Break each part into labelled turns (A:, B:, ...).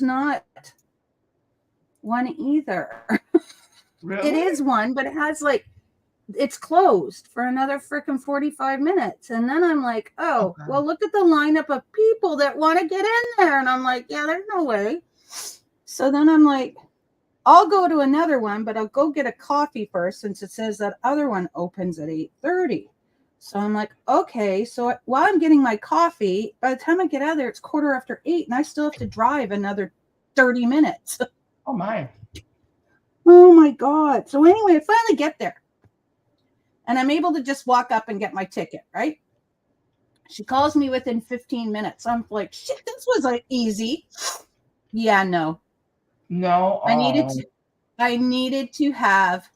A: not one either.
B: Really?
A: It is one, but it has like, it's closed for another freaking 45 minutes. And then I'm like, oh,
B: Okay.
A: well, look at the lineup of people that want to get in there. And I'm like, yeah, there's no way. So then I'm like, I'll go to another one, but I'll go get a coffee first since it says that other one opens at 8:30. So I'm like, okay. So while I'm getting my coffee, by the time I get out of there, it's 8:15, and I still have to drive another 30 minutes.
B: Oh my.
A: Oh my God. So anyway, I finally get there. And I'm able to just walk up and get my ticket, right? She calls me within 15 minutes. I'm like, shit, this was like easy. Yeah, no.
B: No.
A: I needed to have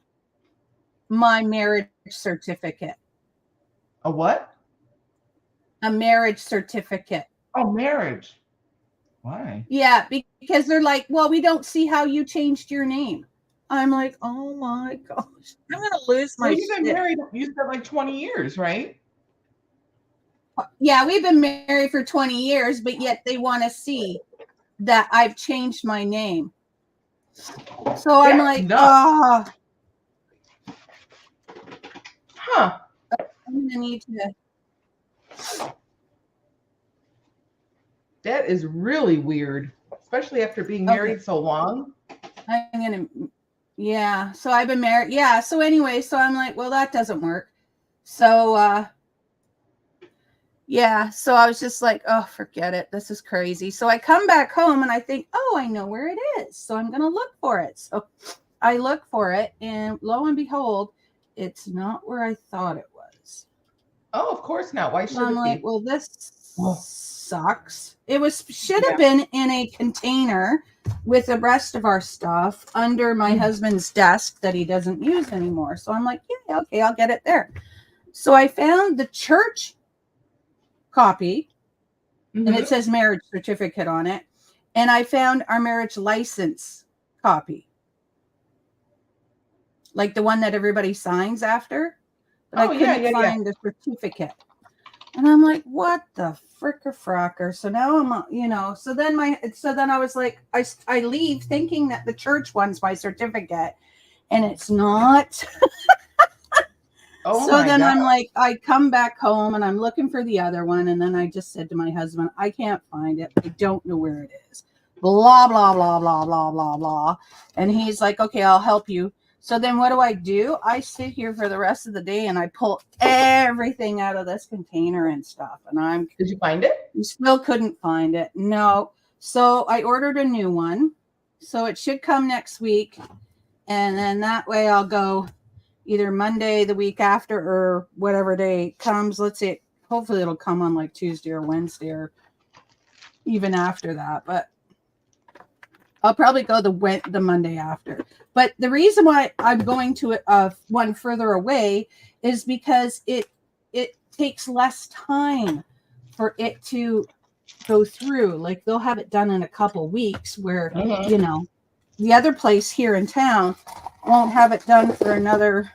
A: my marriage certificate.
B: A what?
A: A marriage certificate.
B: Oh, marriage. Why?
A: Yeah, because they're like, well, we don't see how you changed your name. I'm like, oh my gosh, I'm gonna lose my
B: Well, you've been
A: shit.
B: married, you said like 20 years, right?
A: Yeah, we've been married for 20 years, but yet they want to see that I've changed my name. So I'm
B: That's
A: like,
B: nuts.
A: oh,
B: Huh.
A: I'm gonna need to.
B: That is really weird, especially after being married so long.
A: I'm gonna, yeah. So I've been married. Yeah. So anyway, so I'm like, well, that doesn't work. So, yeah. So I was just like, oh, forget it. This is crazy. So I come back home and I think, oh, I know where it is. So I'm gonna look for it. So I look for it, and lo and behold, it's not where I thought it was.
B: Oh, of course not. Why should
A: So I'm
B: it
A: like,
B: be?
A: well, this
B: Oh,
A: sucks. It should have
B: yeah.
A: been in a container with the rest of our stuff under my husband's desk that he doesn't use anymore. So I'm like, yeah, okay, I'll get it there. So I found the church copy, and it says marriage certificate on it. And I found our marriage license copy, like the one that everybody signs after. But I couldn't find the certificate. And I'm like, what the fricker fracker? So now I'm, so then I was like, I leave thinking that the church one's my certificate, and it's not.
B: Oh
A: So
B: my
A: then
B: God.
A: I'm like, I come back home and I'm looking for the other one. And then I just said to my husband, I can't find it. I don't know where it is. Blah, blah, blah, blah, blah, blah, blah. And he's like, okay, I'll help you. So then what do? I sit here for the rest of the day and I pull everything out of this container and stuff. And
B: Did you find it?
A: still couldn't find it. No. So I ordered a new one. So it should come next week. And then that way I'll go either Monday the week after or whatever day it comes. Let's see. Hopefully it'll come on like Tuesday or Wednesday or even after that. But I'll probably go the Monday after. But the reason why I'm going to one further away is because it takes less time for it to go through. Like they'll have it done in a couple weeks, where the other place here in town won't have it done for another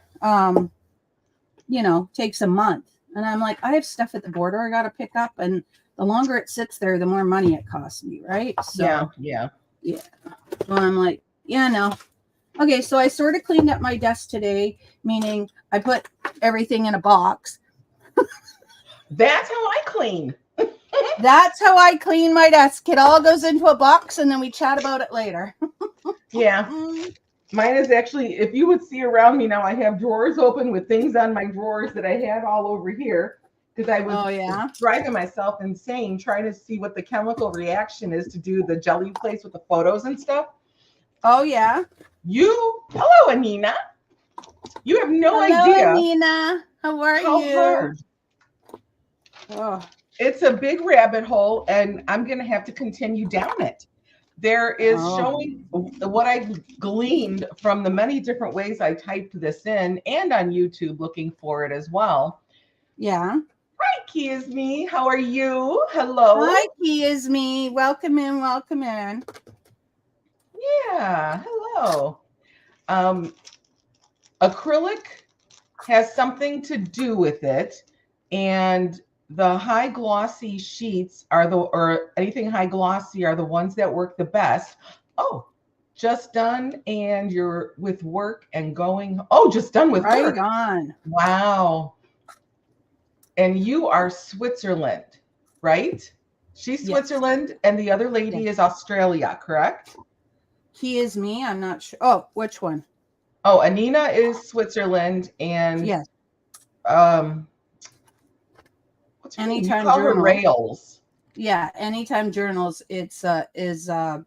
A: takes a month. And I'm like, I have stuff at the border I got to pick up, and the longer it sits there, the more money it costs me, right? So
B: Yeah.
A: So I'm like, yeah, no. Okay, so I sort of cleaned up my desk today, meaning I put everything in a box.
B: That's how I clean.
A: That's how I clean my desk. It all goes into a box, and then we chat about it later.
B: Yeah. Mine is actually, if you would see around me now, I have drawers open with things on my drawers that I had all over here, because I was driving myself insane trying to see what the chemical reaction is to do the jelly place with the photos and stuff.
A: Oh, yeah.
B: Hello, Anina. You have no idea.
A: Anina. How are you?
B: Hard.
A: Oh.
B: It's a big rabbit hole, and I'm going to have to continue down it. There is showing what I gleaned from the many different ways I typed this in, and on YouTube looking for it as well.
A: Yeah.
B: Hi, Kiasme. How are you? Hello.
A: Hi, Kiasme. Welcome in. Welcome in.
B: Yeah. Hello. Acrylic has something to do with it, and the high glossy sheets or anything high glossy are the ones that work the best. Oh, just done, and you're with work and going. Oh, just done with work.
A: Right on.
B: Wow. And you are Switzerland, right? She's Switzerland, yes. And the other lady is Australia, correct?
A: He is me. I'm not sure. Oh, which one?
B: Oh, Anina is Switzerland, and
A: yes.
B: What's her name? You call her Rails.
A: Yeah, Anytime Journals. It's is la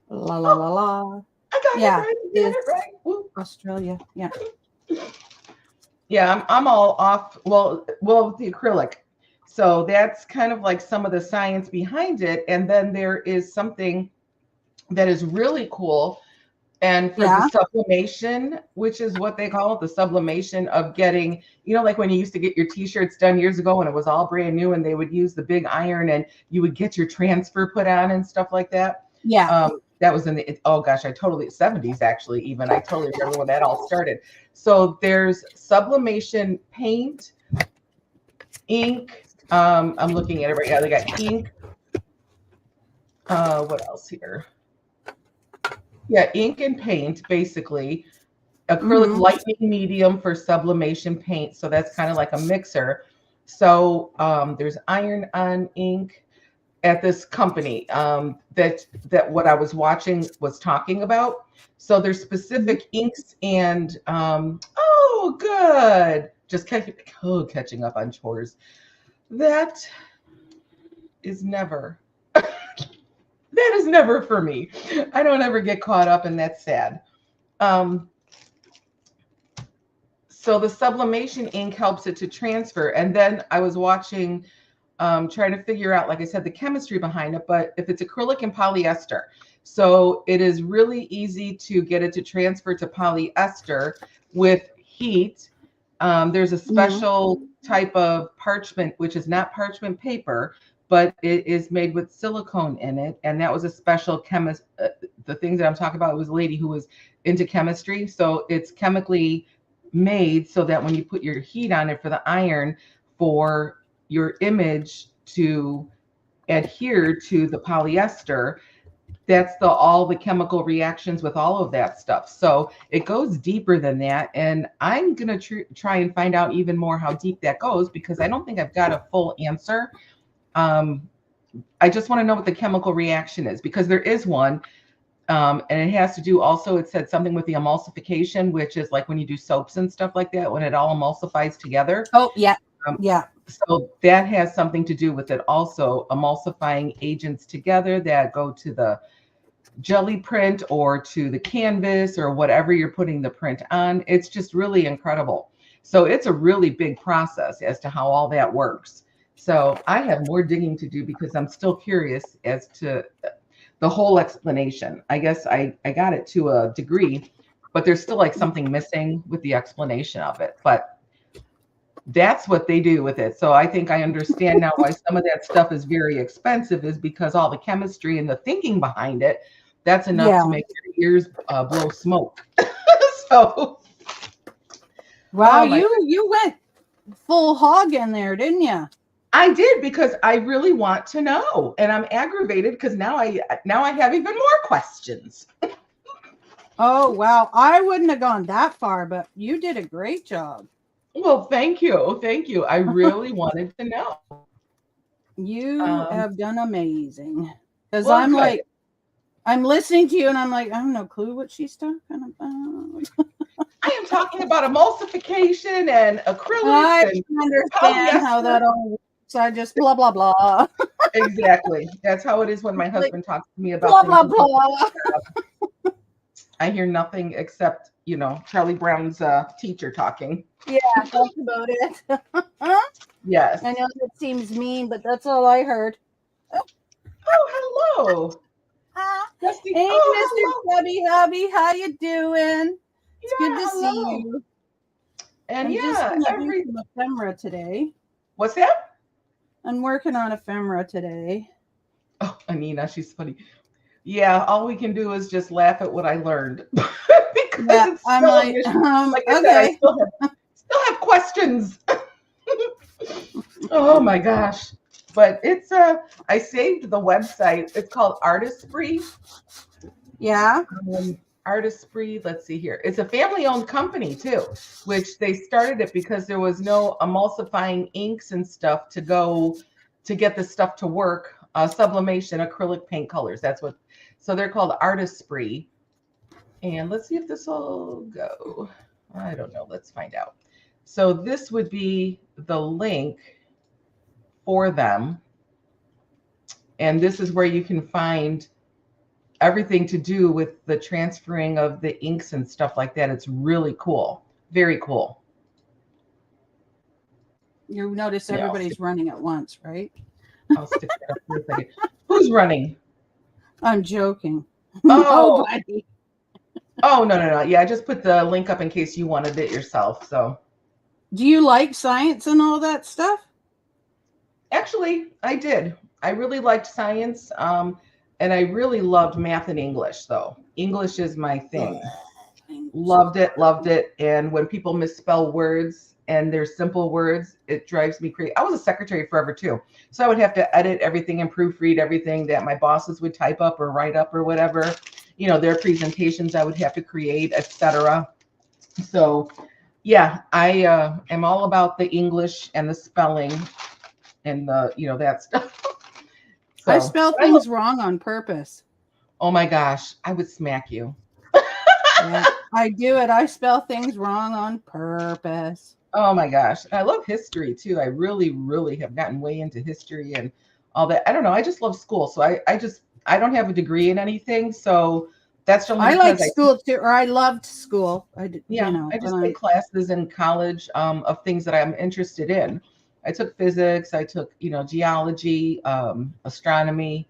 A: la la la.
B: I got it right. You got it right.
A: Woo. Australia. Yeah.
B: Yeah, I'm all off. Well, with the acrylic. So that's kind of like some of the science behind it. And then there is something that is really cool. And for the sublimation, which is what they call it, the sublimation of getting, like when you used to get your t-shirts done years ago and it was all brand new and they would use the big iron and you would get your transfer put on and stuff like that.
A: Yeah.
B: That was in the, 70s actually, even. I totally remember when that all started. So there's sublimation paint, ink. I'm looking at it right now. They got ink. What else here? Yeah, ink and paint, basically. Acrylic lightning medium for sublimation paint. So that's kind of like a mixer. So there's iron on ink at this company that what I was watching was talking about. So there's specific inks and oh, good. Just catching up on chores. That is never. That is never for me. I don't ever get caught up, and that's sad. So the sublimation ink helps it to transfer. And then I was watching, trying to figure out, like I said, the chemistry behind it. But if it's acrylic and polyester, so it is really easy to get it to transfer to polyester with heat. There's a special type of parchment, which is not parchment paper, but it is made with silicone in it. And that was a special chemist. The things that I'm talking about was a lady who was into chemistry. So it's chemically made so that when you put your heat on it for the iron, for your image to adhere to the polyester, that's all the chemical reactions with all of that stuff. So it goes deeper than that. And I'm going to try and find out even more how deep that goes, because I don't think I've got a full answer. I just want to know what the chemical reaction is, because there is one. And it has to do also, it said something with the emulsification, which is like when you do soaps and stuff like that, when it all emulsifies together.
A: Oh, yeah. Yeah.
B: So that has something to do with it also, emulsifying agents together that go to the jelly print or to the canvas or whatever you're putting the print on. It's just really incredible. So it's a really big process as to how all that works. So I have more digging to do because I'm still curious as to the whole explanation. I guess I got it to a degree, but there's still like something missing with the explanation of it. But that's what they do with it. So I think I understand now why some of that stuff is very expensive, is because all the chemistry and the thinking behind it, that's enough to make your ears blow smoke. So.
A: Wow, you went full hog in there, didn't you?
B: I did, because I really want to know, and I'm aggravated because now I have even more questions.
A: Oh, wow. I wouldn't have gone that far, but you did a great job.
B: Well, thank you. Thank you. I really wanted to know.
A: You have done amazing. Because I'm good. Like, I'm listening to you and I'm like, I have no clue what she's talking about.
B: I am talking about emulsification and acrylics.
A: I understand how that all works. I just blah, blah, blah.
B: Exactly. That's how it is when my husband talks to me about
A: blah, blah, blah.
B: I hear nothing except, Charlie Brown's teacher talking.
A: Yeah, talk about it.
B: Yes.
A: I know that seems mean, but that's all I heard.
B: Oh, hello.
A: Hey, Mr. Chubby Hubby, how you doing? It's good to see you.
B: And
A: I'm just doing some ephemera today.
B: What's that?
A: I'm working on ephemera today.
B: Oh, Anina, she's funny. Yeah, all we can do is just laugh at what I learned. Because
A: I'm like,
B: I said, I still have questions. Oh my gosh. But it's I saved the website. It's called Artistry.
A: Yeah.
B: Artistry, let's see here. It's a family-owned company too, which they started it because there was no emulsifying inks and stuff to go to get this stuff to work. Sublimation, acrylic paint colors. That's what. So they're called Artistry. And let's see if this will go. I don't know. Let's find out. So this would be the link for them. And this is where you can find everything to do with the transferring of the inks and stuff like that. It's really cool. Very cool.
A: You notice everybody's running at once, right?
B: I'll stick that up for a second. Who's running?
A: I'm joking.
B: Oh,
A: Nobody.
B: Oh, no. Yeah, I just put the link up in case you wanted it yourself. So,
A: do you like science and all that stuff?
B: Actually, I did. I really liked science. And I really loved math and English, though. English is my thing. Loved it. And when people misspell words and they're simple words, it drives me crazy. I was a secretary forever, too. So I would have to edit everything and proofread everything that my bosses would type up or write up or whatever. You know, their presentations I would have to create, etc. So, yeah, I am all about the English and the spelling and the, that stuff.
A: So, I spell things wrong on purpose.
B: Oh my gosh, I would smack you.
A: Yeah, I do it. I spell things wrong on purpose.
B: Oh my gosh. I love history too. I really, really have gotten way into history and all that. I don't know. I just love school. So I don't have a degree in anything. So that's only
A: I liked school too, or I loved school.
B: I just take classes in college of things that I'm interested in. I took physics, I took, geology, astronomy.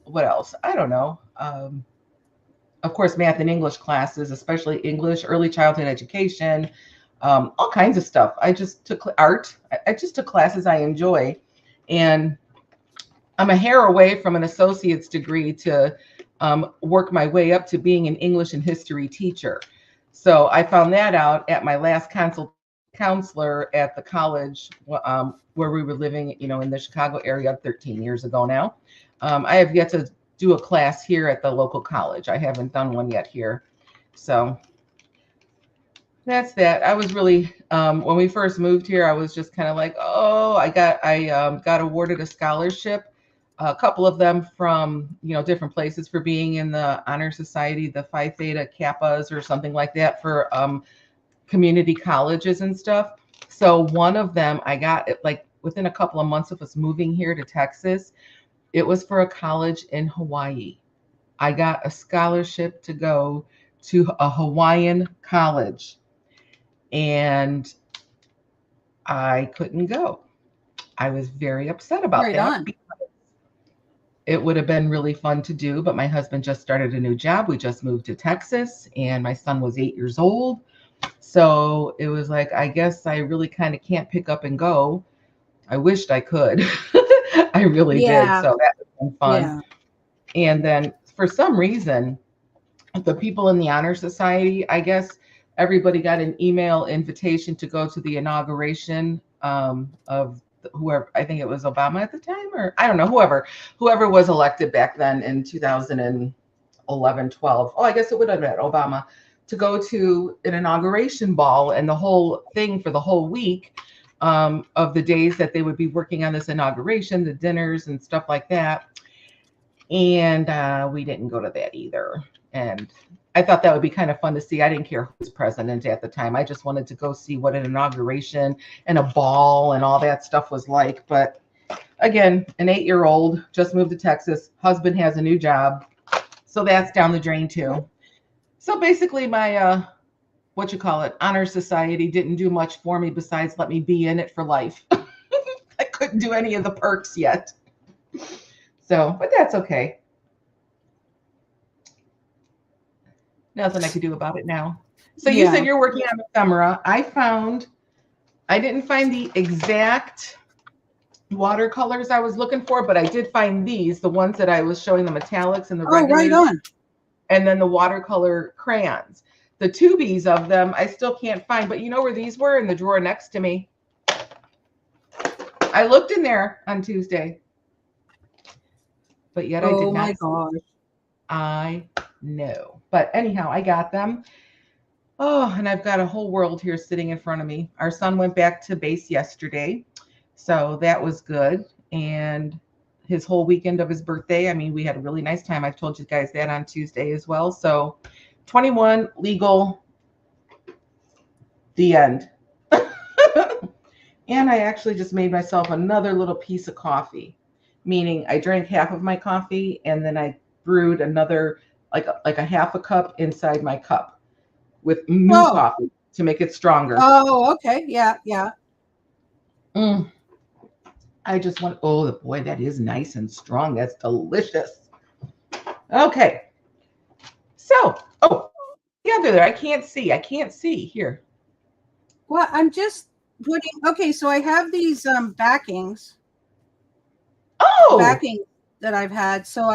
B: What else? I don't know. Of course, math and English classes, especially English, early childhood education, all kinds of stuff. I just took art. I just took classes I enjoy. And I'm a hair away from an associate's degree to work my way up to being an English and history teacher. So I found that out at my last counselor at the college where we were living, in the Chicago area 13 years ago now. I have yet to do a class here at the local college. I haven't done one yet here. So that's that. I was really, when we first moved here, I was just kind of like, oh, I got awarded a scholarship, a couple of them from, different places for being in the Honor Society, the Phi Theta Kappas or something like that for community colleges and stuff. So one of them I got like within a couple of months of us moving here to Texas. It was for a college in Hawaii. I got a scholarship to go to a Hawaiian college and I couldn't go. I was very upset about that. Because it would have been really fun to do, but my husband just started a new job. We just moved to Texas and my son was 8 years old. So it was like, I guess I really kind of can't pick up and go. I wished I could. I really did. So that was fun. Yeah. And then for some reason, the people in the Honor Society, I guess everybody got an email invitation to go to the inauguration of whoever, I think it was Obama at the time, or I don't know, whoever was elected back then in 2011, 12. Oh, I guess it would have been Obama, to go to an inauguration ball and the whole thing for the whole week of the days that they would be working on this inauguration, the dinners and stuff like that. And we didn't go to that either. And I thought that would be kind of fun to see. I didn't care who was president at the time. I just wanted to go see what an inauguration and a ball and all that stuff was like. But again, an 8-year-old just moved to Texas. Husband has a new job. So that's down the drain too. So basically my, Honor Society didn't do much for me besides let me be in it for life. I couldn't do any of the perks yet. So, but that's okay. Nothing I could do about it now. So you said you're working on ephemera. I didn't find the exact watercolors I was looking for, but I did find these, the ones that I was showing, the metallics and the regulars.
A: Right on.
B: And then the watercolor crayons. The tubies of them, I still can't find, but you know where these were? In the drawer next to me. I looked in there on Tuesday, but yet I did
A: Oh
B: not.
A: my gosh.
B: I know. But anyhow, I got them. Oh, and I've got a whole world here sitting in front of me. Our son went back to base yesterday, so that was good. And his whole weekend of his birthday, I mean, we had a really nice time. I've told you guys that on Tuesday as well. So 21, legal, the end. And I actually just made myself another little piece of coffee, meaning I drank half of my coffee and then I brewed another, like a half a cup inside my cup with new coffee to make it stronger.
A: Oh, okay. Yeah, yeah.
B: I just want, oh boy, that is nice and strong. That's delicious. Okay. So, together there. I can't see here.
A: Well, I'm just putting, okay, so I have these backings. Backing that I've had. So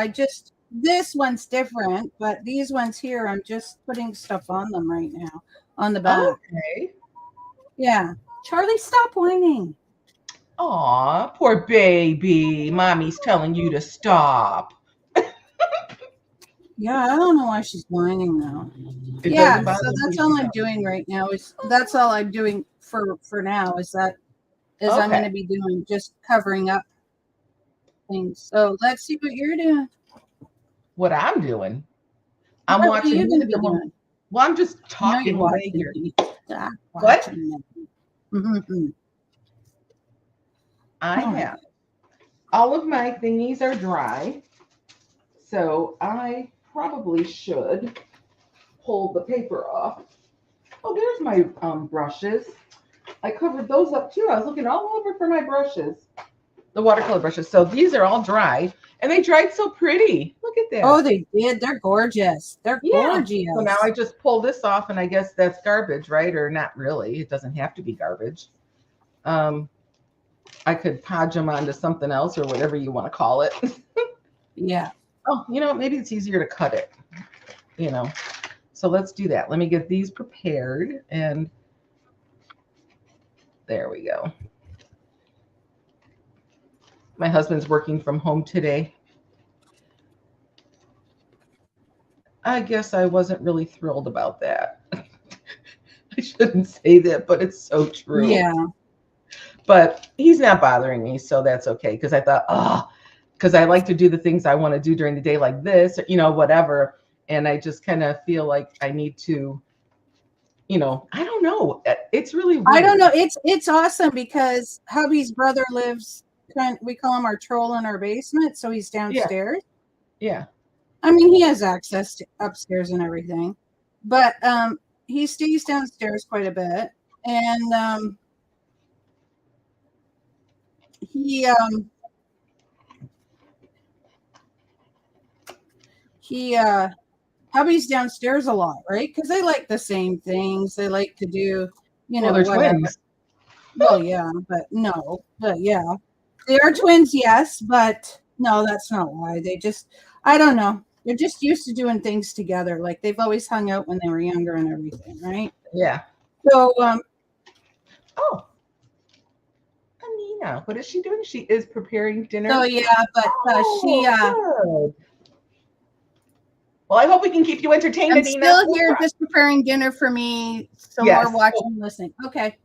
A: this one's different, but these ones here, I'm just putting stuff on them right now on the back.
B: Okay.
A: Yeah. Charlie, stop whining.
B: Aw, poor baby. Mommy's telling you to stop.
A: Yeah, I don't know why she's whining now. So that's all I'm doing right now. That's all I'm doing for now I'm going to be doing just covering up things. So let's see what you're doing.
B: What I'm doing? I'm watching.
A: What are you going to be doing?
B: Well, I'm just talking away here. What?
A: Mm-hmm.
B: I have all of my thingies are dry, so I probably should pull the paper off. Oh, there's my brushes. I covered those up too. I was looking all over for my brushes, the watercolor brushes. So these are all dry, and they dried so pretty. Look at that.
A: Oh, they did. They're gorgeous. They're gorgeous.
B: So now I just pull this off, and I guess that's garbage, right? Or not really. It doesn't have to be garbage. I could podge them onto something else or whatever you want to call it.
A: Yeah.
B: Oh, maybe it's easier to cut it, So let's do that. Let me get these prepared, and there we go. My husband's working from home today. I guess I wasn't really thrilled about that. I shouldn't say that, but it's so true.
A: Yeah.
B: But he's not bothering me, so that's okay. Because I thought, because I like to do the things I want to do during the day like this, whatever. And I just kind of feel like I need to, I don't know. It's really weird.
A: I don't know. It's awesome because hubby's brother lives, we call him our troll in our basement. So he's downstairs.
B: Yeah.
A: I mean, he has access to upstairs and everything, but he stays downstairs quite a bit. And hubby's downstairs a lot, right? Because they like the same things. They like to do,
B: they're whatever. Twins.
A: Well, yeah, but yeah, they are twins. Yes, but no, that's not why. I don't know. They're just used to doing things together. Like they've always hung out when they were younger and everything, right?
B: Yeah.
A: So,
B: Anina, what is she doing? She is preparing dinner.
A: So yeah, but she.
B: Good. Well, I hope we can keep you entertained.
A: I'm still here, just preparing dinner for me. So more watching and listening. Okay.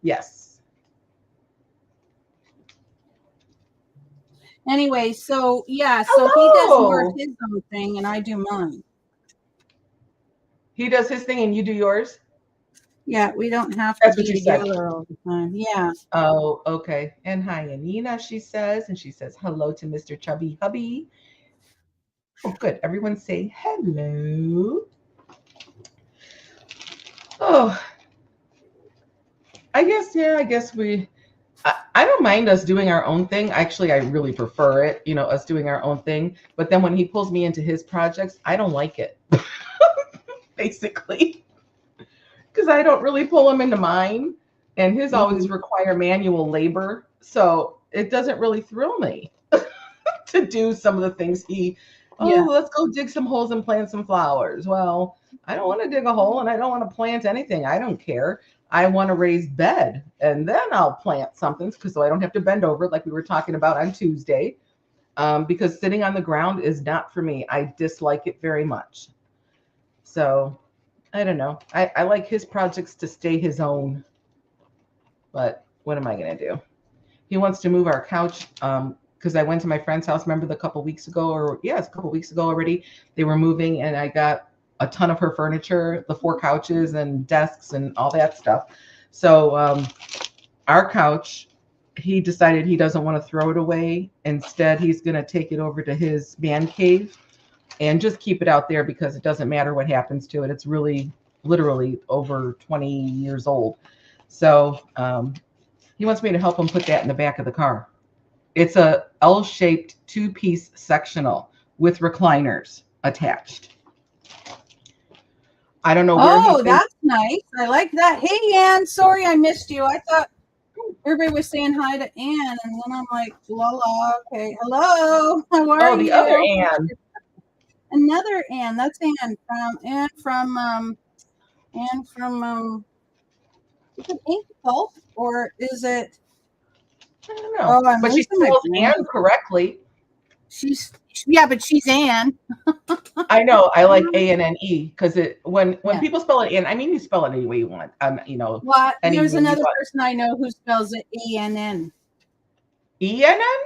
B: Yes.
A: Anyway, so yeah, so he does more of his own thing, and I do mine.
B: He does his thing, and you do yours.
A: Yeah, we don't have to be together all the time. Yeah.
B: Oh, okay. And hi, Anina, she says, and she says hello to Mr. Chubby Hubby. Oh, good. Everyone say hello. Oh, I guess I don't mind us doing our own thing. Actually, I really prefer it, us doing our own thing. But then when he pulls me into his projects, I don't like it, basically, because I don't really pull him into mine. And his always require manual labor. So it doesn't really thrill me to do some of the things let's go dig some holes and plant some flowers. Well, I don't want to dig a hole and I don't want to plant anything. I don't care. I want to raise bed, and then I'll plant something because so I don't have to bend over like we were talking about on Tuesday. Because sitting on the ground is not for me. I dislike it very much. So I don't know. I like his projects to stay his own, but what am I gonna do? He wants to move our couch because I went to my friend's house. Remember a couple weeks ago, or yeah, it's a couple weeks ago already. They were moving, and I got a ton of her furniture, the 4 couches and desks and all that stuff. So our couch, he decided he doesn't want to throw it away. Instead, he's going to take it over to his man cave and just keep it out there because it doesn't matter what happens to it. It's really literally over 20 years old. So he wants me to help him put that in the back of the car. It's a L-shaped 2-piece sectional with recliners attached. I don't know where.
A: Oh, that's nice. I like that. Hey, Ann. Sorry I missed you. I thought everybody was saying hi to Ann, and then I'm like, Lola. Okay, hello. How are you?
B: Oh, the other Ann.
A: Another Ann. That's Ann from is it Inkle or is it?
B: I don't know. Oh, but she spells Ann correctly.
A: But she's Ann.
B: I know. I like A-N-N-E because when people spell it Ann, I mean you spell it any way you want. You know.
A: What? There's another person I know who spells it A-N-N.
B: E-N-N?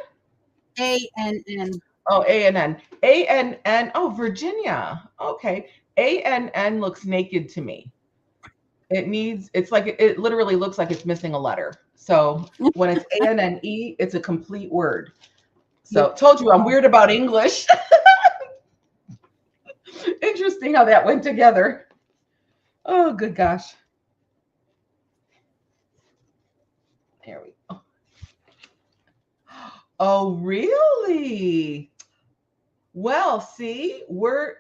A: A-N-N.
B: Oh, A-N-N. A-N-N. Oh, Virginia. Okay. A-N-N looks naked to me. It's like it literally looks like it's missing a letter. So when it's A-N-N-E, it's a complete word. So told you I'm weird about English. Interesting how that went together. Oh, good gosh. There we go. Oh, really? Well, see, we're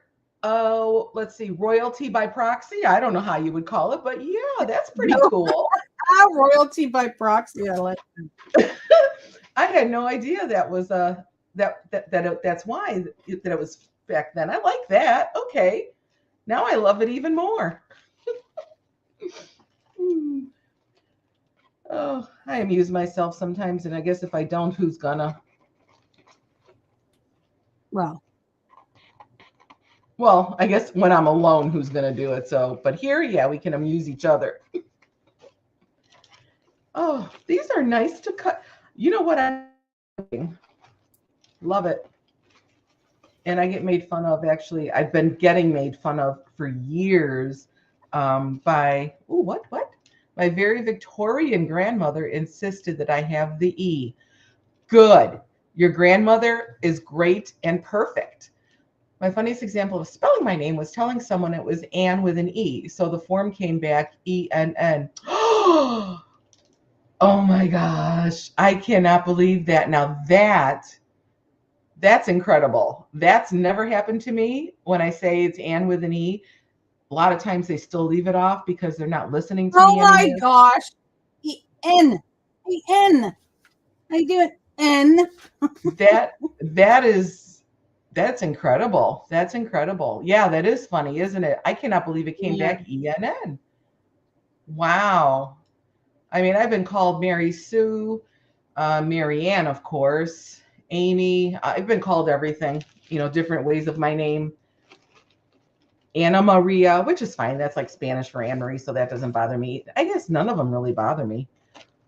B: let's see, royalty by proxy. I don't know how you would call it, but yeah, that's pretty cool.
A: Royalty by proxy. I like
B: that. I had no idea that was that's why that it was back then. I like that. Okay. Now I love it even more. Oh, I amuse myself sometimes, and I guess if I don't, who's gonna? Well, I guess when I'm alone, who's gonna do it? So, but here, yeah, we can amuse each other. Oh, these are nice to cut. You know what I'm doing? Love it. And I get made fun of, actually. I've been getting made fun of for years by, what? My very Victorian grandmother insisted that I have the E. Good. Your grandmother is great and perfect. My funniest example of spelling my name was telling someone it was Ann with an E. So the form came back E-N-N. Oh my gosh. I cannot believe that. Now that's incredible. That's never happened to me when I say it's Ann with an E. A lot of times they still leave it off because they're not listening to me anymore.
A: Oh my gosh. E-N. E-N. I do it N.
B: That's incredible. That's incredible. Yeah, that is funny, isn't it? I cannot believe it came back E-N-N. Wow. I mean, I've been called Mary Sue, Mary Ann, of course, Amy. I've been called everything, different ways of my name. Anna Maria, which is fine. That's like Spanish for Anne Marie, so that doesn't bother me. I guess none of them really bother me.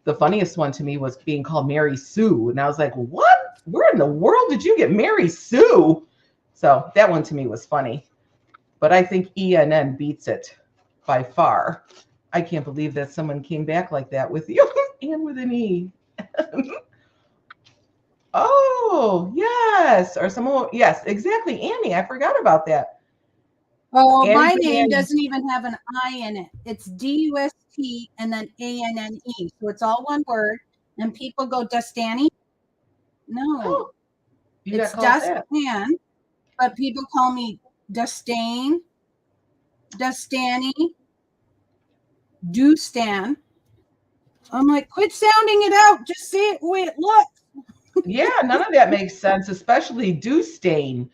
B: The funniest one to me was being called Mary Sue. And I was like, what? Where in the world did you get Mary Sue? So that one to me was funny. But I think E-N-N beats it by far. I can't believe that someone came back like that with you and with an E. Oh, yes. Or someone, yes, exactly. Annie, I forgot about that.
A: Oh, my name doesn't even have an I in it. It's D-U-S-T and then A-N-N-E. So it's all one word. And people go, Dustani? No. It's Dustan. But people call me Dustain, Dustani, Dustan. I'm like, quit sounding it out. Just say it the way it looks.
B: Yeah, none of that makes sense, especially Dustain.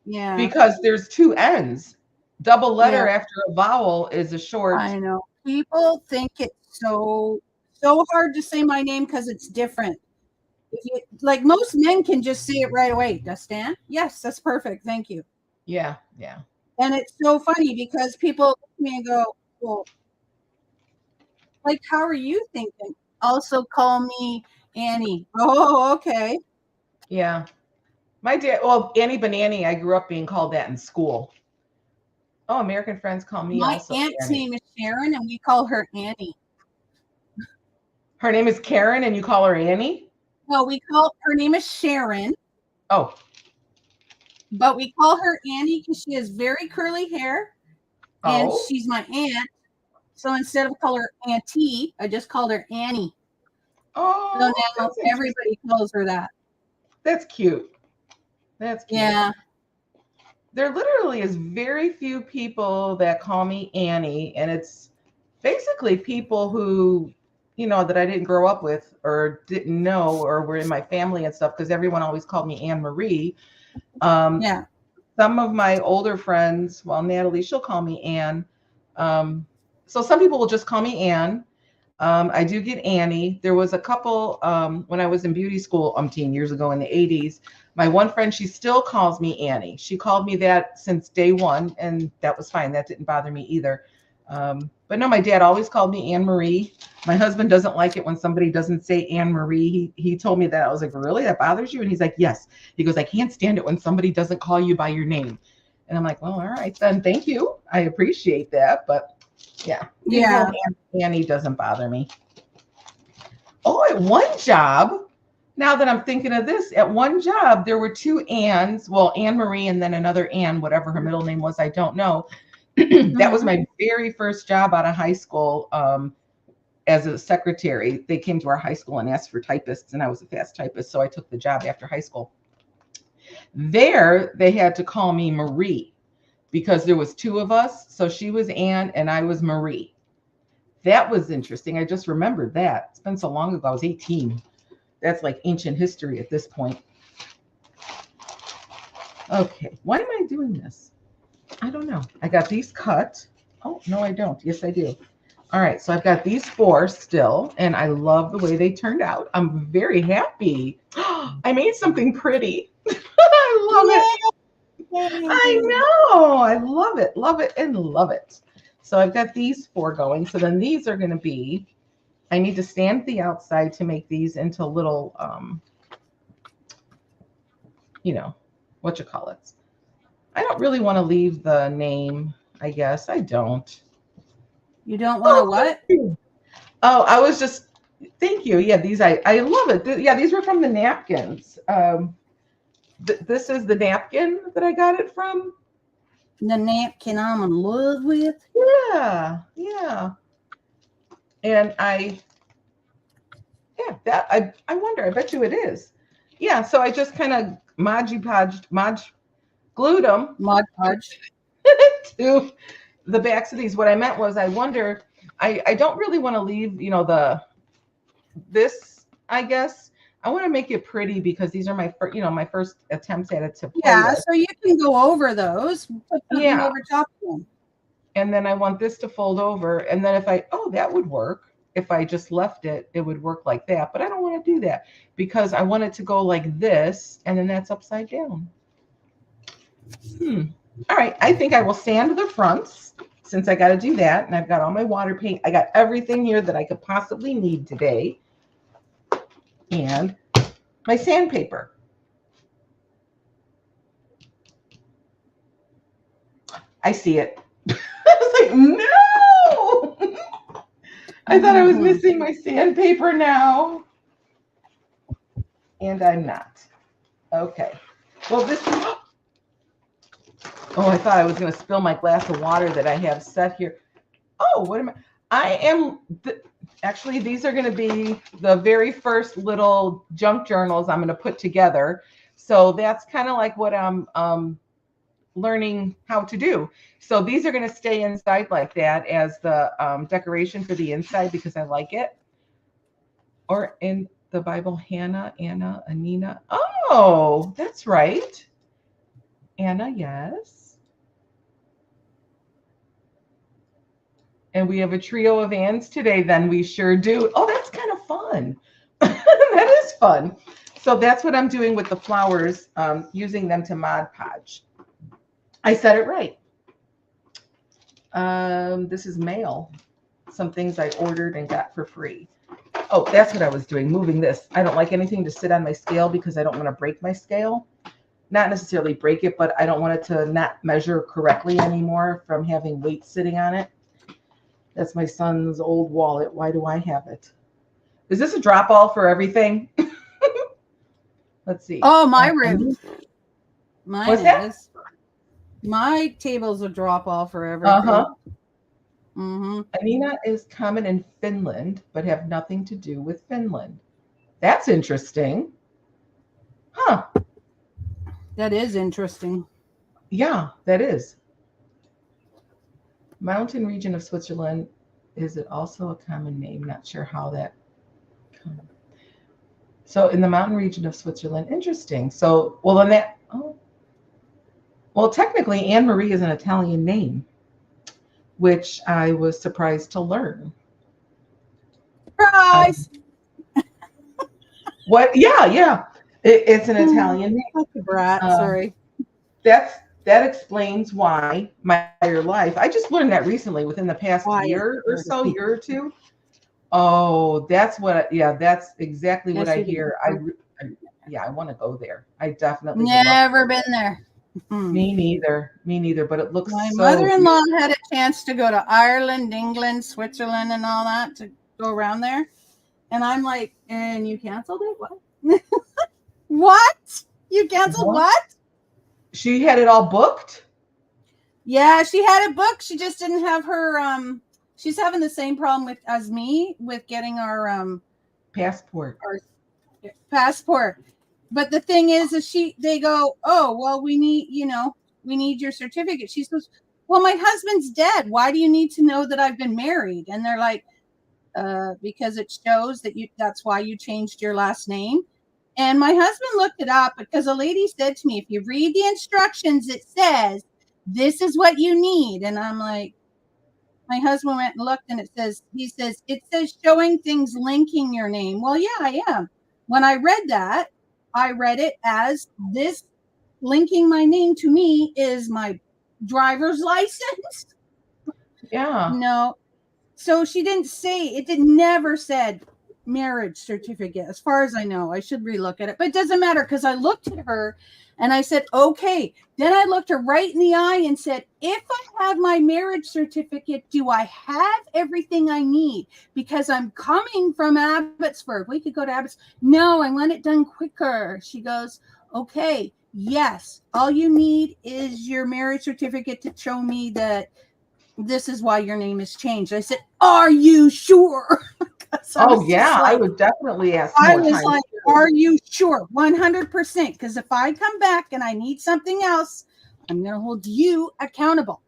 A: Yeah.
B: Because there's 2 N's. Double letter after a vowel is a short.
A: I know. People think it's so hard to say my name because it's different. If you, like most men can just say it right away. Dustin? Yes, that's perfect. Thank you.
B: Yeah, yeah.
A: And it's so funny because people look at me and go, well, like, how are you thinking? Also call me Annie. Oh, okay.
B: Yeah. My dad, well, Annie Banani, I grew up being called that in school. Oh, American friends call me
A: My
B: also
A: aunt's
B: Annie.
A: name is Sharon, and we call her Annie.
B: Her name is Karen, and you call her Annie?
A: No, her name is Sharon.
B: Oh.
A: But we call her Annie because she has very curly hair, and she's my aunt. So instead of call her Auntie, I just called her Annie.
B: Oh,
A: so now everybody calls her that.
B: That's cute. That's cute.
A: Yeah.
B: There literally is very few people that call me Annie, and it's basically people who, you know, that I didn't grow up with or didn't know or were in my family and stuff, because everyone always called me Anne Marie.
A: Yeah.
B: Some of my older friends, well, Natalie, she'll call me Anne. So some people will just call me Anne. I do get Annie. There was a couple when I was in beauty school umpteen years ago in the 80s. My one friend, she still calls me Annie. She called me that since day one, and that was fine. That didn't bother me either. But no, my dad always called me Anne Marie. My husband doesn't like it when somebody doesn't say Anne Marie. He told me that. I was like, really? That bothers you? And he's like, yes. He goes, I can't stand it when somebody doesn't call you by your name. And I'm like, well, all right, then. Thank you. I appreciate that. But yeah.
A: Yeah.
B: Annie doesn't bother me. Oh, at one job, now that I'm thinking of this, at one job, there were two Anns. Well, Anne Marie and then another Anne, whatever her middle name was, I don't know. That was my very first job out of high school as a secretary. They came to our high school and asked for typists, and I was a fast typist, so I took the job after high school. There, they had to call me Marie because there was two of us. So she was Anne and I was Marie. That was interesting. I just remembered that. It's been so long ago. I was 18. That's like ancient history at this point. Okay, why am I doing this? I don't know. I got these cut. Oh, no, I don't. Yes, I do. All right, so I've got these four still, and I love the way they turned out. I'm very happy. I made something pretty. I love it. I know. I love it, and love it. So I've got these four going. So then these are going to be, I need to stand the outside to make these into little, you know, what you call it. I don't really want to leave the name, I guess. I don't.
A: You don't want to what?
B: Oh, I was just, thank you. Yeah, these, I love it. Yeah, these were from the napkins. This is the napkin that I got it from.
A: The napkin I'm in love with.
B: Yeah, yeah. And I wonder, I bet you it is. Yeah, so I just kind of glued them
A: Mod Podge
B: to the backs of these. What I meant was, I wonder, I don't really want to leave, you know, this, I guess. I want to make it pretty because these are my first, you know, my first attempts at it to play with.
A: So you can go over those, put something over top of them.
B: And then I want this to fold over. And then if that would work. If I just left it, it would work like that. But I don't want to do that because I want it to go like this, and then that's upside down. All right, I think I will sand the fronts since I got to do that. And I've got all my water paint. I got everything here that I could possibly need today. And my sandpaper. I see it. I was like, no! I thought I was missing my sandpaper now. And I'm not. Okay. Well, this. Oh, I thought I was going to spill my glass of water that I have set here. Oh, what am I? Actually, these are going to be the very first little junk journals I'm going to put together. So that's kind of like what I'm learning how to do. So these are going to stay inside like that as the decoration for the inside because I like it. Or in the Bible, Hannah, Anna, Anina. Oh, that's right. Anna, yes. And we have a trio of Anns today, then we sure do. Oh, that's kind of fun. That is fun. So that's what I'm doing with the flowers, using them to Mod Podge. I said it right. This is mail. Some things I ordered and got for free. Oh, that's what I was doing, moving this. I don't like anything to sit on my scale because I don't want to break my scale. Not necessarily break it, but I don't want it to not measure correctly anymore from having weight sitting on it. That's my son's old wallet. Why do I have it? Is this a drop all for everything? Let's see.
A: Oh, my room. Mine is. My table's a drop all for everything.
B: Uh-huh.
A: Mm-hmm.
B: Anina is common in Finland, but have nothing to do with Finland. That's interesting. Huh.
A: That is interesting.
B: Yeah, that is. Mountain region of Switzerland, is it also a common name? Not sure how that comes. So in the mountain region of Switzerland, interesting. So, well, then that, oh, well, technically Anne Marie is an Italian name, which I was surprised to learn.
A: Surprise!
B: What? Yeah. It's an Italian name.
A: That's a brat. Sorry.
B: That explains why my entire life. I just learned that recently, within the past year or so, year or two. Oh, that's what. Yeah, that's exactly what I hear. I want to go there. I definitely
A: never been there.
B: Me neither. But it looks.
A: My mother-in-law had a chance to go to Ireland, England, Switzerland, and all that to go around there, and I'm like, and you canceled it? What? What? You canceled what?
B: She had it all booked?
A: Yeah, she had it booked. She just didn't have her she's having the same problem as me with getting our
B: passport.
A: But the thing is they go, "Oh, well, we need your certificate." She goes, "Well, my husband's dead. Why do you need to know that I've been married?" And they're like, because it shows that that's why you changed your last name. And my husband looked it up because a lady said to me, if you read the instructions, it says, this is what you need. And I'm like, my husband went and looked and it says showing things linking your name. Well, yeah, I am. When I read that, I read it as this linking my name to me is my driver's license.
B: Yeah.
A: No. So she didn't say, never said marriage certificate, as far as I know. I should relook at it, but it doesn't matter because I looked at her and I said, okay. Then I looked her right in the eye and said, if I have my marriage certificate, do I have everything I need? Because I'm coming from Abbotsford. We could go to Abbotsford. No, I want it done quicker. She goes, okay, yes. All you need is your marriage certificate to show me that this is why your name is changed. I said, are you sure?
B: Oh, yeah, I would definitely ask more time. I was
A: like, are you sure? 100%. Because if I come back and I need something else, I'm going to hold you accountable.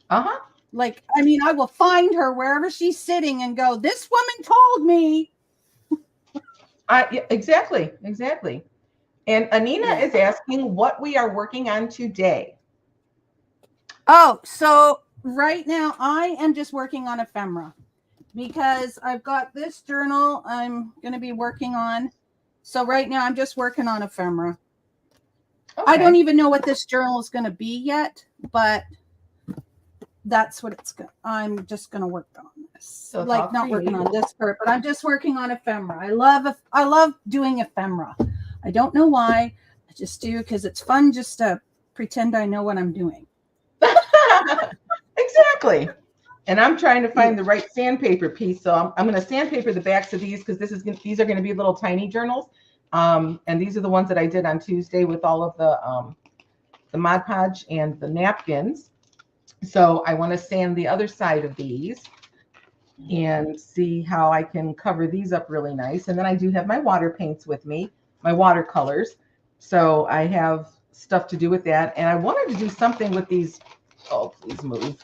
B: Uh-huh.
A: Like, I mean, I will find her wherever she's sitting and go, this woman told me.
B: Yeah, exactly. And Anina is asking what we are working on today.
A: Oh, so right now I am just working on ephemera. Because I've got this journal I'm going to be working on. So right now I'm just working on ephemera. Okay. I don't even know what this journal is going to be yet, but that's what I'm just going to work on this. So like not working on this part, but I'm just working on ephemera. I love doing ephemera. I don't know why. I just do because it's fun just to pretend I know what I'm doing.
B: Exactly. And I'm trying to find the right sandpaper piece. So I'm going to sandpaper the backs of these because these are going to be little tiny journals. And these are the ones that I did on Tuesday with all of the Mod Podge and the napkins. So I want to sand the other side of these and see how I can cover these up really nice. And then I do have my water paints with me, my watercolors. So I have stuff to do with that. And I wanted to do something with these. Oh, please move.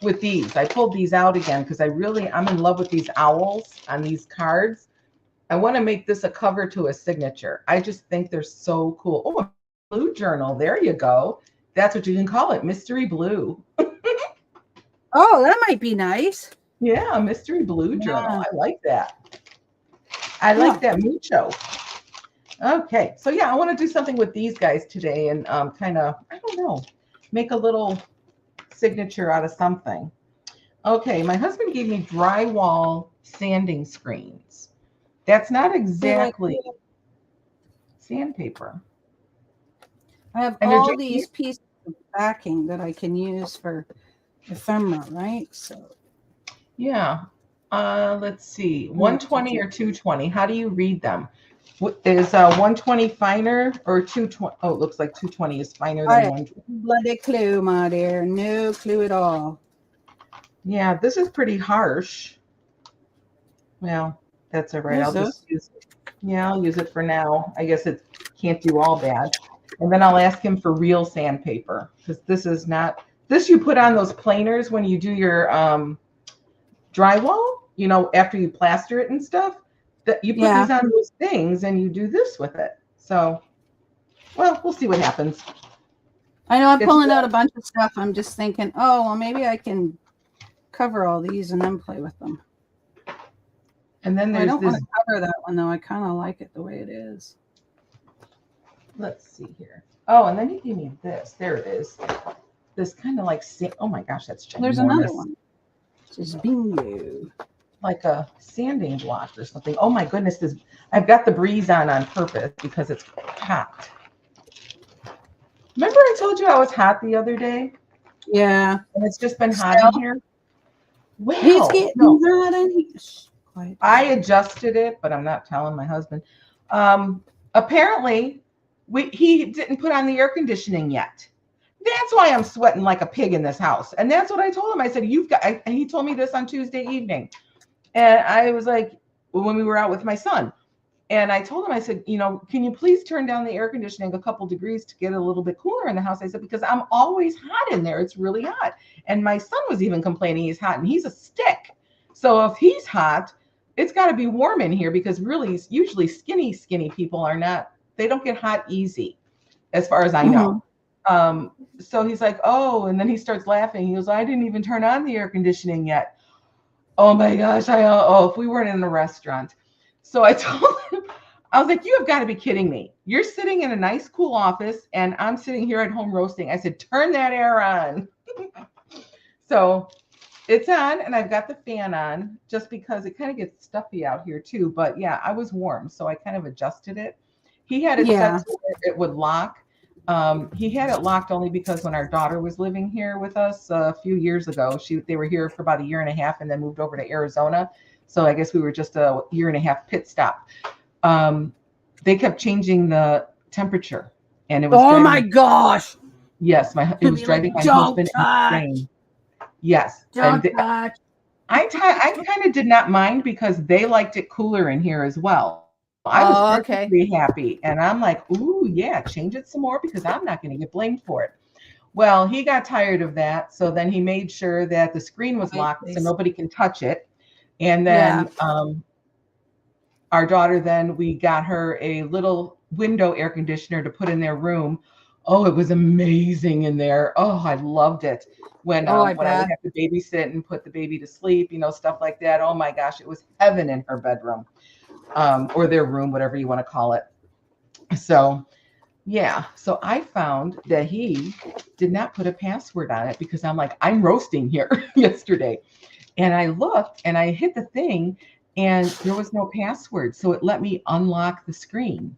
B: With these, I pulled these out again because I'm in love with these owls on these cards. I want to make this a cover to a signature. I just think they're so cool. Oh, a blue journal. There you go. That's what you can call it, mystery blue.
A: Oh, that might be nice.
B: Yeah, mystery blue journal.
A: Yeah.
B: I like that. I like that mucho. Okay, so yeah, I want to do something with these guys today and kind of, I don't know, make a little signature out of something. Okay, my husband gave me drywall sanding screens. That's not exactly sandpaper.
A: I have
B: And
A: all these pieces of backing that I can use for ephemera, right? So
B: yeah, let's see, 120 or 220. How do you read them? Is 120 finer or 220? Oh, it looks like 220 is finer than 120.
A: Bloody clue, my dear. No clue at all.
B: Yeah, this is pretty harsh. Well, that's all right. I'll just use it. Yeah, I'll use it for now. I guess it can't do all bad. And then I'll ask him for real sandpaper because this is not, this you put on those planers when you do your drywall, you know, after you plaster it and stuff, that you put these on those things and you do this with it. So, well, we'll see what happens.
A: I know I'm pulling out a bunch of stuff. I'm just thinking, oh, well, maybe I can cover all these and then play with them.
B: And then there's
A: I don't want to cover that one, though. I kind of like it the way it is.
B: Let's see here. Oh, and then he gave me this. There it is. This kind of like, oh my gosh, that's ginormous.
A: There's another one. This is bingo.
B: Like a sanding block or something. Oh my goodness, this, I've got the breeze on purpose because it's hot. Remember I told you I was hot the other day?
A: Yeah.
B: And it's just been hot in here? Well,
A: he's getting hot in here.
B: I adjusted it, but I'm not telling my husband. Apparently, he didn't put on the air conditioning yet. That's why I'm sweating like a pig in this house. And that's what I told him. I said, and he told me this on Tuesday evening. And I was like, when we were out with my son, and I told him, I said, you know, can you please turn down the air conditioning a couple degrees to get a little bit cooler in the house? I said, because I'm always hot in there. It's really hot. And my son was even complaining he's hot and he's a stick. So if he's hot, it's got to be warm in here because really, usually skinny people are not, they don't get hot easy as far as I know. So he's like, oh, and then he starts laughing. He goes, I didn't even turn on the air conditioning yet. Oh my gosh. If we weren't in a restaurant. So I told him, I was like, you have got to be kidding me. You're sitting in a nice, cool office and I'm sitting here at home roasting. I said, turn that air on. So it's on and I've got the fan on just because it kind of gets stuffy out here too. But yeah, I was warm. So I kind of adjusted it. He had it set to where it would lock. He had it locked only because when our daughter was living here with us a few years ago, they were here for about 1.5 years and then moved over to Arizona. So I guess we were just a 1.5 year pit stop. They kept changing the temperature and it was.
A: Oh my gosh.
B: Yes. It was driving my husband insane. Yes.
A: Don't touch.
B: I kind of did not mind because they liked it cooler in here as well. I was perfectly happy. And I'm like, ooh, yeah, change it some more because I'm not going to get blamed for it. Well, he got tired of that. So then he made sure that the screen was locked so nobody can touch it. And then our daughter, then we got her a little window air conditioner to put in their room. Oh, it was amazing in there. Oh, I loved it. When I would have to babysit and put the baby to sleep, you know, stuff like that. Oh my gosh, it was heaven in her bedroom. Or their room, whatever you want to call it. So, yeah. So I found that he did not put a password on it because I'm like, I'm roasting here yesterday. And I looked and I hit the thing and there was no password. So it let me unlock the screen.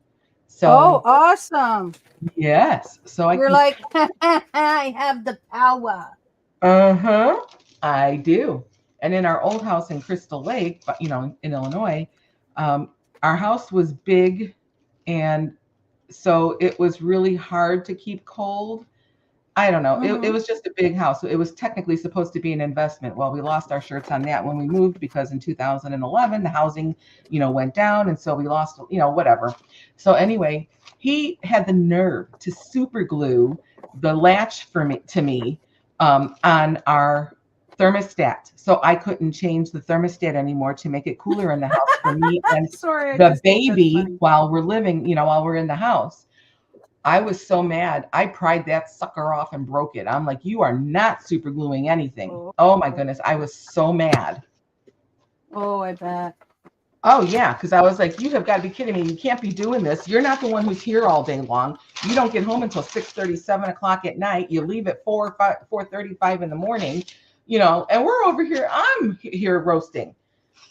B: So,
A: awesome.
B: Yes. So
A: you're like, I have the power.
B: I do. And in our old house in Crystal Lake, you know, in Illinois, our house was big and so it was really hard to keep cold. I don't know. It was just a big house. It was technically supposed to be an investment. Well, we lost our shirts on that when we moved because in 2011, the housing, you know, went down. And so we lost, you know, whatever. So anyway, he had the nerve to super glue the latch to me on our thermostat. So I couldn't change the thermostat anymore to make it cooler in the house for me and the baby while we're living, you know, while we're in the house. I was so mad. I pried that sucker off and broke it. I'm like, you are not super gluing anything. Oh my goodness. I was so mad.
A: Oh, I bet.
B: Oh yeah, because I was like, you have got to be kidding me. You can't be doing this. You're not the one who's here all day long. You don't get home until 6:30, 7 o'clock at night. You leave at 4:35 in the morning, and we're over here. I'm here roasting.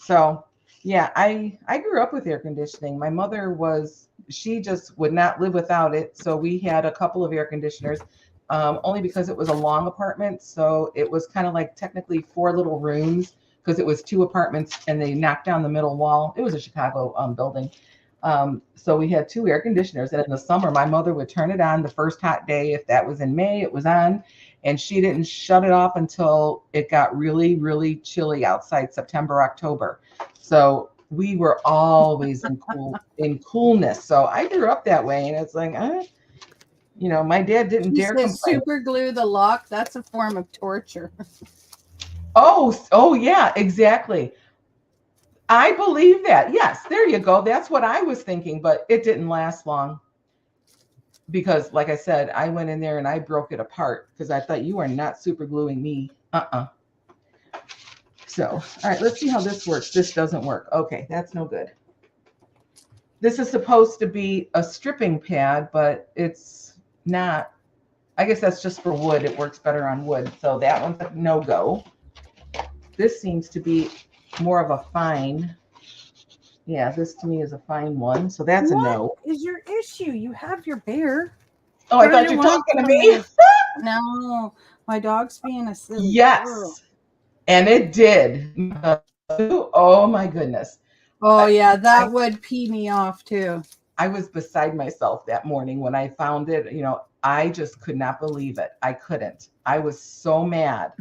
B: So yeah, I grew up with air conditioning. My mother she just would not live without it. So we had a couple of air conditioners, only because it was a long apartment. So it was kind of like technically 4 little rooms, because it was 2 apartments and they knocked down the middle wall. It was a Chicago building. So we had 2 air conditioners, and in the summer, my mother would turn it on the first hot day. If that was in May, it was on, and she didn't shut it off until it got really, really chilly outside, September, October. So we were always in coolness. So I grew up that way, and it's like, my dad didn't dare complain.
A: Super glue the lock. That's a form of torture.
B: Oh yeah, exactly. I believe that. Yes, there you go. That's what I was thinking, but it didn't last long. Because, like I said, I went in there and I broke it apart because I thought, you are not super gluing me. So, all right, let's see how this works. This doesn't work. Okay, that's no good. This is supposed to be a stripping pad, but it's not. I guess that's just for wood. It works better on wood. So that one's a no-go. This seems to be more of a fine. Yeah, this to me is a fine one. So that's a no.
A: What is your issue? You have your bear.
B: Oh, I thought you were talking to me.
A: No, my dog's being a silly girl.
B: And it did. Oh my goodness.
A: Oh yeah, that would pee me off too.
B: I was beside myself that morning when I found it. I just could not believe it. I couldn't. I was so mad.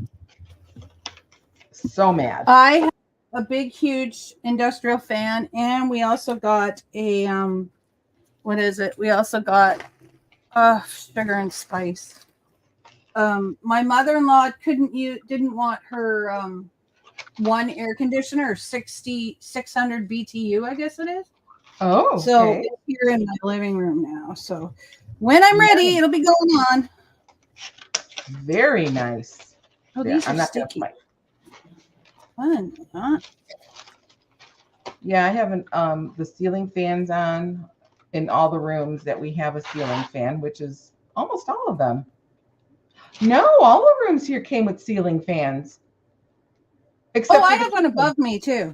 B: So mad.
A: I have a big, huge industrial fan, and we also got a what is it? We also got sugar and spice. My mother-in-law didn't want her one air conditioner, 600 BTU, I guess it is.
B: Oh, okay.
A: So it's here in my living room now. So when I'm ready, it'll be going on.
B: Very nice.
A: Oh, these are sticky. Fun, huh?
B: Yeah, I have the ceiling fans on in all the rooms that we have a ceiling fan, which is almost all of them. No, all the rooms here came with ceiling fans.
A: Except I have one above me too.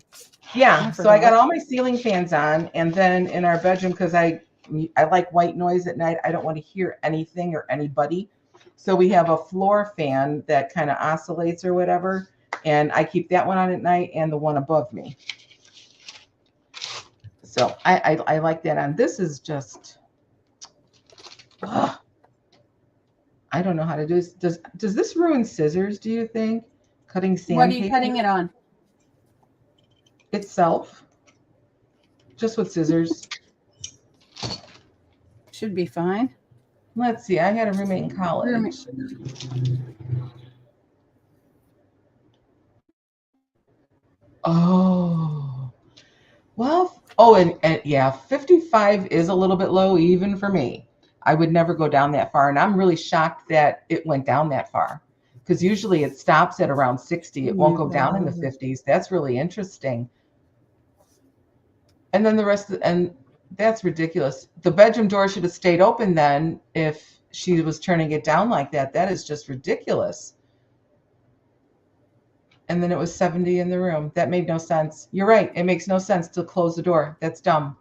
B: Yeah, so I got all my ceiling fans on, and then in our bedroom, because I like white noise at night. I don't want to hear anything or anybody. So we have a floor fan that kind of oscillates or whatever, and I keep that one on at night and the one above me. So I like that on. This is just, I don't know how to do this. Does this ruin scissors, do you think? Cutting sandpaper?
A: What are you cutting it on?
B: Itself. Just with scissors.
A: Should be fine.
B: Let's see. I had a roommate in college. Oh. Well, and yeah, 55 is a little bit low even for me. I would never go down that far. And I'm really shocked that it went down that far, because usually it stops at around 60. It won't go down in the 50s. That's really interesting. And then the rest, and that's ridiculous. The bedroom door should have stayed open then if she was turning it down like that. That is just ridiculous. And then it was 70 in the room. That made no sense. You're right. It makes no sense to close the door. That's dumb.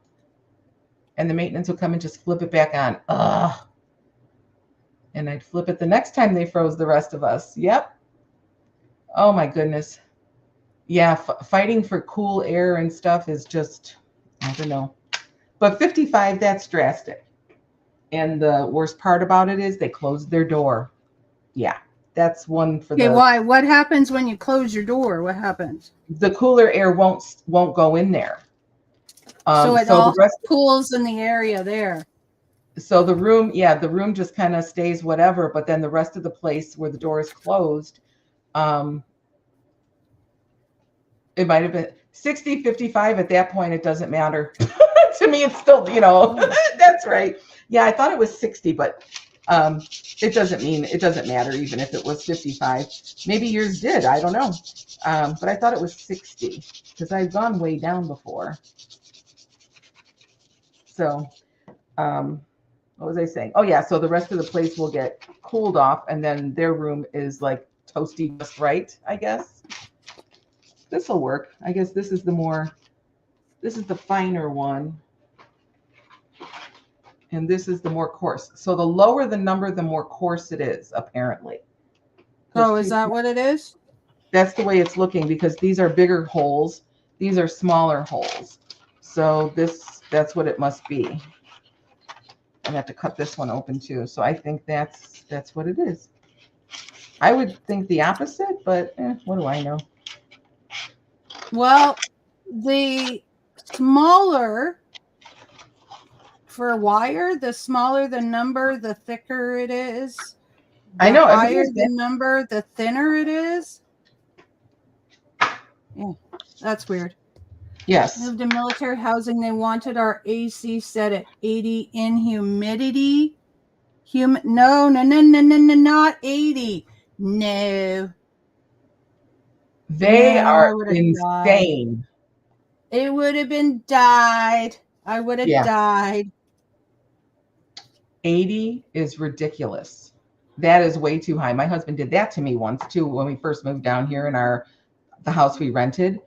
B: And the maintenance will come and just flip it back on. Ugh. And I'd flip it the next time they froze the rest of us. Yep. Oh my goodness. Yeah, fighting for cool air and stuff is just, I don't know. But 55, that's drastic. And the worst part about it is they closed their door. Yeah, that's one for the...
A: why? What happens when you close your door? What happens?
B: The cooler air won't go in there.
A: So it all cools in the area there.
B: So the room, yeah, the room just kind of stays whatever, but then the rest of the place where the door is closed, it might have been 60, 55. At that point, it doesn't matter. It To me, it's still, that's right. Yeah, I thought it was 60, but it doesn't matter even if it was 55. Maybe yours did. I don't know. But I thought it was 60 because I've gone way down before. So, what was I saying? Oh yeah, so the rest of the place will get cooled off, and then their room is like toasty just right, I guess. This will work. I guess this is the finer one. And this is the more coarse. So the lower the number, the more coarse it is, apparently.
A: Oh, is that what it is?
B: That's the way it's looking because these are bigger holes. These are smaller holes. So that's what it must be. I'm gonna have to cut this one open too. So I think that's what it is. I would think the opposite, but what do I know?
A: Well, the smaller for wire, the smaller the number, the thicker it is.
B: I know.
A: The higher the number, the thinner it is. Yeah, that's weird.
B: Yes.
A: Moved to military housing. They wanted our AC set at 80 in humidity. No, not 80. No.
B: They are insane.
A: It would have been died. I would have died.
B: 80 is ridiculous. That is way too high. My husband did that to me once too when we first moved down here in the house we rented.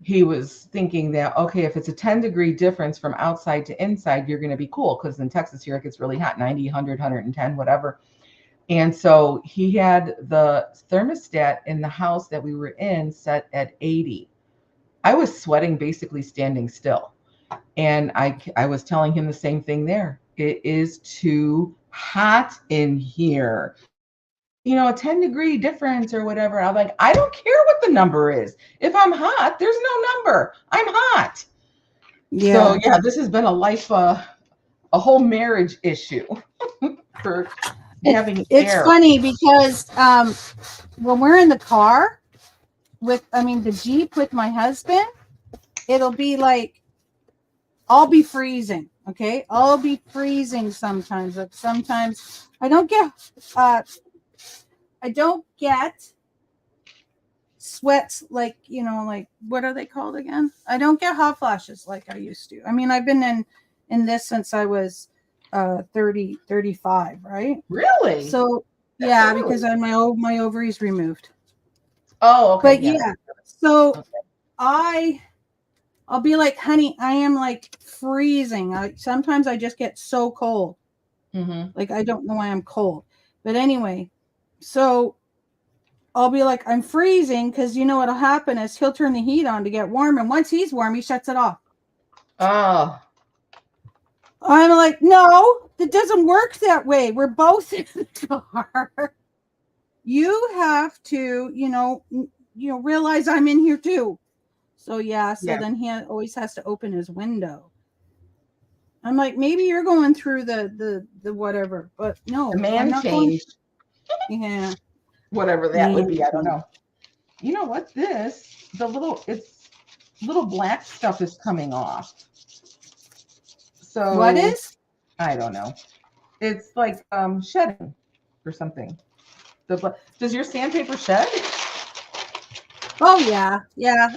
B: He was thinking that, okay, if it's a 10-degree difference from outside to inside, you're going to be cool because in Texas here it gets really hot, 90, 100, 110, whatever. And so he had the thermostat in the house that we were in set at 80. I was sweating basically standing still. And I was telling him the same thing there. It is too hot in here. A 10-degree difference or whatever. I'm like, I don't care what the number is. If I'm hot, there's no number. I'm hot. Yeah. So yeah, this has been a whole marriage issue for having
A: it's
B: air.
A: Funny because when we're in the car the Jeep with my husband, it'll be like I'll be freezing. Okay, I'll be freezing sometimes. Like sometimes I don't get sweats like what are they called again? I don't get hot flashes like I used to. I've been in this since I was 35, right?
B: Really?
A: So yeah, because I had my ovaries removed.
B: Oh, okay.
A: But yeah, so okay. I'll be like, honey, I am like freezing. Sometimes I just get so cold. Mm-hmm. Like I don't know why I'm cold. But anyway, so I'll be like, I'm freezing because what'll happen is he'll turn the heat on to get warm. And once he's warm, he shuts it off.
B: Oh.
A: I'm like, no, it doesn't work that way. We're both in the car. You have to, realize I'm in here too. So yeah, then he always has to open his window. I'm like, maybe you're going through the whatever, but no.
B: The man change.
A: Yeah.
B: Whatever that would be, I don't know. You know what? It's little black stuff is coming off. So
A: what is?
B: I don't know. It's like shedding or something. Does your sandpaper shed?
A: Oh yeah.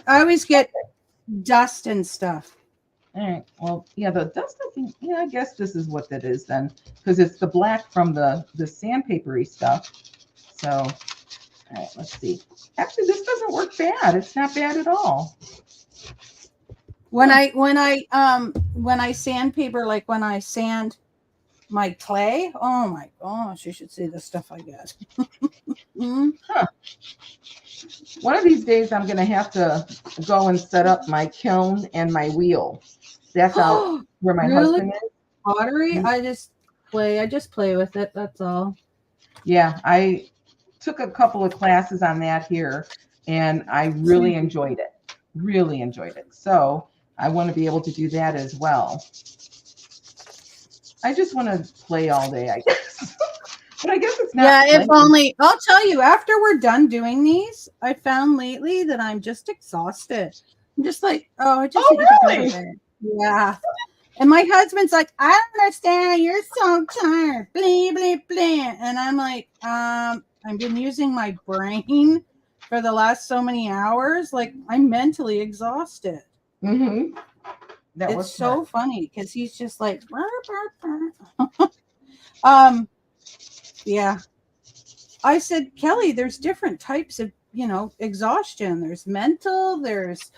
A: I always get dust and stuff.
B: All right. Well, yeah, the dust thing. Yeah, I guess this is what that is then, because it's the black from the sandpapery stuff. So, all right, let's see. Actually, this doesn't work bad. It's not bad at all.
A: When I sandpaper, like when I sand my clay, oh my gosh, you should see the stuff I get.
B: Huh. One of these days, I'm going to have to go and set up my kiln and my wheel. That's out where my husband is.
A: Pottery? I just play with it. That's all.
B: Yeah, I took a couple of classes on that here, and I really enjoyed it. Really enjoyed it. So I want to be able to do that as well. I just want to play all day, I guess. But I guess it's not.
A: Yeah, if only. I'll tell you, after we're done doing these, I found lately that I'm just exhausted. I'm just like, I just need to go to bed. Yeah. And my husband's like, I don't understand. You're so tired. Blah, blah, blah. And I'm like, I've been using my brain for the last so many hours. Like, I'm mentally exhausted.
B: Mm-hmm.
A: It's so funny because he's just like, burr, burr, burr. Yeah. I said, Kelly, there's different types of, exhaustion. There's mental, there's,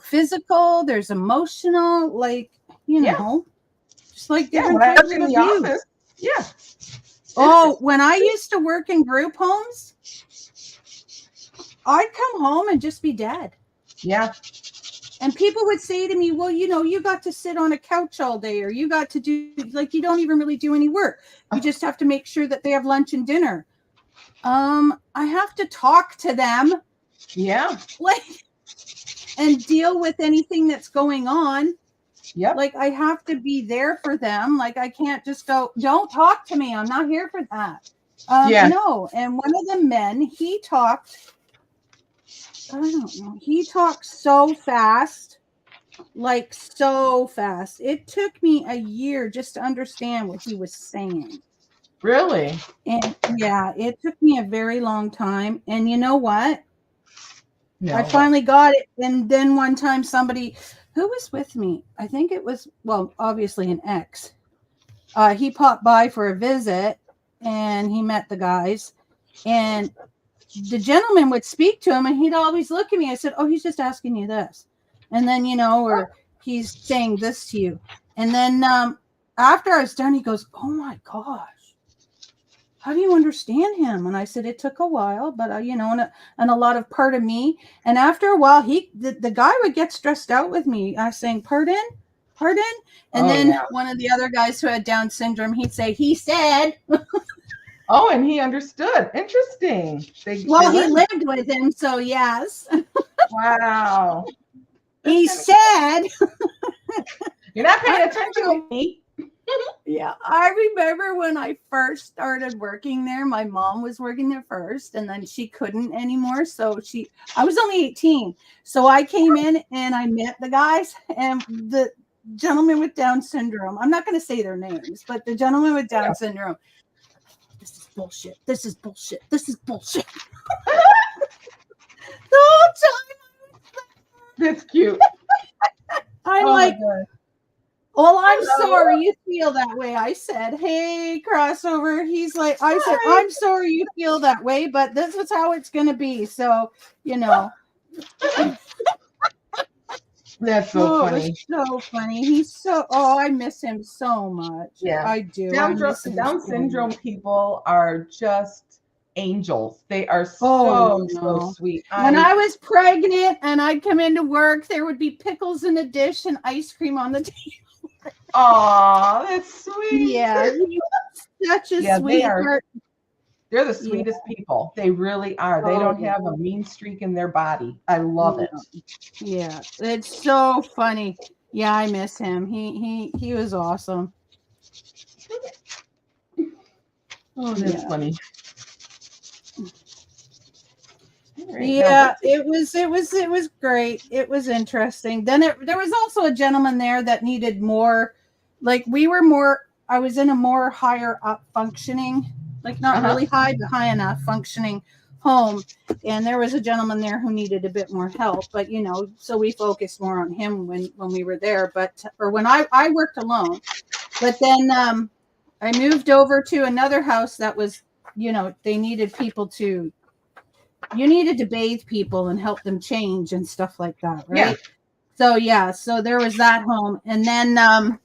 A: physical, there's emotional, like, just like different types of abuse.
B: Office, yeah.
A: Oh, when I used to work in group homes, I'd come home and just be dead.
B: Yeah.
A: And people would say to me, well, you got to sit on a couch all day, or you got to do, like, you don't even really do any work. You just have to make sure that they have lunch and dinner. I have to talk to them.
B: Yeah.
A: Like, and deal with anything that's going on.
B: Yep.
A: Like, I have to be there for them. Like, I can't just go, don't talk to me. I'm not here for that. No. And one of the men, he talked, I don't know. He talked so fast, like so fast. It took me a year just to understand what he was saying.
B: Really?
A: And yeah, it took me a very long time. And you know what? No, I finally got it. And then one time somebody who was with me, I think it was, well, obviously an ex. He popped by for a visit and he met the guys. And the gentleman would speak to him and he'd always look at me. I said, oh, he's just asking you this. And then, or he's saying this to you. And then after I was done, he goes, oh my gosh. How do you understand him? And I said, it took a while, but and a lot of part of me. And after a while, the guy would get stressed out with me. I was saying, pardon. And then one of the other guys who had Down syndrome, he'd say, he said.
B: Oh, and he understood. Interesting.
A: He lived with him, so yes.
B: Wow.
A: He said.
B: You're not paying attention to me.
A: Yeah, I remember when I first started working there, my mom was working there first, and then she couldn't anymore. So I was only 18. So I came in and I met the guys, and the gentleman with Down syndrome, I'm not going to say their names, but the gentleman with Down syndrome, this is bullshit. This is bullshit. This is bullshit. The whole time.
B: That's cute.
A: I'm like, well, I'm sorry you feel that way. I said, hey, crossover. He's like, I said, I'm sorry you feel that way, but this is how it's going to be. So,
B: That's so funny.
A: It's so funny. He's I miss him so much.
B: Yeah,
A: I do.
B: Down syndrome people are just angels. They are so sweet.
A: When I was pregnant and I'd come into work, there would be pickles in a dish and ice cream on the table.
B: Oh, that's sweet.
A: Yeah, such a sweetheart.
B: They're the sweetest people. They really are. They don't have a mean streak in their body. I love it.
A: Yeah, it's so funny. Yeah, I miss him. He was awesome.
B: Oh, that's funny.
A: Right, yeah, it was great. It was interesting. Then there was also a gentleman there that needed more, like I was in a more higher up functioning, like not really high, but high enough functioning home. And there was a gentleman there who needed a bit more help, but so we focused more on him when we were there, or when I worked alone. But then I moved over to another house that was, they needed people to, you needed to bathe people and help them change and stuff like that, right? So there was that home. And then I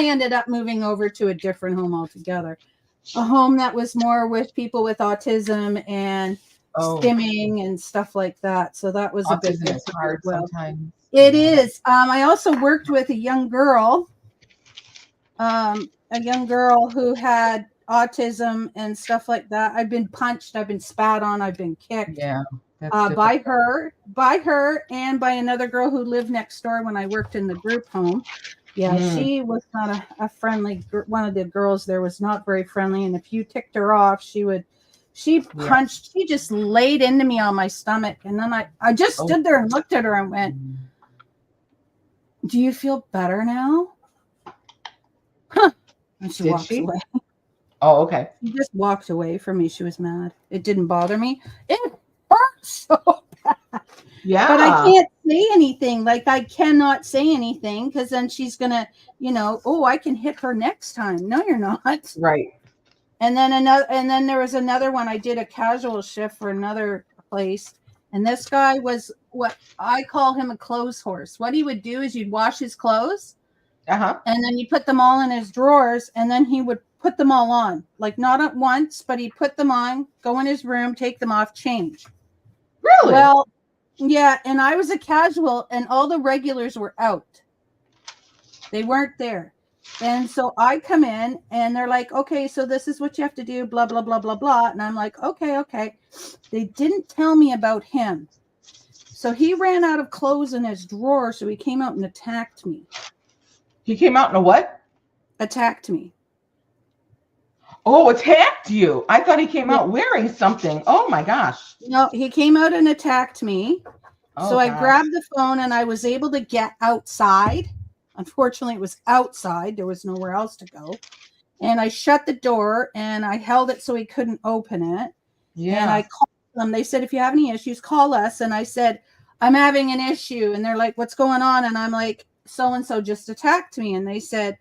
A: ended up moving over to a different home altogether. A home that was more with people with autism and stimming and stuff like that. So that was
B: autism
A: a bit
B: is hard sometimes.
A: It is. I also worked with a young girl who had autism and stuff like that. I've been punched, I've been spat on, I've been kicked.
B: Yeah.
A: By her and by another girl who lived next door when I worked in the group home. Yeah, she was not a friendly, one of the girls there was not very friendly. And if you ticked her off, she punched, she just laid into me on my stomach. And then I just stood there and looked at her and went, do you feel better now? Huh. And she
B: Did
A: walks
B: she?
A: away.
B: Oh, okay.
A: She just walked away from me. She was mad. It didn't bother me. It hurt so bad.
B: Yeah.
A: But I can't say anything. Like, I cannot say anything because then she's going to, oh, I can hit her next time. No, you're not.
B: Right.
A: And then there was another one. I did a casual shift for another place. And this guy was what I call him a clothes horse. What he would do is you'd wash his clothes.
B: Uh-huh.
A: And then you put them all in his drawers, and then he would put them all on. Like, not at once, but he'd put them on, go in his room, take them off, change.
B: Really?
A: Well, yeah, and I was a casual, and all the regulars were out. They weren't there. And so I come in, and they're like, okay, so this is what you have to do, blah, blah, blah, blah, blah. And I'm like, okay. They didn't tell me about him. So he ran out of clothes in his drawer, so he came out and attacked me.
B: He came out in a what?
A: Attacked me.
B: Oh, attacked you. I thought he came out wearing something. Oh my gosh.
A: No, he came out and attacked me.
B: Oh,
A: so I
B: gosh.
A: grabbed the phone and I was able to get outside. Unfortunately, it was outside. There was nowhere else to go. And I shut the door and I held it so he couldn't open it.
B: Yeah.
A: And I called them. They said, if you have any issues, call us. And I said, I'm having an issue. And they're like, what's going on? And I'm like, so-and-so just attacked me. And they said,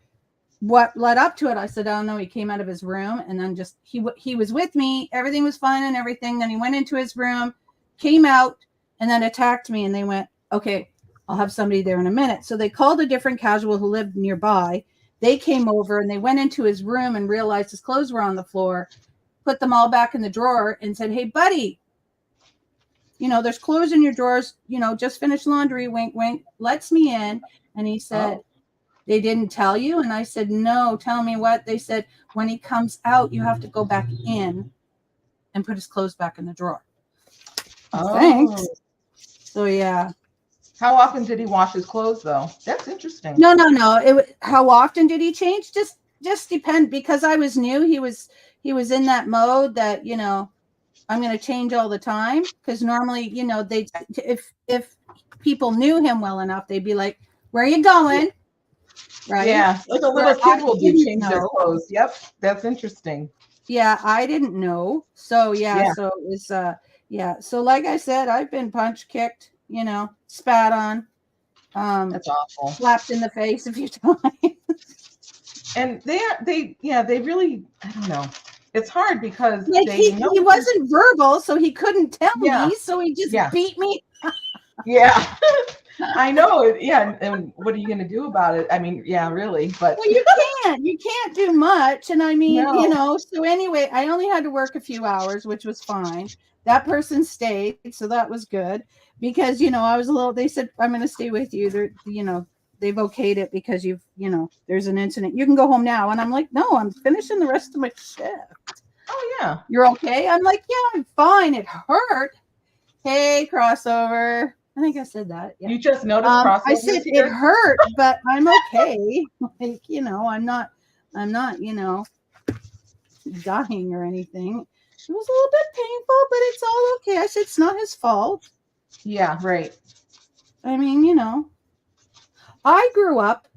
A: what led up to it? I said, oh no, he came out of his room and then just, he was with me. Everything was fine and everything. Then he went into his room, came out and then attacked me. And they went, okay, I'll have somebody there in a minute. So they called a different casual who lived nearby. They came over and they went into his room and realized his clothes were on the floor, put them all back in the drawer and said, hey buddy, there's clothes in your drawers, just finished laundry, wink, wink, lets me in. And he said, they didn't tell you? And I said, no, tell me what? They said, when he comes out, you have to go back in and put his clothes back in the drawer.
B: Oh.
A: Thanks. So, yeah.
B: How often did he wash his clothes, though? That's interesting.
A: No. How often did he change? Just depend, because I was new. He was in that mode that, I'm going to change all the time. Because normally, if people knew him well enough, they'd be like, where are you going? Right.
B: Yeah. Like a little kid will do, change their clothes. Yep. That's interesting.
A: Yeah. I didn't know. So, yeah. So it was, yeah. So like I said, I've been punch kicked, spat on.
B: That's awful.
A: Slapped in the face a few times.
B: And they really, I don't know. It's hard because
A: he wasn't verbal, so he couldn't tell me. So he just beat me.
B: Yeah. I know. Yeah. And what are you going to do about it? I mean, yeah, really. But
A: well, you can't do much. And I mean, so anyway, I only had to work a few hours, which was fine. That person stayed. So that was good because, I was they said, I'm going to stay with you. They're, they've okayed it because there's an incident. You can go home now. And I'm like, no, I'm finishing the rest of my shift.
B: Oh, yeah.
A: You're okay? I'm like, yeah, I'm fine. It hurt. Hey, crossover. I think I said that. Yeah.
B: You just noticed crossovers
A: I said
B: here?
A: it hurt, but I'm okay. Like, I'm not, dying or anything. It was a little bit painful, but it's all okay. I said it's not his fault.
B: Yeah, right.
A: I mean, I grew up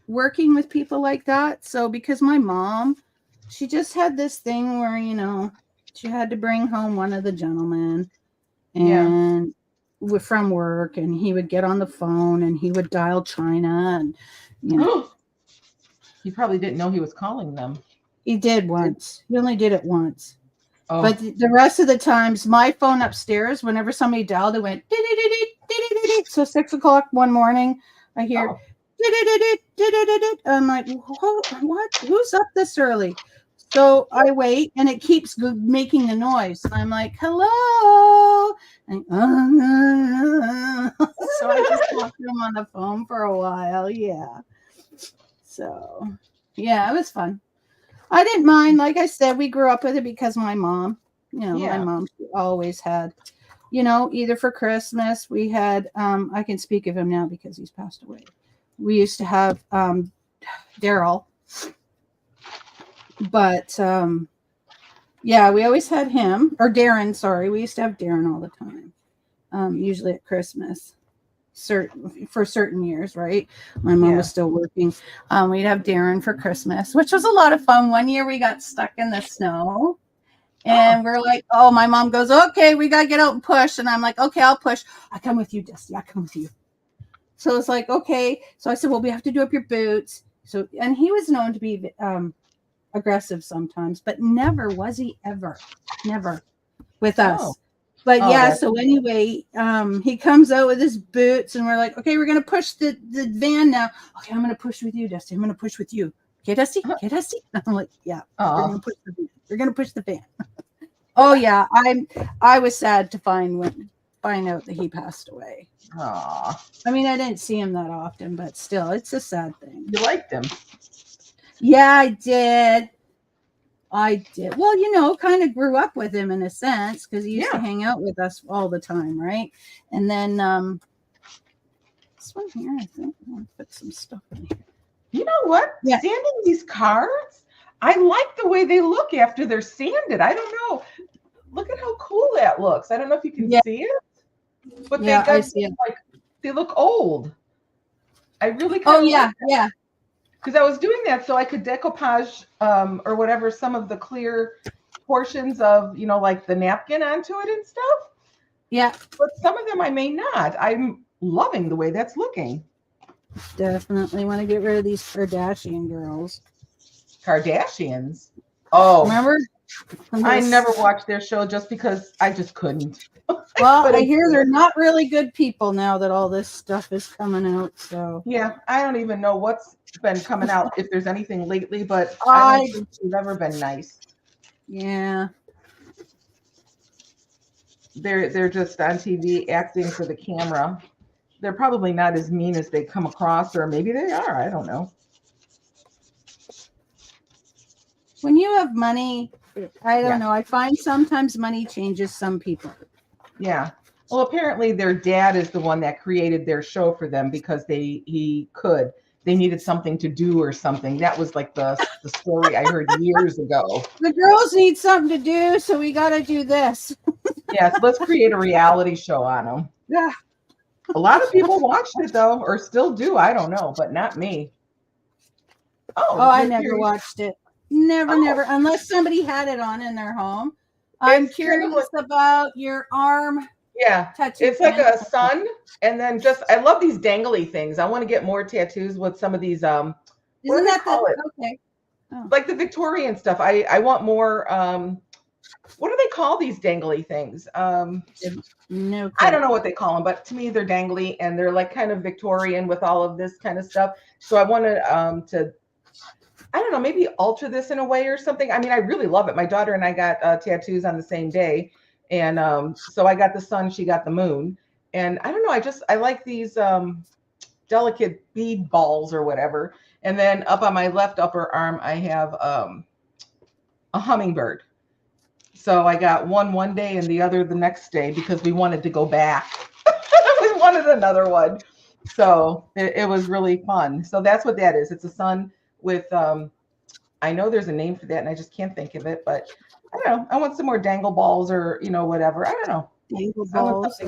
A: working with people like that. So because my mom, she just had this thing where, she had to bring home one of the gentlemen and from work, and he would get on the phone and he would dial China and
B: he probably didn't know he was calling them.
A: He did once. He only did it once. Oh. But the rest of the times, my phone upstairs, whenever somebody dialed, it went. So 6:00 one morning, I hear. I'm like, what? Who's up this early? So I wait, and it keeps making the noise. I'm like, hello. And, so I just talked to him on the phone for a while. Yeah. So, yeah, it was fun. I didn't mind. Like I said, we grew up with it because my mom, my mom always had, either for Christmas, we had, I can speak of him now because he's passed away. We used to have Daryl. But, we always had him, or Darren, sorry. We used to have Darren all the time, usually at Christmas. for certain years, right? My mom was still working. We'd have Darren for Christmas, which was a lot of fun. One year we got stuck in the snow. And we're like, oh, my mom goes, okay, we got to get out and push. And I'm like, okay, I'll push. I come with you, Dusty. I come with you. So it's like, okay. So I said, well, we have to do up your boots. So, and he was known to be aggressive sometimes, but never was he ever, never with us. But yeah, so anyway, he comes out with his boots and we're like, okay, we're going to push the van now. Okay, I'm going to push with you, Dusty. I'm going to push with you. Okay, Dusty? Okay, Dusty? I'm like, yeah, we're going to push the van. Oh yeah, I was sad to find out that he passed away.
B: Aww.
A: I mean, I didn't see him that often, but still, it's a sad thing.
B: You liked him?
A: Yeah, I did. Well, kind of grew up with him in a sense because he used to hang out with us all the time, right? And then this one here, I think I want to put some stuff in here.
B: You know what? Yeah. Sanding these cards, I like the way they look after they're sanded. I don't know. Look at how cool that looks. I don't know if you can see it, but I see it. Like they look old. I really kind of like that.
A: Yeah.
B: Because I was doing that so I could decoupage or whatever some of the clear portions of like the napkin onto it and stuff.
A: Yeah.
B: But some of them I may not. I'm loving the way that's looking.
A: Definitely want to get rid of these Kardashian girls.
B: Kardashians? Oh.
A: Remember?
B: I never watched their show just because I just couldn't.
A: Well, I hear they're not really good people now that all this stuff is coming out. So
B: yeah, I don't even know what's been coming out if there's anything lately, but I don't think she's ever been nice.
A: Yeah.
B: They're just on TV acting for the camera. They're probably not as mean as they come across, or maybe they are. I don't know.
A: When you have money, I don't know. I find sometimes money changes some people.
B: Yeah. Well, apparently their dad is the one that created their show for them because they needed something to do or something. That was like the story I heard years ago.
A: The girls need something to do, so we got to do this.
B: Yes, let's create a reality show on them.
A: Yeah.
B: A lot of people watched it though, or still do. I don't know, but not me.
A: Oh, I never watched it. Never, unless somebody had it on in their home. I'm curious about your arm.
B: Yeah, it's like a sun, and then I love these dangly things. I want to get more tattoos with some of these.
A: Isn't that okay?
B: Oh. Like the Victorian stuff. I want more. What do they call these dangly things?
A: No,
B: I don't know what they call them, but to me they're dangly and they're like kind of Victorian with all of this kind of stuff. So I wanted to. I don't know, maybe alter this in a way or something. I mean, I really love it. My daughter and I got tattoos on the same day. And so I got the sun, she got the moon. And I don't know, I like these delicate bead balls or whatever. And then up on my left upper arm, I have a hummingbird. So I got one day and the other the next day because we wanted to go back. We wanted another one. So it was really fun. So that's what that is. It's a sun with I know there's a name for that and I just can't think of it, but I don't know. I want some more dangle balls or whatever. I don't know.
A: Dangle balls.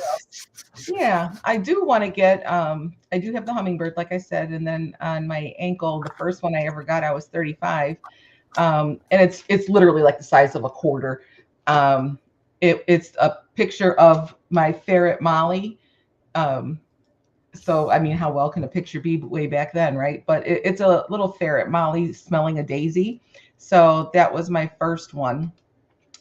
B: Yeah, I do want to get I do have the hummingbird, like I said, and then on my ankle, the first one I ever got, I was 35. And it's literally like the size of a quarter. It's a picture of my ferret Molly. So, I mean, how well can a picture be way back then, right? But it's a little ferret, Molly, smelling a daisy. So that was my first one.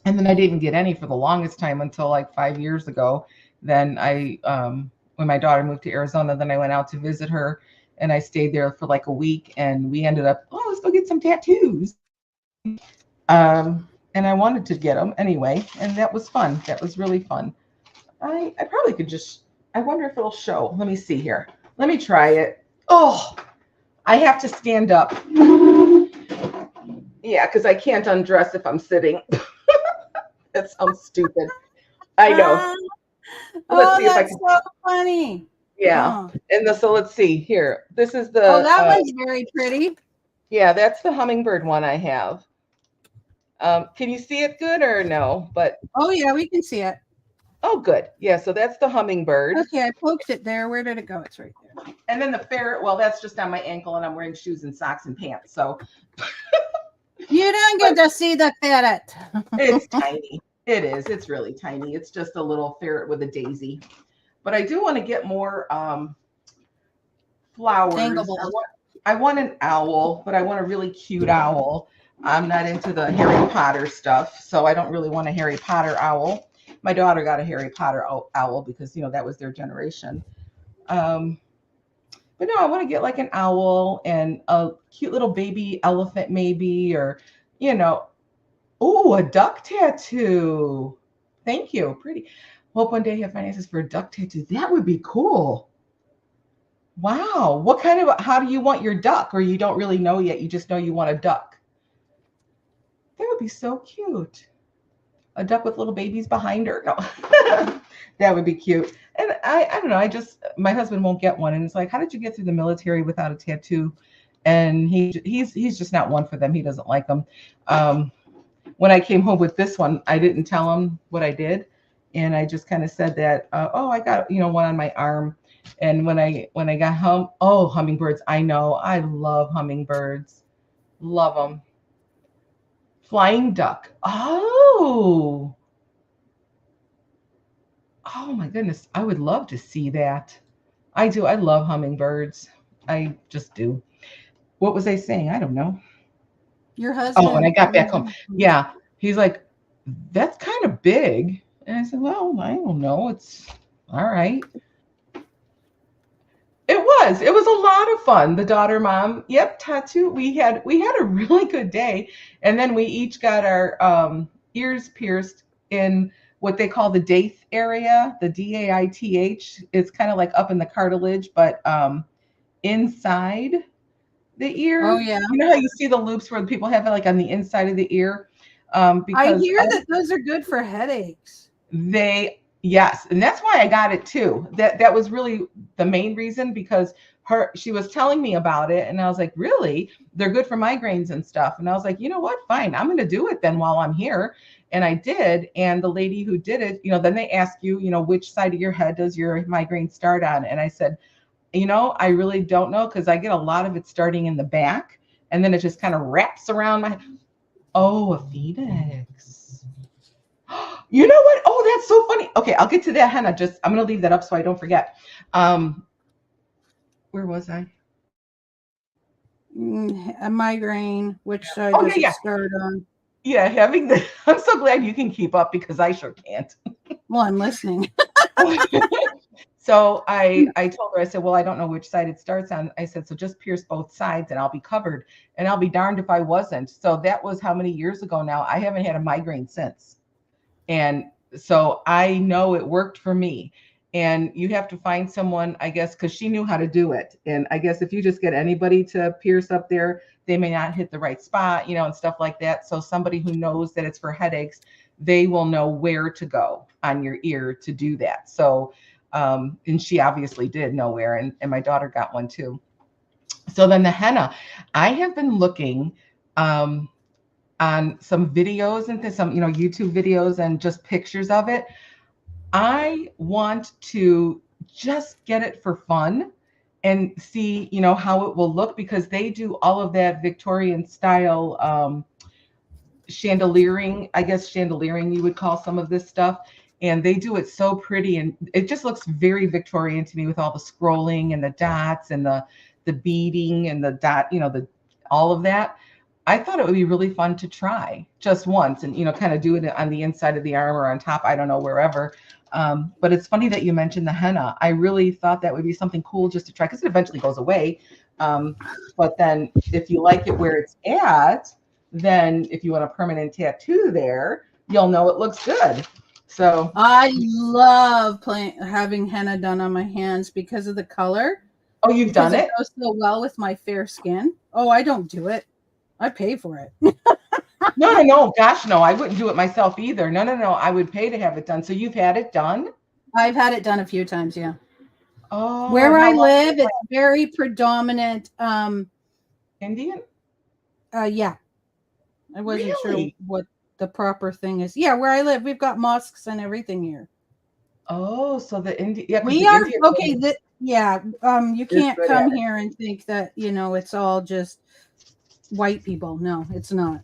B: And then I didn't get any for the longest time until like 5 years ago. Then when my daughter moved to Arizona, then I went out to visit her and I stayed there for like a week and we ended up, let's go get some tattoos. And I wanted to get them anyway. And that was fun. That was really fun. I probably could I wonder if it'll show. Let me see here. Let me try it. Oh, I have to stand up. Yeah, because I can't undress if I'm sitting. That sounds stupid. I know.
A: Let's see if I can. So funny.
B: Yeah. And so let's see here. This is the.
A: Oh, that one's very pretty.
B: Yeah, that's the hummingbird one I have. Can you see it good or no? But
A: oh yeah, we can see it.
B: Oh, good. Yeah, so that's the hummingbird.
A: Okay, I poked it there. Where did it go? It's right there.
B: And then the ferret, well, that's just on my ankle, and I'm wearing shoes and socks and pants. So
A: you didn't get to see the ferret.
B: It's tiny. It is. It's really tiny. It's just a little ferret with a daisy. But I do want to get more flowers. I want an owl, but I want a really cute owl. I'm not into the Harry Potter stuff, so I don't really want a Harry Potter owl. My daughter got a Harry Potter owl because, that was their generation. But no, I want to get like an owl and a cute little baby elephant maybe, or, oh, a duck tattoo. Thank you. Pretty. Hope one day you have finances for a duck tattoo. That would be cool. Wow. How do you want your duck? Or you don't really know yet. You just know you want a duck. That would be so cute. A duck with little babies behind her. No, that would be cute. And I don't know. My husband won't get one. And it's like, how did you get through the military without a tattoo? And he's just not one for them. He doesn't like them. When I came home with this one, I didn't tell him what I did. And I just kind of said that, I got, one on my arm. And when I got home, hummingbirds. I know. I love hummingbirds. Love them. Flying duck. Oh my goodness. I would love to see that. I do. I love hummingbirds. I just do. What was I saying? I don't know.
A: Your husband.
B: Oh, when I got back home. Yeah. He's like, that's kind of big. And I said, well, I don't know. It's all right. It was a lot of fun. The daughter, mom, yep, tattoo. We had a really good day. And then we each got our ears pierced in what they call the daith area, the DAITH. It's kind of like up in the cartilage, but inside the ear.
A: Oh yeah.
B: You know how you see the loops where people have it like on the inside of the ear?
A: Because I hear that those are good for headaches.
B: Yes, and that's why I got it too. That was really the main reason, because she was telling me about it, and I was like, really? They're good for migraines and stuff. And I was like, you know what? Fine, I'm going to do it then while I'm here. And I did. And the lady who did it, then they ask you, which side of your head does your migraine start on? And I said, I really don't know, because I get a lot of it starting in the back, and then it just kind of wraps around my head. Oh, a phoenix. You know what? Oh, that's so funny. Okay, I'll get to that henna. I'm going to leave that up so I don't forget. Where was I?
A: A migraine. Which side does it start on?
B: Yeah, I'm so glad you can keep up, because I sure can't.
A: Well, I'm listening.
B: So I told her, I said, well, I don't know which side it starts on. I said, so just pierce both sides and I'll be covered. And I'll be darned if I wasn't. So that was how many years ago now? I haven't had a migraine since. And so I know it worked for me. And you have to find someone, I guess, because she knew how to do it. And I guess if you just get anybody to pierce up there, they may not hit the right spot, and stuff like that. So somebody who knows that it's for headaches, they will know where to go on your ear to do that. So, and she obviously did know where, and my daughter got one too. So then the henna, I have been looking on some videos and some, YouTube videos and just pictures of it. I want to just get it for fun and see, how it will look, because they do all of that Victorian style chandeliering, I guess chandeliering you would call some of this stuff. And they do it so pretty, and it just looks very Victorian to me, with all the scrolling and the dots and the beading and the dot, all of that. I thought it would be really fun to try just once and, kind of do it on the inside of the arm or on top, I don't know, wherever. But it's funny that you mentioned the henna. I really thought that would be something cool just to try, because it eventually goes away. But then if you like it where it's at, then if you want a permanent tattoo there, you'll know it looks good. So
A: I love having henna done on my hands because of the color.
B: Oh, you've done it?
A: It goes so well with my fair skin. Oh, I don't do it. I pay for it.
B: No. Gosh, no. I wouldn't do it myself either. No. I would pay to have it done. So you've had it done?
A: I've had it done a few times, yeah.
B: Oh.
A: Where I live, it's very predominant.
B: Indian?
A: Yeah. I wasn't sure what the proper thing is. Yeah, where I live, we've got mosques and everything here.
B: Oh, so the Indian, yeah, because
A: We
B: the
A: are
B: Indian
A: okay. You
B: is
A: can't
B: good at
A: come
B: it.
A: here and think that, it's all just white people. No, it's not.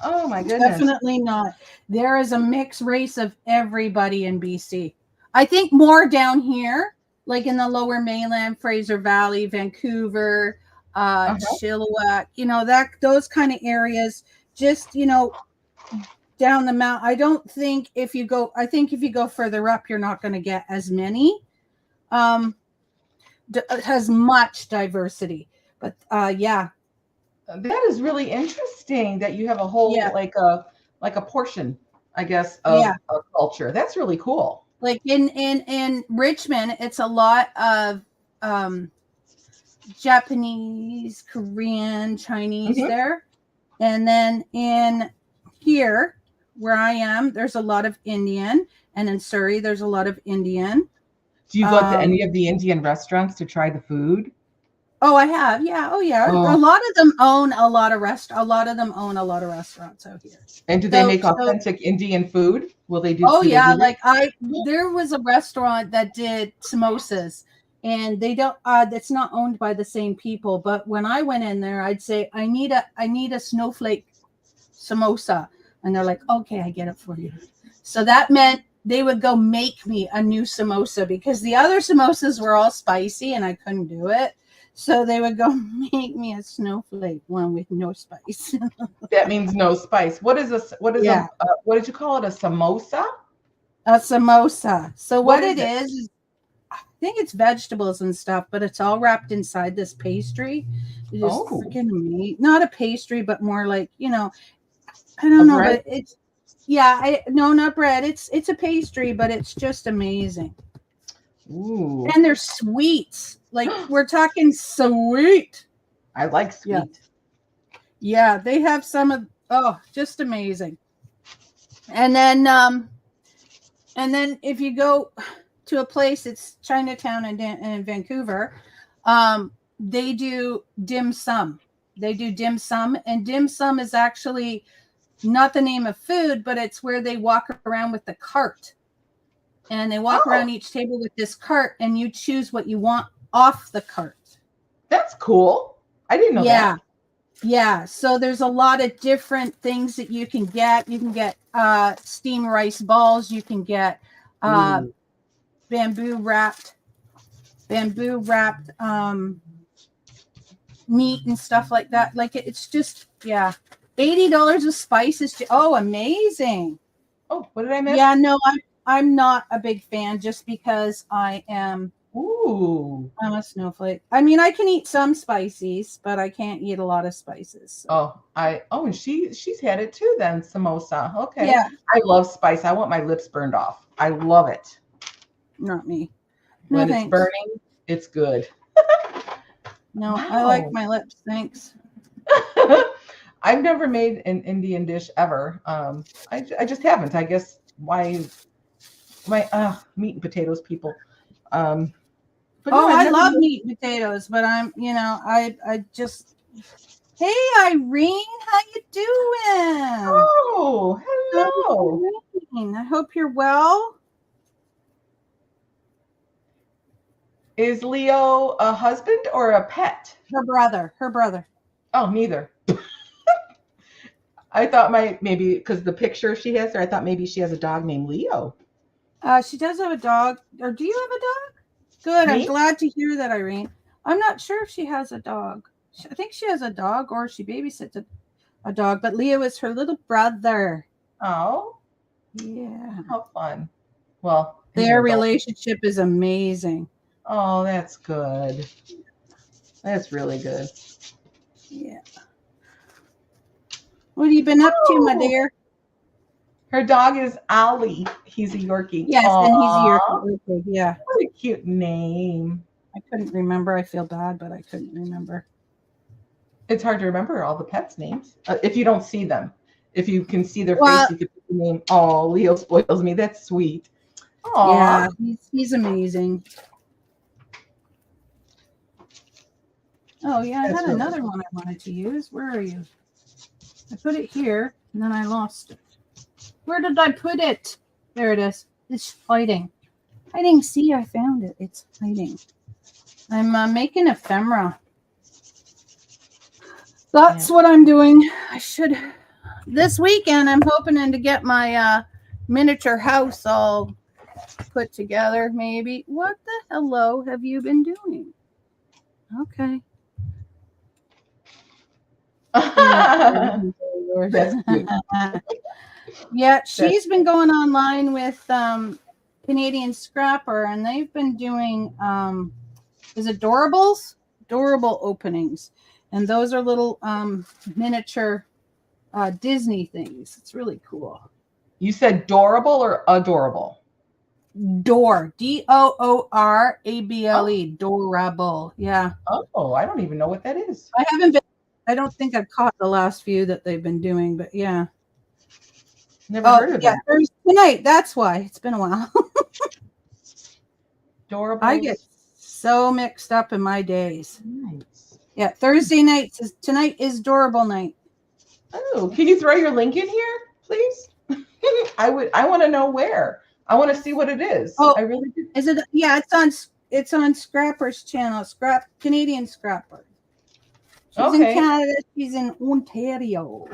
B: Oh my goodness.
A: Definitely not. There is a mixed race of everybody in BC. I think more down here, like in the lower mainland, Fraser Valley, Vancouver,
B: Uh-huh.
A: Chilliwack, those kind of areas, just, down the mountain. I think if you go further up, you're not going to get as many, has much diversity. But yeah.
B: That is really interesting that you have a whole
A: Yeah.
B: like a portion, I guess,
A: Yeah.
B: of culture. That's really cool.
A: Like in Richmond, it's a lot of Japanese, Korean, Chinese
B: Hmm.
A: there. And then in here where I am, there's a lot of Indian, and in Surrey there's a lot of Indian.
B: Do you go to any of the Indian restaurants to try the food?
A: Oh, I have. Yeah. Oh, yeah. A
B: Oh,
A: lot of them own a lot of restaurants out here.
B: and do they
A: So,
B: make authentic Indian food?
A: oh
B: Do they
A: yeah,
B: do that?
A: there was a restaurant that did samosas, and they don't. It's not owned by the same people. But when I went in there, I'd say I need a snowflake samosa, and they're like, okay, I get it for you. So that meant they would go make me a new samosa because the other samosas were all spicy, and I couldn't do it. So they would go make me a snowflake one with no spice.
B: That means no spice.
A: Yeah,
B: what did you call it? A samosa?
A: a samosa. So
B: What
A: what
B: is
A: it
B: it?
A: is I think it's vegetables and stuff, but it's all wrapped inside this pastry. It is
B: Oh,
A: freaking amazing. Not a pastry, but more like, I don't
B: a
A: know,
B: bread?
A: but it's yeah, no, not bread. It's a pastry, but it's just amazing.
B: Ooh,
A: And they're sweets. Like we're talking sweet.
B: I like
A: Yeah.
B: sweet.
A: Yeah, they have just amazing. And then if you go to a place, it's Chinatown in Vancouver, they do dim sum. They do dim sum, and dim sum is actually not the name of food, but it's where they walk around with the cart. And they walk
B: Oh,
A: around each table with this cart, and you choose what you want off the cart.
B: that's cool. I didn't know
A: Yeah.
B: that.
A: Yeah, so there's a lot of different things that you can get. You can get steamed rice balls. You can get
B: Ooh.
A: bamboo wrapped meat and stuff like that. Like it's just $80 of spices. Oh, amazing!
B: Oh, what did I miss?
A: Yeah, no, I'm not a big fan just because
B: Ooh.
A: I'm a snowflake. I mean, I can eat some spices, but I can't eat a lot of spices. So.
B: And she's had it too then, samosa. Okay.
A: Yeah,
B: I love spice. I want my lips burned off. I love it.
A: not me. No
B: When it's
A: thanks.
B: burning, it's good.
A: No, I like
B: Wow.
A: my lips. Thanks.
B: I've never made an Indian dish ever. I just haven't. I guess why my meat and potatoes people. But no, I've
A: I
B: never
A: love
B: made.
A: meat and potatoes, but I just. Hey, Irene, how you doing?
B: Oh,
A: Hi,
B: hello.
A: Irene. I hope you're well.
B: Is Leo a husband or a pet?
A: Her brother. Her brother.
B: Oh, neither. I thought maybe because the picture she has there, I thought maybe she has a dog named Leo.
A: She does have a dog. Or do you have a dog? Good. I'm
B: Me?
A: glad to hear that, Irene. I'm not sure if she has a dog. I think she has a dog, or she babysits a dog. But Leo is her little brother.
B: Oh,
A: Yeah.
B: how fun. Well, he's an
A: Their
B: adult.
A: relationship is amazing.
B: Oh, that's good. That's really good.
A: Yeah. What have you been up to, my
B: Oh,
A: dear?
B: her dog is Ollie. He's a Yorkie.
A: Yes, and he's a year.
B: Aw,
A: Okay, yeah.
B: what a cute name.
A: I couldn't remember. I feel bad, but I couldn't remember.
B: It's hard to remember all the pets' names if you don't see them. If you can see their
A: Well,
B: face, you can put the name. Oh, Leo spoils me. That's sweet.
A: yeah,
B: Aw.
A: he's amazing. Oh yeah, I
B: That's
A: had
B: really
A: another
B: cool.
A: one I wanted to use. Where are you? I put it here, and then I lost it. Where did I put it? There it is. It's hiding. hiding. See, I found it. It's hiding. I'm making ephemera. That's what I'm doing. I should this weekend. I'm hoping to get my miniature house all put together. Maybe. What the hello have you been doing? Okay.
B: That's cute.
A: Yeah, she's been going online with Canadian Scrapper, and they've been doing is it adorable openings, and those are little miniature Disney things. It's really cool.
B: You said doorable or adorable?
A: Doorable. Doorable. Yeah.
B: Oh, I don't even know what that is.
A: I don't think I've caught the last few that they've been doing, but yeah.
B: Never heard of that.
A: Thursday night. That's why it's been a while.
B: Doorable.
A: I get so mixed up in my days.
B: Nice.
A: Yeah, Thursday night tonight is Doorable night.
B: Oh, can you throw your link in here, please? I want to know where. I want to see what it is.
A: Oh,
B: I really do.
A: Is it? Yeah, it's on Scrapper's channel. Canadian Scrapper. She's in Canada. She's in Ontario.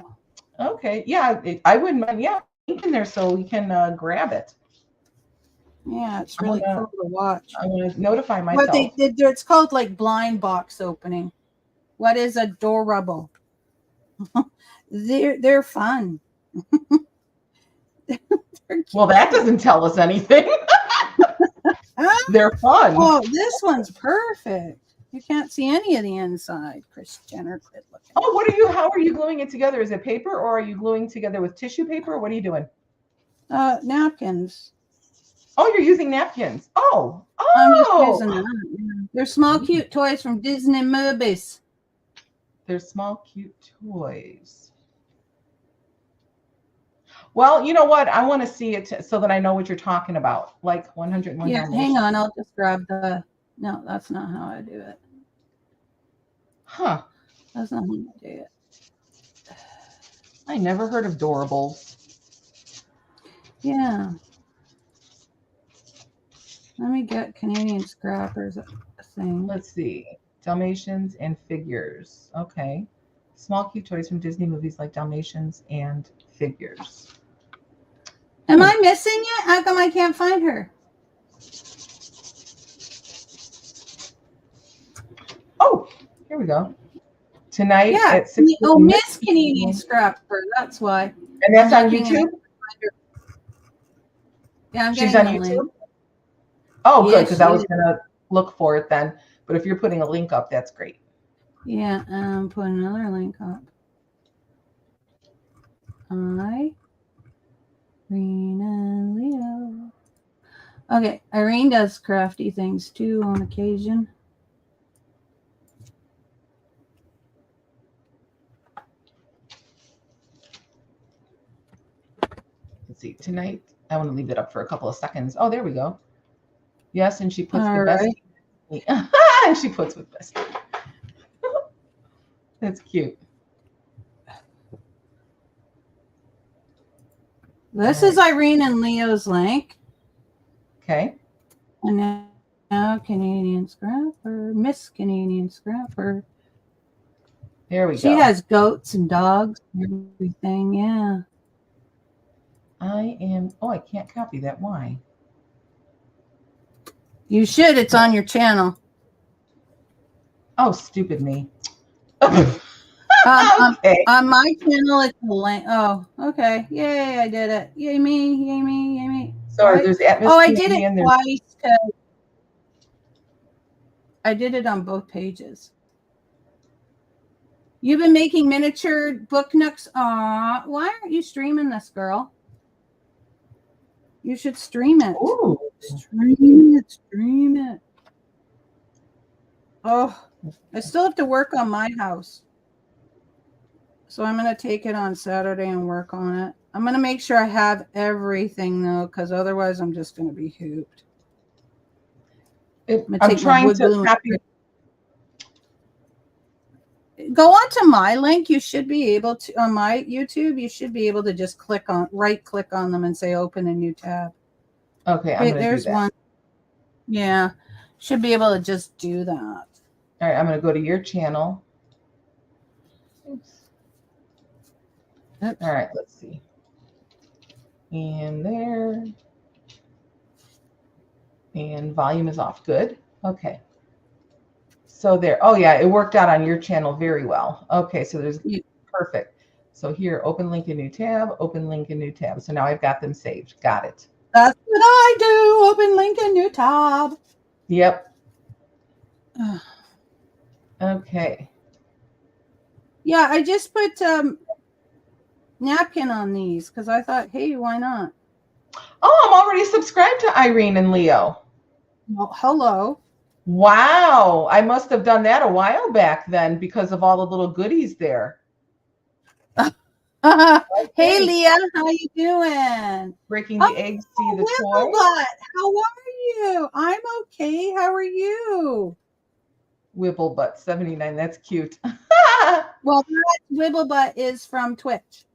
B: Okay. Yeah, I wouldn't mind. Yeah, link in there so we can grab it.
A: Yeah, it's really cool to watch.
B: I want to notify myself.
A: What they did, it's called like blind box opening. What is adorable? They're fun.
B: Well, that doesn't tell us anything. They're fun.
A: Oh, this one's perfect. You can't see any of the inside. Kris Jenner quit looking.
B: Oh, how are you gluing it together? Is it paper, or are you gluing together with tissue paper? What are you doing?
A: Napkins.
B: Oh, you're using napkins. Oh.
A: I'm just using that. Yeah. They're small, cute toys from Disney movies.
B: They're small, cute toys. Well, you know what? I want to see it so that I know what you're talking about. Like 101.
A: Yeah, hang on. I'll just grab the. No, that's not how I do it.
B: Huh.
A: That's not how I do it.
B: I never heard of Doorables.
A: Yeah. Let me get Canadian Scrappers thing.
B: Let's see. Dalmatians and figures. Okay. Small, cute toys from Disney movies like Dalmatians and figures.
A: Am I missing it? How come I can't find her?
B: Oh, here we go. Tonight at 6.
A: Oh, Miss Canadian Scrapper. That's why.
B: And that's on YouTube?
A: Yeah,
B: she's on YouTube? Oh, good, because I was going to look for it then. But if you're putting a link up, that's great.
A: Yeah, put another link up. Irene and Leo. Okay, Irene does crafty things too on occasion.
B: Let's see, tonight, I want to leave it up for a couple of seconds. Oh, there we go. Yes, and she puts the best. And she puts with best. That's cute.
A: This is Irene and Leo's link.
B: Okay.
A: And now Canadian Scrapper, Miss Canadian Scrapper.
B: There we go.
A: She has goats and dogs and everything. Yeah.
B: I can't copy that. Why?
A: You should. It's on your channel.
B: Oh, stupid me.
A: Okay. On my channel, it's a link. Oh, okay. Yay, I did it. Yay me, yay me, yay me.
B: Sorry, right? There's atmosphere.
A: Oh, I did it twice. I did it on both pages. You've been making miniature book nooks. Aw, why aren't you streaming this, girl? You should stream it.
B: Ooh.
A: Stream it. Oh, I still have to work on my house. So I'm going to take it on Saturday and work on it. I'm going to make sure I have everything, though, because otherwise I'm just going to be hooped.
B: I'm trying to copy.
A: Go on to my link. You should be able to, on my YouTube, you should be able to just right click on them and say open a new tab.
B: Okay, I'm going to
A: there's
B: do that.
A: one. Yeah. Should be able to just do that.
B: All right, I'm going to go to your channel. Oops. All right, let's see. And there. And volume is off. Good. Okay. So there. Oh, yeah, it worked out on your channel very well. Okay, so there's perfect. So here, open link in new tab, open link in new tab. So now I've got them saved. Got it.
A: That's what I do. Open link in new tab.
B: Yep. Okay.
A: Yeah, I just put napkin on these because I thought, hey, why not?
B: Oh, I'm already subscribed to Irene and Leo.
A: Well, hello.
B: Wow. I must have done that a while back then because of all the little goodies there.
A: Hey, Leah, how you doing?
B: Breaking the eggs, see the toy.
A: How are you? I'm okay. How are you?
B: Wibblebutt 79. That's cute.
A: Well, that Wibblebutt is from Twitch.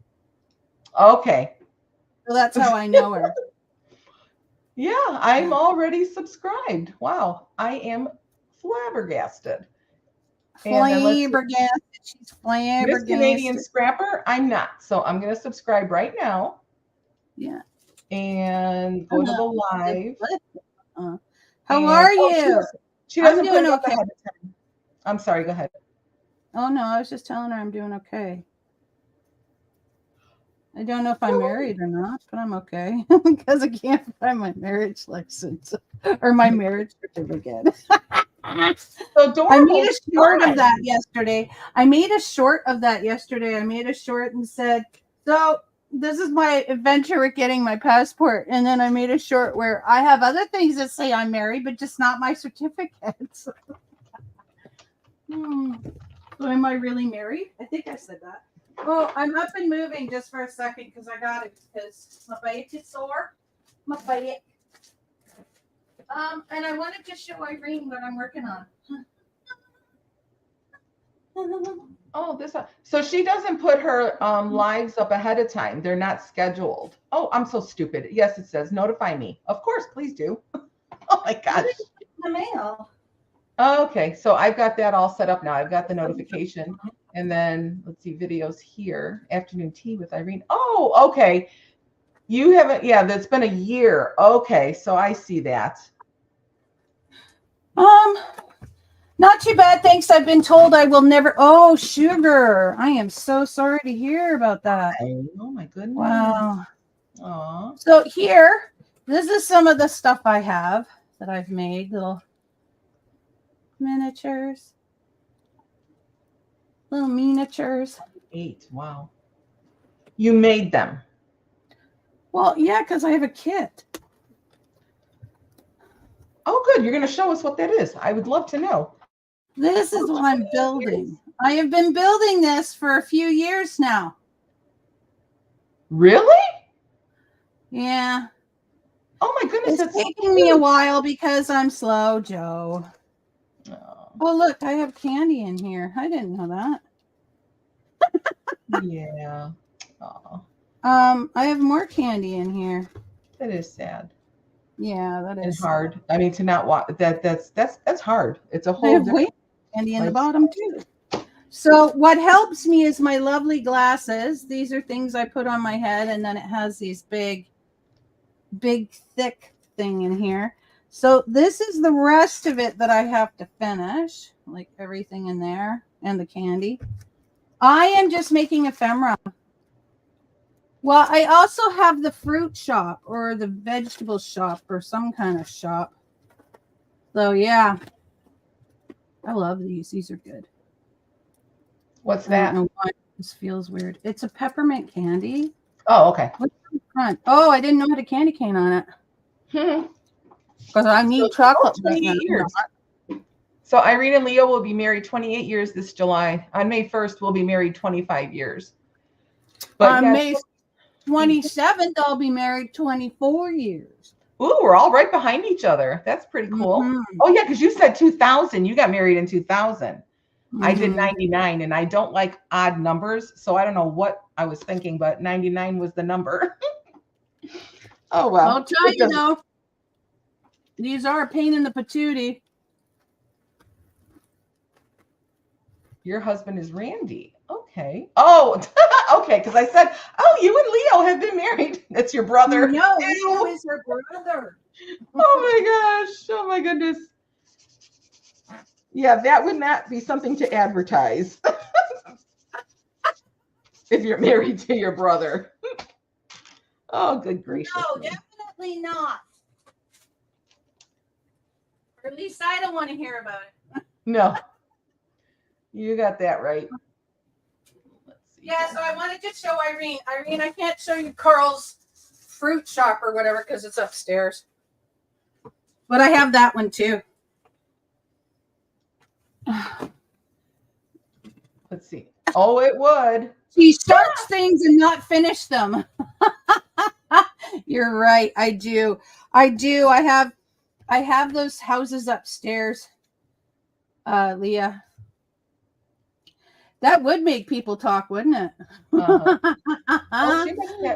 B: Okay.
A: So that's how I know her.
B: Yeah, I'm already subscribed. Wow. I am flabbergasted.
A: Flabbergasted. She's flabbergasted.
B: Miss Canadian Scrapper, I'm not. So I'm going to subscribe right now.
A: Yeah.
B: And go to the live.
A: How are you?
B: She doesn't put it up ahead of time. I'm sorry, go ahead.
A: Oh, no, I was just telling her I'm doing okay. I don't know if I'm married or not, but I'm okay because I can't find my marriage license or my marriage certificate.
B: So
A: I made a short of that yesterday. I made a short and said, so this is my adventure with getting my passport. And then I made a short where I have other things that say I'm married, but just not my certificates. So am I really married? I think I said that. Oh, I'm up and moving just for a second because I got it because my back is sore. My back. And I wanted to show Irene what I'm working on.
B: Oh, this one. So she doesn't put her lives up ahead of time. They're not scheduled. Oh, I'm so stupid. Yes, it says notify me. Of course, please do. Oh my gosh.
A: The mail.
B: Okay, so I've got that all set up now. I've got the notification. And then let's see, videos here. Afternoon tea with Irene. Oh, okay. You haven't, yeah, that's been a year. Okay, so I see that.
A: Not too bad, thanks. I've been told I will never. Oh, sugar. I am so sorry to hear about that.
B: Oh my goodness.
A: Wow.
B: Aww.
A: So here, this is some of the stuff I have that I've made. Little miniatures. Little miniatures.
B: 8. Wow. You made them.
A: Well, yeah, because I have a kit.
B: Oh, good. You're going to show us what that is. I would love to know.
A: This is what I'm building. I have been building this for a few years now.
B: Really?
A: Yeah.
B: Oh my goodness.
A: It's taking me a while because I'm slow, Joe. Oh, look, I have candy in here. I didn't know
B: that. Yeah. Oh.
A: I have more candy in here.
B: That is sad.
A: Yeah, that is
B: and hard. I mean, to not watch that's hard. It's a whole
A: different candy in the bottom too. So what helps me is my lovely glasses. These are things I put on my head, and then it has these big, thick thing in here. So this is the rest of it that I have to finish, like everything in there and the candy. I am just making ephemera. Well, I also have the fruit shop or the vegetable shop or some kind of shop. So yeah, I love these. These are good.
B: What's that?
A: I don't know why this feels weird. It's a peppermint candy.
B: Oh, okay.
A: What's in front? Oh, I didn't know how to candy cane on it. Because I need chocolate.
B: 28 years. So Irene and Leo will be married 28 years this July. On May 1st, we'll be married 25 years.
A: But on May 27th, I'll be married 24 years.
B: Ooh, we're all right behind each other. That's pretty cool. Oh, yeah, because you said 2000. You got married in 2000. I did 99, and I don't like odd numbers, so I don't know what I was thinking, but 99 was the number. Oh, well.
A: I'll tell you, though. These are a pain in the patootie.
B: Your husband is Randy. Okay. Oh, okay. Because I said, oh, you and Leo have been married. That's your brother.
A: No, Leo is her brother.
B: Oh my gosh. Oh my goodness. Yeah, that would not be something to advertise if you're married to your brother. Oh, good gracious.
A: No, definitely not. Or at least I don't want to hear about it.
B: No. You got that right.
A: Let's see. Yeah, so I wanted to show Irene. Irene, I can't show you Carl's fruit shop or whatever because it's upstairs. But I have that one too.
B: Let's see. Oh, it would.
A: She starts things and not finish them. You're right. I do. I have those houses upstairs, Leah. That would make people talk, wouldn't it?
B: Oh,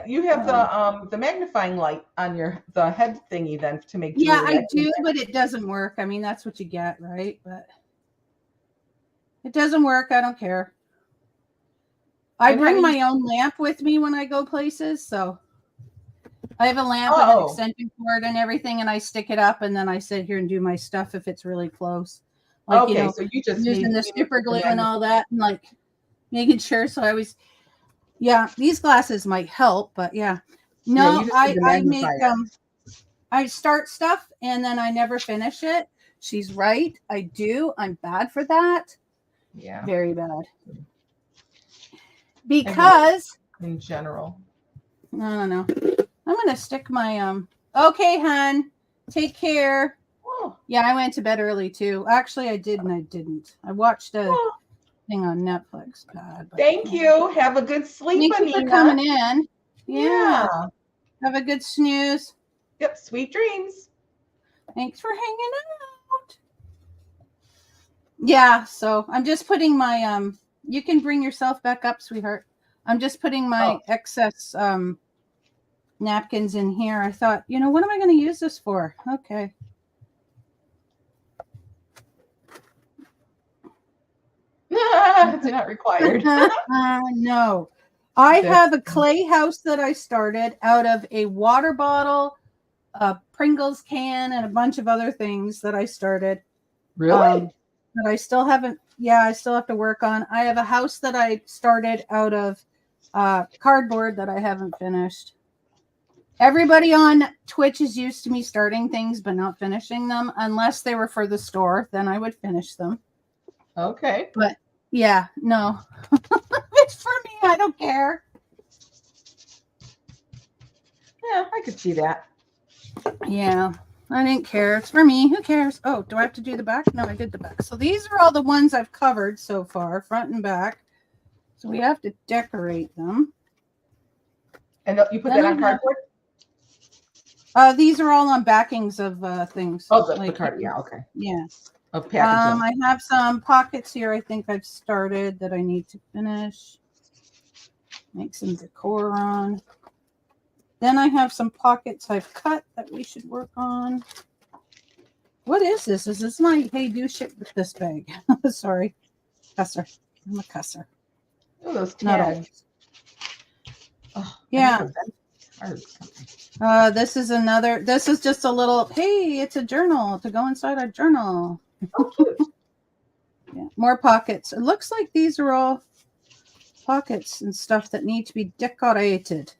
B: you have the magnifying light on the head thingy then to make.
A: Yeah, I do, but it doesn't work. I mean, that's what you get, right? But it doesn't work. I don't care. I bring my own lamp with me when I go places, so I have a lamp and an extension cord and everything, and I stick it up, and then I sit here and do my stuff if it's really close. Like,
B: okay, so you just
A: using the super glue and all that, and like making sure. So I always, these glasses might help, but no, I make I start stuff and then I never finish it. She's right, I do. I'm bad for that.
B: Yeah,
A: very bad. Because
B: in general,
A: no. I'm gonna stick my Okay, hon. Take care. Oh. Yeah, I went to bed early too. Actually, I did and I didn't. I watched a thing on Netflix.
B: Thank you. Have a good sleep,
A: Thank you for coming in. Yeah. Have a good snooze.
B: Yep. Sweet dreams.
A: Thanks for hanging out. Yeah. So I'm just putting my You can bring yourself back up, sweetheart. I'm just putting my excess napkins in here. I thought, what am I going to use this for? Okay.
B: It's not required.
A: No. I have a clay house that I started out of a water bottle, a Pringles can, and a bunch of other things that I started.
B: Really?
A: But I still haven't. Yeah, I still have to work on. I have a house that I started out of cardboard that I haven't finished. Everybody on Twitch is used to me starting things but not finishing them unless they were for the store. Then I would finish them.
B: Okay.
A: But yeah, no. It's for me. I don't care.
B: Yeah, I could see that.
A: Yeah, I didn't care. It's for me. Who cares? Oh, do I have to do the back? No, I did the back. So these are all the ones I've covered so far, front and back. So we have to decorate them.
B: And you put that on cardboard?
A: These are all on backings of things.
B: Oh, the card. Yeah, okay.
A: Yeah.
B: Of packaging.
A: I have some pockets here I think I've started that I need to finish. Make some decor on. Then I have some pockets I've cut that we should work on. What is this? Is this my Hey Do shit with this bag? Sorry. Cusser. I'm a cusser.
B: Oh, those tags.
A: Oh, yeah. This is just a little, hey, it's a journal to go inside our journal.
B: Oh, cute.
A: Yeah, more pockets. It looks like these are all pockets and stuff that need to be decorated.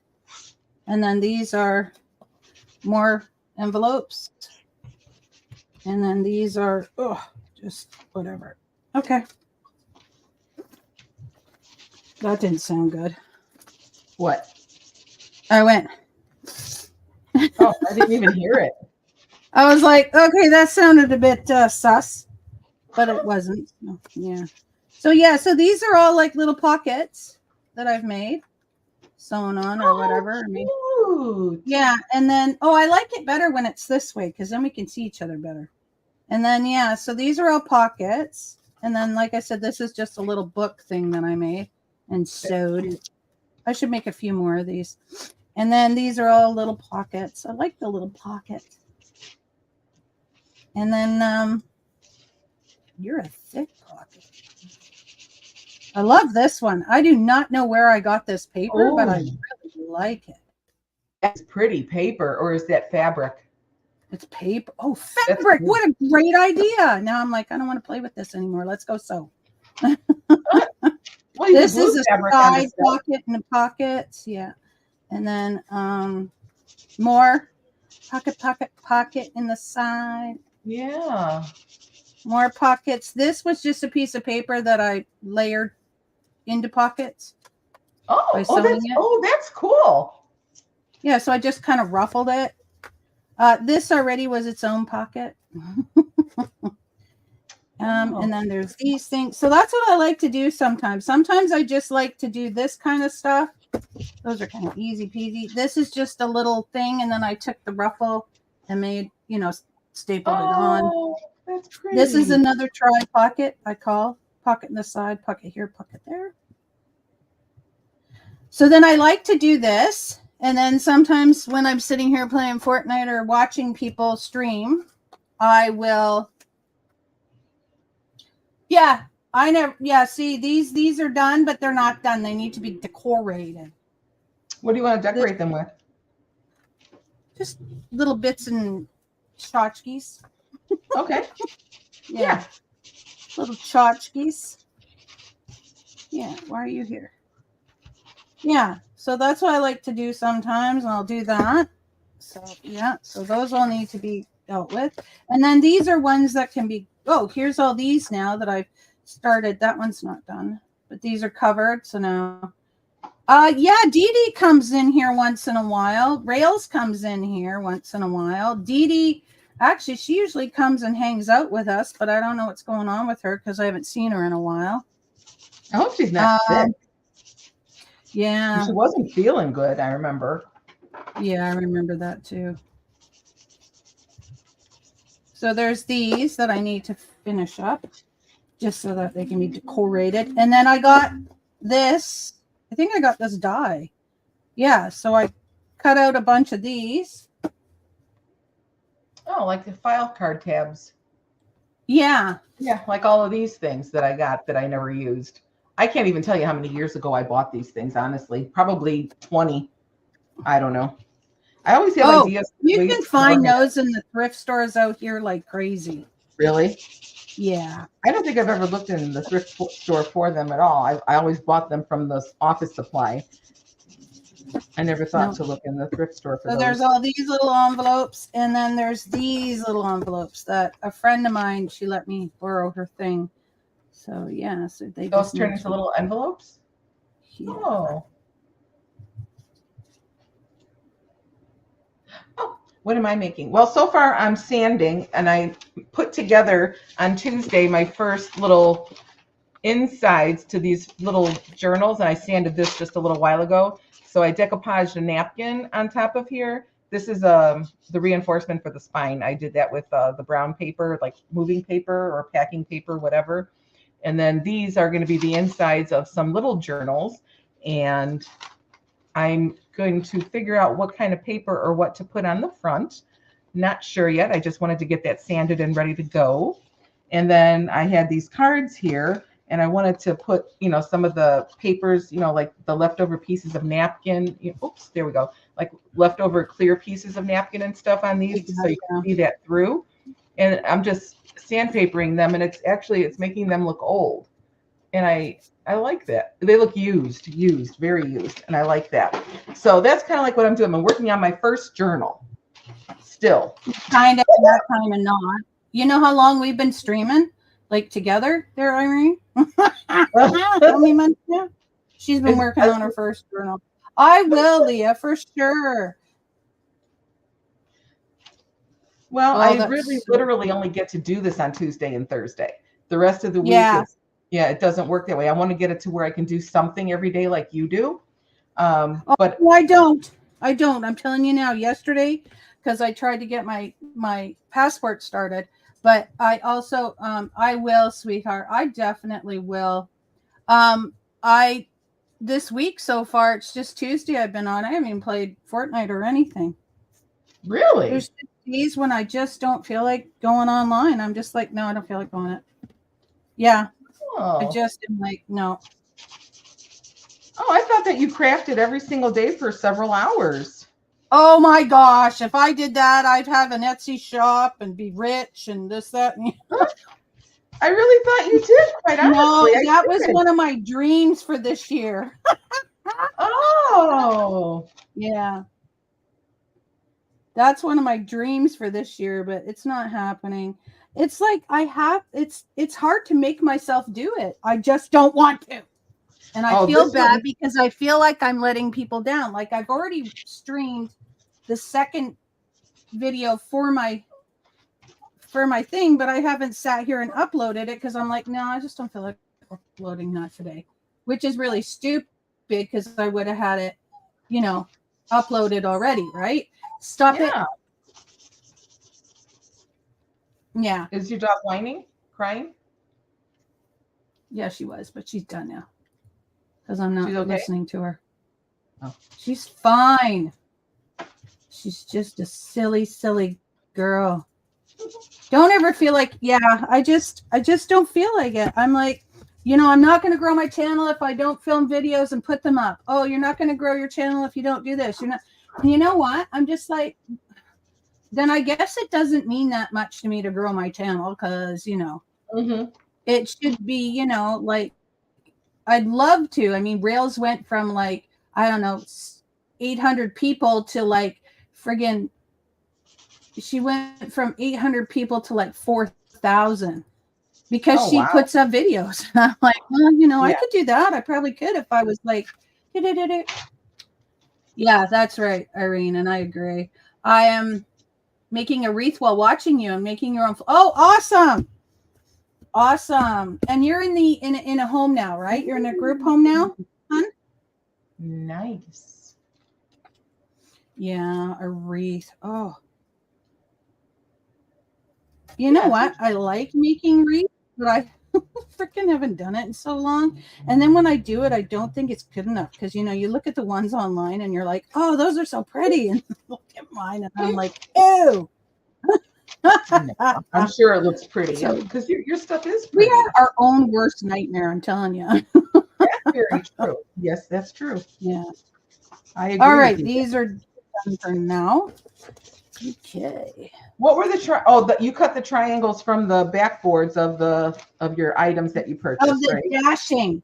A: And then these are more envelopes. And then these are, just whatever. Okay. That didn't sound good.
B: What?
A: I went.
B: Oh, I didn't even hear it.
A: I was like, okay, that sounded a bit sus, but it wasn't. No, yeah. So these are all like little pockets that I've made, sewn on or whatever.
B: Cute.
A: Yeah, and then I like it better when it's this way because then we can see each other better. And then so these are all pockets, and then like I said, this is just a little book thing that I made and sewed. I should make a few more of these. And then these are all little pockets. I like the little pockets. And then you're a thick pocket. I love this one. I do not know where I got this paper, but I really like it.
B: That's pretty paper, or is that fabric?
A: It's paper. Oh, fabric. What a great idea. Now I'm like, I don't want to play with this anymore. Let's go sew.
B: Well,
A: this is a side pocket in the pockets. Yeah. And then more pocket in the side.
B: Yeah.
A: More pockets. This was just a piece of paper that I layered into pockets.
B: That's cool.
A: Yeah, so I just kind of ruffled it. This already was its own pocket. And then there's these things. So that's what I like to do sometimes. Sometimes I just like to do this kind of stuff. Those are kind of easy peasy. This is just a little thing, and then I took the ruffle and made, stapled it on.
B: That's pretty.
A: This is another tri pocket, I call. Pocket in the side, pocket here, pocket there. So then I like to do this. And then sometimes when I'm sitting here playing Fortnite or watching people stream, I will. See, these are done, but they're not done. They need to be decorated.
B: What do you want to decorate them with?
A: Just little bits and tchotchkes.
B: Okay.
A: Yeah. Little tchotchkes. Yeah. Why are you here? Yeah. So that's what I like to do sometimes, and I'll do that. So, yeah. So those all need to be dealt with. And then these are ones that can be, here's all these now that I've started. That one's not done, but these are covered. So now, Dee Dee comes in here once in a while. Rails comes in here once in a while. Dee Dee, actually, she usually comes and hangs out with us, but I don't know what's going on with her because I haven't seen her in a while.
B: I hope she's not sick.
A: Yeah.
B: She wasn't feeling good, I remember.
A: Yeah, I remember that too. So there's these that I need to finish up just so that they can be decorated. And then I got this. I think I got this die. Yeah, so I cut out a bunch of these.
B: Oh, like the file card tabs.
A: Yeah.
B: Yeah, like all of these things that I got that I never used. I can't even tell you how many years ago I bought these things, honestly. Probably 20. I don't know. I always have ideas.
A: You can find those in the thrift stores out here like crazy.
B: Really?
A: Yeah.
B: I don't think I've ever looked in the thrift store for them at all. I always bought them from the office supply. I never thought to look in the thrift store for those.
A: So there's all these little envelopes, and then there's these little envelopes that a friend of mine, she let me borrow her thing. So yeah, so
B: those turn into little envelopes? Yeah. Oh, what am I making? Well, so far I'm sanding, and I put together on Tuesday my first little insides to these little journals, and I sanded this just a little while ago. So I decoupaged a napkin on top of here. This is the reinforcement for the spine. I did that with the brown paper, like moving paper or packing paper, whatever. And then these are going to be the insides of some little journals. And I'm going to figure out what kind of paper or what to put on the front. Not sure yet. I just wanted to get that sanded and ready to go. And then I had these cards here, and I wanted to put, some of the papers, like the leftover pieces of napkin. Oops, there we go. Like leftover clear pieces of napkin and stuff on these, so you can see that through. And I'm just sandpapering them, and it's making them look old. And I like that. They look used, very used, and I like that. So that's kind of like what I'm doing. I'm working on my first journal still.
A: Kind of, that kind of not. You know how long we've been streaming? Like together there, Irene? How many months now? She's been working on her first journal. I will, Leah, for sure.
B: Well, I really literally only get to do this on Tuesday and Thursday. The rest of the week, it doesn't work that way. I want to get it to where I can do something every day like you do. But
A: I don't. I'm telling you now, yesterday, because I tried to get my passport started, but I also, I will, sweetheart. I definitely will. This week so far, it's just Tuesday I've been on. I haven't even played Fortnite or anything.
B: Really?
A: There's days when I just don't feel like going online. I'm just like, no, I don't feel like going it. Yeah. I just am like, no.
B: Oh, I thought that you crafted every single day for several hours.
A: Oh my gosh. If I did that, I'd have an Etsy shop and be rich and this, that. And
B: I really thought you did, quite honestly.
A: No, that was one of my dreams for this year.
B: Oh.
A: Yeah. That's one of my dreams for this year, but it's not happening. It's like it's hard to make myself do it. I just don't want to. And I feel bad because I feel like I'm letting people down. Like I've already streamed the second video for my thing, but I haven't sat here and uploaded it because I'm like, no, I just don't feel like uploading that today, which is really stupid because I would have had it, uploaded already, right? Stop it. Yeah.
B: Is your dog whining, crying?
A: Yeah, she was, but she's done now because I'm not listening to her.
B: Oh.
A: She's fine. She's just a silly, silly girl. Don't ever feel like, I just don't feel like it. I'm like, I'm not going to grow my channel if I don't film videos and put them up. Oh, you're not going to grow your channel if you don't do this. You're not. You know what? I'm just like, then I guess it doesn't mean that much to me to grow my channel because, it should be, like, I'd love to. I mean, Rails went from like, I don't know, 800 people to like friggin', she went from 800 people to like 4,000 because she puts up videos. I'm like, well, I could do that. I probably could if I was like, yeah, that's right, Irene, and I agree. I am making a wreath while watching you and making your own. Oh, awesome! And you're in a home now, right? You're in a group home now, hon?
B: Nice.
A: Yeah, a wreath. Oh, you know what? I like making wreaths, but I freaking haven't done it in so long. And then when I do it, I don't think it's good enough because you look at the ones online and you're like, oh, those are so pretty, and look at mine, and I'm like, ew.
B: I'm sure it looks pretty because your stuff is pretty.
A: We are our own worst nightmare, I'm telling you.
B: That's very true. Yes, that's true.
A: Yeah.
B: I agree.
A: All right, these are done for now. Okay.
B: What were you cut the triangles from the backboards of your items that you purchased,
A: the
B: right?
A: Dashing.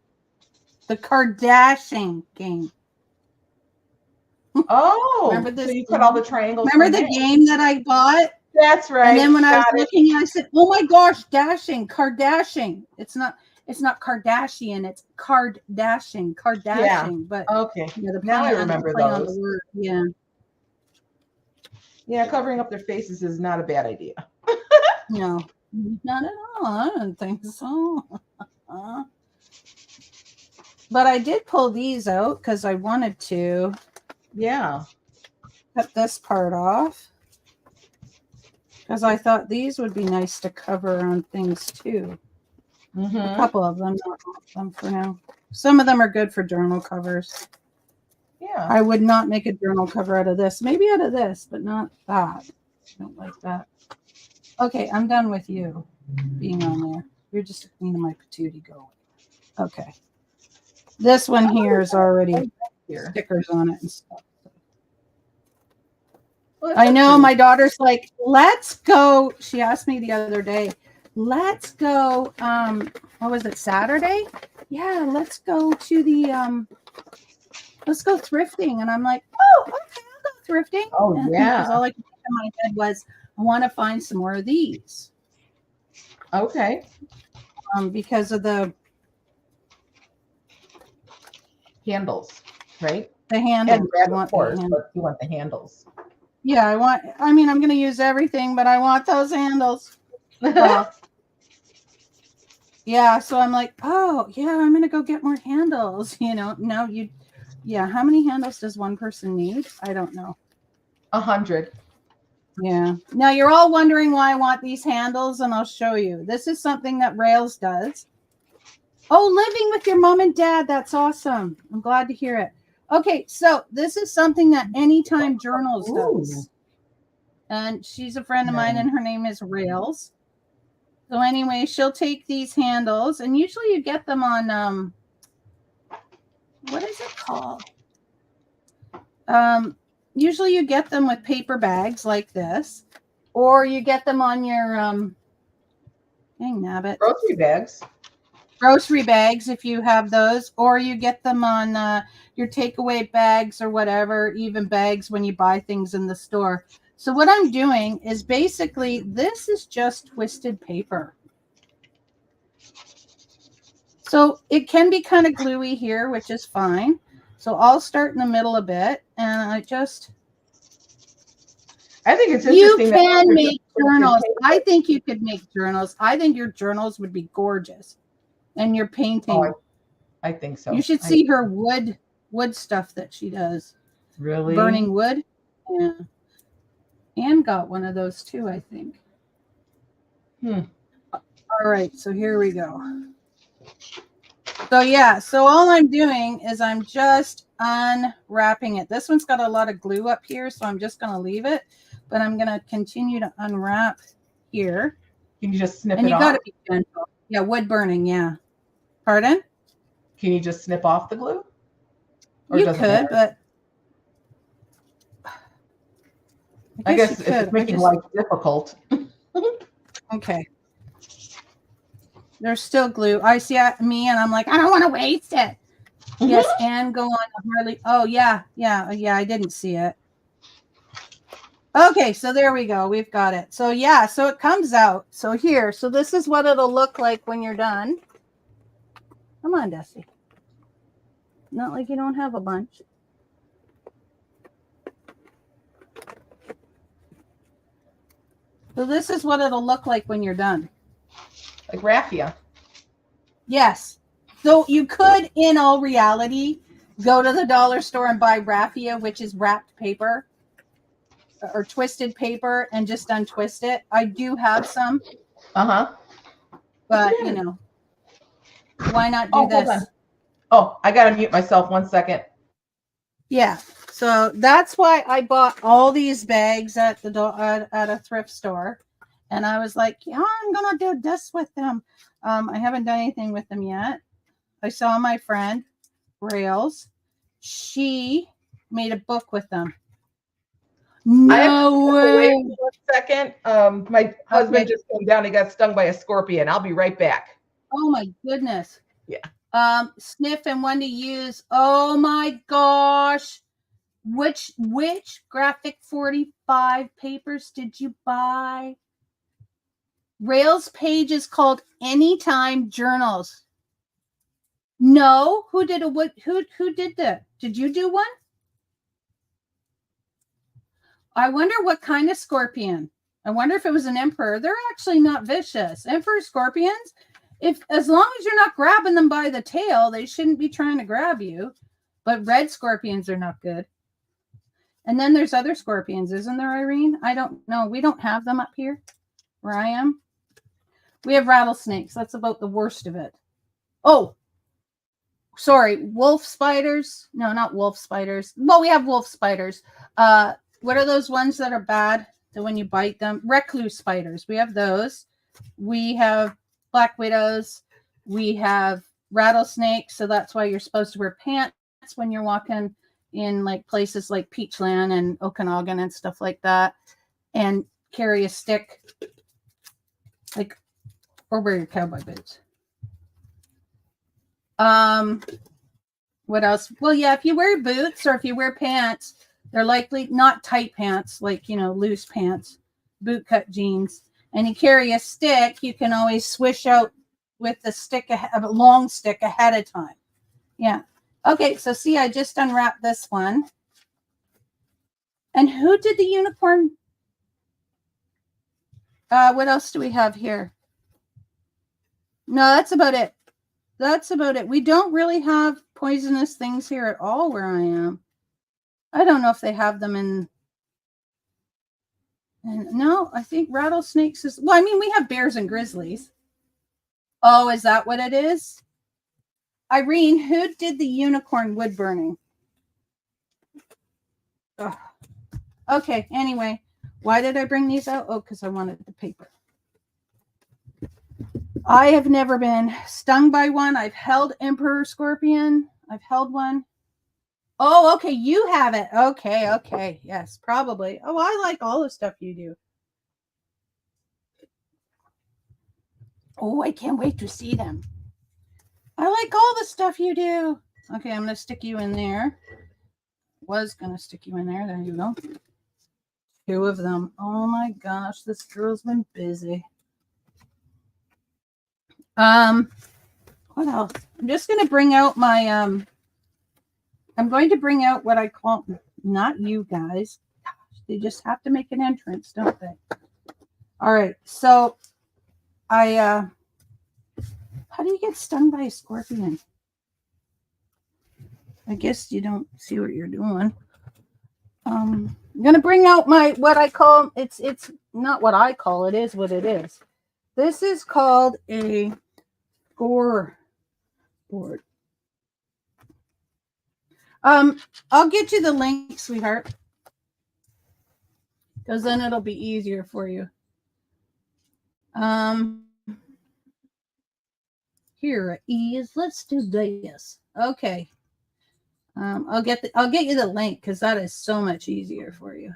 A: The Kardashian game.
B: Oh,
A: remember this?
B: So you cut all the triangles.
A: Remember the game that I bought?
B: That's right.
A: And then when I was looking, I said, "Oh my gosh, Dashing, Kardashian." It's not Kardashian. It's Kardashian.
B: Yeah.
A: But
B: okay.
A: Now I remember those. On the word. Yeah.
B: Yeah, covering up their faces is not a bad idea.
A: No, not at all. I don't think so. But I did pull these out because I wanted to.
B: Yeah.
A: Cut this part off because I thought these would be nice to cover on things too. A couple of them, not all of them for now. Some of them are good for journal covers.
B: Yeah.
A: I would not make a journal cover out of this. Maybe out of this, but not that. I don't like that. Okay, I'm done with you being on there. You're just a queen of my patootie. Go. Okay. This one here is already stickers on it and stuff. Well, I know my daughter's like, let's go. She asked me the other day, let's go. What was it, Saturday? Yeah, let's go to the let's go thrifting. And I'm like, oh, okay, I'll go thrifting.
B: Oh, yeah.
A: Because all I could think in my head was, I want to find some more of these.
B: Okay.
A: Because of the
B: handles, right?
A: The handles.
B: And of course, but you want the handles.
A: Yeah, I'm going to use everything, but I want those handles. Well, yeah, so I'm like, oh, yeah, I'm going to go get more handles. No, how many handles does one person need? I don't know.
B: 100.
A: Yeah. Now you're all wondering why I want these handles, and I'll show you. This is something that Rails does. Oh, living with your mom and dad. That's awesome. I'm glad to hear it. Okay, so this is something that Anytime Journals does. And she's a friend of mine, and her name is Rails. So anyway, she'll take these handles, and usually you get them on what is it called? Usually you get them with paper bags like this, or you get them on your dang nabbit. Grocery bags if you have those, or you get them on your takeaway bags or whatever, even bags when you buy things in the store. So what I'm doing is basically, this is just twisted paper. So it can be kind of gluey here, which is fine. So I'll start in the middle a bit, and I think it's interesting. You can make journals. I think you could make journals. I think your journals would be gorgeous. And your painting.
B: Oh, I think so.
A: You should see her wood stuff that she does.
B: Really?
A: Burning wood. Yeah. Anne got one of those too, I think. All right, so here we go. So yeah, so all I'm doing is I'm just unwrapping it. This one's got a lot of glue up here, so I'm just going to leave it. But I'm going to continue to unwrap here.
B: Can you just snip it off?
A: And you got to be gentle. Yeah, wood burning, yeah. Pardon?
B: Can you just snip off the glue?
A: Or you could, but
B: I guess it's making life difficult.
A: Okay. There's still glue. I see me, and I'm like, I don't want to waste it. Yes, and go on Harley. Oh, yeah. I didn't see it. Okay, so there we go. We've got it. So, yeah, so it comes out. So here, so this is what it'll look like when you're done. Come on, Dusty. Not like you don't have a bunch. So this is what it'll look like when you're done.
B: Like raffia.
A: Yes. So you could, in all reality, go to the dollar store and buy raffia, which is wrapped paper or twisted paper, and just untwist it. I do have some. But, you know. Why not do this?
B: Hold on. Oh, I got to mute myself 1 second.
A: Yeah. So that's why I bought all these bags at a thrift store. And I was like, yeah, I'm going to do this with them. I haven't done anything with them yet. I saw my friend, Rails. She made a book with them. No way.
B: 1 second. My husband just came down. He got stung by a scorpion. I'll be right back.
A: Oh my goodness.
B: Yeah.
A: Sniff and when to use. Oh my gosh. Which graphic 45 papers did you buy? Rails page is called Anytime Journals. No, who did that? Did you do one? I wonder what kind of scorpion. I wonder if it was an emperor. They're actually not vicious. Emperor scorpions, as long as you're not grabbing them by the tail, they shouldn't be trying to grab you. But red scorpions are not good. And then there's other scorpions, isn't there, Irene? I don't know. We don't have them up here where I am. We have rattlesnakes. That's about the worst of it. Oh, sorry. Wolf spiders. No, not wolf spiders. Well, we have wolf spiders. What are those ones that are bad? That when you bite them? Recluse spiders. We have those. We have black widows. We have rattlesnakes. So that's why you're supposed to wear pants when you're walking in like places like Peachland and Okanagan and stuff like that, and carry a stick, like, or wear your cowboy boots. What else? Well, yeah, if you wear boots or if you wear pants, they're likely not tight pants, like, you know, loose pants, boot cut jeans, and you carry a stick, you can always swish out with the stick, a long stick ahead of time. Yeah. Okay, so see, I just unwrapped this one. And who did the unicorn? What else do we have here? No, that's about it. That's about it. We don't really have poisonous things here at all where I am. I don't know if they have them in. And no, I think rattlesnakes is. Well, I mean, we have bears and grizzlies. Oh, is that what it is? Irene, who did the unicorn wood burning? Ugh. Okay, anyway, Why did I bring these out? Oh, because I wanted the paper. I have never been stung by one. I've held emperor scorpion. I've held one. Oh, okay. You have it. Okay. Okay. Yes, probably. Oh, I like all the stuff you do. Oh, I can't wait to see them. I like all the stuff you do. Okay, I'm going to stick you in there. Was going to stick you in there. There you go. 2 of them. Oh my gosh, this girl's been busy. What else? I'm just going to bring out my, I'm going to bring out what I call, not you guys. They just have to make an entrance, don't they? All right. So how do you get stung by a scorpion? I guess you don't see what you're doing. I'm going to bring out my, what I call, it's not what I call, it is what it is. This is called a score board. I'll get you the link, sweetheart, because then it'll be easier for you. Here is, let's do this. Okay. I'll get you the link because that is so much easier for you.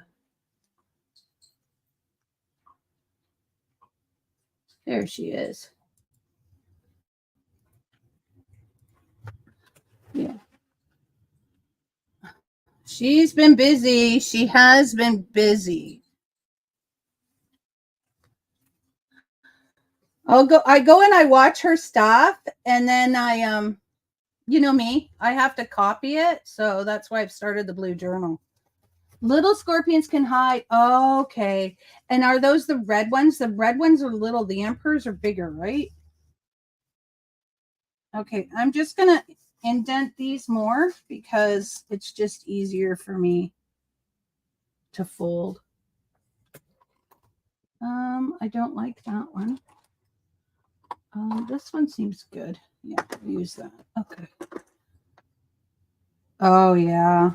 A: There she is. Yeah. She's been busy. She has been busy. I go and I watch her stuff, and then I you know me, I have to copy it, so that's why I've started the blue journal. Little scorpions can hide. Oh, okay. And are those the red ones? The red ones are little. The emperors are bigger, right? Okay, I'm just gonna indent these more because it's just easier for me to fold. I don't like that one. This one seems good. Yeah, I'll use that. Okay. Oh, yeah.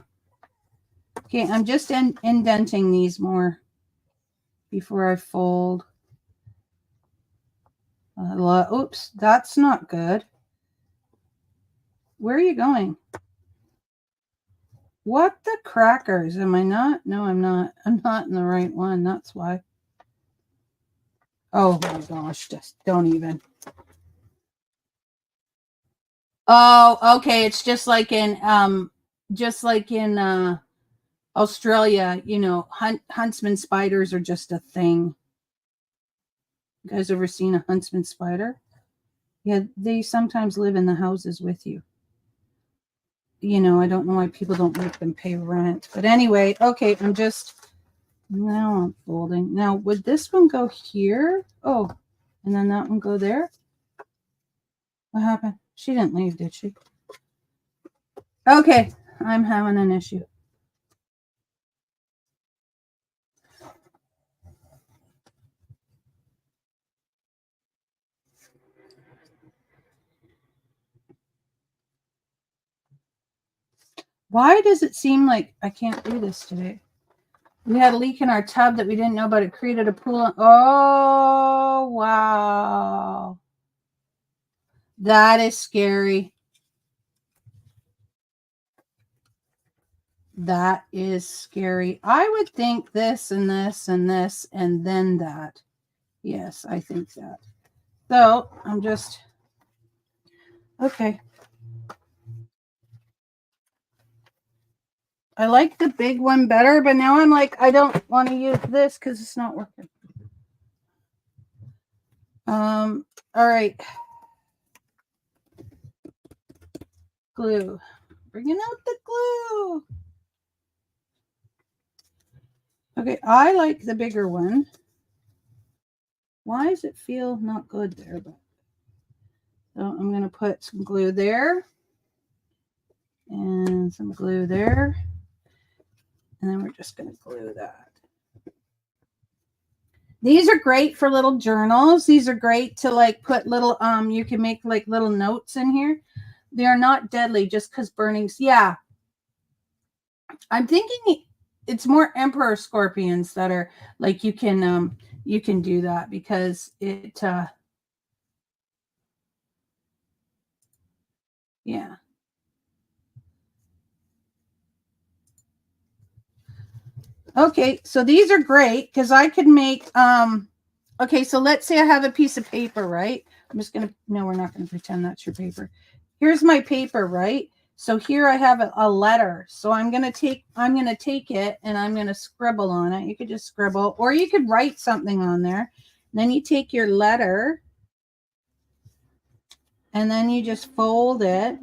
A: Okay, I'm just indenting these more before I fold. Oops, that's not good. Where are you going? What the crackers? Am I not? No, I'm not. I'm not in the right one. That's why. Oh my gosh, just don't even. Oh, okay. It's just like in Australia, you know, huntsman spiders are just a thing. You guys ever seen a huntsman spider? Yeah, they sometimes live in the houses with you. You know, I don't know why people don't make them pay rent. But anyway, okay, now I'm folding. Now, would this one go here? Oh, and then that one go there? What happened? She didn't leave, did she? Okay, I'm having an issue. Why does it seem like I can't do this today? We had a leak in our tub that we didn't know about. It created a pool. Oh, wow. That is scary. That is scary. I would think this and this and this and then that. Yes, I think that. So I'm just, okay. I like the big one better, but now I'm like, I don't want to use this because it's not working. All right. Glue. Bringing out the glue. Okay, I like the bigger one. Why does it feel not good there? But so I'm going to put some glue there and some glue there. And then we're just going to glue that. These are great for little journals. These are great to like put little, you can make like little notes in here. They are not deadly just because burnings. Yeah. I'm thinking it's more emperor scorpions that are like you can do that because it yeah. Okay, so these are great because I could make okay, so let's say I have a piece of paper, right? I'm just gonna no, we're not gonna pretend that's your paper. Here's my paper, right? So here I have a letter. So I'm gonna take it and I'm gonna scribble on it. You could just scribble, or you could write something on there. And then you take your letter and then you just fold it.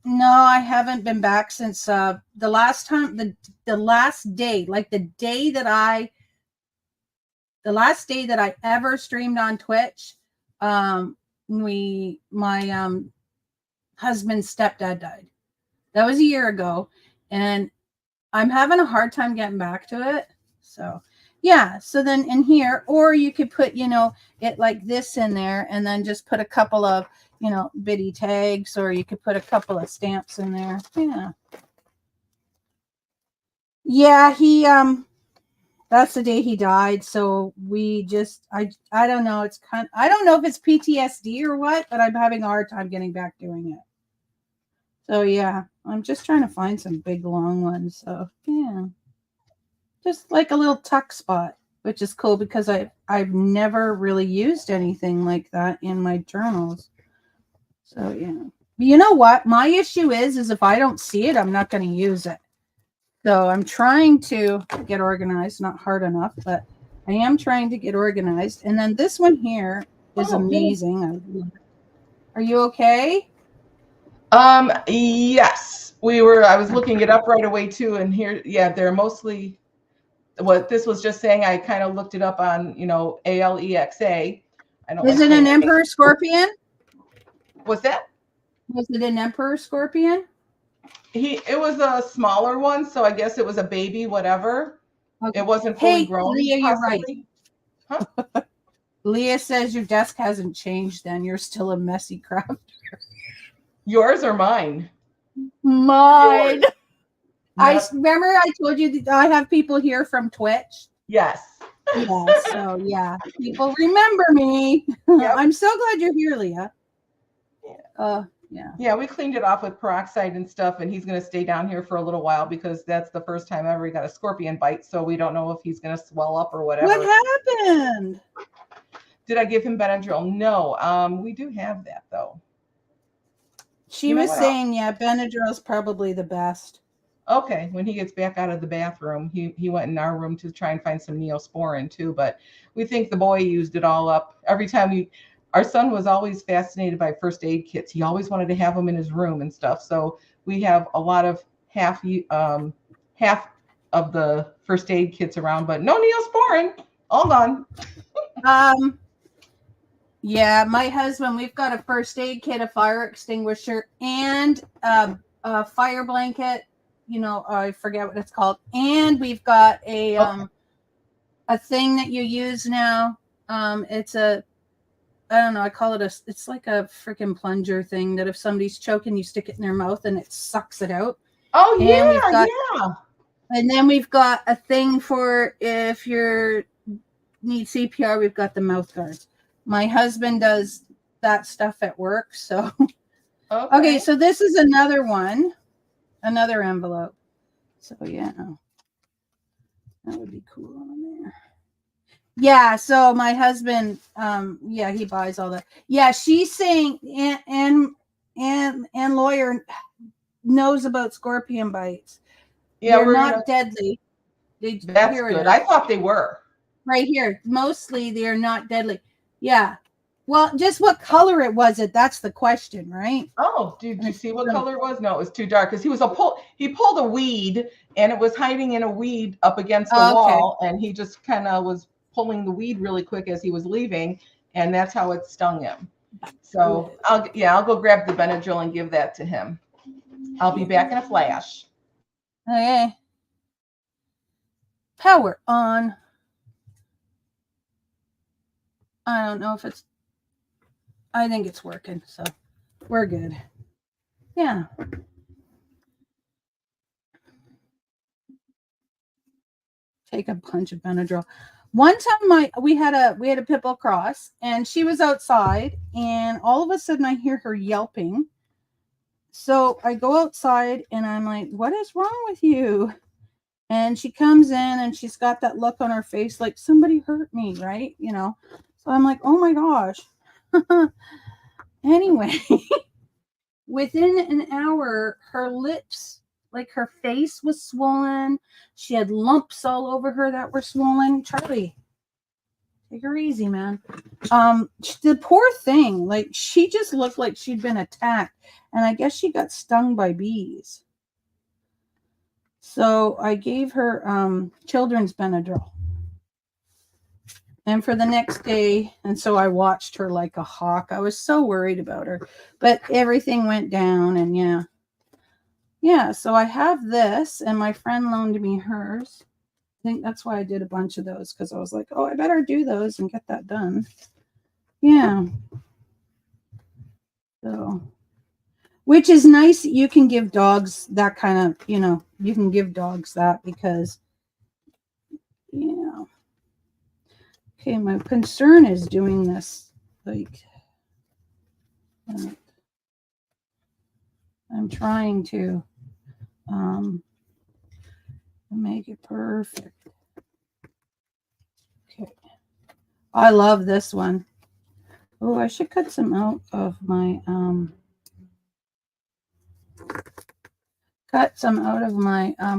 A: No, I haven't been back since the last time the last day, like the last day that I ever streamed on Twitch. My husband's stepdad died. That was a year ago, and I'm having a hard time getting back to it. So yeah, so then in here, or you could put, it like this in there and then just put a couple of, bitty tags, or you could put a couple of stamps in there. Yeah. Yeah, he that's the day he died. So we just I don't know, I don't know if it's PTSD or what, but I'm having a hard time getting back doing it. So yeah, I'm just trying to find some big long ones. So yeah. Just like a little tuck spot, which is cool because I've never really used anything like that in my journals. So yeah. But you know what? My issue is if I don't see it, I'm not going to use it. So I'm trying to get organized, not hard enough, but I am trying to get organized. And then this one here is amazing. Are you okay?
B: Yes. I was looking it up right away too. And here, yeah, they're mostly what this was just saying. I kind of looked it up on, ALEXA. I don't
A: Is
B: like
A: it an
B: saying
A: emperor scorpion?
B: What's that?
A: Was it an emperor scorpion?
B: It was a smaller one, so I guess it was a baby, whatever.
A: Okay.
B: It wasn't fully grown.
A: Leah, you're right.
B: Huh?
A: Leah says your desk hasn't changed then. You're still a messy crafter.
B: Yours or mine?
A: Mine.
B: Yours.
A: I remember I told you that I have people here from Twitch.
B: Yes.
A: Yeah, so yeah, people remember me. Yep. I'm so glad you're here, Leah.
B: Yeah. Yeah, we cleaned it off with peroxide and stuff, and he's going to stay down here for a little while because that's the first time ever he got a scorpion bite, so we don't know if he's going to swell up or whatever.
A: What happened?
B: Did I give him Benadryl? No. We do have that, though.
A: She was saying, yeah, Benadryl is probably the best.
B: Okay, when he gets back out of the bathroom, he went in our room to try and find some Neosporin too, but we think the boy used it all up. Every time our son was always fascinated by first aid kits. He always wanted to have them in his room and stuff. So we have a lot of half of the first aid kits around, but no Neosporin, all gone.
A: Yeah, my husband, we've got a first aid kit, a fire extinguisher, and a fire blanket. I forget what it's called. And we've got a thing that you use now. It's I don't know, I call it it's like a freaking plunger thing that if somebody's choking, you stick it in their mouth and it sucks it out.
B: Oh, yeah.
A: And then we've got a thing for if you need CPR, we've got the mouth guards. My husband does that stuff at work. So, okay, so this is another one, another envelope. So, yeah, that would be cool on there. Yeah, so my husband, yeah, he buys all that. Yeah, she's saying, and lawyer knows about scorpion bites. Yeah, they're not deadly.
B: That's good. I thought they were.
A: Right here, mostly they're not deadly. Yeah. Well, just what color it was that's the question, right?
B: Oh, did you see what color it was? No, it was too dark because he pulled a weed and it was hiding in a weed up against the wall, and he just kind of was pulling the weed really quick as he was leaving, and that's how it stung him. So I'll go grab the Benadryl and give that to him. I'll be back in a flash.
A: Okay. Power on. I don't know if I think it's working, so we're good. Yeah. take a bunch of Benadryl. One time we had a pit bull cross, and she was outside, and all of a sudden I hear her yelping. So I go outside and I'm like, what is wrong with you? And she comes in and she's got that look on her face like somebody hurt me, right? So I'm like, oh my gosh. Anyway, within an hour, her lips, like her face was swollen. She had lumps all over her that were swollen. Charlie, take her easy, man. The poor thing, like she just looked like she'd been attacked. And I guess she got stung by bees. So I gave her children's Benadryl. And for the next day, and so I watched her like a hawk. I was so worried about her. But everything went down, and yeah. Yeah, so I have this, and my friend loaned me hers. I think that's why I did a bunch of those, because I was like, oh, I better do those and get that done. Yeah. So, which is nice. You can give dogs that kind of, you can give dogs that because, okay, my concern is doing this, like, I'm trying to make it perfect. Okay. I love this one. Oh, I should cut some out of my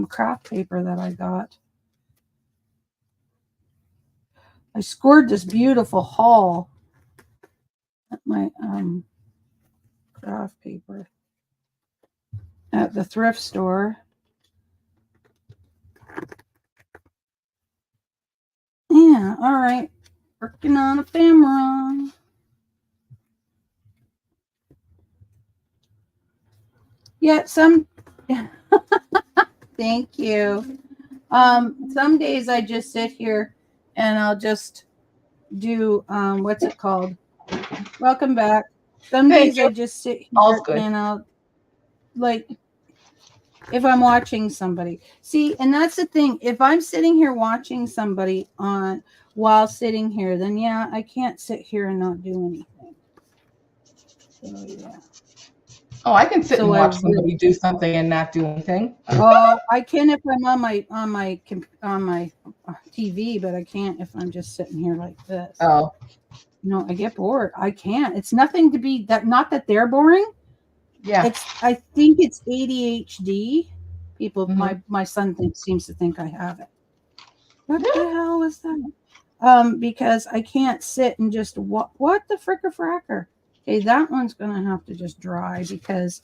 A: craft paper that I got. I scored this beautiful haul at my craft paper at the thrift store. Yeah, all right. Working on ephemera. Yeah, thank you. Some days I just sit here and I'll just do what's it called? Welcome back. Some days I just sit here and I'll, like, if I'm watching somebody. See, and that's the thing. If I'm sitting here watching somebody while sitting here, then yeah, I can't sit here and not do anything. So yeah.
B: Oh, I can sit and watch somebody do something and not do anything.
A: Oh, I can if I'm on my TV, but I can't if I'm just sitting here like this.
B: Oh,
A: I get bored. I can't. It's nothing to be that. Not that they're boring.
B: Yeah.
A: I think it's ADHD. People, my son seems to think I have it. What the hell was that? Because I can't sit and just what the fricker-fracker. Okay, that one's gonna have to just dry because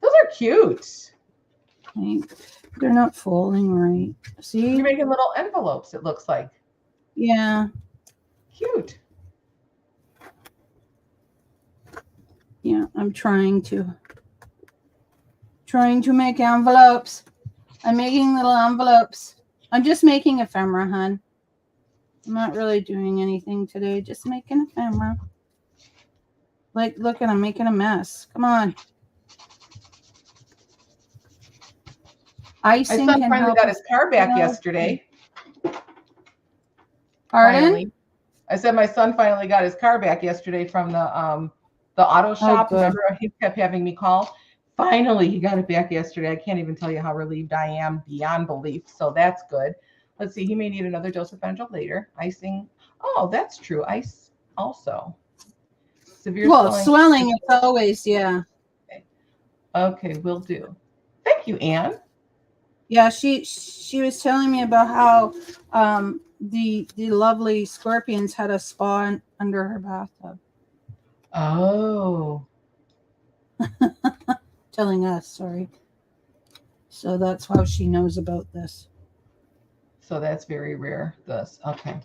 B: those are cute.
A: They're not folding right. See,
B: you're making little envelopes. It looks like.
A: Yeah.
B: Cute.
A: Yeah, I'm trying to make envelopes. I'm making little envelopes. I'm just making ephemera, hon. I'm not really doing anything today. Just making ephemera. Like, look at, I'm making a mess. Come on. Icing.
B: My son finally got his car back yesterday.
A: Pardon?
B: Finally. I said my son finally got his car back yesterday from the auto shop. Remember, he kept having me call. Finally, he got it back yesterday. I can't even tell you how relieved I am beyond belief. So that's good. Let's see. He may need another dose of Benadryl later. Icing. Oh, that's true. Ice also. Severe
A: swelling is always, yeah.
B: Okay, will do. Thank you, Anne.
A: Yeah, she was telling me about how the lovely scorpions had a spa under her bathtub.
B: Oh.
A: Telling us, sorry. So that's how she knows about this.
B: So that's very rare. Okay.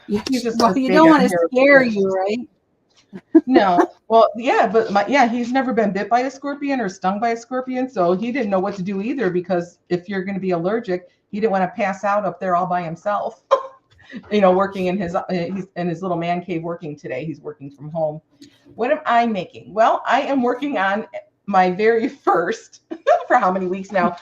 A: Yeah, you don't want to scare you, right?
B: No. Well, yeah, but he's never been bit by a scorpion or stung by a scorpion, so he didn't know what to do either, because if you're going to be allergic, he didn't want to pass out up there all by himself. Working in his little man cave working today. He's working from home. What am I making? Well, I am working on my very first, for how many weeks now,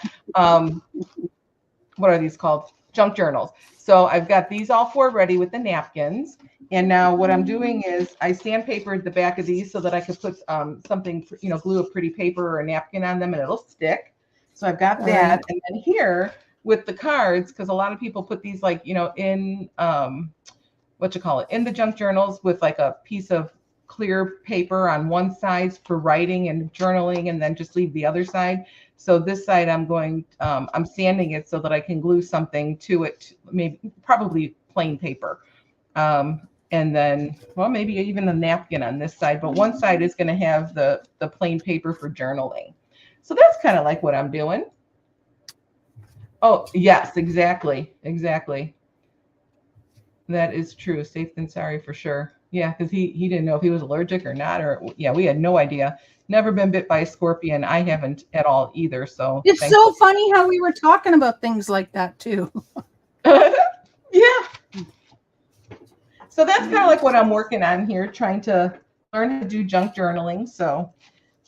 B: what are these called? Junk journals. So I've got these all 4 ready with the napkins. And now what I'm doing is I sandpapered the back of these so that I could put something, glue a pretty paper or a napkin on them and it'll stick. So I've got that. Right. And then here with the cards, because a lot of people put these like, in in the junk journals with like a piece of clear paper on one side for writing and journaling, and then just leave the other side. So this side I'm sanding it so that I can glue something to it, probably plain paper. And then, maybe even a napkin on this side, but one side is going to have the plain paper for journaling. So that's kind of like what I'm doing. Oh, yes, exactly. That is true. Safe than sorry for sure. Yeah, because he didn't know if he was allergic or not, we had no idea. Never been bit by a scorpion. I haven't at all either. So
A: it's so funny how we were talking about things like that too.
B: Yeah. So that's kind of like what I'm working on here, trying to learn how to do junk journaling. So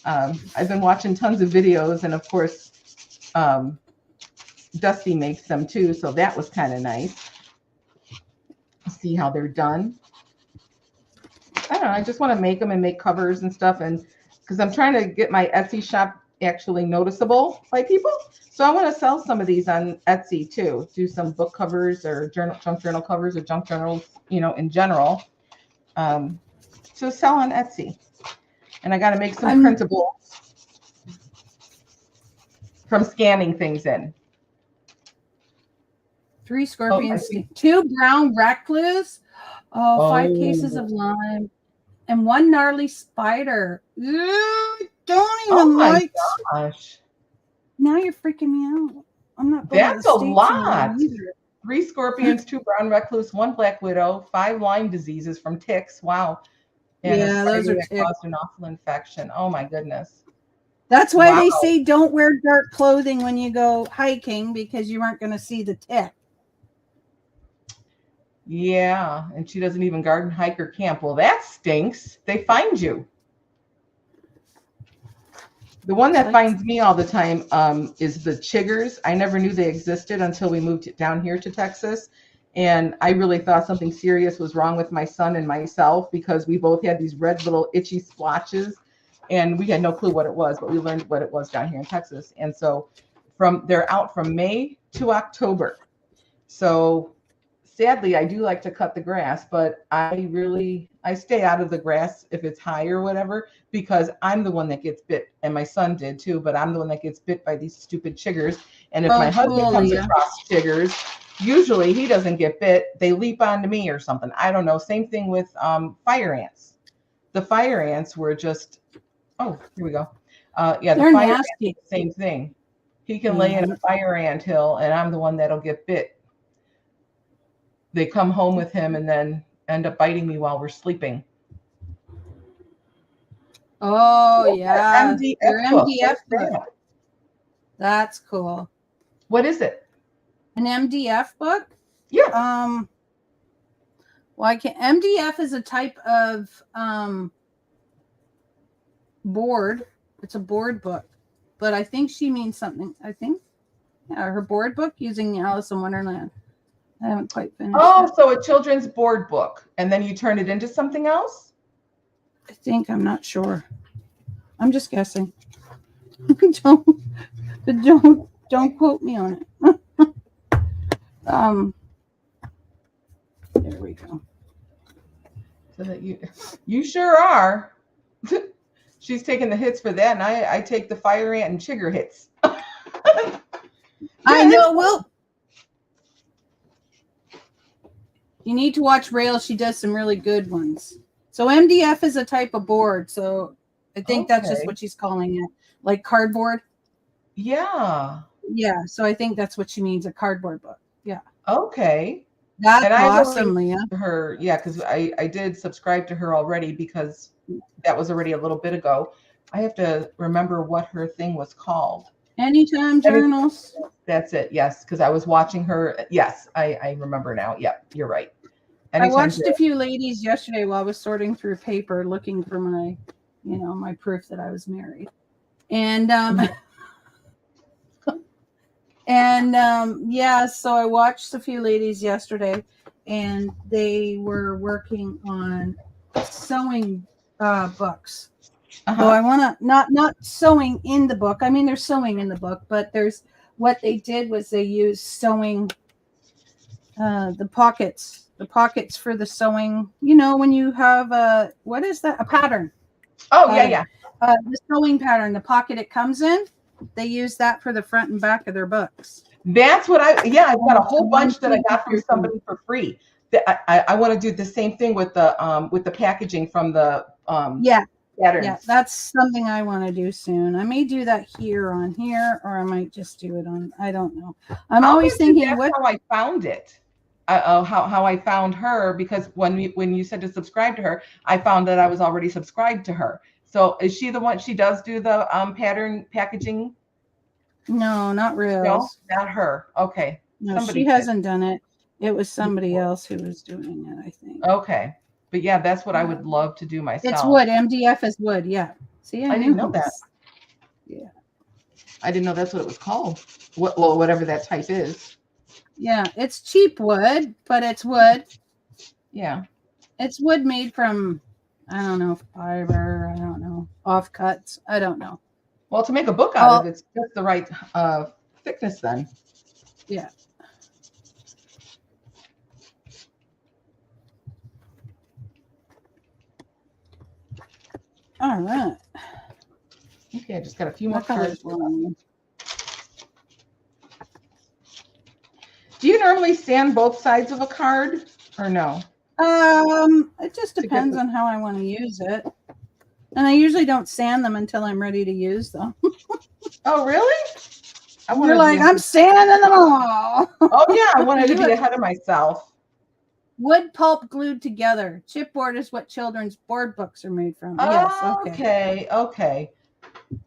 B: I've been watching tons of videos, and of course, Dusty makes them too. So that was kind of nice. See how they're done. I don't know. I just want to make them and make covers and stuff, and because I'm trying to get my Etsy shop actually noticeable by people. So I want to sell some of these on Etsy too. Do some book covers or junk journal covers or junk journals, in general. So sell on Etsy. And I got to make some printables from scanning things in.
A: 3 scorpions, 2 brown recluse, 5 cases of lime, and 1 gnarly spider. Don't even like.
B: Gosh.
A: Now you're freaking me out. I'm not going
B: That's
A: to the
B: a
A: States
B: lot.
A: either.
B: 3 scorpions, 2 brown recluse, 1 black widow, 5 Lyme diseases from ticks. Wow. And
A: yeah, those are
B: ticks. Caused an awful infection. Oh my goodness.
A: That's why they say don't wear dark clothing when you go hiking, because you aren't going to see the tick.
B: Yeah, and she doesn't even garden, hike, or camp. Well, that stinks. They find you. The one that finds me all the time is the chiggers. I never knew they existed until we moved down here to Texas. And I really thought something serious was wrong with my son and myself, because we both had these red little itchy splotches, and we had no clue what it was, but we learned what it was down here in Texas. And so they're out from May to October. So sadly, I do like to cut the grass, but I stay out of the grass if it's high or whatever, because I'm the one that gets bit, and my son did too, but I'm the one that gets bit by these stupid chiggers. And if my husband comes across chiggers, usually he doesn't get bit. They leap onto me or something. I don't know. Same thing with fire ants. The fire ants were just, here we go. Yeah, the fire ants, same thing. He can lay in a fire ant hill, and I'm the one that'll get bit. They come home with him and then end up biting me while we're sleeping.
A: Oh, yeah. Your MDF book. That's cool.
B: What is it?
A: An MDF book?
B: Yeah.
A: MDF is a type of board. It's a board book. But I think she means something. Her board book using Alice in Wonderland. I haven't quite finished.
B: So a children's board book, and then you turn it into something else?
A: I think. I'm not sure. I'm just guessing. Don't quote me on it. There we go.
B: So that you sure are. She's taking the hits for that, and I take the fire ant and chigger hits.
A: I know. Well, you need to watch Rail. She does some really good ones. So MDF is a type of board. So I think that's just what she's calling it. Like cardboard.
B: Yeah.
A: Yeah. So I think that's what she means, a cardboard book. Yeah.
B: Okay.
A: That's awesome, Leah.
B: Because I did subscribe to her already, because that was already a little bit ago. I have to remember what her thing was called.
A: Anytime Journals.
B: That's it. Yes, because I was watching her. Yes, I remember now. Yep, you're right.
A: Anytime I watched a few ladies yesterday while I was sorting through paper, looking for my, my proof that I was married. And And yeah, so I watched a few ladies yesterday, and they were working on sewing books. So I want to not sewing in the book. I mean, there's sewing in the book, but there's what they did was they used sewing the pockets for the sewing. You know, when you have a what is that? A pattern.
B: Oh
A: Pattern.
B: yeah.
A: The sewing pattern, the pocket it comes in. They use that for the front and back of their books.
B: That's what I've got a whole bunch that I got from somebody for free. I want to do the same thing with the packaging from the patterns.
A: Yeah, that's something I want to do soon. I may do that here, or I might just do it on. I don't know. I'm always thinking
B: that's how I found it. How I found her, because when you said to subscribe to her, I found that I was already subscribed to her. So is she the one? She does do the pattern packaging?
A: No, not Rose.
B: No, not her. Okay.
A: No, she hasn't done it. It was somebody else who was doing it, I think.
B: Okay. But yeah, that's what I would love to do myself.
A: It's wood. MDF is wood. Yeah. See,
B: I didn't know that.
A: Yeah.
B: I didn't know that's what it was called. Whatever that type is.
A: Yeah, it's cheap wood, but it's wood.
B: Yeah.
A: It's wood made from, I don't know, fiber. I don't know, offcuts. I don't know.
B: Well, to make a book out of it's just the right thickness then.
A: Yeah. All right.
B: Okay, I just got a few more cards. Do you normally sand both sides of a card or no?
A: It just depends on how I want to use it. And I usually don't sand them until I'm ready to use them.
B: Oh, really?
A: You're like, I'm sanding them all.
B: Oh, yeah. I wanted to be ahead of myself.
A: Wood pulp glued together. Chipboard is what children's board books are made from.
B: Oh,
A: yes.
B: Okay.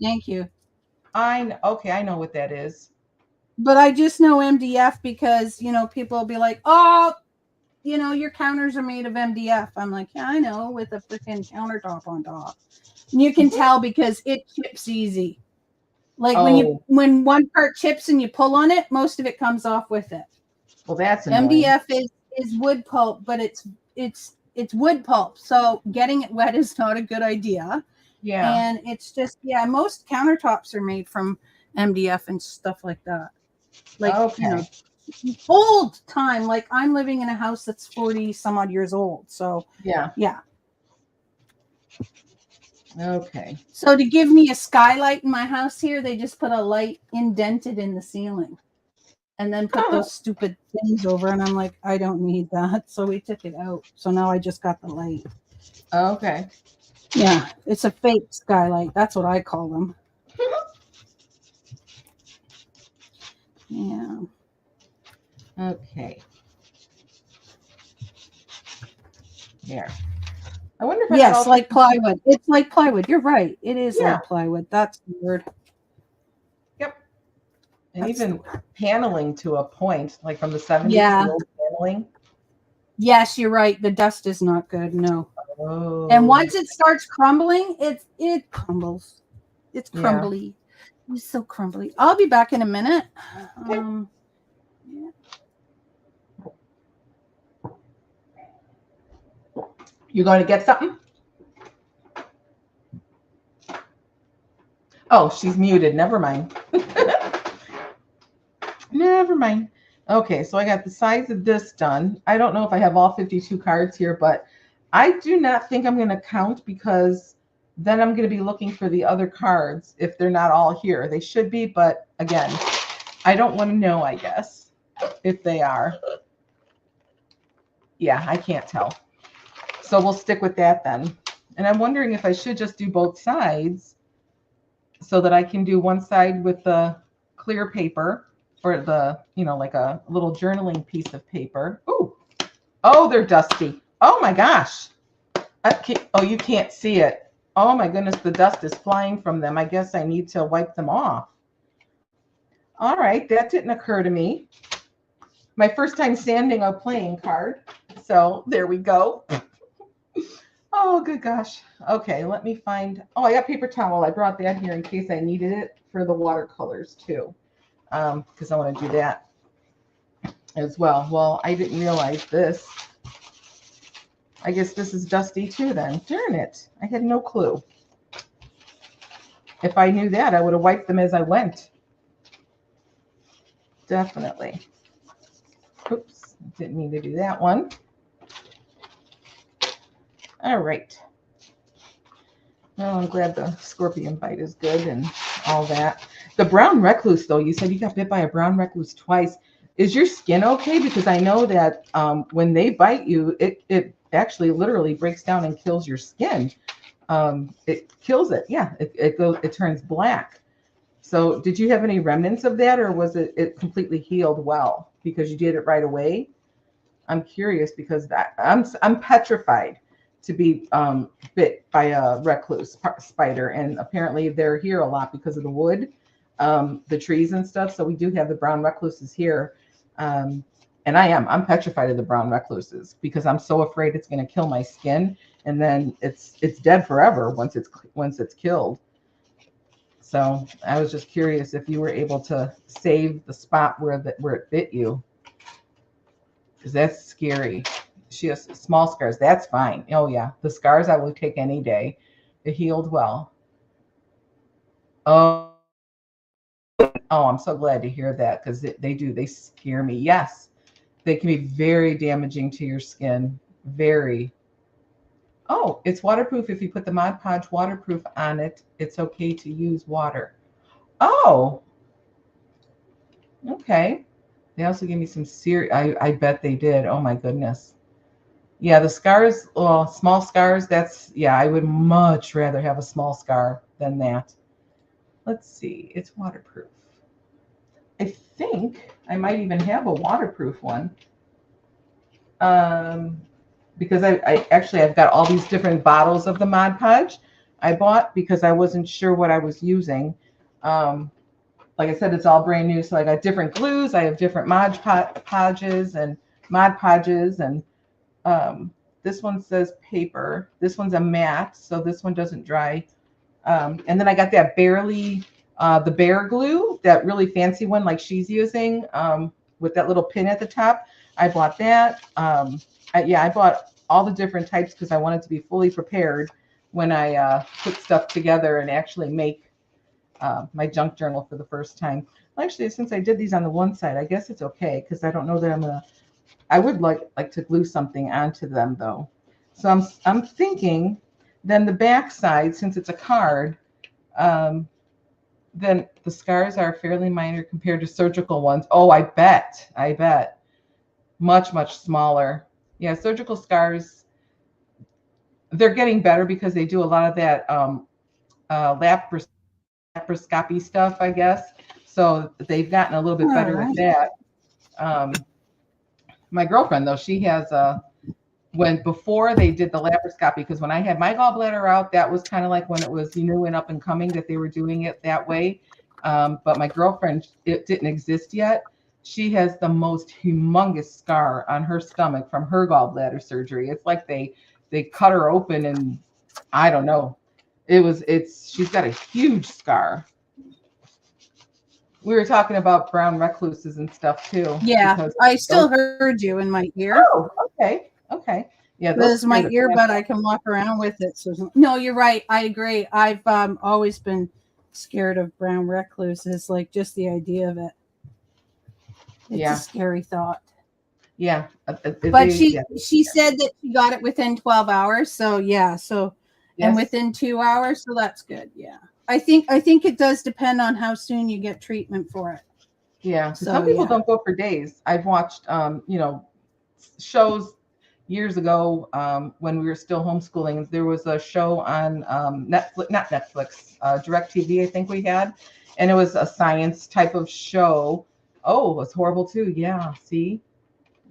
A: Thank you.
B: I know what that is.
A: But I just know MDF because, people will be like, oh, your counters are made of MDF. I'm like, yeah, I know, with a freaking countertop on top. And you can tell because it chips easy. Like when one part chips and you pull on it, most of it comes off with it.
B: Well, that's annoying.
A: MDF is wood pulp, but it's wood pulp. So getting it wet is not a good idea.
B: Yeah.
A: And it's just, most countertops are made from MDF and stuff like that. Like, old time. Like I'm living in a house that's 40 some odd years old. So
B: yeah. Okay.
A: So to give me a skylight in my house here, they just put a light indented in the ceiling and then put those stupid things over. And I'm like, I don't need that. So we took it out. So now I just got the light.
B: Okay.
A: Yeah. It's a fake skylight. That's what I call them. Yeah.
B: Okay. There. I wonder if
A: yes, like plywood. It's like plywood. You're right. It is like plywood. That's weird.
B: Yep. And even paneling to a point, like from the 70s, the old paneling.
A: Yes, you're right. The dust is not good. No.
B: Oh.
A: And once it starts crumbling, it crumbles. It's crumbly. Yeah. It's so crumbly. I'll be back in a minute.
B: Okay. You going to get something? Oh, she's muted. Never mind. Never mind. Okay, so I got the size of this done. I don't know if I have all 52 cards here, but I do not think I'm going to count because then I'm going to be looking for the other cards if they're not all here. They should be, but again, I don't want to know, I guess, if they are. Yeah, I can't tell. So we'll stick with that then. And I'm wondering if I should just do both sides so that I can do one side with the clear paper or the, like a little journaling piece of paper. Ooh. Oh, they're dusty. Oh my gosh. You can't see it. Oh my goodness, the dust is flying from them. I guess I need to wipe them off. All right, that didn't occur to me. My first time sanding a playing card. So there we go. Oh, good gosh. Okay, let me find. Oh, I got paper towel. I brought that here in case I needed it for the watercolors too. because I want to do that as well. Well, I didn't realize this. I guess this is dusty too then. Darn it. I had no clue. If I knew that, I would have wiped them as I went. Definitely. Oops, didn't mean to do that one. All right. Well, I'm glad the scorpion bite is good and all that. The brown recluse, though, you said you got bit by a brown recluse twice. Is your skin okay? Because I know that when they bite you, it actually literally breaks down and kills your skin. It kills it. Yeah, it turns black. So did you have any remnants of that, or was it completely healed well because you did it right away? I'm curious because I'm petrified to be bit by a recluse spider, and apparently they're here a lot because of the wood, the trees and stuff. So we do have the brown recluses here, and I'm petrified of the brown recluses because I'm so afraid it's going to kill my skin, and then it's dead forever once it's killed. So I was just curious if you were able to save the spot where it bit you, because that's scary. She has small scars. That's fine. Oh yeah, the scars I will take any day. It healed well. Oh, I'm so glad to hear that because they scare me. Yes, they can be very damaging to your skin. Very. Oh, it's waterproof. If you put the Mod Podge waterproof on it, it's okay to use water. Oh, okay. They also gave me some serious. I bet they did. Oh my goodness. Yeah, the scars, well, small scars, I would much rather have a small scar than that. Let's see, it's waterproof. I think I might even have a waterproof one. Because I've got all these different bottles of the Mod Podge I bought because I wasn't sure what I was using. Like I said, it's all brand new. So I got different glues. I have different Mod Podges and Mod Podges, and this one says paper. This one's a matte, so this one doesn't dry. And then I got that the Bear glue, that really fancy one like she's using, with that little pin at the top. I bought that. I bought all the different types because I wanted to be fully prepared when I put stuff together and actually make my junk journal for the first time. Actually, since I did these on the one side, I guess it's okay because I don't know that I would like to glue something onto them though. So I'm thinking then the back side, since it's a card, then the scars are fairly minor compared to surgical ones. Oh, I bet. Much, much smaller. Yeah, surgical scars, they're getting better because they do a lot of that laparoscopy stuff, I guess. So they've gotten a little bit better with that. My girlfriend, though, she has before they did the laparoscopy, because when I had my gallbladder out, that was kind of like when it was new and up and coming that they were doing it that way. But my girlfriend, it didn't exist yet. She has the most humongous scar on her stomach from her gallbladder surgery. It's like they cut her open, and I don't know. She's got a huge scar. We were talking about brown recluses and stuff too.
A: Yeah, I still heard you in my ear.
B: Oh, okay. Yeah,
A: this is my earbud. I can walk around with it. So no, you're right. I agree. I've always been scared of brown recluses. Like just the idea of it. It's a scary thought.
B: Yeah,
A: but she said that she got it within 12 hours. So yeah, and within 2 hours. So that's good. Yeah. I think it does depend on how soon you get treatment for it.
B: Yeah. So, some people don't go for days. I've watched, shows years ago when we were still homeschooling. There was a show on Netflix, not Netflix, DirecTV, I think we had. And it was a science type of show. Oh, it was horrible too. Yeah. See,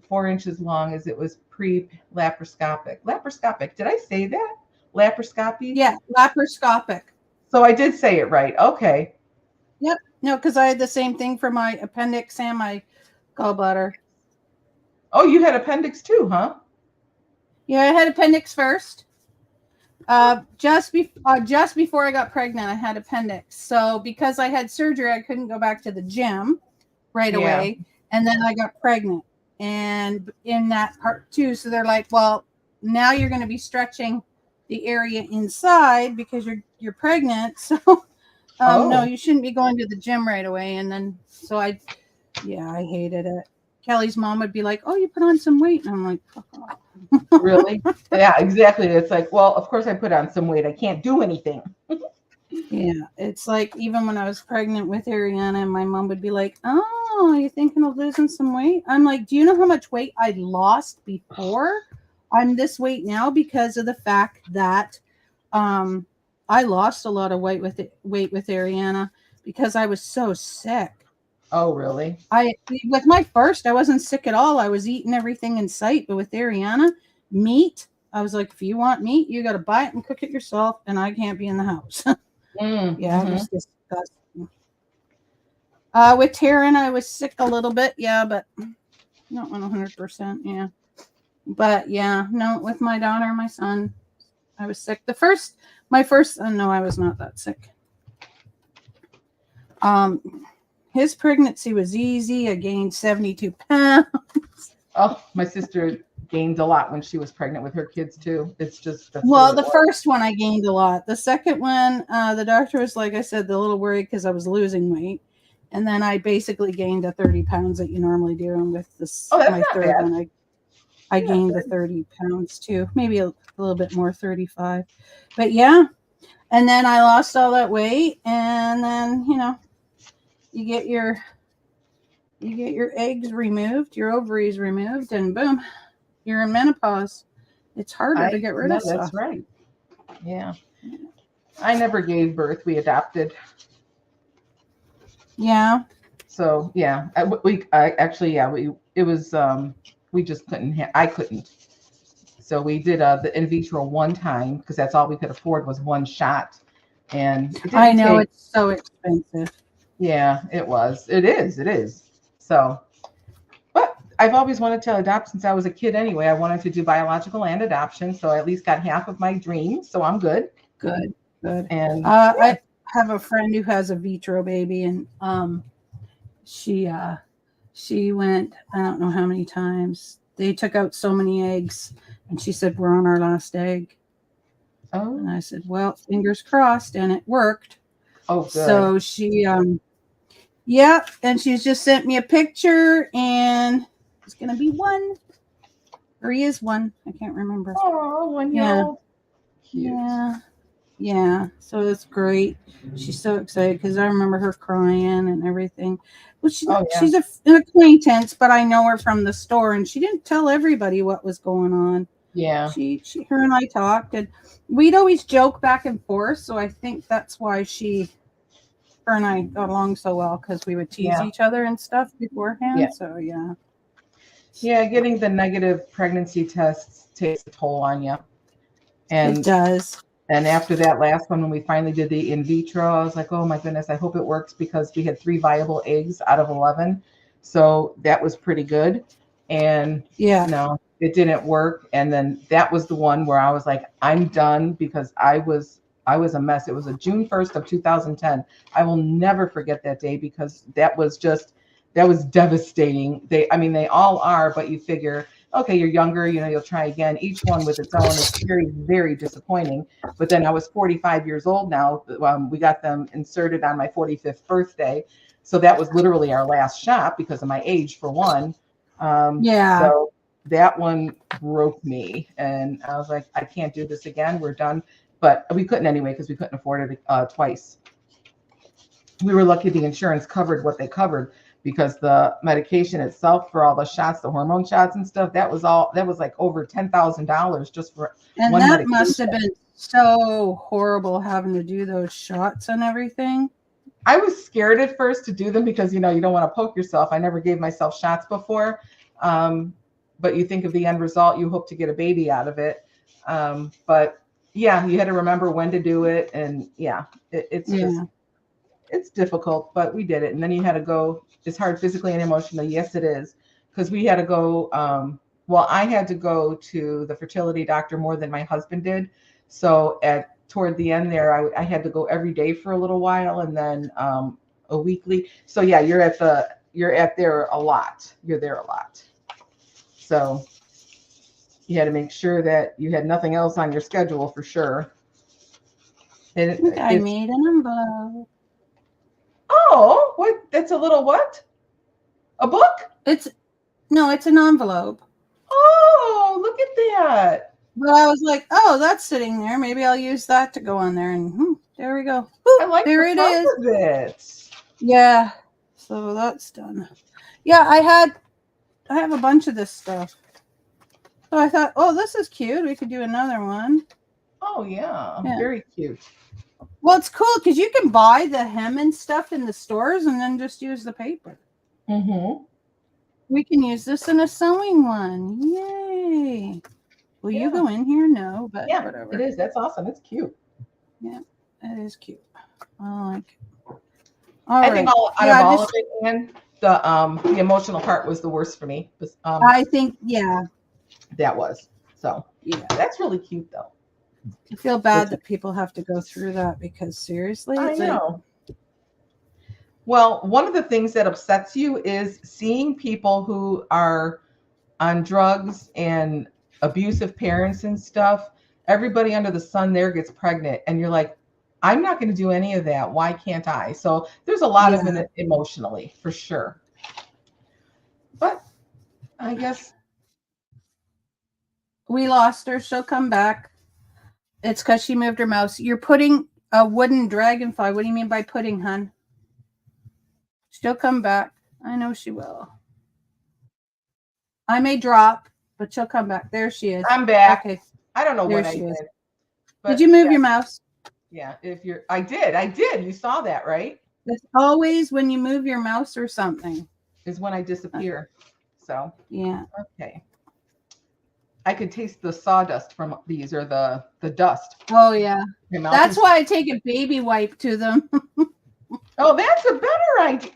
B: 4 inches long as it was pre-laparoscopic. Laparoscopic. Did I say that? Laparoscopy?
A: Yeah. Laparoscopic.
B: So I did say it right. Okay.
A: Yep. No, because I had the same thing for my appendix and my gallbladder.
B: Oh, you had appendix too, huh?
A: Yeah, I had appendix first. Just before I got pregnant, I had appendix. So because I had surgery, I couldn't go back to the gym. right away. And then I got pregnant and in that part too. So they're like, well, now you're going to be stretching the area inside because you're pregnant. So no, you shouldn't be going to the gym right away. And then, so I hated it. Kelly's mom would be like, oh, you put on some weight. And I'm like, fuck off.
B: Really? Yeah, exactly. It's like, well, of course I put on some weight. I can't do anything.
A: Yeah, it's like even when I was pregnant with Ariana, my mom would be like, oh, you thinking of losing some weight? I'm like, do you know how much weight I lost before I'm this weight now because of the fact that I lost a lot of weight with Ariana because I was so sick.
B: Oh, really?
A: With my first, I wasn't sick at all. I was eating everything in sight. But with Ariana, meat, I was like, if you want meat, you got to buy it and cook it yourself, and I can't be in the house. Yeah, it was disgusting. With Taryn, I was sick a little bit. Yeah, but not 100%. Yeah. But yeah, no, with my daughter and my son, I was sick. My first son, no, I was not that sick. His pregnancy was easy. I gained 72 pounds.
B: Oh, my sister gained a lot when she was pregnant with her kids too. It's just
A: the first one I gained a lot. The second one, the doctor was like I said, a little worried because I was losing weight, and then I basically gained the 30 pounds that you normally do. And with this, my third one, I gained the 30 pounds too, maybe a little bit more, 35. But yeah, and then I lost all that weight, and then you get your eggs removed, your ovaries removed, and boom, you're in menopause. It's harder to get rid of stuff.
B: That's right. Yeah. I never gave birth. We adopted.
A: Yeah.
B: So yeah, we just couldn't. I couldn't. So we did the in vitro one time because that's all we could afford was one shot, and
A: I know it's so expensive.
B: Yeah, it was. It is. So, but I've always wanted to adopt since I was a kid anyway. I wanted to do biological and adoption, so I at least got half of my dreams. So I'm good.
A: Good.
B: And
A: I have a friend who has a vitro baby, and she went, I don't know how many times. They took out so many eggs, and she said, we're on our last egg. Oh. And I said, well, fingers crossed, and it worked.
B: Oh, good.
A: So she, and she's just sent me a picture, and it's going to be one. Or he is one. I can't remember.
B: Oh, 1 year old. Cute.
A: Yeah. So it's great. She's so excited because I remember her crying and everything. Well, she's an acquaintance, but I know her from the store, and she didn't tell everybody what was going on.
B: Yeah.
A: Her and I talked, and we'd always joke back and forth. So I think that's why her and I got along so well, because we would tease each other and stuff beforehand. Yeah. So
B: yeah, getting the negative pregnancy tests takes a toll on you. And
A: it does.
B: And after that last one, when we finally did the in vitro, I was like, oh my goodness, I hope it works, because we had 3 viable eggs out of 11. So that was pretty good. And no, it didn't work. And then that was the one where I was like, I'm done, because I was a mess. It was a June 1st of 2010. I will never forget that day, because that was devastating. They all are, but you figure, okay, you're younger, you'll try again. Each one with its own is very, very disappointing. But then I was 45 years old now. We got them inserted on my 45th birthday. So that was literally our last shot because of my age, for one. So that one broke me. And I was like, I can't do this again. We're done. But we couldn't anyway, because we couldn't afford it twice. We were lucky the insurance covered what they covered, because the medication itself for all the shots, the hormone shots and stuff, that was like over $10,000 just for one medication. And that
A: must have been so horrible, having to do those shots and everything.
B: I was scared at first to do them, because you don't want to poke yourself. I never gave myself shots before. But you think of the end result, you hope to get a baby out of it. But yeah, you had to remember when to do it. And it's difficult, but we did it. And then you had to go. It's hard physically and emotionally. Yes, it is. Because we had to go. I had to go to the fertility doctor more than my husband did. So toward the end there, I had to go every day for a little while, and then a weekly. So yeah, you're at the you're there a lot. You're there a lot. So you had to make sure that you had nothing else on your schedule for sure.
A: And I made an envelope.
B: Oh, what? That's a little what? A book?
A: It's an envelope.
B: Oh, look at that.
A: But I was like, oh, that's sitting there. Maybe I'll use that to go on there. And there we go.
B: I like
A: there
B: the front of it.
A: Yeah. So that's done. Yeah, I have a bunch of this stuff. So I thought, oh, this is cute. We could do another one.
B: Oh, yeah. Very cute.
A: Well, it's cool because you can buy the hem and stuff in the stores and then just use the paper.
B: Mm-hmm.
A: We can use this in a sewing one. Yay. Will you go in here? No, but whatever.
B: It is. That's awesome. It's cute.
A: Yeah, it is cute. I like it.
B: I think all of it, and the emotional part was the worst for me.
A: I think,
B: that was. So that's really cute though.
A: I feel bad that people have to go through that because seriously,
B: I know. Well, one of the things that upsets you is seeing people who are on drugs and abusive parents and stuff. Everybody under the sun there gets pregnant, and you're like, I'm not going to do any of that. Why can't I? So there's a lot of it emotionally, for sure. But I guess
A: we lost her. She'll come back. It's because she moved her mouse. You're putting a wooden dragonfly. What do you mean by putting, hun? She'll come back. I know she will. I may drop, but she'll come back. There she is.
B: I'm back.
A: Okay.
B: I don't know what I did.
A: Did you move your mouse?
B: Yeah, I did. You saw that, right?
A: It's always when you move your mouse or something.
B: Is when I disappear. So.
A: Yeah.
B: Okay. I could taste the sawdust from these, or the dust.
A: Oh yeah. That's why I take a baby wipe to them.
B: Oh, that's a better idea.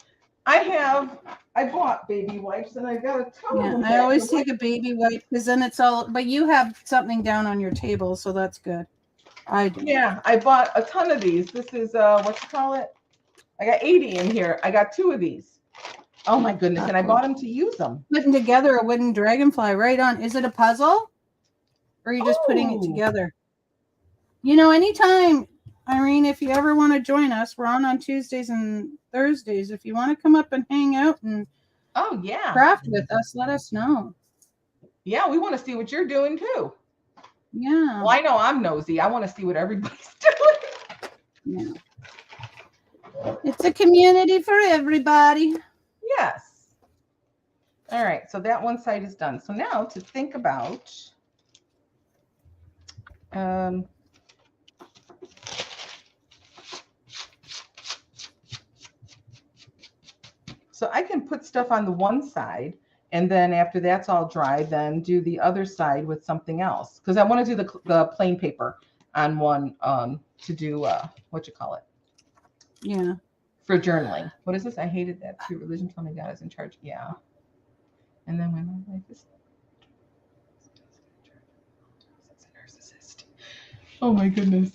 B: I bought baby wipes and I got a ton of them.
A: I always take a baby wipe because then it's all, but you have something down on your table, so that's good. I do.
B: Yeah, I bought a ton of these. This is what you call it? I got 80 in here. I got 2 of these. Oh my goodness. And I bought them to use them.
A: Putting together a wooden dragonfly right on. Is it a puzzle? Or are you just putting it together? Anytime, Irene, if you ever want to join us, we're on Tuesdays and Thursdays. If you want to come up and hang out and craft with us, let us know.
B: Yeah, we want to see what you're doing too.
A: Yeah.
B: Well, I know I'm nosy. I want to see what everybody's doing.
A: Yeah. It's a community for everybody.
B: Yes. All right. So that one side is done. So now to think about. So I can put stuff on the one side, and then after that's all dry, then do the other side with something else. Because I want to do the plain paper on one to do what you call it?
A: Yeah.
B: For journaling. What is this? I hated that too. Religion told me God is in charge. Yeah. And then when my life is a narcissist. Oh my goodness.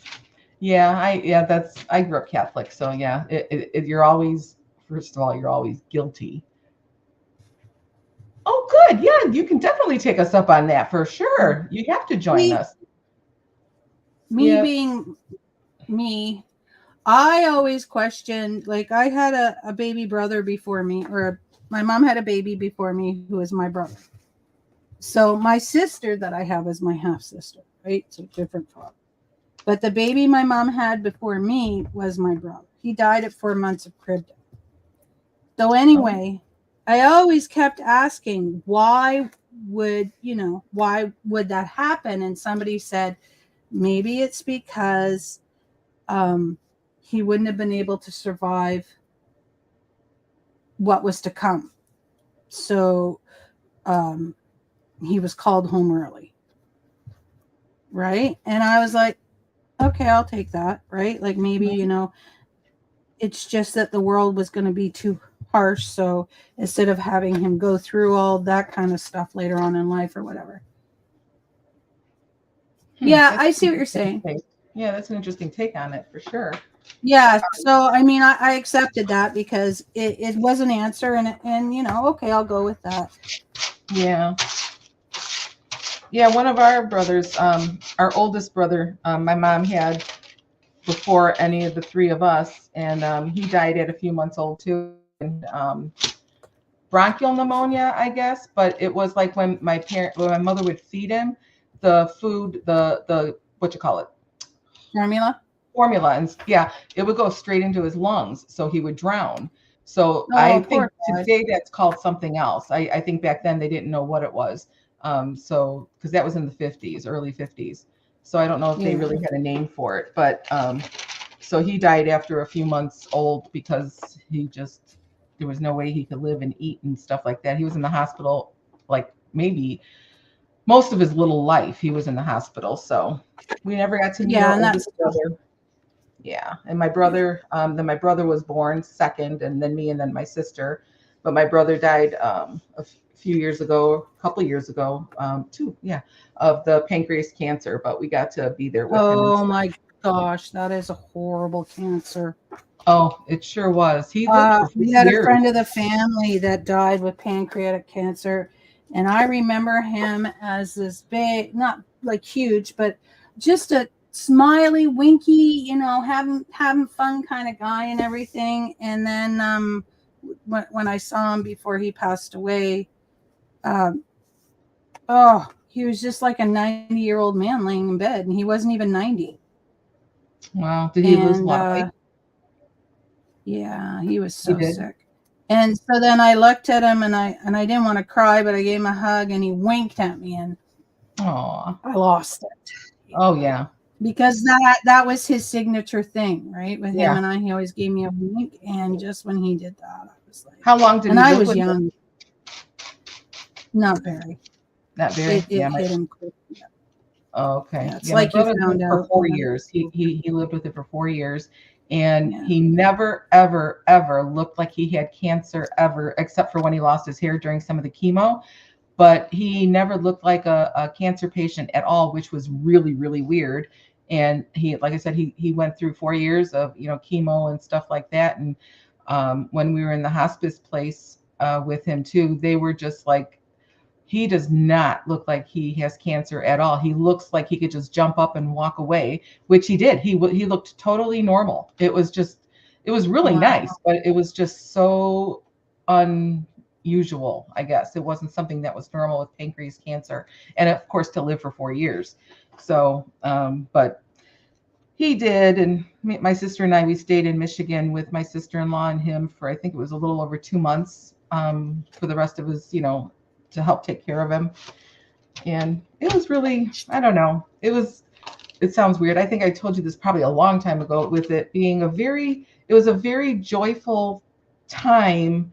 B: Yeah, I grew up Catholic, so yeah, you're always, first of all, you're always guilty. Oh, good. Yeah, you can definitely take us up on that for sure. You have to join us.
A: Being me, I always questioned, like I had a baby brother before me, or my mom had a baby before me who was my brother. So my sister that I have is my half sister, right? So different father. But the baby my mom had before me was my brother. He died at 4 months of crib death. So anyway, I always kept asking, why would that happen? And somebody said, maybe it's because he wouldn't have been able to survive what was to come. So he was called home early. Right? And I was like, okay, I'll take that. Right? Like maybe, it's just that the world was going to be too harsh. So instead of having him go through all that kind of stuff later on in life or whatever. Yeah, I see what you're saying.
B: Yeah, that's an interesting take on it for sure.
A: Yeah. So, I mean, I accepted that because it was an answer and, okay, I'll go with that.
B: Yeah. Yeah. One of our brothers, our oldest brother, my mom had before any of the three of us, and he died at a few months old too. And bronchial pneumonia, I guess, but it was like when my mother would feed him the food, the what you call it, formula, and yeah, it would go straight into his lungs, so he would drown. So I think today that's called something else. I think back then they didn't know what it was. So because that was in the 50s, early 50s. So I don't know if they really had a name for it, but so he died after a few months old because there was no way he could live and eat and stuff like that. He was in the hospital like maybe most of his little life. He was in the hospital, so we never got to meet our oldest brother. Yeah, and my brother, then my brother was born second, and then me, and then my sister. But my brother died a couple years ago, of the pancreas cancer. But we got to be there with him.
A: Oh my gosh, that is a horrible cancer.
B: Oh, it sure was. He lived for 6 years.
A: We had a friend of the family that died with pancreatic cancer, and I remember him as this big, not like huge, but just a smiley, winky, having fun kind of guy and everything. And then when I saw him before he passed away, he was just like a 90-year-old man laying in bed, and he wasn't even 90.
B: Wow. Did he lose a lot of weight?
A: Yeah, he was so sick. And so then I looked at him and I didn't want to cry, but I gave him a hug and he winked at me and I lost it.
B: Oh yeah.
A: Because that was his signature thing, right? With him and I, he always gave me a wink, and just when he did that, I was like,
B: how long did he live?
A: And I was young. Not very.
B: Not very.
A: It hit him quick. Yeah.
B: Oh, okay.
A: Yeah, it's like you found out
B: for 4 years. He lived with it for 4 years. And he never, ever, ever looked like he had cancer ever, except for when he lost his hair during some of the chemo. But he never looked like a cancer patient at all, which was really, really weird. And he, like I said, he went through 4 years of, chemo and stuff like that. And when we were in the hospice place with him too, they were just like, he does not look like he has cancer at all. He looks like he could just jump up and walk away, which he did. He looked totally normal. It was really nice, but it was just so unusual, I guess. It wasn't something that was normal with pancreas cancer. And of course, to live for 4 years. So, but he did. And my sister and I, we stayed in Michigan with my sister-in-law and him for, I think it was a little over 2 months for the rest of his, to help take care of him. And it was really, I don't know, it sounds weird. I think I told you this probably a long time ago, with it being it was a very joyful time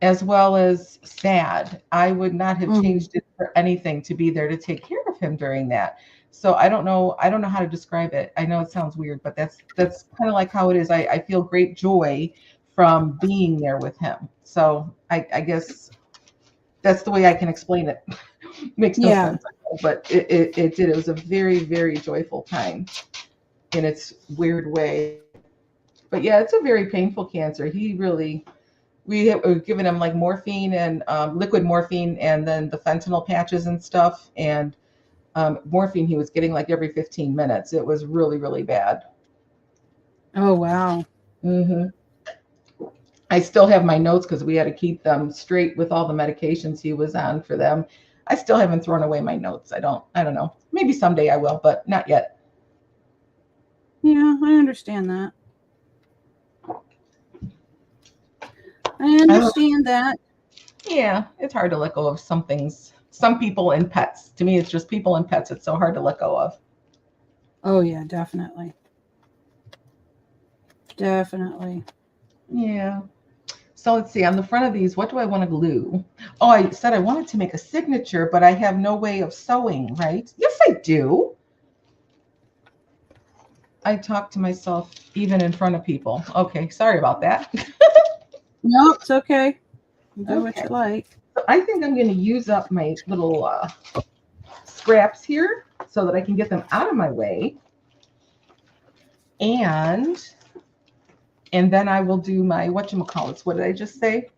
B: as well as sad. I would not have changed it for anything to be there to take care of him during that. So I don't know how to describe it. I know it sounds weird, but that's kind of like how it is. I feel great joy from being there with him. So I guess that's the way I can explain it. Makes no sense, but it did. It was a very, very joyful time in its weird way. But yeah, it's a very painful cancer. We were giving him like morphine and liquid morphine, and then the fentanyl patches and stuff. And morphine he was getting like every 15 minutes. It was really, really bad.
A: Oh, wow.
B: Mm-hmm. I still have my notes because we had to keep them straight with all the medications he was on for them. I still haven't thrown away my notes. I don't know. Maybe someday I will, but not yet.
A: Yeah, I understand that. I understand that.
B: Yeah, it's hard to let go of some things. Some people and pets. To me, it's just people and pets. It's so hard to let go of.
A: Oh, yeah, definitely. Definitely.
B: Yeah. So let's see, on the front of these, what do I want to glue? Oh, I said I wanted to make a signature, but I have no way of sewing, right? Yes, I do. I talk to myself even in front of people. Okay, sorry about that.
A: No, it's okay. Do what you like.
B: So I think I'm going to use up my little scraps here so that I can get them out of my way. And And then I will do my whatchamacallits. What did I just say?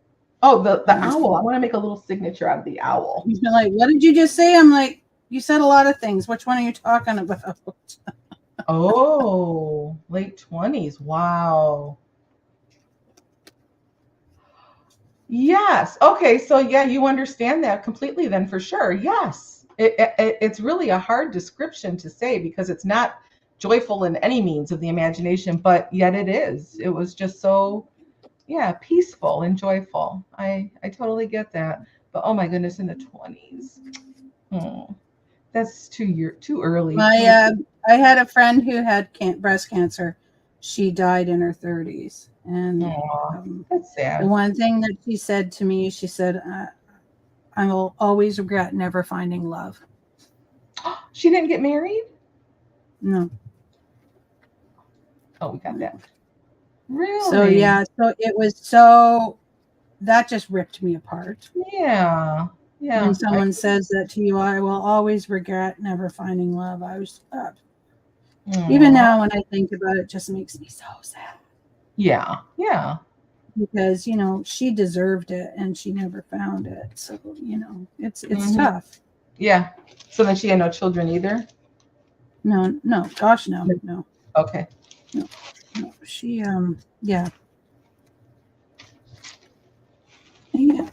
B: Oh, the owl. I want to make a little signature out of the owl.
A: You're like, what did you just say? I'm like, you said a lot of things. Which one are you talking about?
B: Oh, late 20s. Wow. Yes. Okay. So yeah, you understand that completely then for sure. Yes. It's really a hard description to say because it's not joyful in any means of the imagination, but yet it is. It was just so, yeah, peaceful and joyful. I totally get that. But oh my goodness, in the 20s. That's too early.
A: I had a friend who had breast cancer. She died in her 30s. And
B: that's sad.
A: The one thing that she said to me, she said, I will always regret never finding love.
B: She didn't get married?
A: No.
B: Oh, we got that. Really?
A: So yeah, so it was that just ripped me apart.
B: Yeah. Yeah.
A: When someone says that to you, I will always regret never finding love. I was even now when I think about it, it just makes me so sad.
B: Yeah. Yeah.
A: Because, she deserved it and she never found it. So, it's tough.
B: Yeah. So then she had no children either?
A: No, gosh, no.
B: Okay.
A: No. She, yeah. Yeah.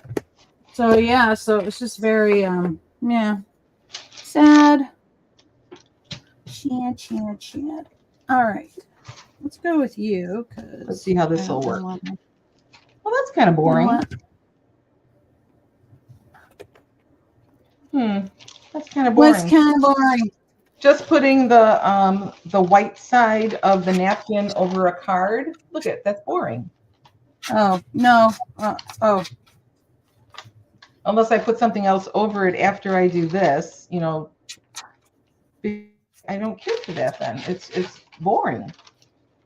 A: So, yeah, so it was just very, sad. Chad. All right. Let's go with you.
B: Let's see how this will work. Well, that's kind of boring. That's kind of boring.
A: What's kind of boring?
B: Just putting the white side of the napkin over a card. Look at that's boring.
A: Oh no.
B: Unless I put something else over it after I do this, I don't care for that. Then it's boring.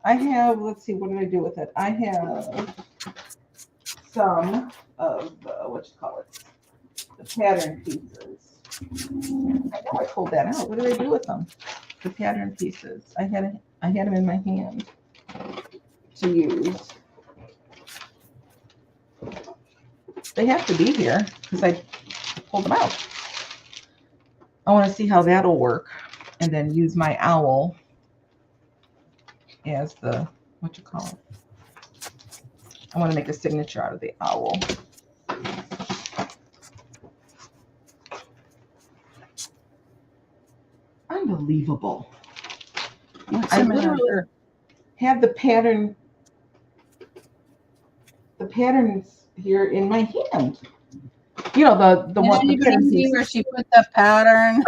B: I have. Let's see. What did I do with it? I have some of the pattern pieces. I know I pulled that out. What did I do with them? The pattern pieces. I had them in my hand to use. They have to be here because I pulled them out. I want to see how that'll work, and then use my owl as the I want to make a signature out of the owl. Unbelievable. I literally have the patterns here in my hand. The one.
A: You can see where she put the pattern.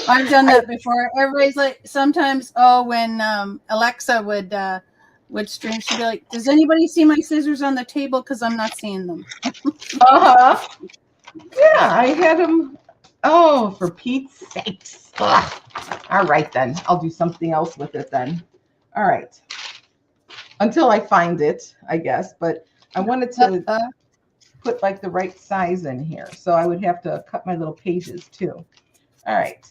A: I've done that before. Everybody's like, sometimes, when Alexa would stream, she'd be like, "Does anybody see my scissors on the table? Because I'm not seeing them."
B: Yeah, I had them. Oh, for Pete's sakes! Ugh. All right, then I'll do something else with it then. All right, until I find it, I guess. But I wanted to put like the right size in here, so I would have to cut my little pages too. All right.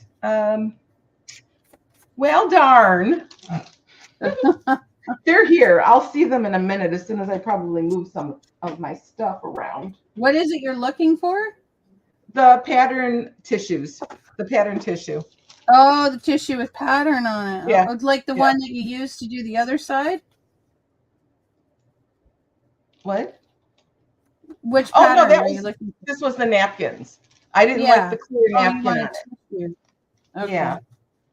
B: Well, darn. They're here. I'll see them in a minute as soon as I probably move some of my stuff around.
A: What is it you're looking for?
B: The pattern tissues. The pattern tissue.
A: Oh, the tissue with pattern on it.
B: Yeah.
A: It's like the one that you used to do the other side?
B: What?
A: Which pattern
B: are you looking for? This was the napkins. I didn't like the clear napkin on it. Okay. Yeah.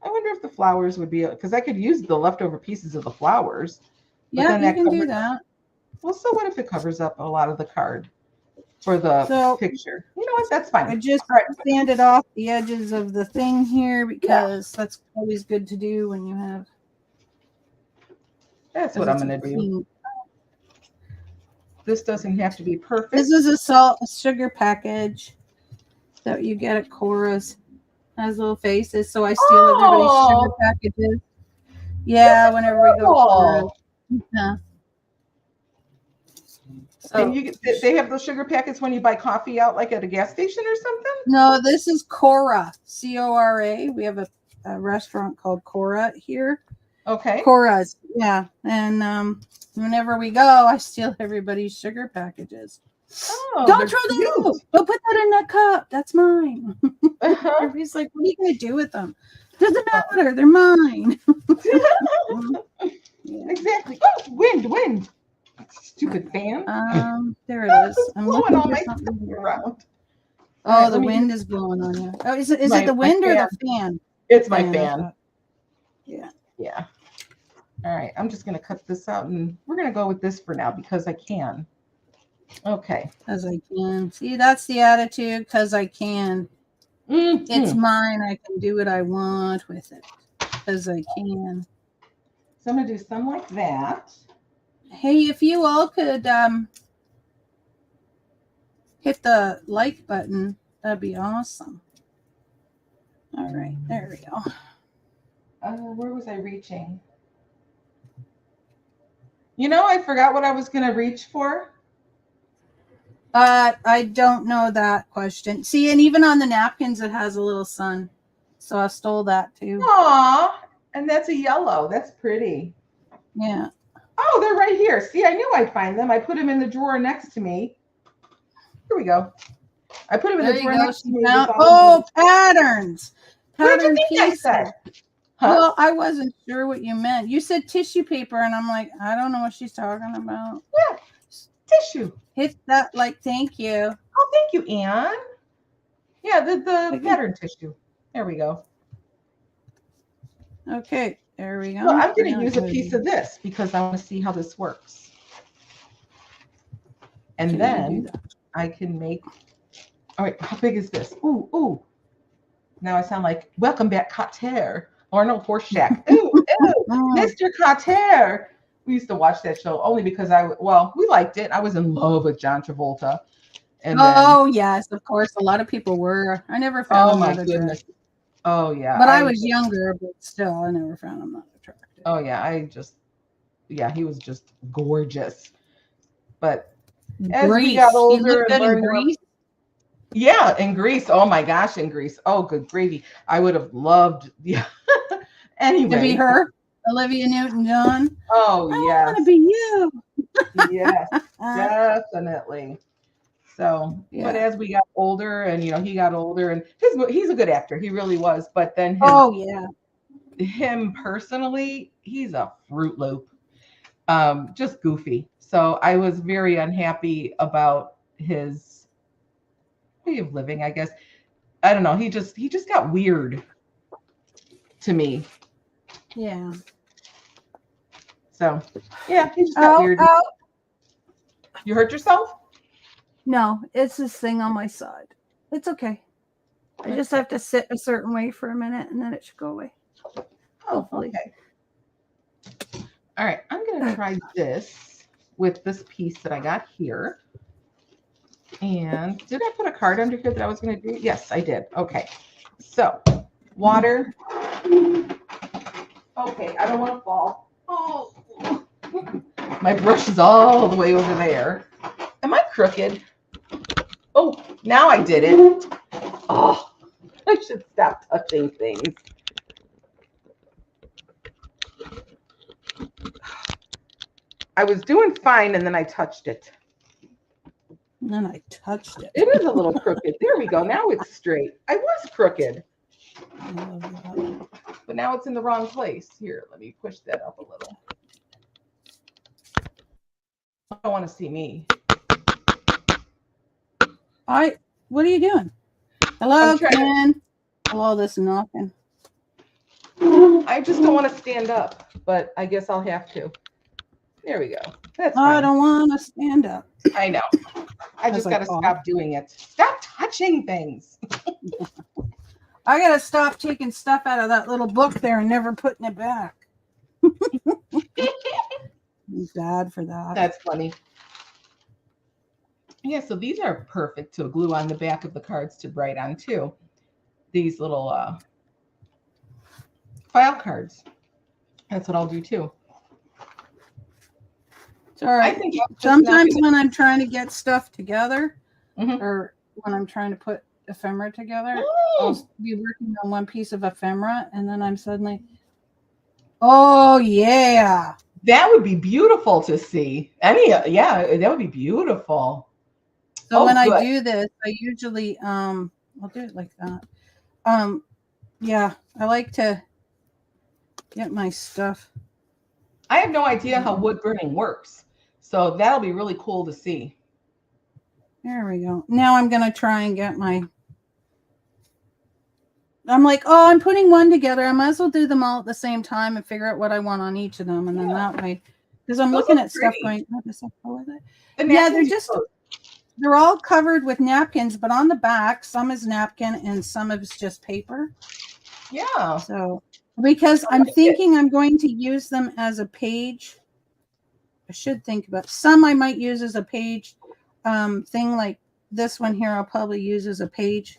B: I wonder if the flowers would be, because I could use the leftover pieces of the flowers.
A: Yeah, you can do that.
B: Well, so what if it covers up a lot of the card for the picture? You know what? That's fine.
A: I just sanded off the edges of the thing here because that's always good to do when you have.
B: That's what I'm going to do. This doesn't have to be perfect.
A: This is a sugar package that you get at Cora's. Has little faces, so I steal everybody's sugar packages. Yeah, whenever we go. Yeah.
B: So, and they have those sugar packets when you buy coffee out, like at a gas station or something.
A: No, this is Cora, Cora. We have a restaurant called Cora here,
B: Okay.
A: Cora's. Yeah. And whenever we go, I steal everybody's sugar packages.
B: Oh,
A: Don't
B: they're
A: throw
B: cute.
A: that out. Don't put that in that cup. That's mine.
B: Uh-huh.
A: Everybody's like, what are you going to do with them? Doesn't matter. They're mine.
B: Yeah. Exactly. Oh, wind. Stupid fan.
A: There it is. I'm
B: blowing
A: looking
B: all
A: for
B: my
A: something
B: stuff
A: here.
B: around.
A: Oh,
B: Right,
A: the wind is blowing on you. Oh, is it the wind or the fan?
B: It's my fan.
A: Yeah.
B: Yeah. All right. I'm just going to cut this out and we're going to go with this for now because I can. Okay.
A: Because I can. See, that's the attitude. Because I can. Mm-hmm. It's mine. I can do what I want with it. Because I can.
B: So I'm going to do some like that.
A: Hey, if you all could hit the like button, that'd be awesome. All right. There we go.
B: Where was I reaching? You know, I forgot what I was going to reach for.
A: I don't know that question. See, and even on the napkins, it has a little sun. So I stole that too.
B: Aw, and that's a yellow. That's pretty.
A: Yeah.
B: Oh, they're right here. See, I knew I'd find them. I put them in the drawer next to me. Here we go. I put them in the drawer next to me.
A: Oh, patterns.
B: What did you think I said?
A: Huh? Well, I wasn't sure what you meant. You said tissue paper, and I'm like, I don't know what she's talking about.
B: Yeah, tissue.
A: Hit that like, thank you.
B: Oh, thank you, Anne. Yeah, the pattern tissue. There we go.
A: Okay, there we go.
B: Well, I'm going to use a piece of this because I want to see how this works. And then I can make, all right, how big is this? Ooh. Now I sound like, welcome back, Cotter. Or no, Horse Shack. Ooh, Mr. Cotter. We used to watch that show only because we liked it. I was in love with John Travolta. And
A: yes, of course. A lot of people were. I never found him that
B: goodness.
A: attractive.
B: Oh, yeah.
A: But I was younger, but still, I never found him that attractive.
B: Oh, yeah. He was just gorgeous. But as we got older and learned more. Yeah, in Greece. Oh, my gosh, in Greece. Oh, good gravy. I would have loved. Yeah. Anyway.
A: To be her, Olivia Newton-John.
B: Oh, yeah.
A: I want to be you.
B: Yes, definitely. So, yeah. But as we got older and, he got older and he's a good actor. He really was. But then him personally, he's a Fruit Loop, just goofy. So I was very unhappy about his way of living, I guess. I don't know. He just got weird to me.
A: Yeah.
B: So, yeah, he just got weird.
A: Ow.
B: You hurt yourself?
A: No, it's this thing on my side. It's okay. I just have to sit a certain way for a minute and then it should go away. Hopefully.
B: Okay. All right. I'm going to try this with this piece that I got here. And did I put a card under here that I was going to do? Yes, I did. Okay. So, water. Okay. I don't want to fall. Oh. My brush is all the way over there. Am I crooked? Oh, now I did it. Oh, I should stop touching things. I was doing fine and then I touched it.
A: And then I touched it.
B: It is a little crooked. There we go. Now it's straight. I was crooked. But now it's in the wrong place. Here, let me push that up a little. I don't want to see me.
A: What are you doing? Hello, Ken. Hello, this knocking.
B: I just don't want to stand up, but I guess I'll have to. There we go. That's fine.
A: I don't want to stand up.
B: I know. I just got to stop doing it. Stop touching things.
A: I got to stop taking stuff out of that little book there and never putting it back. I'm bad for that.
B: That's funny. Yeah, so these are perfect to glue on the back of the cards to write on too. These little file cards. That's what I'll do too.
A: It's all right. I think sometimes when I'm trying to get stuff together, or when I'm trying to put ephemera together, I'll be working on one piece of ephemera, and then I'm suddenly, Oh, yeah.
B: That would be beautiful to see. Yeah, that would be beautiful.
A: So when I do this, I usually I'll do it like that. Yeah, I like to get my stuff.
B: I have no idea how wood burning works. So that'll be really cool to see.
A: There we go. Now I'm going to try and get I'm like, oh, I'm putting one together. I might as well do them all at the same time and figure out what I want on each of them. And then that way, because I'm looking at stuff going, what does that go with it? Yeah, they're all covered with napkins, but on the back, some is napkin and some is just paper.
B: Yeah.
A: So, because I'm thinking I'm going to use them as a page. I should think about some I might use as a page thing, like this one here. I'll probably use as a page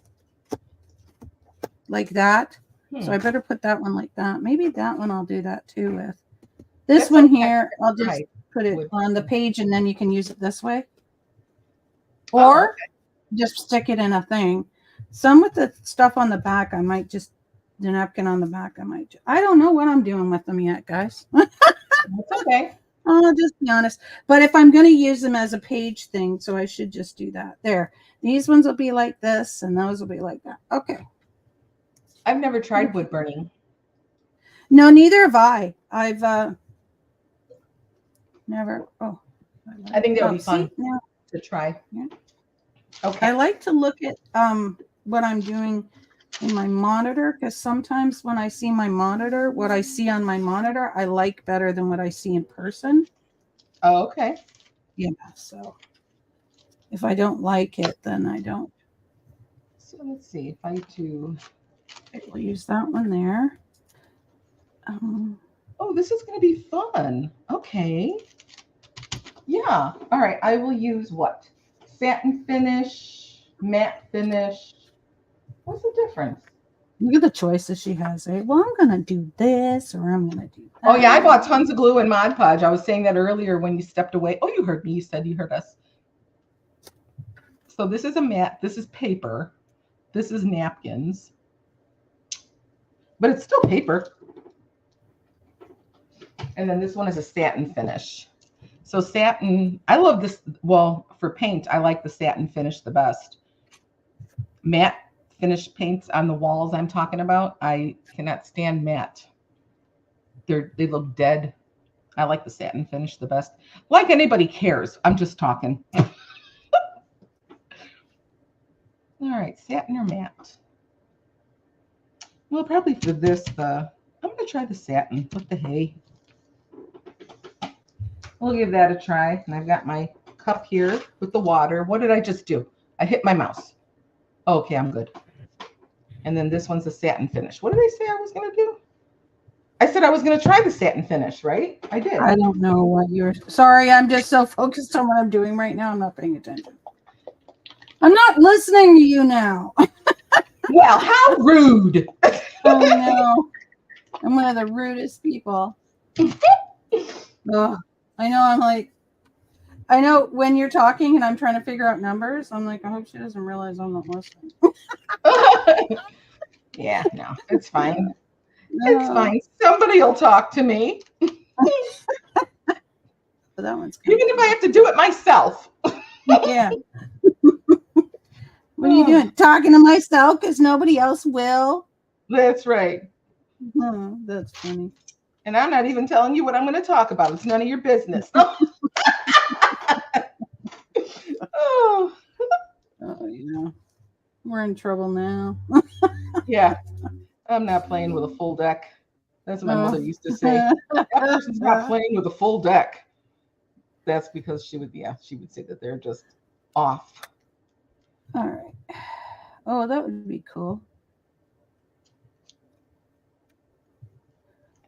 A: like that. So I better put that one like that. Maybe that one I'll do that too with. This one here, I'll just put it on the page and then you can use it this way. Or just stick it in a thing. Some with the stuff on the back, I might just, the napkin on the back, I don't know what I'm doing with them yet, guys.
B: That's okay.
A: I'll just be honest. But if I'm going to use them as a page thing, so I should just do that. There. These ones will be like this and those will be like that. Okay.
B: I've never tried wood burning.
A: No, neither have I. I've never. Oh,
B: I think that would be fun to try.
A: Yeah. Okay. I like to look at what I'm doing in my monitor because sometimes when I see my monitor, what I see on my monitor, I like better than what I see in person.
B: Oh, okay.
A: Yeah. So if I don't like it, then I don't.
B: So let's see if I do.
A: We'll use that one there.
B: Oh, this is going to be fun. Okay. Yeah. All right. I will use what? Satin finish, matte finish. What's the difference?
A: Look at the choices she has. Right? Well, I'm going to do this or I'm going to do that.
B: Oh, yeah. I bought tons of glue and Mod Podge. I was saying that earlier when you stepped away. Oh, you heard me. You said you heard us. So this is a matte. This is paper. This is napkins. But it's still paper. And then this one is a satin finish. So satin, I love this. Well, for paint, I like the satin finish the best. Matte finish paints on the walls I'm talking about, I cannot stand matte. They look dead. I like the satin finish the best. Like anybody cares. I'm just talking. All right, satin or matte? Well, probably for this, I'm going to try the satin. What the hey? We'll give that a try. And I've got my cup here with the water. What did I just do? I hit my mouse. Okay, I'm good. And then this one's a satin finish. What did I say I was going to do? I said I was going to try the satin finish, right? I did.
A: I don't know what you're... Sorry, I'm just so focused on what I'm doing right now. I'm not paying attention. I'm not listening to you now.
B: Well, how rude.
A: Oh, no. I'm one of the rudest people. Ugh. I know I'm like... I know when you're talking and I'm trying to figure out numbers, I'm like, I hope she doesn't realize I'm not listening.
B: Yeah, no, it's fine. No. It's fine. Somebody will talk to me.
A: That one's
B: even if I have to do it myself.
A: Yeah. What are you doing? Talking to myself because nobody else will?
B: That's right.
A: Oh, that's funny.
B: And I'm not even telling you what I'm going to talk about. It's none of your business.
A: Oh, yeah. We're in trouble now.
B: Yeah. I'm not playing with a full deck. That's what my mother used to say. That person's not playing with a full deck. That's because she would say that they're just off.
A: All right. Oh, that would be cool.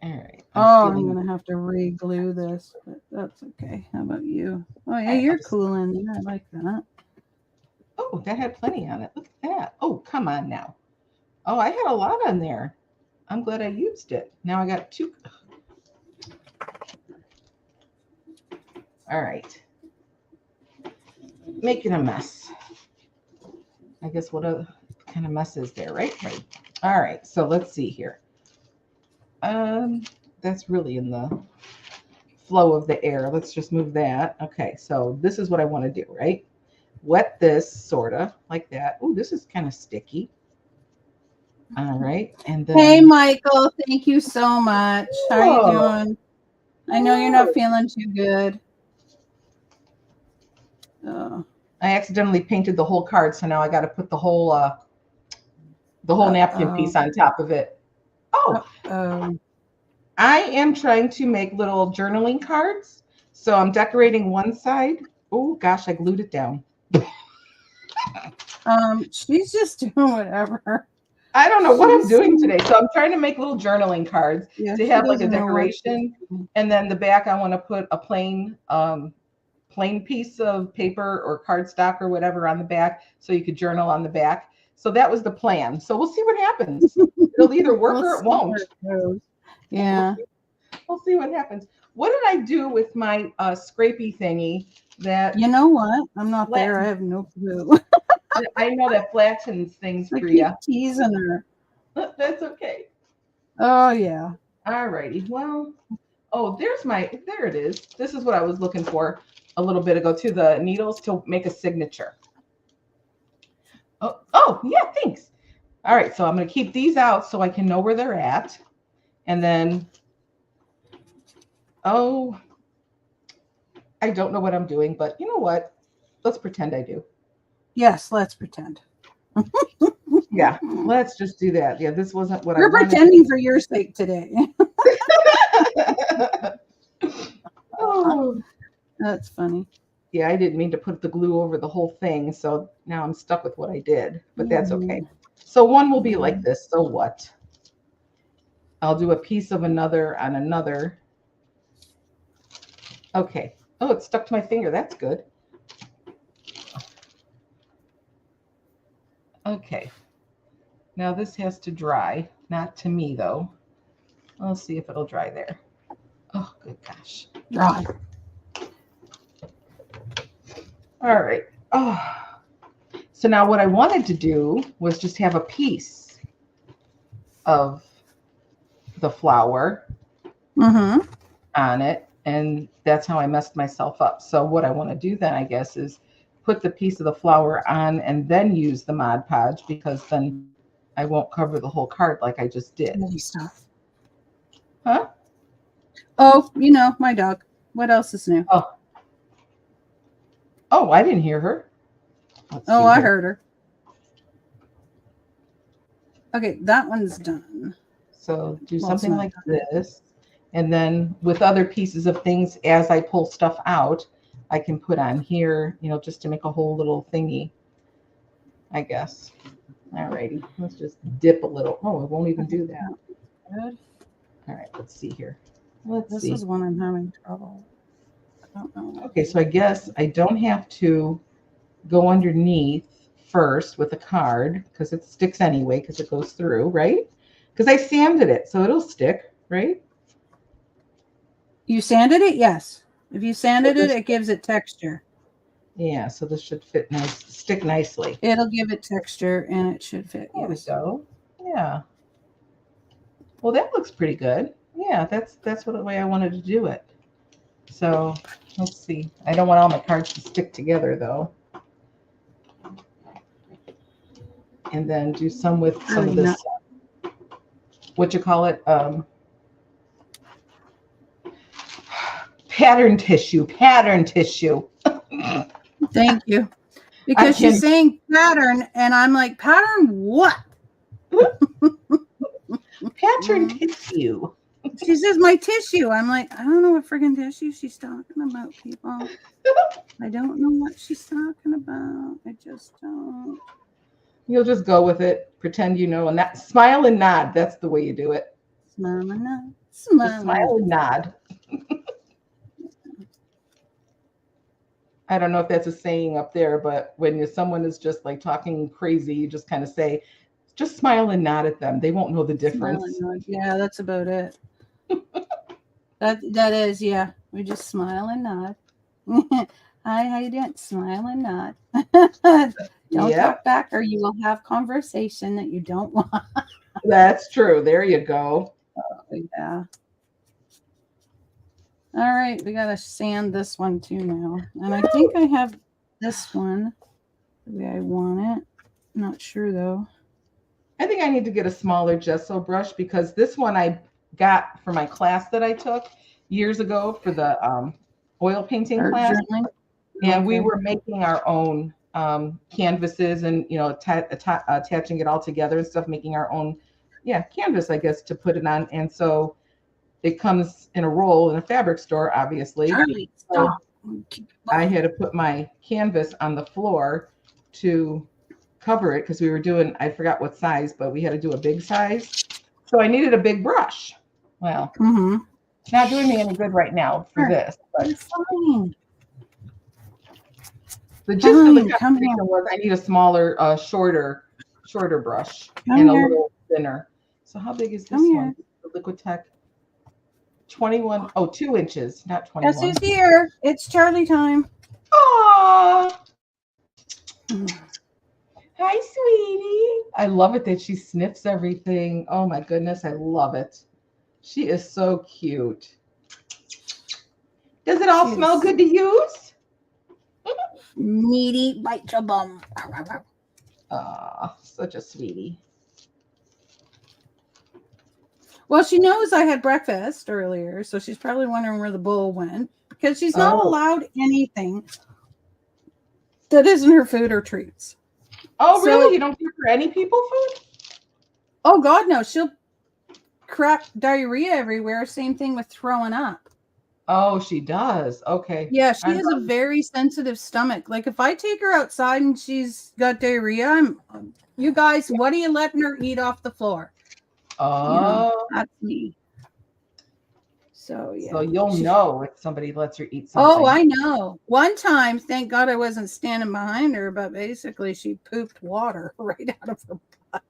B: All right.
A: I'm going to have to re-glue this, but that's okay. How about you? Oh, yeah, you're cool in there. I like that.
B: Oh, that had plenty on it. Look at that. Oh, come on now. Oh, I had a lot on there. I'm glad I used it. Now I got 2. All right. Making a mess. I guess what kind of mess is there, right? Right. All right. So let's see here. that's really in the flow of the air. Let's just move that. Okay, so this is what I want to do, right? Wet this sort of like that. Oh, this is kind of sticky. All right, and then
A: hey, Michael, thank you so much. How are you
B: oh,
A: doing? I know you're not feeling too good.
B: I accidentally painted the whole card, so now I got to put the whole napkin piece on top of it. Oh, I am trying to make little journaling cards. So I'm decorating one side. Oh gosh, I glued it down.
A: She's just doing whatever.
B: I don't know what I'm doing today. So I'm trying to make little journaling cards to have like a
A: doesn't know what
B: decoration. And then the back, I want to put a plain piece of paper or cardstock or whatever on the back so you could journal on the back. So that was the plan. So we'll see what happens. It'll either work or it won't.
A: Yeah.
B: We'll see what happens. What did I do with my scrapey thingy that
A: You know what? I'm not there. I have no clue.
B: I know that flattens things
A: I
B: for
A: keep
B: you.
A: teasing her.
B: That's okay.
A: Oh yeah.
B: All righty. Well, oh, there it is. This is what I was looking for a little bit ago too, the needles to make a signature. Oh yeah, thanks. All right, so I'm going to keep these out so I can know where they're at. And then, oh, I don't know what I'm doing, but you know what? Let's pretend I do.
A: Yes, let's pretend.
B: Yeah, let's just do that. Yeah, this wasn't what
A: We're pretending for your sake today.
B: Oh,
A: that's funny.
B: Yeah, I didn't mean to put the glue over the whole thing, so now I'm stuck with what I did, but that's okay. So one will be like this. So what? I'll do a piece of another on another. Okay. Oh, it's stuck to my finger. That's good. Okay. Now this has to dry. Not to me, though. Let's see if it'll dry there. Oh, good gosh.
A: Dry.
B: All right. Oh. So now what I wanted to do was just have a piece of the flower on it. And that's how I messed myself up. So what I want to do then, I guess, is put the piece of the flower on and then use the Mod Podge, because then I won't cover the whole card like I just did.
A: Stuff.
B: Huh?
A: Oh, you know, my dog. What else is new?
B: Oh, I didn't hear her.
A: I heard her. Okay, that one's done.
B: So do something like this. And then with other pieces of things, as I pull stuff out, I can put on here, you know, just to make a whole little thingy, I guess. All righty. Let's just dip a little. Oh, it won't even do that. Good. All right, let's see here. Let's see.
A: This is one I'm having trouble. I don't know.
B: Okay, so I guess I don't have to go underneath first with a card, because it sticks anyway, because it goes through, right? Because I sanded it, so it'll stick, right?
A: You sanded it? Yes. If you sanded it, it gives it texture.
B: Yeah, so this should fit nice, stick nicely.
A: It'll give it texture and it should fit.
B: There we go. Yeah. Well, that looks pretty good. Yeah, that's what the way I wanted to do it. So let's see. I don't want all my cards to stick together though. And then do some with some of this. What you call it? Pattern tissue.
A: Thank you. Because she's saying pattern, and I'm like, pattern what?
B: Pattern tissue.
A: She says my tissue. I'm like, I don't know what friggin' tissue she's talking about, people. I don't know what she's talking about. I just don't.
B: You'll just go with it. Pretend you know, and that smile and nod. That's the way you do it.
A: Smile and nod.
B: Smile and nod. I don't know if that's a saying up there, but when someone is just like talking crazy, you just kind of say, just smile and nod at them. They won't know the difference.
A: Yeah, that's about it. That is, yeah. We just smile and nod. Hi, how you doing? Smile and nod. Don't talk back, or you will have conversation that you don't want.
B: That's true. There you go.
A: Yeah. All right, we gotta sand this one too now. And I think I have this one the way I want it. Not sure though.
B: I think I need to get a smaller gesso brush because this one I got for my class that I took years ago for the oil painting
A: Art
B: class.
A: journaling?
B: And we were making our own canvases and, you know, attaching it all together and stuff, making our own, canvas, I guess, to put it on. And so it comes in a roll in a fabric store, obviously.
A: Charlie,
B: so
A: stop.
B: I had to put my canvas on the floor to cover it because we were doing, I forgot what size, but we had to do a big size. So I needed a big brush. Well, not doing me any good right now for this. But
A: it's fine.
B: The gist of the conversation was I need a smaller, shorter brush and a little thinner. So how big is this one? The Liquitex 21, 2 inches, not 21.
A: Guess who's here? It's Charlie time.
B: Aww. Hi, sweetie. I love it that she sniffs everything. Oh my goodness, I love it. She is so cute. Does it all smell good to use?
A: Meaty bite your bum.
B: Such a sweetie.
A: Well, she knows I had breakfast earlier, so she's probably wondering where the bowl went because she's not allowed anything that isn't her food or treats.
B: Oh, really? You don't give her any people food?
A: Oh, God, no. She'll crap diarrhea everywhere. Same thing with throwing up.
B: Oh, she does. Okay.
A: Yeah, she has a very sensitive stomach. Like if I take her outside and she's got diarrhea, you guys, what are you letting her eat off the floor?
B: Oh,
A: you know, that's me. So yeah.
B: So you'll know if somebody lets her eat something.
A: Oh, I know. One time, thank God I wasn't standing behind her, but basically she pooped water right out of her butt.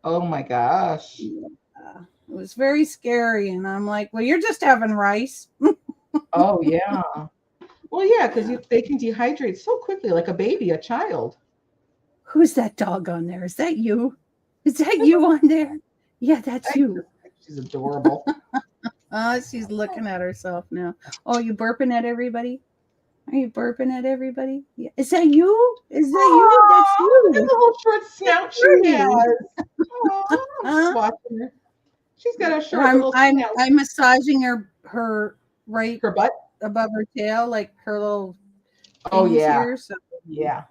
B: Oh my gosh.
A: Yeah. It was very scary. And I'm like, well, you're just having rice.
B: Oh, yeah. Well, yeah, because they can dehydrate so quickly, like a baby, a child.
A: Who's that dog on there? Is that you? Is that you on there? Yeah, that's you.
B: She's adorable.
A: She's looking at herself now. Oh, you burping at everybody? Are you burping at everybody? Yeah. Is that you? Is that you? That's you.
B: That little short snout she has. I'm watching her. She's got a short little snout.
A: I'm massaging her right
B: her butt
A: above her tail, like her little.
B: Oh yeah.
A: Here, so.
B: Yeah.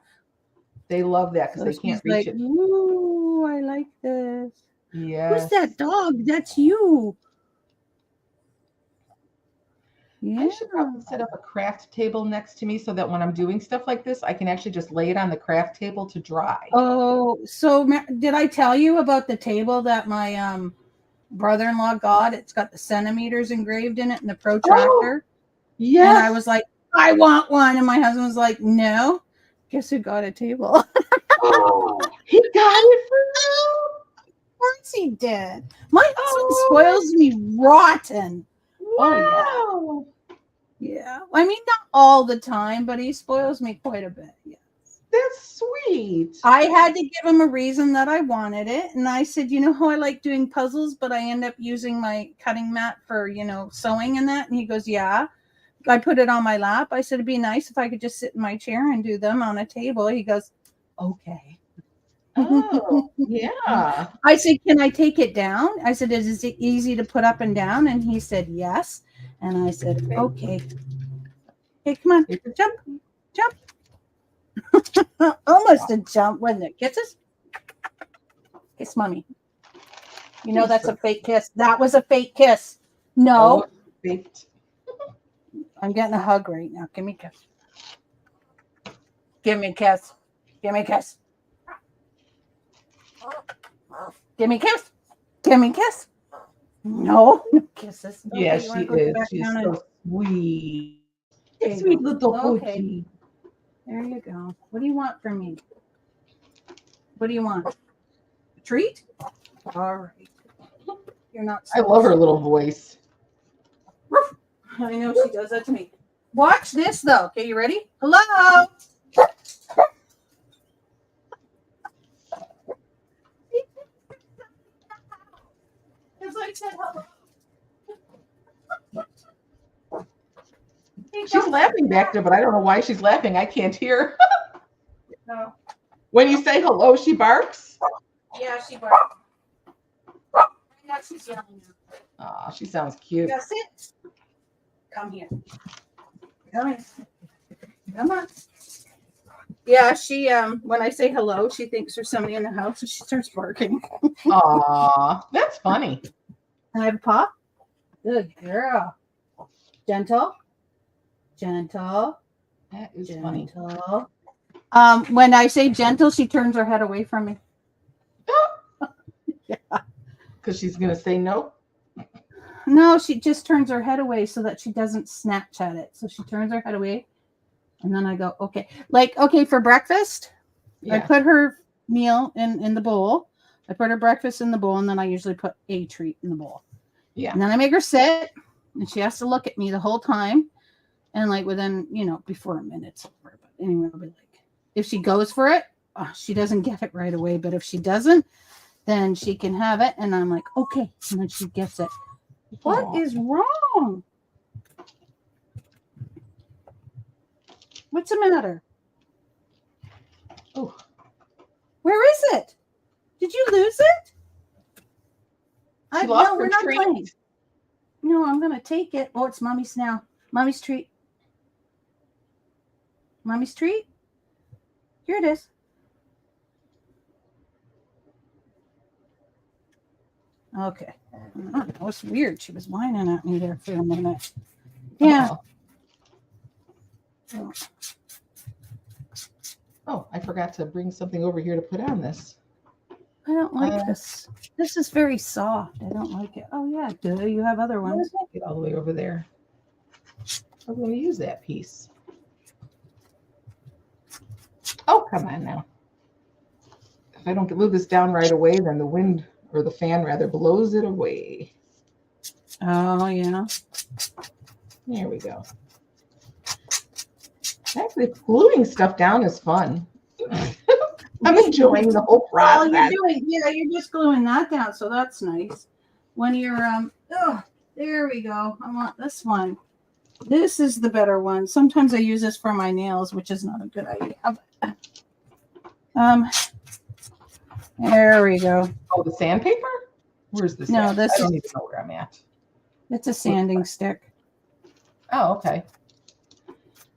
B: They love that because they can't reach it.
A: Ooh, I like this.
B: Yeah.
A: Who's that dog? That's you. Yeah.
B: I should probably set up a craft table next to me so that when I'm doing stuff like this, I can actually just lay it on the craft table to dry.
A: Oh, so did I tell you about the table that my brother-in-law got? It's got the centimeters engraved in it and the protractor.
B: Yeah.
A: And I was like, I want one. And my husband was like, no. Guess who got a table?
B: Oh, he got it for you?
A: Of course he did. My husband spoils me rotten.
B: Wow.
A: Yeah. I mean, not all the time, but he spoils me quite a bit. Yes.
B: That's sweet.
A: I had to give him a reason that I wanted it. And I said, you know how I like doing puzzles, but I end up using my cutting mat for, sewing and that. And he goes, yeah. I put it on my lap. I said, it'd be nice if I could just sit in my chair and do them on a table. He goes, okay.
B: Oh, yeah.
A: I said, can I take it down? I said, is it easy to put up and down? And he said, yes. And I said, okay. Hey, come on. Jump. Almost a jump, wasn't it? Kisses? Kiss mommy. You know that's a fake kiss. That was a fake kiss. No.
B: Faked.
A: I'm getting a hug right now. Give me a kiss. Give me a kiss. Give me a kiss. Give me a kiss. Give me a kiss. No kisses.
B: Okay, yeah, she is. She's so sweet. Sweet little Poochie.
A: There you go. What do you want from me? What do you want? A treat? All right. You're not.
B: I love her little voice.
A: I know she does that to me. Watch this though. Okay, you ready? Hello. Because I said hello.
B: She's laughing back there, but I don't know why she's laughing. I can't hear.
A: No.
B: When you say hello, she barks?
A: Yeah, she barks. Now she's yelling.
B: Oh, she sounds cute.
A: Yeah, sit. Come here. Come here. Come on. Yeah, she when I say hello, she thinks there's somebody in the house and she starts barking.
B: Aw, that's funny.
A: Can I have a paw? Good girl. Gentle. Gentle.
B: That is
A: gentle. Funny. When I say gentle, she turns her head away from me.
B: Yeah. Because she's gonna say no.
A: No, she just turns her head away so that she doesn't snatch at it. So she turns her head away. And then I go, okay. Like, okay, for breakfast, yeah. I put her meal in the bowl. I put her breakfast in the bowl, and then I usually put a treat in the bowl. Yeah. And then I make her sit, and she has to look at me the whole time. And like within, before a minute's over. But anyway, I'll be like, if she goes for it, she doesn't get it right away. But if she doesn't, then she can have it. And I'm like, okay. And then she gets it. What is wrong? What's the matter? Oh, where is it? Did you lose it? No, we're not playing. No, I'm gonna take it. Oh, it's mommy's now. Mommy's treat. Mommy's treat. Here it is. Okay. That was weird. She was whining at me there for a minute. Yeah.
B: Oh, I forgot to bring something over here to put on this.
A: I don't like this. This is very soft. I don't like it. Oh, yeah. Do you have other ones?
B: Get all the way over there. I'm going to use that piece. Oh, come on now. If I don't glue this down right away, then the wind, or the fan rather, blows it away.
A: Oh, yeah.
B: There we go. Actually, gluing stuff down is fun. I'm enjoying the whole process.
A: You're just gluing that down, so that's nice. When you're, there we go. I want this one. This is the better one. Sometimes I use this for my nails, which is not a good idea. There we go.
B: Oh, the sandpaper? Where's this?
A: No,
B: I don't even know where I'm at.
A: It's a sanding stick.
B: Oh, okay.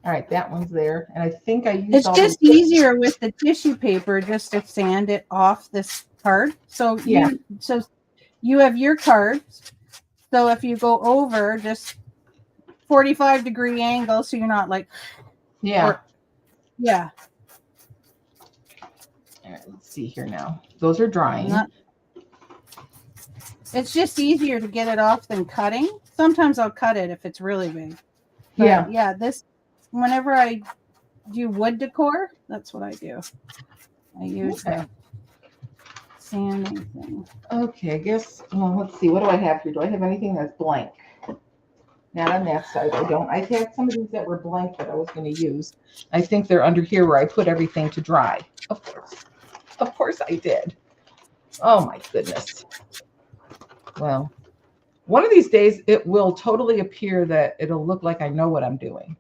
B: All right, that one's there. And I think I used
A: It's just easier with the tissue paper just to sand it off this card. So
B: yeah.
A: You have your cards. So if you go over just 45-degree angle, so you're not like yeah.
B: All right, let's see here now. Those are drying.
A: It's just easier to get it off than cutting. Sometimes I'll cut it if it's really big. But yeah, this whenever I do wood decor, that's what I do. I use the sanding thing.
B: Okay, I guess, well, let's see. What do I have here? Do I have anything that's blank? Not on that side. I don't. I had some of these that were blank that I was going to use. I think they're under here where I put everything to dry. Of course. Of course I did. Oh, my goodness. Well, one of these days it will totally appear that it'll look like I know what I'm doing.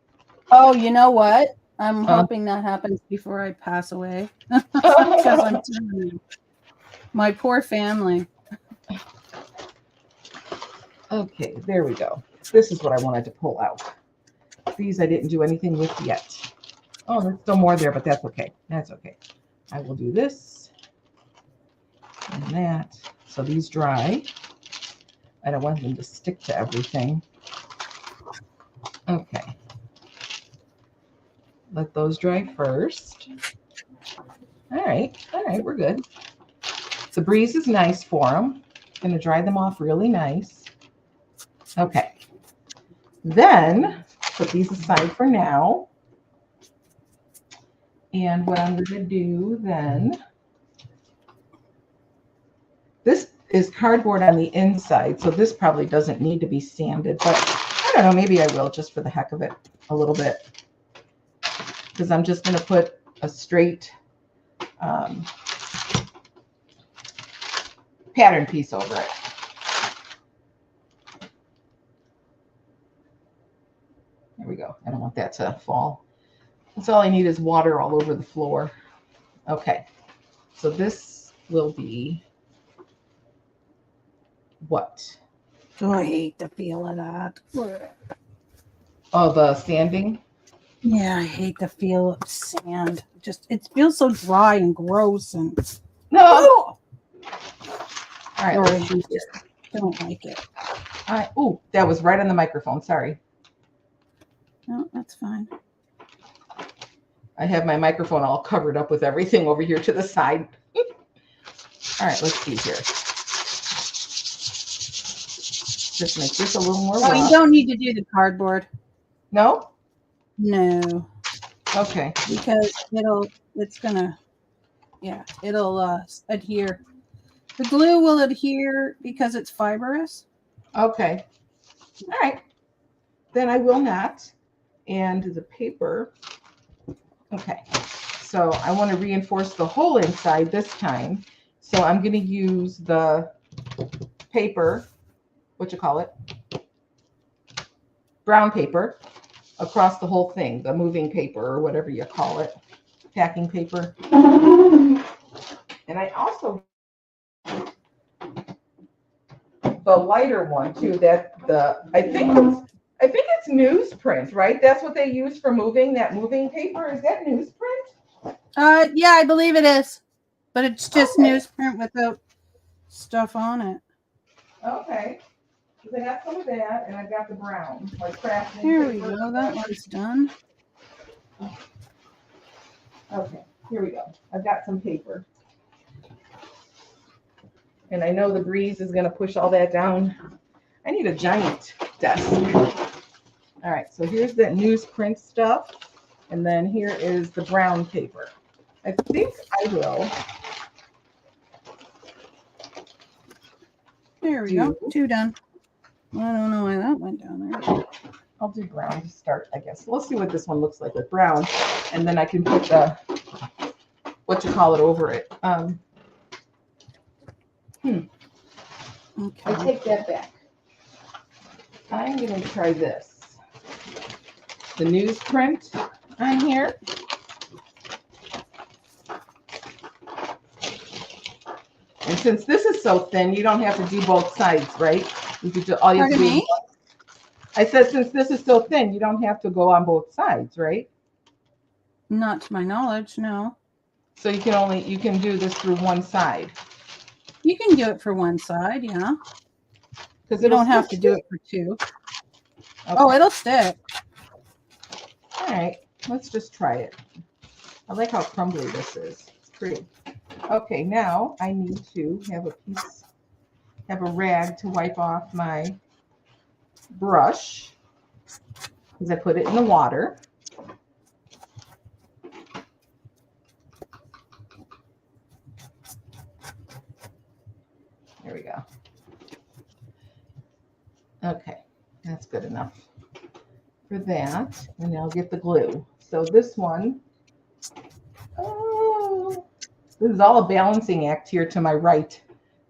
A: Oh, you know what? I'm hoping that happens before I pass away. Because I'm telling you, my poor family.
B: Okay, there we go. This is what I wanted to pull out. These I didn't do anything with yet. Oh, there's still more there, but that's okay. That's okay. I will do this and that. So these dry. I don't want them to stick to everything. Okay. Let those dry first. All right, we're good. The breeze is nice for them. Going to dry them off really nice. Okay. Then put these aside for now. And what I'm going to do then, this is cardboard on the inside, so this probably doesn't need to be sanded, but I don't know, maybe I will just for the heck of it a little bit. Because I'm just going to put a straight pattern piece over it. There we go. go. I don't want that to fall. That's all I need is water all over the floor. Okay. So this will be what?
A: Oh, I hate the feel of that.
B: Oh, the sanding?
A: Yeah, I hate the feel of sand. Just it feels so dry and gross and
B: no.
A: Oh!
B: All right, let's see here.
A: Don't like it.
B: Oh, that was right on the microphone. Sorry.
A: No, that's fine.
B: I have my microphone all covered up with everything over here to the side. All right, let's see here. Just make this a little more rough.
A: You don't need to do the cardboard.
B: No?
A: No.
B: Okay.
A: Because it'll adhere. The glue will adhere because it's fibrous.
B: Okay. All right. Then I will not. And the paper. Okay. So I want to reinforce the whole inside this time. So I'm going to use the paper, brown paper, across the whole thing, the moving paper or whatever you call it, packing paper. And I also the lighter one too. I think it's newsprint, right? That's what they use for moving paper. Is that newsprint?
A: Yeah, I believe it is, but it's just newsprint without stuff on it.
B: Okay. Because I got some of that, and I've got the brown, like crafting.
A: Here we go. That one's done.
B: Okay, here we go. I've got some paper. And I know the breeze is going to push all that down. I need a giant desk. All right, so here's that newsprint stuff. And then here is the brown paper. I think I will.
A: There we go. 2 done. I don't know why that went down there.
B: I'll do brown to start, I guess. We'll see what this one looks like with brown. And then I can put the, over it. Okay. I take that back. I'm going to try this. The newsprint on here. And since this is so thin, you don't have to do both sides, right? You could do all you have to do. I said, since this is so thin, you don't have to go on both sides, right?
A: Not to my knowledge, no.
B: So you can do this through one side.
A: You can do it for one side, yeah.
B: Because
A: you don't have to do it for 2. Okay. Oh, it'll stick.
B: All right, let's just try it. I like how crumbly this is. It's pretty. Okay, now I need to have a rag to wipe off my brush because I put it in the water. There we go. Okay, that's good enough for that. And now I'll get the glue. So this one, this is all a balancing act here to my right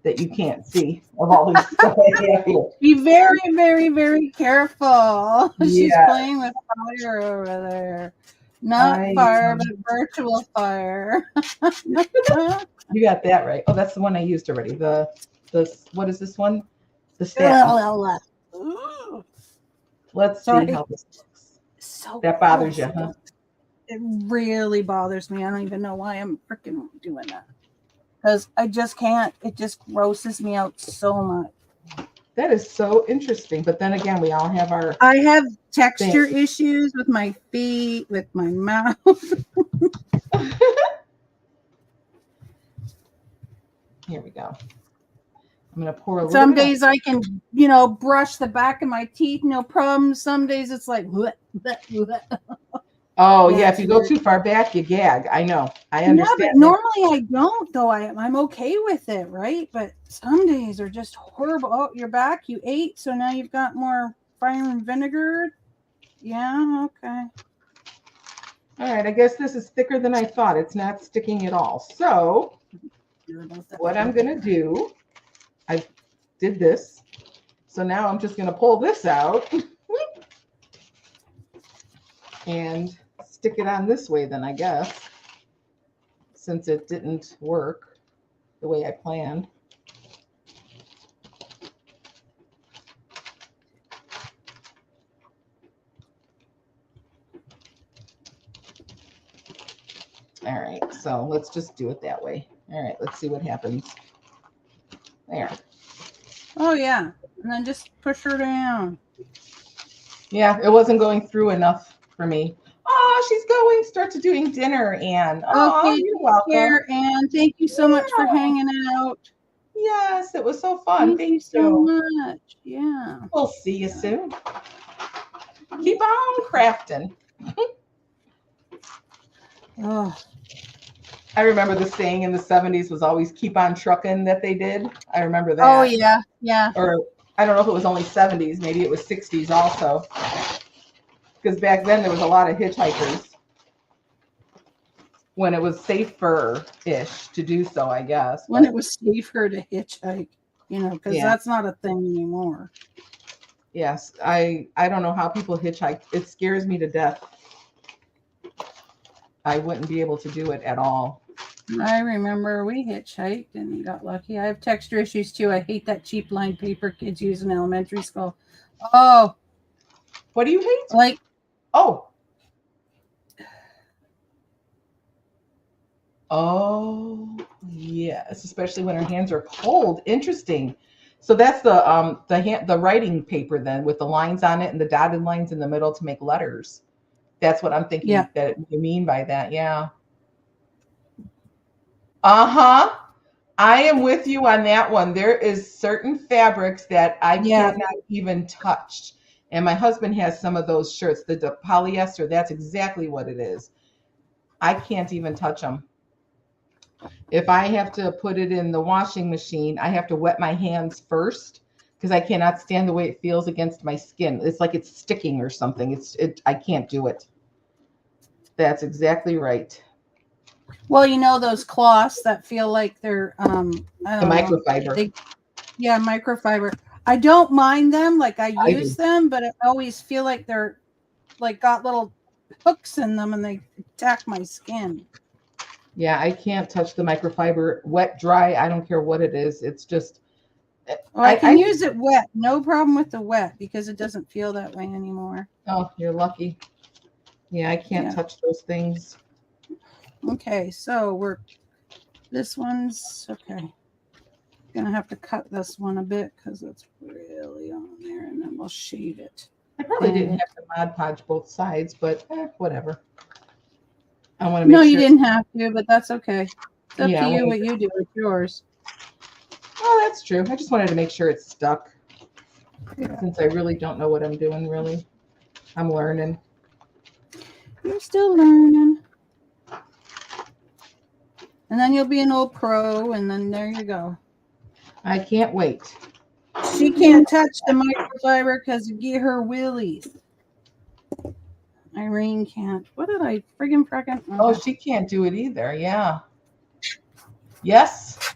B: that you can't see of all this stuff I have here.
A: Be very, very, very careful. Yeah. She's playing with fire over there. Not fire, but virtual fire.
B: You got that right. Oh, that's the one I used already. The what is this one? The staff. Let's see how this looks.
A: So
B: that bothers you, huh?
A: It really bothers me. I don't even know why I'm freaking doing that. Because I just can't. It just grosses me out so much.
B: That is so interesting. But then again, we all have our...
A: I have texture issues with my feet, with my mouth.
B: Here we go. I'm going to pour a little
A: Some days I can, brush the back of my teeth, no problem. Some days it's like...
B: Oh, yeah. If you go too far back, you gag. I know. I understand.
A: Yeah, but normally I don't, though. I'm okay with it, right? But some days are just horrible. Oh, you're back. You ate, so now you've got more fire and vinegar. Yeah, okay.
B: All right. I guess this is thicker than I thought. It's not sticking at all. So what I'm going to do, I did this. So now I'm just going to pull this out. and stick it on this way then, I guess, since it didn't work the way I planned. All right, so let's just do it that way. All right, let's see what happens. There.
A: Oh, yeah. And then just push her down.
B: Yeah, it wasn't going through enough for me. Oh, she's going. Start to doing dinner, Anne. Oh,
A: Okay,
B: you're welcome.
A: care, Anne. Thank you so much for hanging out.
B: Yes, it was so fun. Thank you
A: so much. Yeah.
B: We'll see you soon. Keep on crafting.
A: Oh.
B: I remember the saying in the 70s was always keep on trucking that they did. I remember that.
A: Oh, yeah. Yeah.
B: Or I don't know if it was only 70s. Maybe it was 60s also. Because back then there was a lot of hitchhikers when it was safer-ish to do so, I guess.
A: When it was safer to hitchhike, you know, because that's not a thing anymore.
B: Yes. I don't know how people hitchhike. It scares me to death. I wouldn't be able to do it at all.
A: I remember we hitchhiked and got lucky. I have texture issues too. I hate that cheap lined paper kids use in elementary school. Oh.
B: What do you hate?
A: Like.
B: Oh. Oh, yes. Especially when her hands are cold. Interesting. So that's the writing paper then with the lines on it and the dotted lines in the middle to make letters. That's what I'm thinking that you mean by that. Yeah. Uh-huh. I am with you on that one. There is certain fabrics that I cannot even touch. And my husband has some of those shirts, the polyester. That's exactly what it is. I can't even touch them. If I have to put it in the washing machine, I have to wet my hands first because I cannot stand the way it feels against my skin. It's like it's sticking or something. I can't do it. That's exactly right.
A: Well, you know those cloths that feel like they're
B: microfiber.
A: Microfiber. I don't mind them, like I use them, but I always feel like they're like got little hooks in them and they attack my skin.
B: Yeah, I can't touch the microfiber. Wet, dry, I don't care what it is. It's just
A: I can use it wet. No problem with the wet because it doesn't feel that way anymore.
B: Oh, you're lucky. Yeah, I can't touch those things.
A: Okay, so this one's okay. Gonna have to cut this one a bit because it's really on there, and then we'll shade it.
B: I probably didn't have to Mod Podge both sides, but whatever. I want to make
A: sure. No, you didn't have to, but that's okay. It's up to you what you do. It's yours.
B: Oh, that's true. I just wanted to make sure it's stuck. Since I really don't know what I'm doing, really. I'm learning.
A: You're still learning. And then you'll be an old pro, and then there you go.
B: I can't wait.
A: She can't touch the microfiber because you get her willies. Irene can't. What did I friggin' frickin'?
B: Oh, she can't do it either. Yeah. Yes.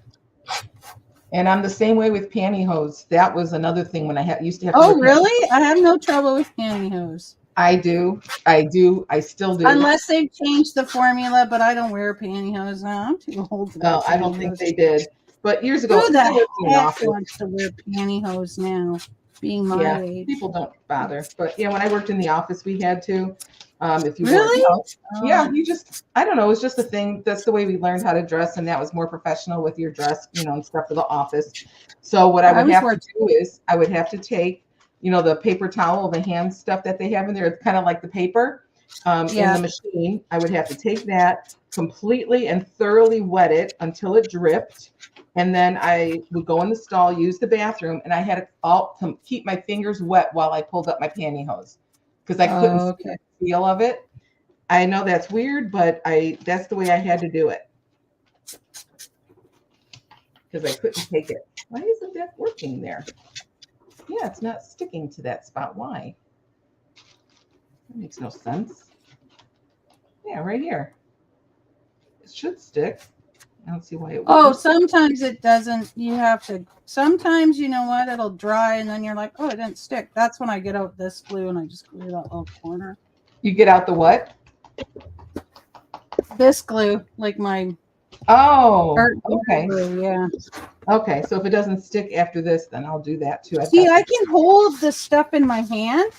B: And I'm the same way with pantyhose. That was another thing when I used to have to.
A: Oh, really? I have no trouble with pantyhose.
B: I do. I still do.
A: Unless they've changed the formula, but I don't wear pantyhose now. I'm too old for that.
B: No, I don't think they did. But years ago,
A: who the heck wants to wear pantyhose now? Being my age,
B: people don't bother. But when I worked in the office, we had to. If you
A: really,
B: you just I don't know. It's just a thing. That's the way we learned how to dress, and that was more professional with your dress, and stuff for the office. So what I would have to do is I would have to take, the paper towel, the hand stuff that they have in there. It's kind of like the paper in the machine. I would have to take that completely and thoroughly wet it until it dripped. And then I would go in the stall, use the bathroom, and I had to keep my fingers wet while I pulled up my pantyhose because I couldn't see the feel of it. I know that's weird, but that's the way I had to do it because I couldn't take it. Why isn't that working there? Yeah, it's not sticking to that spot. Why? That makes no sense. Yeah, right here. It should stick. I don't see why it wouldn't.
A: Oh, sometimes it doesn't. You have to. Sometimes, you know what? It'll dry, and then you're like, oh, it didn't stick. That's when I get out this glue and I just glue that little corner.
B: You get out the what?
A: This glue, like my
B: Oh,
A: art
B: okay.
A: glue, yeah.
B: Okay, so if it doesn't stick after this, then I'll do that too.
A: See, I can hold the stuff in my hand,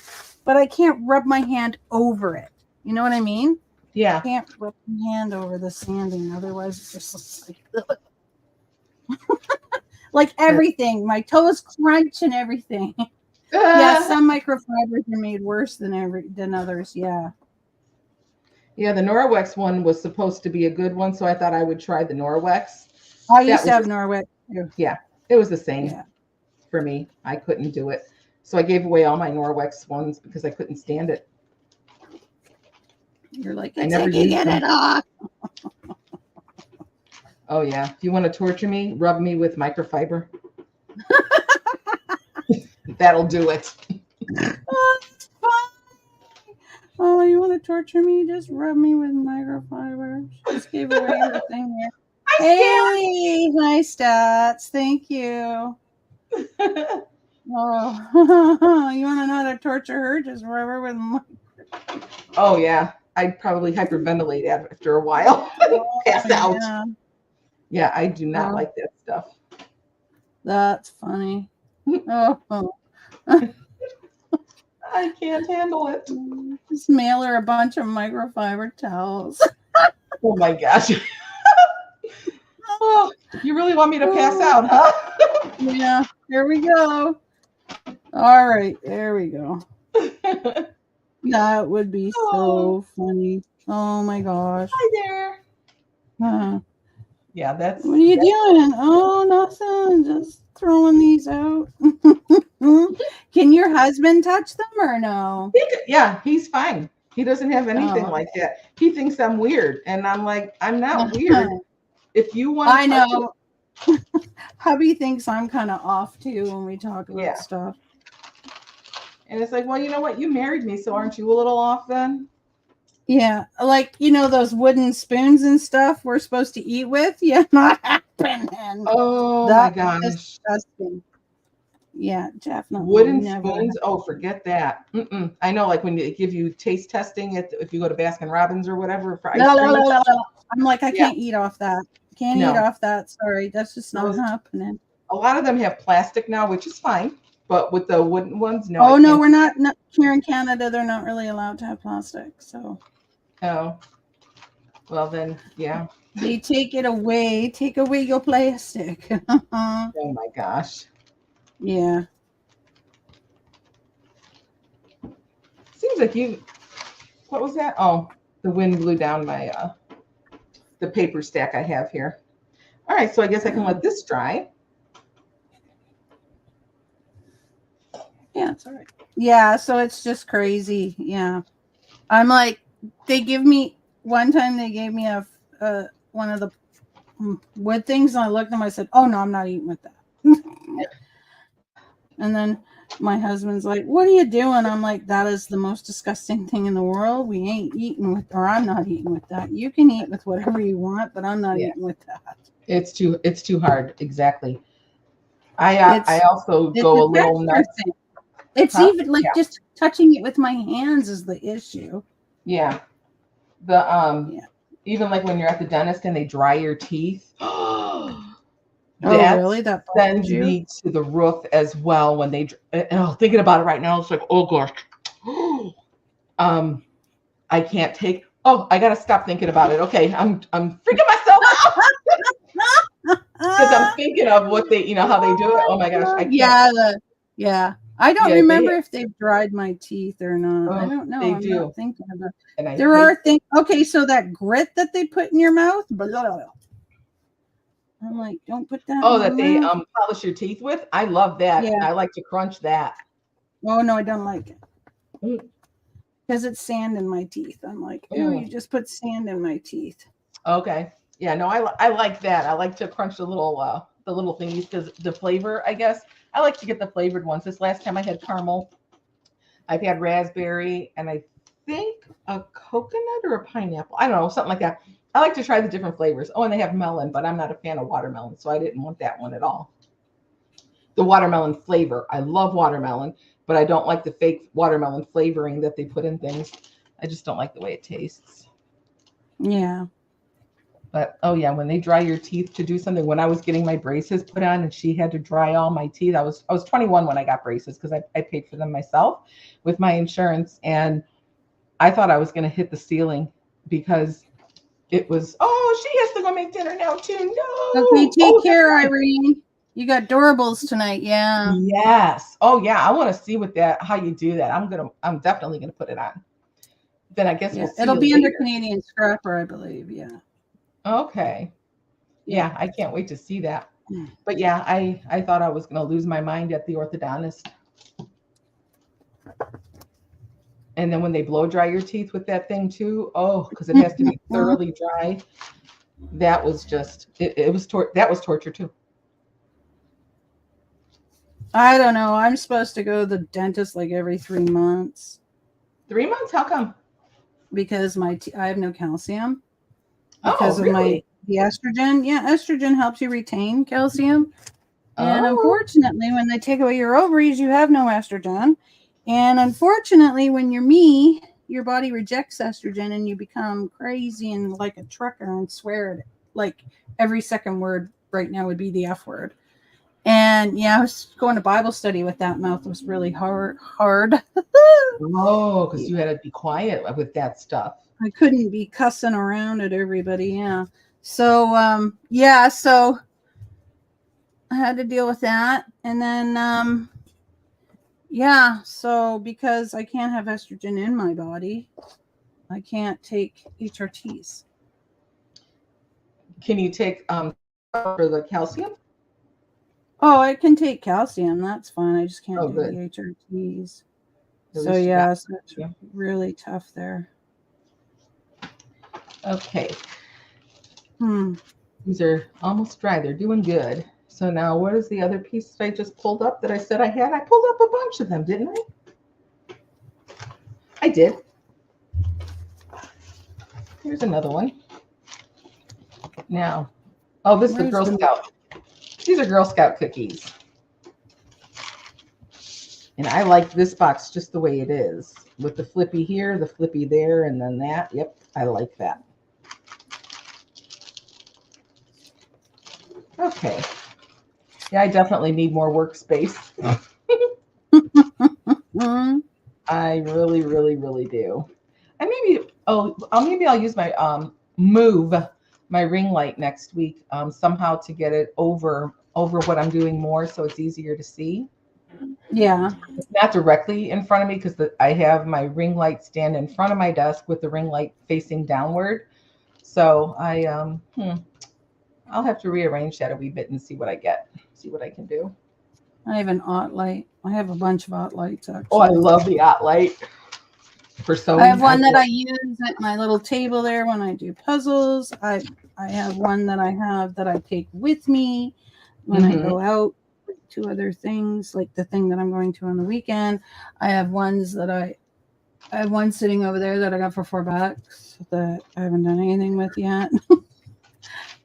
A: but I can't rub my hand over it. You know what I mean?
B: Yeah.
A: I can't rub my hand over the sanding, otherwise it just looks like like everything. My toes crunch and everything. Yeah, some microfibers are made worse than others. Yeah.
B: Yeah, the Norwex one was supposed to be a good one, so I thought I would try the Norwex.
A: I used to have Norwex too.
B: Yeah, it was the same for me. I couldn't do it. So I gave away all my Norwex ones because I couldn't stand it.
A: You're like, I never used it off.
B: Oh yeah. If you want to torture me, rub me with microfiber. That'll do it.
A: Oh, you want to torture me? Just rub me with microfiber. Just gave away her thing here. Haley, hi stats. Thank you. Oh, you want to know how to torture her? Just rub her with microfiber.
B: Oh yeah. I'd probably hyperventilate after a while. Pass out. Yeah, I do not like that stuff.
A: That's funny. Oh.
B: I can't handle it.
A: Just mail her a bunch of microfiber towels.
B: Oh my gosh. Oh, you really want me to pass out, huh?
A: Yeah, here we go. All right, there we go. That would be so funny. Oh my gosh.
B: Hi there. Yeah, that's.
A: What are you doing? Oh, nothing. Just throwing these out. Can your husband touch them or no?
B: Yeah, he's fine. He doesn't have anything like that. He thinks I'm weird, and I'm like, I'm not weird. If you want,
A: I know. Hubby thinks I'm kind of off too when we talk about stuff.
B: And it's like, well, you know what? You married me, so aren't you a little off then?
A: Yeah, like those wooden spoons and stuff we're supposed to eat with. Yeah, not happening.
B: Oh my gosh,
A: disgusting. Yeah, definitely.
B: Wooden spoons. Oh, forget that. I know, like when they give you taste testing if you go to Baskin Robbins or whatever for ice cream.
A: I'm like, I can't eat off that. Can't eat off that. Sorry, that's just not happening.
B: A lot of them have plastic now, which is fine. But with the wooden ones, no.
A: Oh no, we're not here in Canada. They're not really allowed to have plastic. So.
B: Oh. Well then, yeah.
A: They take it away. Take away your plastic.
B: Oh my gosh.
A: Yeah.
B: Seems like you. What was that? Oh, the wind blew down my the paper stack I have here. All right, so I guess I can let this dry.
A: Yeah, it's all right. Yeah, so it's just crazy. Yeah. I'm like, one time they gave me a one of the wood things, and I looked at them, I said, oh no, I'm not eating with that. And then my husband's like, what are you doing? I'm like, that is the most disgusting thing in the world. We ain't eating with, or I'm not eating with that. You can eat with whatever you want, but I'm not eating with that.
B: It's too hard. Exactly. I also go a little nuts.
A: It's even like just touching it with my hands is the issue.
B: Yeah. Even like when you're at the dentist and they dry your teeth.
A: Really? That
B: sends me to the roof as well when they. Thinking about it right now, it's like, oh gosh. I can't take. Oh, I gotta stop thinking about it. Okay, I'm freaking myself out because I'm thinking of what they, how they do it. Oh my gosh, I can't.
A: Yeah. I don't remember if they've dried my teeth or not. I don't know.
B: They
A: I'm
B: do.
A: not thinking about it. There are things. Okay, so that grit that they put in your mouth. Blah, blah, blah. I'm like, don't put that.
B: Oh, that they polish your teeth with. I love that.
A: Yeah.
B: I like to crunch that.
A: Oh no, I don't like it because it's sand in my teeth. I'm like, oh, you just put sand in my teeth.
B: Okay. Yeah. No, I like that. I like to crunch the little thingies because the flavor. I guess I like to get the flavored ones. This last time I had caramel. I've had raspberry and I think a coconut or a pineapple. I don't know, something like that. I like to try the different flavors. Oh, and they have melon, but I'm not a fan of watermelon, so I didn't want that one at all. The watermelon flavor. I love watermelon, but I don't like the fake watermelon flavoring that they put in things. I just don't like the way it tastes.
A: Yeah.
B: But oh yeah, when they dry your teeth to do something, when I was getting my braces put on and she had to dry all my teeth, I was 21 when I got braces because I paid for them myself with my insurance. And I thought I was going to hit the ceiling because it was, oh, she has to go make dinner now too. No.
A: Okay, take care,
B: Right.
A: Irene. You got doorables tonight. Yeah.
B: Yes. Oh yeah. I want to see how you do that. I'm definitely going to put it on. Then I guess we'll see
A: It'll
B: you
A: be
B: later.
A: under Canadian Scrapper, I believe. Yeah.
B: Okay. Yeah, I can't wait to see that. But yeah, I thought I was going to lose my mind at the orthodontist. And then when they blow dry your teeth with that thing too, oh, because it has to be thoroughly dry. That was just that was torture too.
A: I don't know. I'm supposed to go to the dentist like every 3 months.
B: 3 months? How come?
A: Because I have no calcium. Because
B: Oh,
A: of
B: really?
A: the estrogen. Yeah, estrogen helps you retain calcium. And
B: Oh.
A: unfortunately, when they take away your ovaries, you have no estrogen. And unfortunately, when you're me, your body rejects estrogen and you become crazy and like a trucker and swear like every second word right now would be the F word. And yeah, I was going to Bible study with that mouth. It was really hard.
B: Oh, because you had to be quiet with that stuff.
A: I couldn't be cussing around at everybody. Yeah. So, so I had to deal with that. And then, so because I can't have estrogen in my body, I can't take HRTs.
B: Can you take for the calcium?
A: Oh, I can take calcium. That's fine. I just can't do
B: good.
A: the HRTs.
B: At
A: So yeah, so it's really tough there.
B: Okay.
A: Hmm.
B: These are almost dry. They're doing good. So now what is the other piece that I just pulled up that I said I had? I pulled up a bunch of them, didn't I? I did. Here's another one. Now, oh, this is the Girl Scout. These are Girl Scout cookies. And I like this box just the way it is. With the flippy here, the flippy there, and then that. Yep, I like that. Okay. Yeah, I definitely need more workspace. I really, really, really do. And maybe I'll use my Move, my ring light next week somehow to get it over what I'm doing more, so it's easier to see.
A: Yeah.
B: It's not directly in front of me because I have my ring light stand in front of my desk with the ring light facing downward. So I'll have to rearrange that a wee bit and see what I can do.
A: I have an OT light. I have a bunch of OT lights actually.
B: Oh, I love the OT light for sewing.
A: I have one that I use at my little table there when I do puzzles. I have one that I take with me when I go out to other things, like the thing that I'm going to on the weekend. I have ones that I have one sitting over there that I got for $4 that I haven't done anything with yet.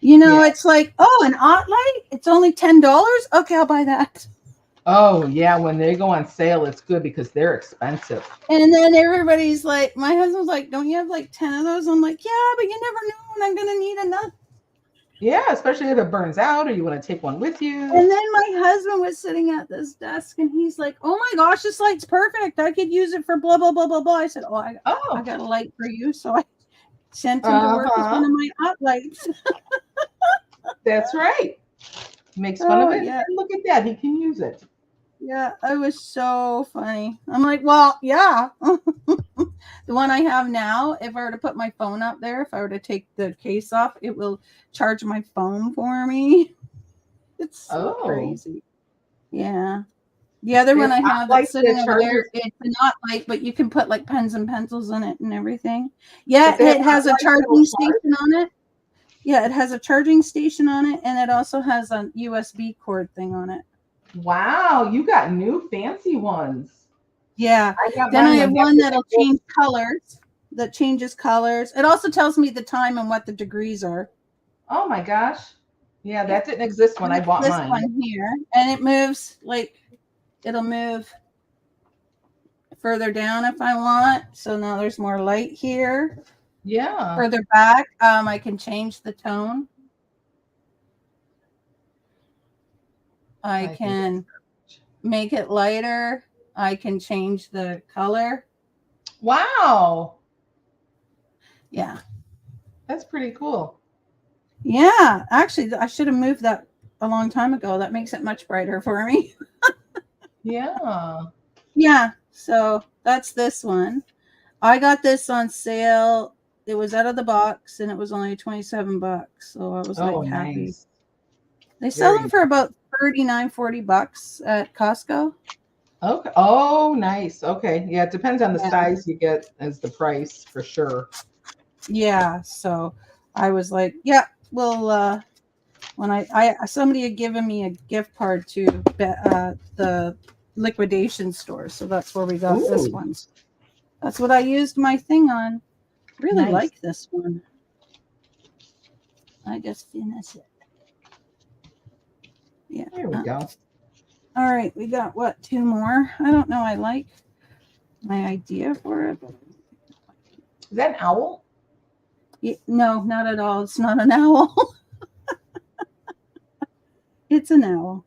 A: It's like, oh, an OT light? It's only $10. Okay, I'll buy that.
B: Oh yeah, when they go on sale, it's good because they're expensive.
A: And then everybody's like, my husband's like, don't you have like 10 of those? I'm like, yeah, but you never know when I'm gonna need enough.
B: Yeah, especially if it burns out or you want to take one with you.
A: And then my husband was sitting at this desk and he's like, oh my gosh, this light's perfect. I could use it for blah, blah, blah, blah, blah. I said, I got a light for you. So I sent him to work with one of my hot lights.
B: That's right. Makes fun of it. Yeah. And look at that. He can use it.
A: Yeah, it was so funny. I'm like, well, yeah. The one I have now, if I were to put my phone up there, if I were to take the case off, it will charge my phone for me. It's so crazy. Yeah. The other one I have that's sitting over there, it's not light, but you can put like pens and pencils in it and everything. Yeah, it has a charging station on it. Yeah, it has a charging station on it, and it also has a USB cord thing on it.
B: Wow, you got new fancy ones.
A: Yeah. Then I have one that'll change colors. That changes colors. It also tells me the time and what the degrees are.
B: Oh my gosh. Yeah, that didn't exist when I bought mine.
A: This one here, and it moves like it'll move further down if I want. So now there's more light here.
B: Yeah.
A: Further back, I can change the tone. I can make it lighter. I can change the color.
B: Wow.
A: Yeah.
B: That's pretty cool.
A: Yeah. Actually, I should have moved that a long time ago. That makes it much brighter for me.
B: Yeah.
A: Yeah. So that's this one. I got this on sale. It was out of the box and it was only $27. So I was like happy.
B: Nice.
A: They sell them for about $39-$40 at Costco.
B: Okay. Oh, nice. Okay. Yeah, it depends on the size you get as the price for sure.
A: Yeah. So I was like, yeah, well, when I somebody had given me a gift card to the liquidation store, so that's where we got this one. That's what I used my thing on. Really like this one. I just finish it. Yeah.
B: There we go.
A: All right, we got what? 2 more. I don't know. I like my idea for it.
B: Is that an owl?
A: No, not at all. It's not an owl. It's an owl.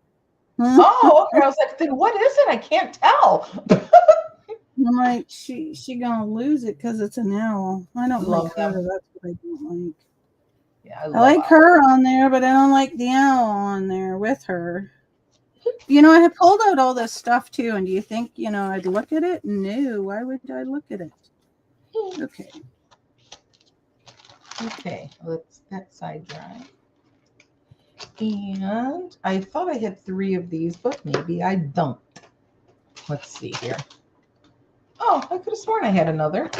B: Oh, okay. I was like, then what is it? I can't tell.
A: I'm like, she gonna lose it because it's an owl. I don't like her. That's what I don't like.
B: Yeah,
A: I like her on there, but I don't like the owl on there with her. You know, I had pulled out all this stuff too, and do you think, you know, I'd look at it? No, why would I look at it? Okay.
B: Okay, let's that side dry. And I thought I had 3 of these, but maybe I don't. Let's see here. Oh, I could have sworn I had another.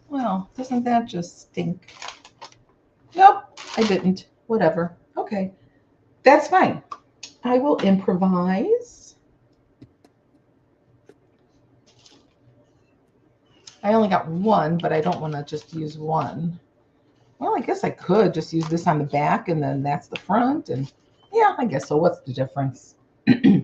B: Well, doesn't that just stink? Nope, I didn't. Whatever. Okay, that's fine. I will improvise. I only got 1, but I don't want to just use 1. Well, I guess I could just use this on the back and then that's the front. And yeah, I guess so. What's the difference? There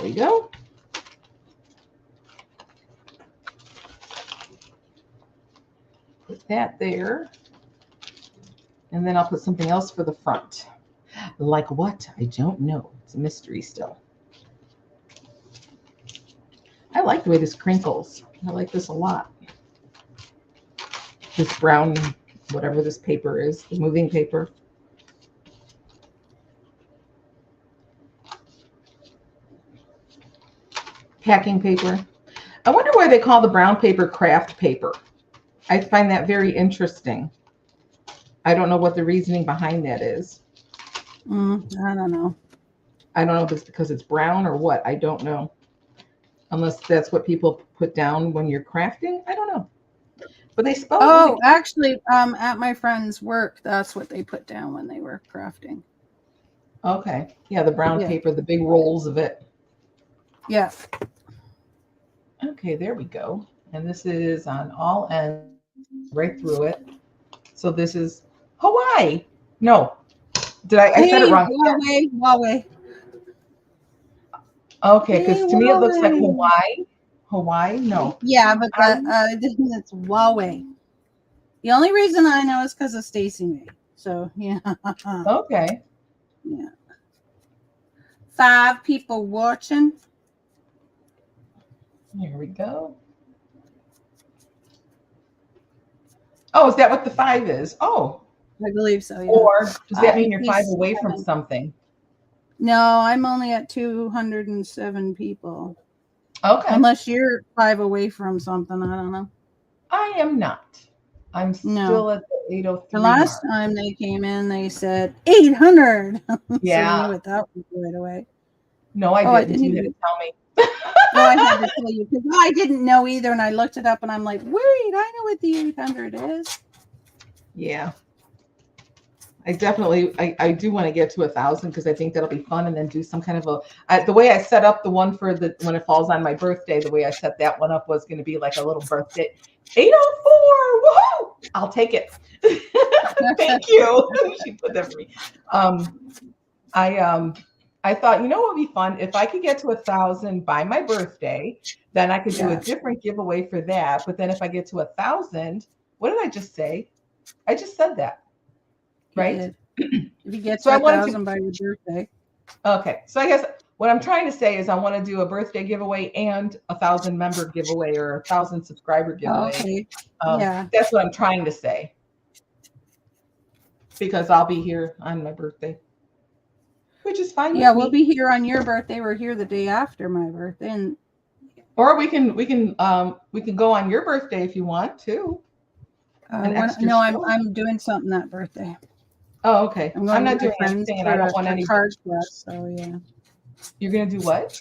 B: we go. Put that there. And then I'll put something else for the front. Like what? I don't know. It's a mystery still. I like the way this crinkles. I like this a lot. This brown, whatever this paper is, the moving paper. Packing paper. I wonder why they call the brown paper craft paper. I find that very interesting. I don't know what the reasoning behind that is.
A: I don't know.
B: I don't know if it's because it's brown or what. I don't know. Unless that's what people put down when you're crafting. I don't know. But they spell.
A: Oh, actually, at my friend's work, that's what they put down when they were crafting.
B: Okay. Yeah, the brown paper, the big rolls of it.
A: Yeah.
B: Okay, there we go. And this is on all ends, right through it. So this is Hawaii. No. Did I said it wrong.
A: Huawei.
B: Okay, because to me it looks like Hawaii. Hawaii? No.
A: Yeah, but it's Huawei. The only reason I know is because of Stacy May. So yeah.
B: Okay.
A: Yeah. 5 people watching.
B: Here we go. Oh, is that what the 5 is? Oh.
A: I believe so, yeah.
B: Or does that mean you're 5 away from something?
A: No, I'm only at 207 people.
B: Okay.
A: Unless you're 5 away from something, I don't know.
B: I am not. I'm still at the 803.
A: The last time they came in, they said 800.
B: Yeah.
A: So you knew what that was right away.
B: No, I didn't. You didn't tell me.
A: No, I had to tell you because I didn't know either, and I looked it up, and I'm like, wait, I know what the 800 is.
B: Yeah. I definitely, I do want to get to 1,000 because I think that'll be fun, and then do some kind of the way I set up the one for when it falls on my birthday, the way I set that one up was going to be like a little birthday. 804, woohoo! I'll take it. Thank you. She put that for me. I thought, you know what would be fun? If I could get to 1,000 by my birthday, then I could do a different giveaway for that. But then if I get to 1,000, what did I just say? I just said that. Right?
A: If you get to 1,000 by your birthday.
B: Okay. So I guess what I'm trying to say is I want to do a birthday giveaway and 1,000 member giveaway or 1,000 subscriber giveaway.
A: Okay.
B: That's what I'm trying to say. Because I'll be here on my birthday. Which is fine.
A: Yeah, we'll be here on your birthday. We're here the day after my birthday. And
B: or we can go on your birthday if you want to.
A: No, I'm doing something that birthday.
B: Oh, okay. I'm not doing
A: anything. I don't want any card class. So yeah.
B: You're gonna do what?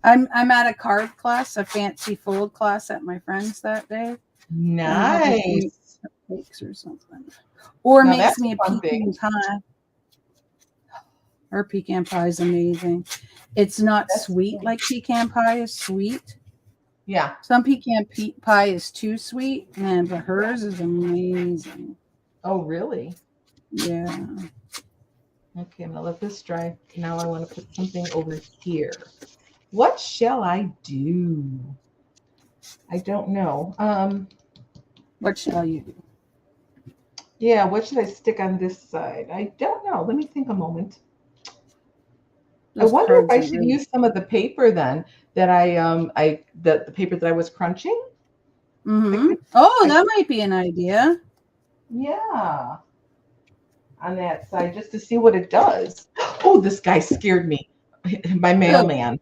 A: I'm at a card class, a fancy fold class at my friend's that day.
B: Nice.
A: Cakes or something. Or makes me a pecan pie. Her pecan pie is amazing. It's not sweet like pecan pie is sweet.
B: Yeah.
A: Some pecan pie is too sweet, but hers is amazing.
B: Oh, really?
A: Yeah.
B: Okay, I'm gonna let this dry. Now I want to put something over here. What shall I do? I don't know.
A: What shall you do?
B: Yeah, what should I stick on this side? I don't know. Let me think a moment. I wonder if I should use some of the paper then that the paper that I was crunching.
A: Mm-hmm. That might be an idea.
B: Yeah. On that side, just to see what it does. Oh, this guy scared me. My mailman.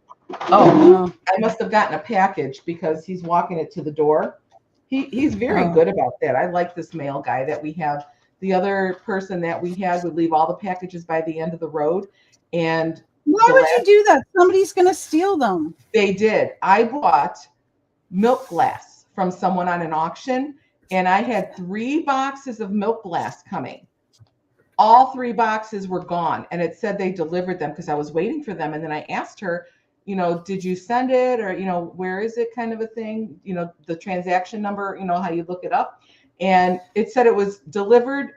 B: Oh, I must have gotten a package because he's walking it to the door. He's very good about that. I like this mail guy that we have. The other person that we had would leave all the packages by the end of the road. And
A: why would you do that? Somebody's going to steal them.
B: They did. I bought milk glass from someone on an auction, and I had 3 boxes of milk glass coming. All 3 boxes were gone, and it said they delivered them because I was waiting for them. And then I asked her, did you send it, or, where is it, kind of a thing, the transaction number, how you look it up. And it said it was delivered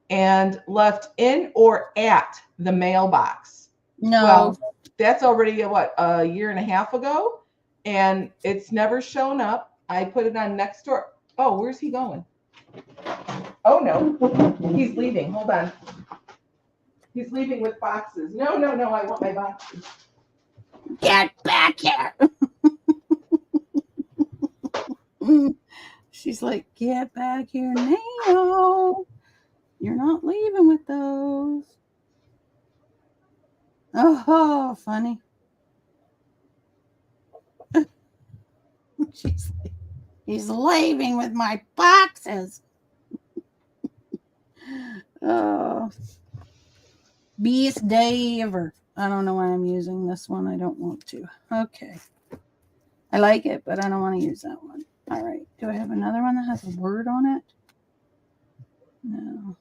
B: and left in or at the mailbox.
A: No.
B: Well, that's already a year and a half ago, and it's never shown up. I put it on next door. Oh, where's he going? Oh no, he's leaving. Hold on. He's leaving with boxes. No, I want my boxes.
A: Get back here. She's like, get back here now. You're not leaving with those. Oh, funny. She's like, he's leaving with my boxes. Oh, best day ever. I don't know why I'm using this one. I don't want to. Okay. I like it, but I don't want to use that one. All right. Do I have another one that has a word on it? No.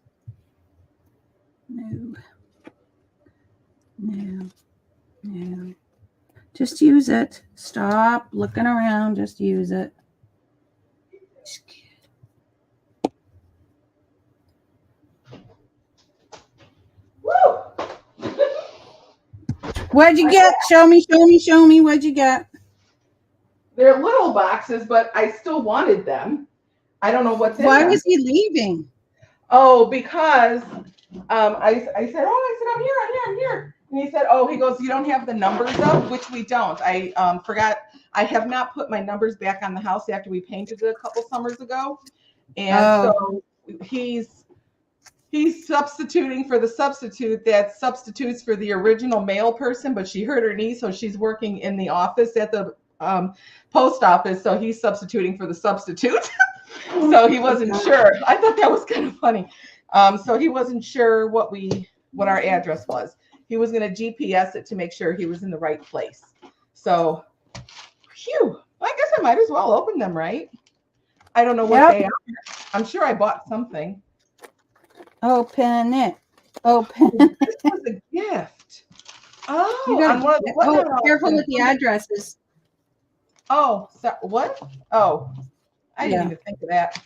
A: Just use it. Stop looking around. Just use it. What'd you get? Show me. What'd you get?
B: They're little boxes, but I still wanted them. I don't know what's in them.
A: Why was he leaving?
B: Oh, because I said, I'm here. And he said, he goes, you don't have the numbers up, which we don't. I forgot. I have not put my numbers back on the house after we painted it a couple summers ago. And so he's substituting for the substitute that substitutes for the original mail person, but she hurt her knee, so she's working in the office at the post office. So he's substituting for the substitute. So he wasn't sure. I thought that was kind of funny. So he wasn't sure what our address was. He was going to GPS it to make sure he was in the right place. So, phew. I guess I might as well open them, right? I don't know what they are. I'm sure I bought something.
A: Open it. Open.
B: This was a gift. Oh, on one of the whatnot
A: careful
B: auctions.
A: with the addresses.
B: Oh, so, what? Oh, I didn't even think of that.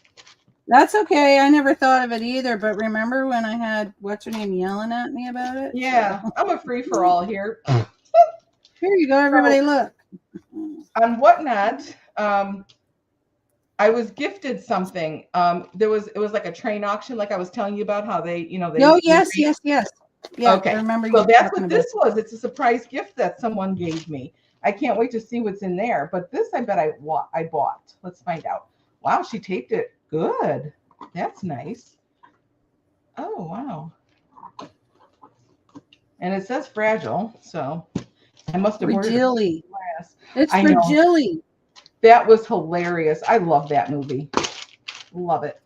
A: That's okay. I never thought of it either. But remember when I had what's her name yelling at me about it?
B: Yeah, I'm a free for all here.
A: Here you go, everybody. Look.
B: On whatnot, I was gifted something. It was like a train auction, like I was telling you about how they.
A: Oh yes. Yeah.
B: Okay.
A: I remember.
B: So that's what this was. It's a surprise gift that someone gave me. I can't wait to see what's in there. But this, I bet I bought. Let's find out. Wow, she taped it good. That's nice. Oh wow. And it says fragile, so I must have ordered it.
A: It's fragile.
B: That was hilarious. I love that movie. Love it.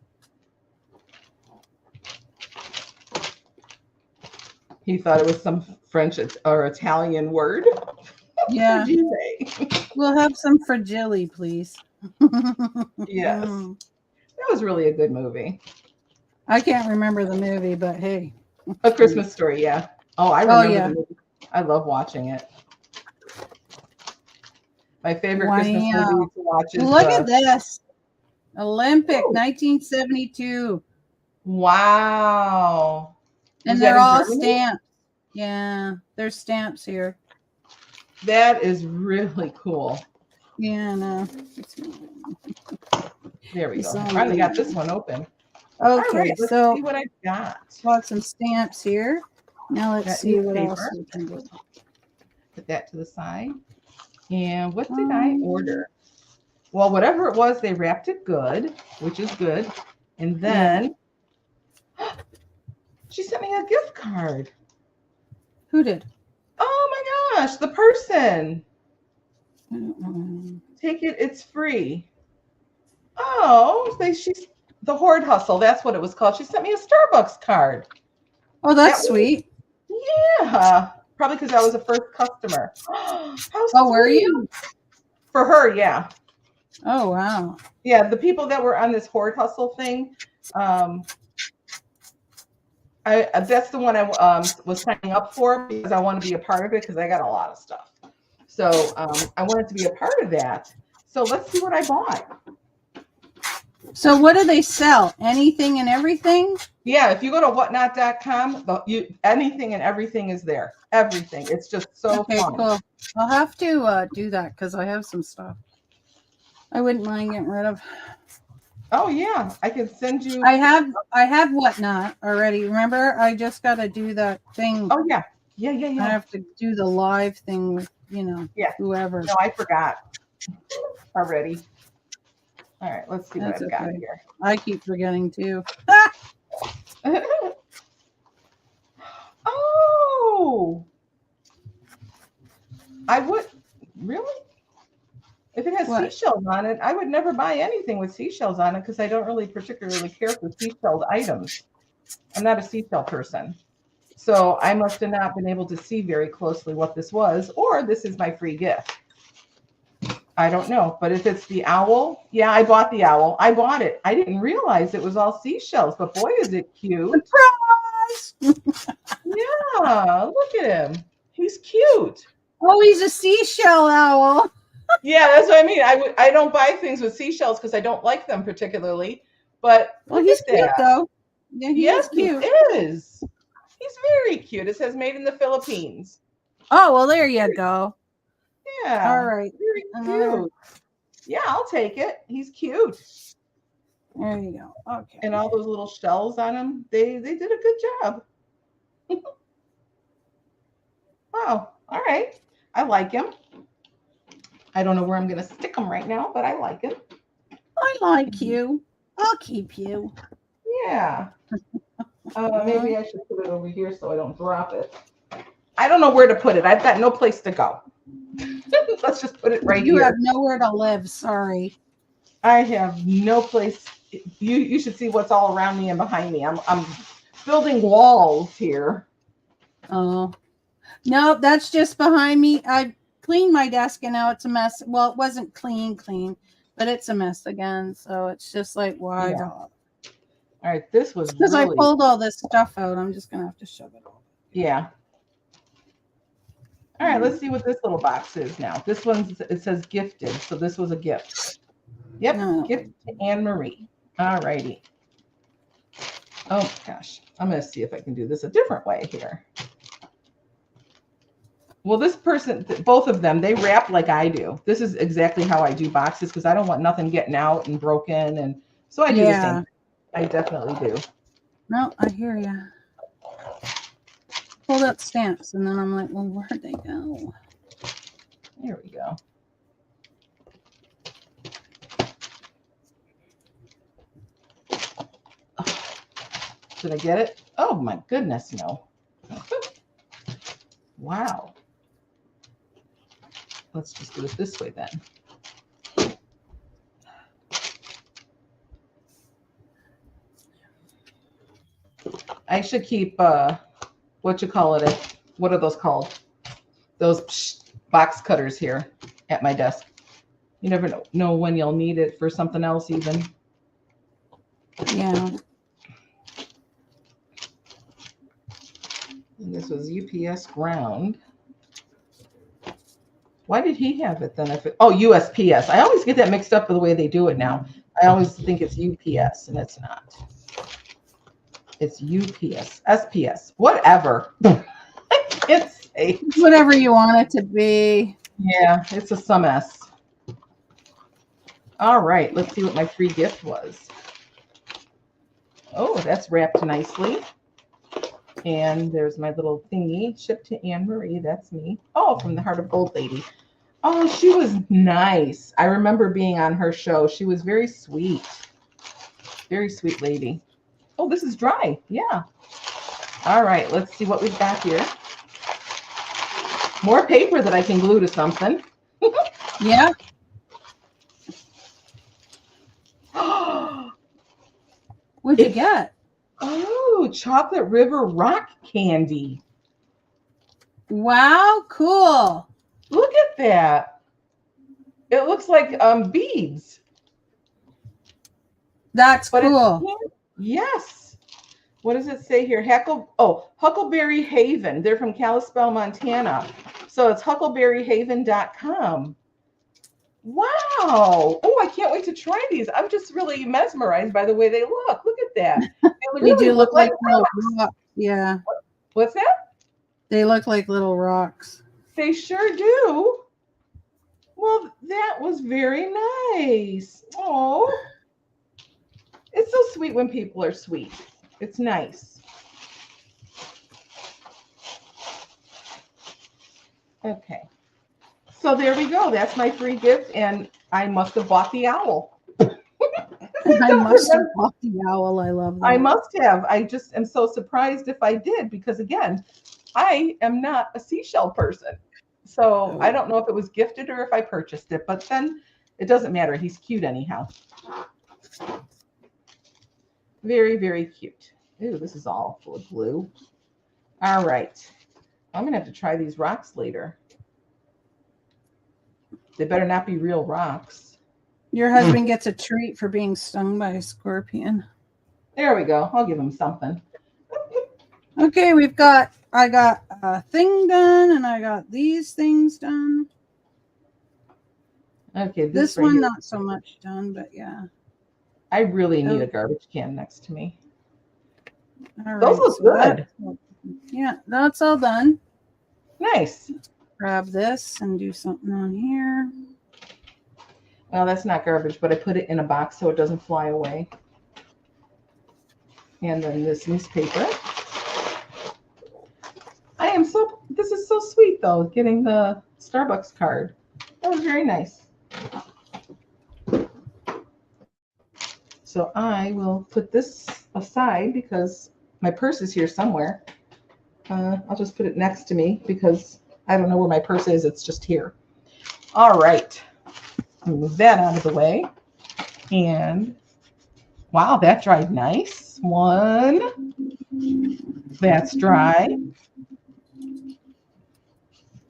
B: He thought it was some French or Italian word.
A: Yeah. We'll have some fragile, please.
B: Yes. That was really a good movie.
A: I can't remember the movie, but hey.
B: A Christmas Story, yeah. Oh, I remember the movie. I love watching it. My favorite Christmas movie to watch is
A: look at this. Olympic 1972.
B: Wow.
A: And they're all stamped. Yeah, there's stamps here.
B: That is really cool.
A: Yeah, no.
B: There we go. Finally got this one open.
A: Okay,
B: right, let's see what I got.
A: Got some stamps here. Now let's see what else we can do.
B: Put that to the side. And what did I order? Well, whatever it was, they wrapped it good, which is good. And then she sent me a gift card.
A: Who did?
B: Oh my gosh, the person. Take it, it's free. Oh, she's the Hoard Hustle. That's what it was called. She sent me a Starbucks card.
A: Oh, that's sweet.
B: Yeah, probably because I was a first customer.
A: Oh, were you?
B: For her, yeah.
A: Oh, wow.
B: Yeah, the people that were on this Hoard Hustle thing, that's the one I was signing up for because I want to be a part of it because I got a lot of stuff. So I wanted to be a part of that. So let's see what I bought.
A: So what do they sell? Anything and everything?
B: Yeah, if you go to whatnot.com, anything and everything is there. Everything. It's just so fun.
A: Cool. I'll have to do that because I have some stuff I wouldn't mind getting rid of.
B: Oh yeah, I can send you.
A: I have Whatnot already. Remember, I just got to do that thing.
B: Oh yeah. I
A: have to do the live thing with whoever.
B: No, I forgot already. All right, let's see what I've got here.
A: I keep forgetting too.
B: Oh, I would really. If it has seashells on it, I would never buy anything with seashells on it because I don't really particularly care for seashelled items. I'm not a seashell person. So I must have not been able to see very closely what this was, or this is my free gift. I don't know. But if it's the owl, yeah, I bought the owl. I bought it. I didn't realize it was all seashells, but boy, is it cute.
A: Surprise!
B: Yeah, look at him. He's cute.
A: Oh, he's a seashell owl.
B: Yeah, that's what I mean. I don't buy things with seashells because I don't like them particularly. But
A: he's cute though. Yeah,
B: yes, cute. He is. He's very cute. It says made in the Philippines.
A: Oh, well, there you go.
B: Yeah.
A: All right.
B: Very cute. Yeah, I'll take it. He's cute.
A: There you go. Okay.
B: And all those little shells on him, they did a good job. Wow. All right. I like him. I don't know where I'm going to stick him right now, but I like him.
A: I like you. I'll keep you.
B: Yeah. Maybe I should put it over here so I don't drop it. I don't know where to put it. I've got no place to go. Let's just put it right here.
A: You have nowhere to live. Sorry.
B: I have no place. You should see what's all around me and behind me. I'm building walls here.
A: Oh. No, that's just behind me. I cleaned my desk and now it's a mess. Well, it wasn't clean, but it's a mess again. So it's just like, why?
B: Yeah. All All right, this was
A: because I pulled all this stuff out. I'm just gonna have to shove it all.
B: Yeah. All right, let's see what this little box is now. This one's, it says gifted, so this was a gift. Yep, gift to Anne Marie. All righty. Oh gosh, I'm gonna see if I can do this a different way here. Well, this person, both of them, they wrap like I do. This is exactly how I do boxes because I don't want nothing getting out and broken, and so I do the same. I definitely do.
A: No, I hear you. Pulled out stamps, and then I'm like, well, where'd they go?
B: There we go. Did I get it? Oh my goodness, no. Wow. Let's just do it this way then. I should keep, what you call it? What are those called? Those box cutters here at my desk. You never know when you'll need it for something else even.
A: Yeah.
B: And this was UPS ground. Why did he have it then? Oh, USPS. I always get that mixed up with the way they do it now. I always think it's UPS, and it's not. It's UPS, SPS, whatever. I can't say.
A: Whatever you want it to be.
B: Yeah, it's a some S. All right, let's see what my free gift was. Oh, that's wrapped nicely. And there's my little thingy, shipped to Anne Marie. That's me. Oh, from the Heart of Gold lady. Oh, she was nice. I remember being on her show. She was very sweet. Very sweet lady. Oh, this is dry. Yeah. All right, let's see what we've got here. More paper that I can glue to something.
A: Yeah. What'd you get?
B: Oh, Chocolate River rock candy.
A: Wow, cool.
B: Look at that. It looks like beads.
A: That's cool.
B: Yes. What does it say here? Huckleberry Haven. They're from Kalispell, Montana. So it's huckleberryhaven.com. Wow. Oh, I can't wait to try these. I'm just really mesmerized by the way they look. Look at that. They
A: really do look like little rocks. Yeah.
B: What's that?
A: They look like little rocks.
B: They sure do. Well, that was very nice. Oh, it's so sweet when people are sweet. It's nice. Okay. So there we go. That's my free gift, and I must have bought the owl.
A: I must have bought the owl. I love that.
B: I must have. I just am so surprised if I did, because again, I am not a seashell person. So I don't know if it was gifted or if I purchased it, but then it doesn't matter. He's cute anyhow. Very, very cute. Ooh, this is all full of glue. All right. I'm going to have to try these rocks later. They better not be real rocks.
A: Your husband gets a treat for being stung by a scorpion.
B: There we go. I'll give him something.
A: Okay, I got a thing done, and I got these things done.
B: Okay,
A: this one not so much done, but yeah.
B: I really need a garbage can next to me.
A: All right,
B: those look good.
A: Yeah, that's all done.
B: Nice.
A: Grab this and do something on here.
B: Well, that's not garbage, but I put it in a box so it doesn't fly away. And then this newspaper. This is so sweet though, getting the Starbucks card. That was very nice. So I will put this aside because my purse is here somewhere. I'll just put it next to me because I don't know where my purse is. It's just here. All right. Move that out of the way. And wow, that dried nice. One. That's dry.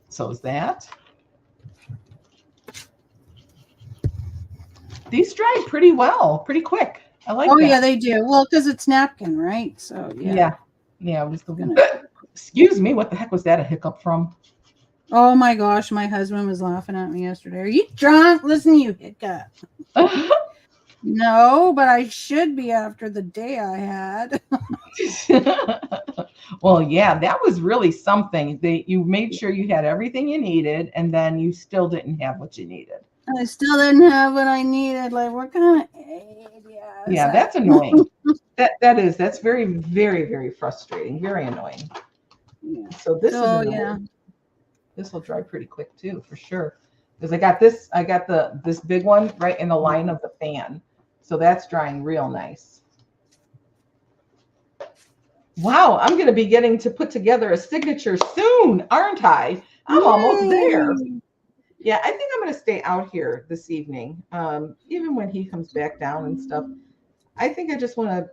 B: So is that. These dried pretty well, pretty quick. I like
A: that.
B: that.
A: Yeah, they do. Well, because it's napkin, right? So
B: Yeah. It was excuse me, what the heck was that a hiccup from?
A: Oh my gosh, my husband was laughing at me yesterday. Are you drunk? Listen, you hiccup. No, but I should be after the day I had.
B: Well, yeah, that was really something. You made sure you had everything you needed, and then you still didn't have what you needed.
A: I still didn't have what I needed. Like, what kind of
B: Yeah, that's annoying. That's very, very, very frustrating. Very annoying.
A: Yeah.
B: So this is annoying. Yeah. This will dry pretty quick too, for sure. Because I got this big one right in the line of the fan. So that's drying real nice. Wow, I'm going to be getting to put together a signature soon, aren't I? I'm almost there. Yeah, I think I'm going to stay out here this evening. Even when he comes back down and stuff. I think I just want to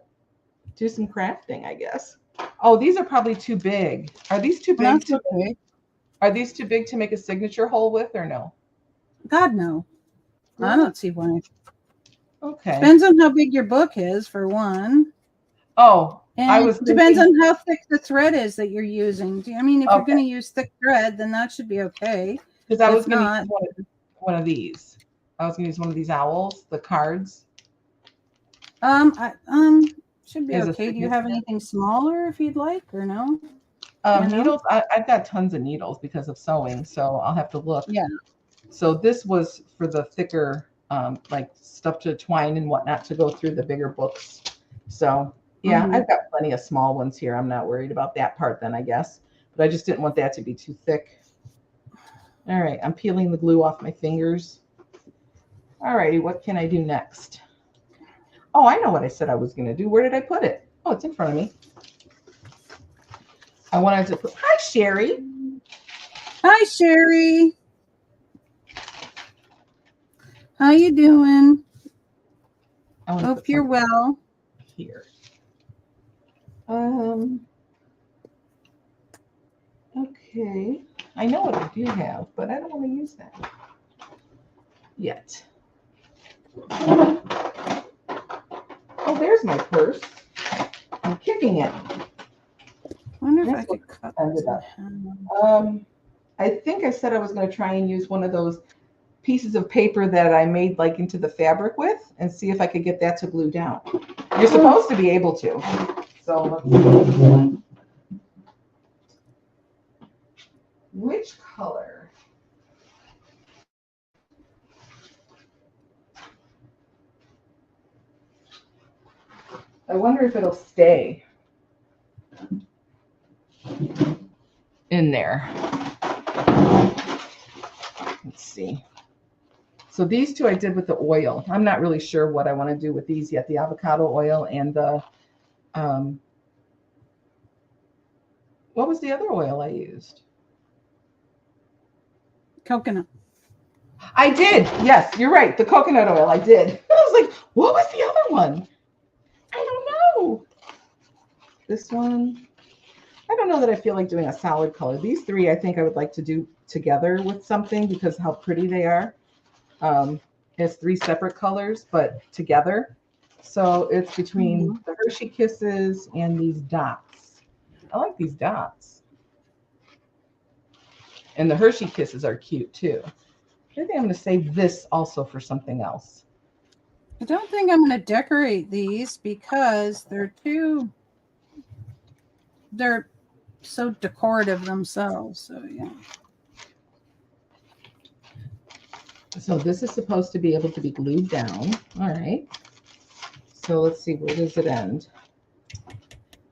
B: do some crafting, I guess. Oh, these are probably too big. Are these too big? Are these too big to make a signature hole with, or no?
A: God, no. Really? I don't see why.
B: Okay.
A: Depends on how big your book is, for one.
B: Oh,
A: and it depends on how thick the thread is that you're using. I mean, if you're going to use thick thread, then that should be okay.
B: Because I was going to use one of these. I was going to use one of these owls, the cards.
A: Should be okay. Do you have anything smaller if you'd like, or no?
B: Needles. I've got tons of needles because of sewing, so I'll have to look.
A: Yeah.
B: So this was for the thicker, like stuff to twine and whatnot to go through the bigger books. So yeah, I've got plenty of small ones here. I'm not worried about that part then, I guess. But I just didn't want that to be too thick. All right, I'm peeling the glue off my fingers. All righty, what can I do next? Oh, I know what I said I was going to do. Where did I put it? Oh, it's in front of me. I wanted to put, hi, Sherry.
A: Hi, Sherry. How you doing? Hope you're well.
B: Here. Okay. I know what I do have, but I don't want to use that yet. Oh, there's my purse. I'm kicking it.
A: I wonder if I could cut it up.
B: I think I said I was going to try and use one of those pieces of paper that I made like into the fabric with and see if I could get that to glue down. You're supposed to be able to. So let's see. Which color? I wonder if it'll stay in there. Let's see. So these two I did with the oil. I'm not really sure what I want to do with these yet. The avocado oil and the, what was the other oil I used?
A: Coconut.
B: I did. Yes, you're right. The coconut oil. I did. I was like, what was the other one? I don't know. This one. I don't know that I feel like doing a solid color. These three, I think I would like to do together with something because how pretty they are. It's three separate colors, but together. So it's between the Hershey Kisses and these dots. I like these dots. And the Hershey Kisses are cute too. I think I'm going to save this also for something else.
A: I don't think I'm going to decorate these because they're so decorative themselves. So yeah.
B: So this is supposed to be able to be glued down. All right. So let's see, where does it end?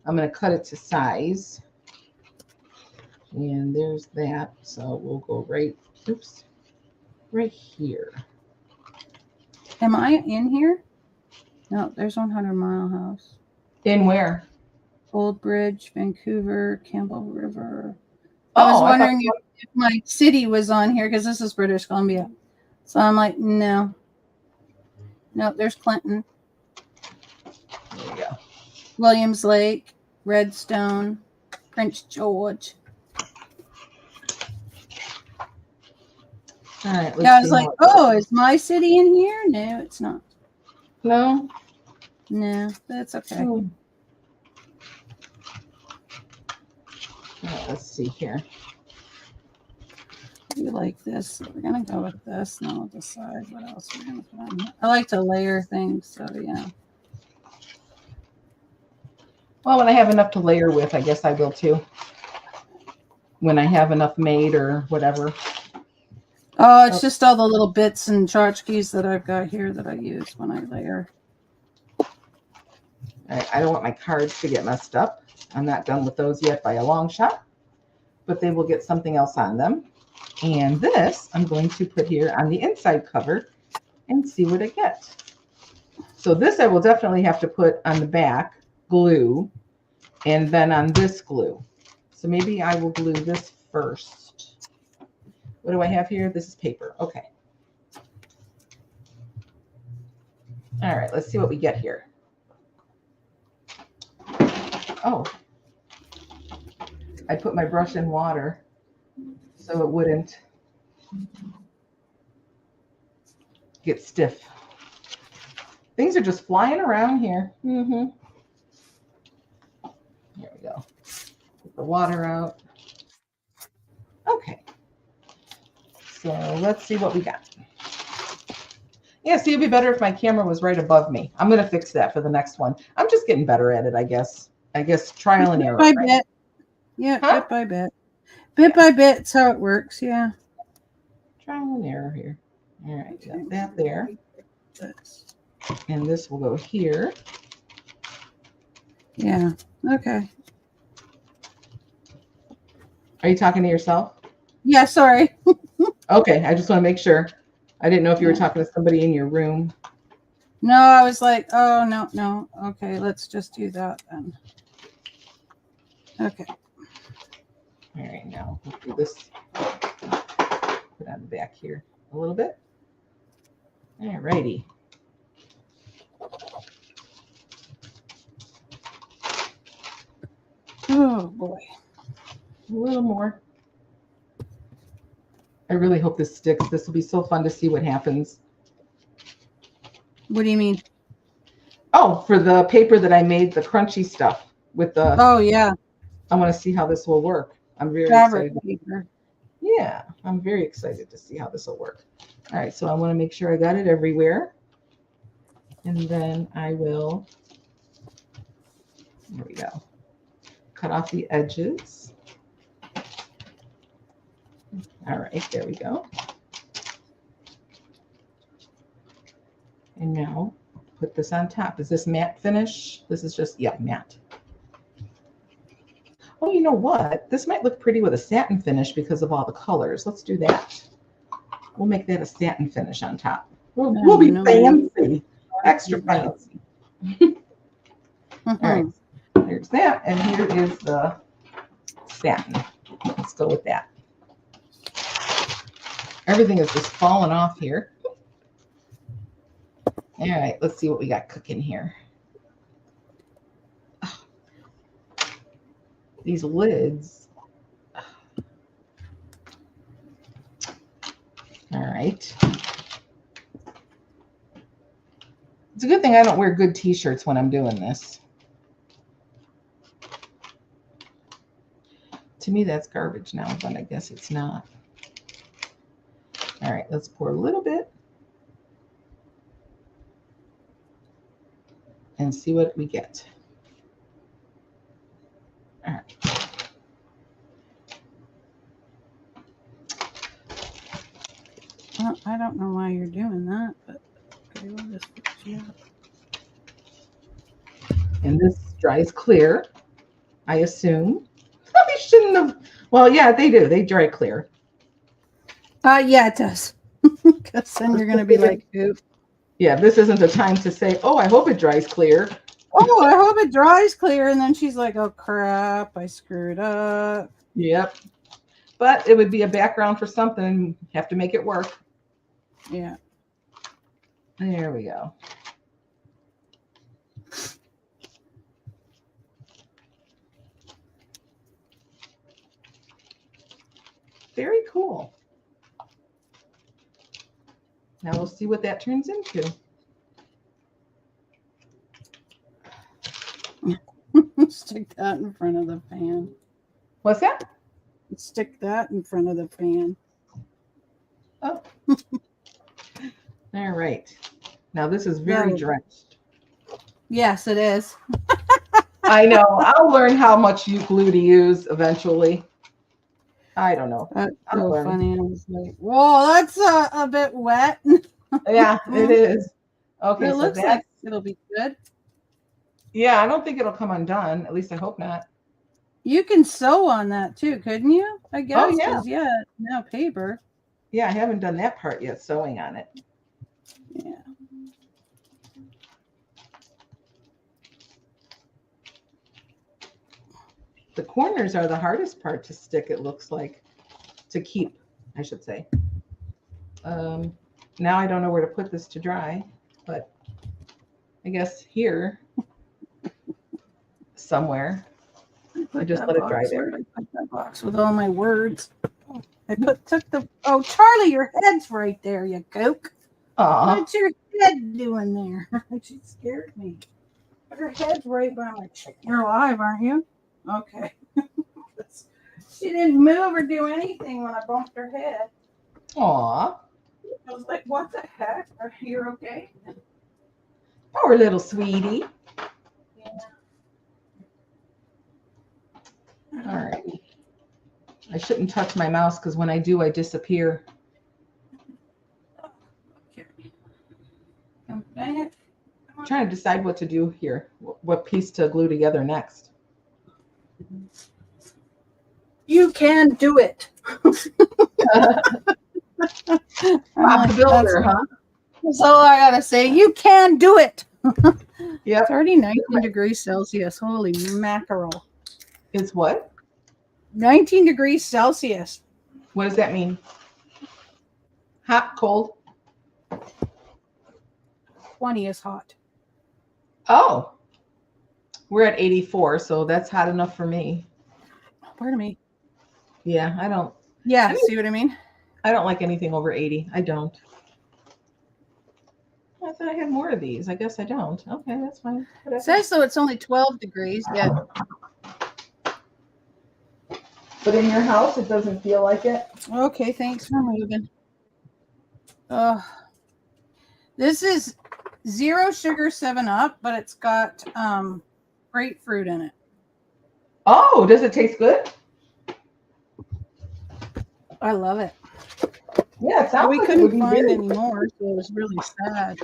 B: I'm going to cut it to size. And there's that. So we'll go right here.
A: Am I in here? No, there's 100 Mile House.
B: In where?
A: Old Bridge, Vancouver, Campbell River. I was wondering if my city was on here because this is British Columbia. So I'm like, no. No, there's Clinton.
B: There you go.
A: Williams Lake, Redstone, Prince George.
B: All right.
A: Yeah, I was like, oh, is my city in here? No, it's not.
B: No.
A: No, that's okay.
B: Let's see here.
A: You like this, so we're gonna go with this, and then we'll decide what else we're gonna put on here. I like to layer things, so yeah.
B: Well, when I have enough to layer with, I guess I will too. When I have enough made or whatever.
A: Oh, it's just all the little bits and tchotchkes that I've got here that I use when I layer.
B: I don't want my cards to get messed up. I'm not done with those yet by a long shot, but they will get something else on them. And this I'm going to put here on the inside cover and see what I get. So this I will definitely have to put on the back glue and then on this glue. So maybe I will glue this first. What do I have here? This is paper. Okay. All right, let's see what we get here. Oh, I put my brush in water so it wouldn't get stiff. Things are just flying around here. Here we go. Get the water out. Okay. So let's see what we got. Yeah, see, it'd be better if my camera was right above me. I'm going to fix that for the next one. I'm just getting better at it, I guess. Trial and error.
A: Bit by bit. Yeah, bit by bit. Bit by bit, it's how it works, yeah.
B: Trial and error here. All right, got that there. And this will go here.
A: Yeah, okay.
B: Are you talking to yourself?
A: Yeah, sorry.
B: Okay, I just want to make sure. I didn't know if you were talking to somebody in your room.
A: No, I was like, oh, no. Okay, let's just do that then. Okay.
B: All right, now we'll do this. Put on the back here a little bit. All righty.
A: Oh, boy.
B: A little more. I really hope this sticks. This will be so fun to see what happens.
A: What do you mean?
B: Oh, for the paper that I made, the crunchy stuff with the...
A: Oh, yeah.
B: I want to see how this will work. I'm very
A: Fabric
B: excited.
A: paper.
B: Yeah, I'm very excited to see how this will work. All right, so I want to make sure I got it everywhere. And then I will, there we go, cut off the edges. All right, there we go. And now put this on top. Is this matte finish? This is just, yeah, matte. Oh, you know what? This might look pretty with a satin finish because of all the colors. Let's do that. We'll make that a satin finish on top. We'll be fancy, extra fancy. All right, here's that, and here is the satin. Let's go with that. Everything is just falling off here. All right, let's see what we got cooking here. These lids. All right. It's a good thing I don't wear good t-shirts when I'm doing this. To me, that's garbage now, but I guess it's not. All right, let's pour a little bit and see what we get. All right.
A: Well, I don't know why you're doing that, but okay, we'll just fix you up.
B: And this dries clear, I assume. I shouldn't have. Well, yeah, they do. They dry clear.
A: Yeah, it does. Because then you're going to be like, oop.
B: Yeah, this isn't the time to say, oh, I hope it dries clear.
A: Oh, I hope it dries clear. And then she's like, oh, crap, I screwed up.
B: Yep. But it would be a background for something. Have to make it work.
A: Yeah.
B: There we go. Very cool. Now we'll see what that turns into.
A: Stick that in front of the fan.
B: What's that?
A: Stick that in front of the fan.
B: Oh. All right. Now this is very drenched.
A: Yes, it is.
B: I know. I'll learn how much glue to use eventually. I don't know.
A: That's so funny. I was like, whoa, that's a bit wet.
B: Yeah, it is. Okay,
A: it
B: so
A: looks like it'll be good.
B: Yeah, I don't think it'll come undone. At least I hope not.
A: You can sew on that too, couldn't you? I guess.
B: Oh, yeah.
A: Yeah, now paper.
B: Yeah, I haven't done that part yet, sewing on it.
A: Yeah.
B: The corners are the hardest part to stick, it looks like. To keep, I should say. Now I don't know where to put this to dry, but I guess here somewhere. I just let it dry there.
A: I put that box with all my words. Charlie, your head's right there, you kook.
B: Aww.
A: What's your head doing there? She scared me. But her head's right by my chicken. You're alive, aren't you? Okay. She didn't move or do anything when I bumped her head.
B: Aw.
A: I was like, what the heck? Are you okay?
B: Poor little sweetie.
A: Yeah.
B: All right. I shouldn't touch my mouse because when I do, I disappear.
A: Okay. I'm
B: trying to decide what to do here. What piece to glue together next.
A: You can do it.
B: Bob the Builder, huh?
A: That's all I gotta say. You can do it.
B: Yep.
A: It's already 19 degrees Celsius. Holy mackerel.
B: It's what?
A: 19 degrees Celsius.
B: What does that mean? Hot, cold?
A: 20 is hot.
B: Oh. We're at 84, so that's hot enough for me.
A: Pardon me.
B: Yeah, I don't.
A: Yeah, see what I mean?
B: I don't like anything over 80. I don't. I thought I had more of these. I guess I don't. Okay, that's fine. Whatever.
A: It says so it's only 12 degrees. Yeah.
B: But in your house, it doesn't feel like it?
A: Okay, thanks for moving. This is 0 sugar 7-Up, but it's got grapefruit in it.
B: Oh, does it taste good?
A: I love it.
B: Yeah, it sounds
A: we
B: like
A: couldn't find any more, so it was really sad.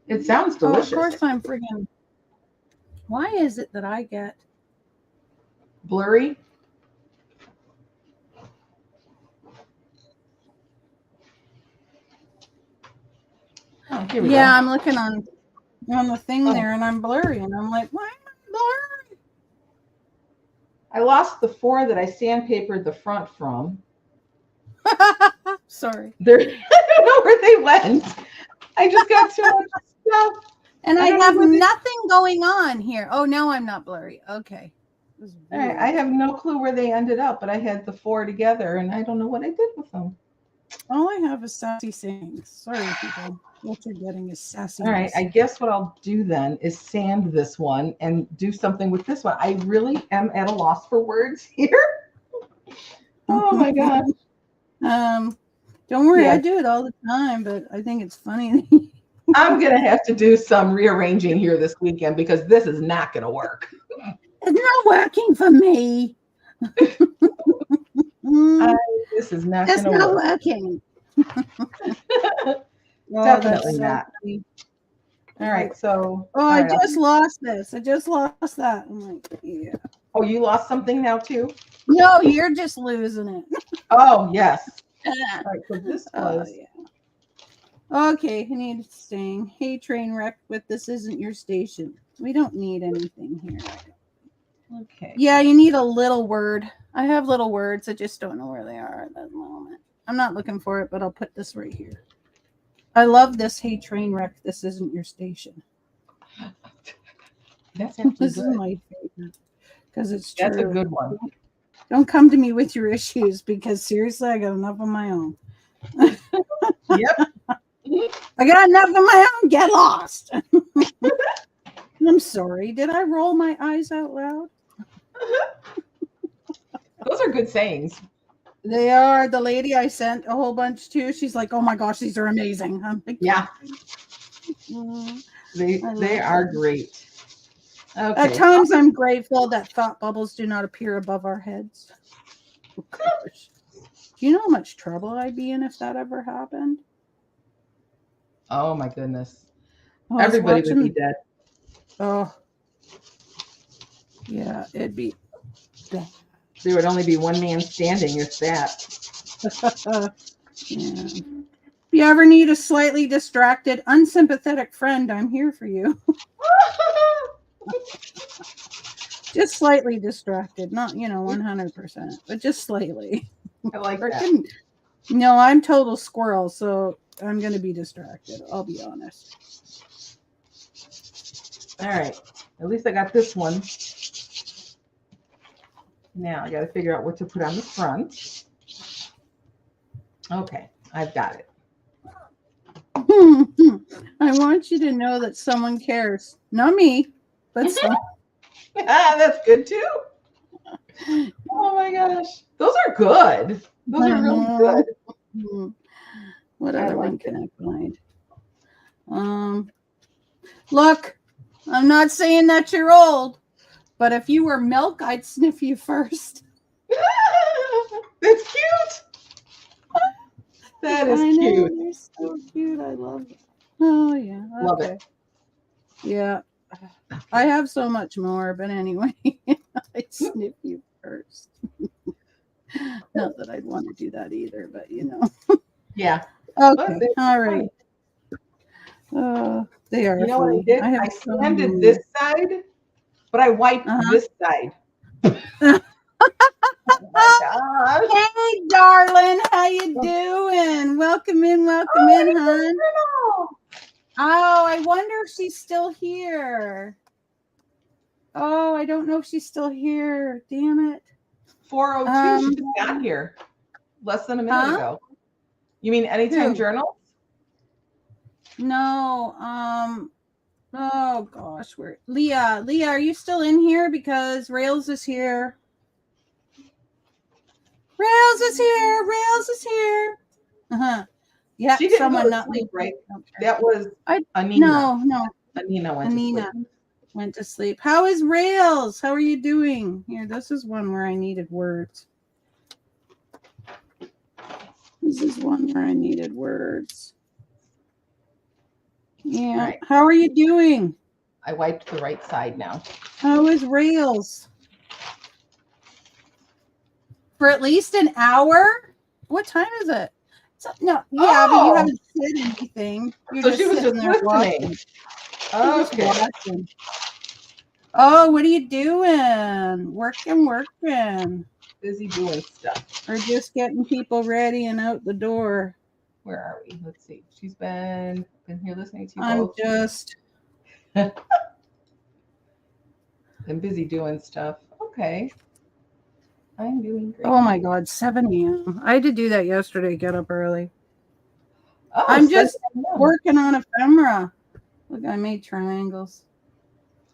B: It sounds delicious.
A: Of course, I'm friggin'. Why is it that I get
B: blurry? Oh, here we go.
A: I'm looking on the thing there, and I'm blurry, and I'm like, why am I blurry?
B: I lost the 4 that I sandpapered the front from.
A: Sorry.
B: I don't know where they went. I just got so much stuff.
A: And I have nothing going on here. Oh, now I'm not blurry. Okay.
B: I have no clue where they ended up, but I had the 4 together, and I don't know what I did with them.
A: All I have is sassy sayings. Sorry, people. What you're getting is sassy.
B: All right. I guess what I'll do then is sand this one and do something with this one. I really am at a loss for words here. Oh, my gosh.
A: Don't worry, I do it all the time, but I think it's funny.
B: I'm going to have to do some rearranging here this weekend because this is not going to work.
A: It's not working for me.
B: This is not
A: It's
B: going to work.
A: Working.
B: Definitely not. All right, so.
A: I just lost this. I just lost that. I'm like, yeah.
B: Oh, you lost something now too?
A: No, you're just losing it.
B: Oh, yes. All right, so this was.
A: Okay, I need to sing. Hey, train wreck, but this isn't your station. We don't need anything here.
B: Okay.
A: Yeah, you need a little word. I have little words. I just don't know where they are at that moment. I'm not looking for it, but I'll put this right here. I love this. Hey, train wreck, this isn't your station.
B: That's actually
A: this
B: good.
A: Is my favorite because it's true.
B: That's a good one.
A: Don't come to me with your issues because seriously, I got enough of my own.
B: Yep.
A: I got enough of my own. Get lost. I'm sorry. Did I roll my eyes out loud?
B: Those are good sayings.
A: They are. The lady I sent a whole bunch to, she's like, oh my gosh, these are amazing. I'm like,
B: yeah. They are great. Okay.
A: At times I'm grateful that thought bubbles do not appear above our heads. Oh, gosh. Do you know how much trouble I'd be in if that ever happened?
B: Oh my goodness. Everybody would be dead.
A: Oh. Yeah, it'd be bad.
B: There would only be one man standing if that.
A: Yeah. If you ever need a slightly distracted, unsympathetic friend, I'm here for you. Just slightly distracted, not 100%, but just slightly.
B: I like that.
A: No, I'm total squirrel, so I'm going to be distracted. I'll be honest.
B: All right. At least I got this one. Now I got to figure out what to put on the front. Okay, I've got it.
A: I want you to know that someone cares. Not me, but someone.
B: That's good too. Oh my gosh. Those are good. Those are really good.
A: What other one can I find? Look, I'm not saying that you're old, but if you were milk, I'd sniff you first.
B: That's cute. That is cute.
A: You're so cute. I love it. Oh, yeah. Okay.
B: Love it.
A: Yeah. I have so much more, but anyway, I'd sniff you first. Not that I'd want to do that either, but
B: Yeah.
A: Okay. All right. They are.
B: You know what I did? I sanded this side, but I wiped this side. Oh
A: hey, darling, how you doing? Welcome in, hon. Oh, I wonder if she's still here. Oh, I don't know if she's still here. Damn it.
B: 4:02. She just got here less than a minute ago. You mean Anytime Journal?
A: No. Oh gosh, where Leah, are you still in here? Because Rails is here. Rails is here. Yeah, someone not
B: sleep, right? That was Anina.
A: No.
B: Anina
A: went to sleep. How is Rails? How are you doing? Here, this is one where I needed words. Yeah. Right. How are you doing?
B: I wiped the right side now.
A: How is Rails? For at least an hour? What time is it? But you haven't said anything.
B: So she was just listening.
A: Okay. Oh, what are you doing? Working.
B: Busy doing stuff.
A: Or just getting people ready and out the door.
B: Where are we? Let's see. She's been here listening to you
A: I'm
B: both.
A: just
B: been busy doing stuff. Okay. I'm doing great.
A: Oh my God, 7 a.m. I had to do that yesterday, get up early.
B: Oh,
A: I'm just working on ephemera. Look, I made triangles.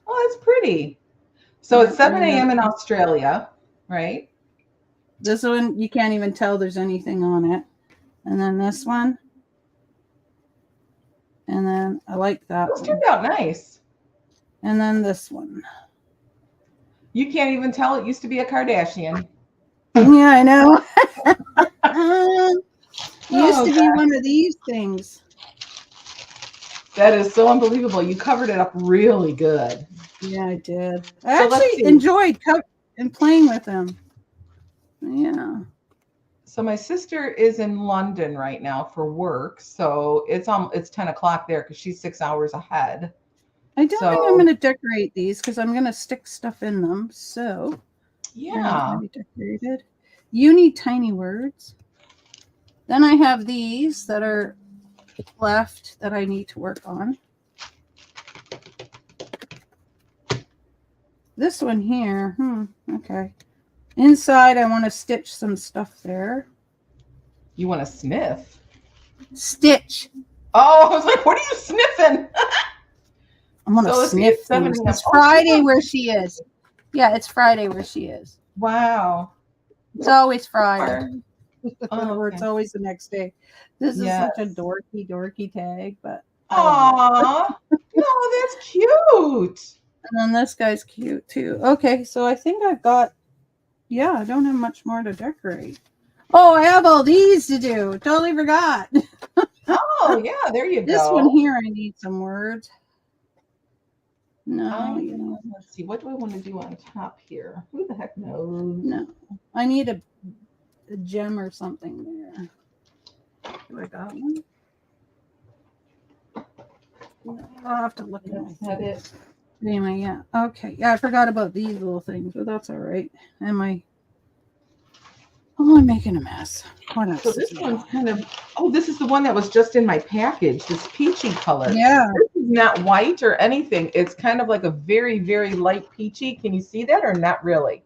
B: Oh, that's pretty. So it's 7 a.m. in Australia, right?
A: This one, you can't even tell there's anything on it. And then this one. And then I like that
B: one. Those turned out nice.
A: And then this one.
B: You can't even tell it used to be a Kardashian.
A: Yeah, I know. Used to be one of these things.
B: That is so unbelievable. You covered it up really good.
A: Yeah, I did. I actually enjoyed playing with them. Yeah.
B: So my sister is in London right now for work. So it's 10 o'clock there because she's 6 hours ahead.
A: I don't think I'm going to decorate these because I'm going to stick stuff in them. So
B: yeah.
A: Decorated. You need tiny words. Then I have these that are left that I need to work on. This one here. Okay. Inside, I want to stitch some stuff there.
B: You want to sniff?
A: Stitch.
B: Oh, I was like, what are you sniffing?
A: I'm gonna sniff things. It's Friday where she is. Yeah, it's Friday where she is.
B: Wow.
A: It's always Friday. Or it's always the next day. This is such a dorky tag, but
B: aw, no, that's cute.
A: And then this guy's cute too. Okay, so I think I've got. Yeah, I don't have much more to decorate. Oh, I have all these to do. Totally forgot.
B: Oh yeah, there you go.
A: This one here, I need some words. No,
B: let's see. What do I want to do on top here? Who the heck knows?
A: No, I need a gem or something there. Do I got one? No, I'll have to look at it. Anyway, yeah. Okay. Yeah, I forgot about these little things, but that's all right. Am I? Oh, I'm making a mess. What else?
B: So this one's kind of. Oh, this is the one that was just in my package. This peachy color.
A: Yeah.
B: This is not white or anything. It's kind of like a very, very light peachy. Can you see that or not really?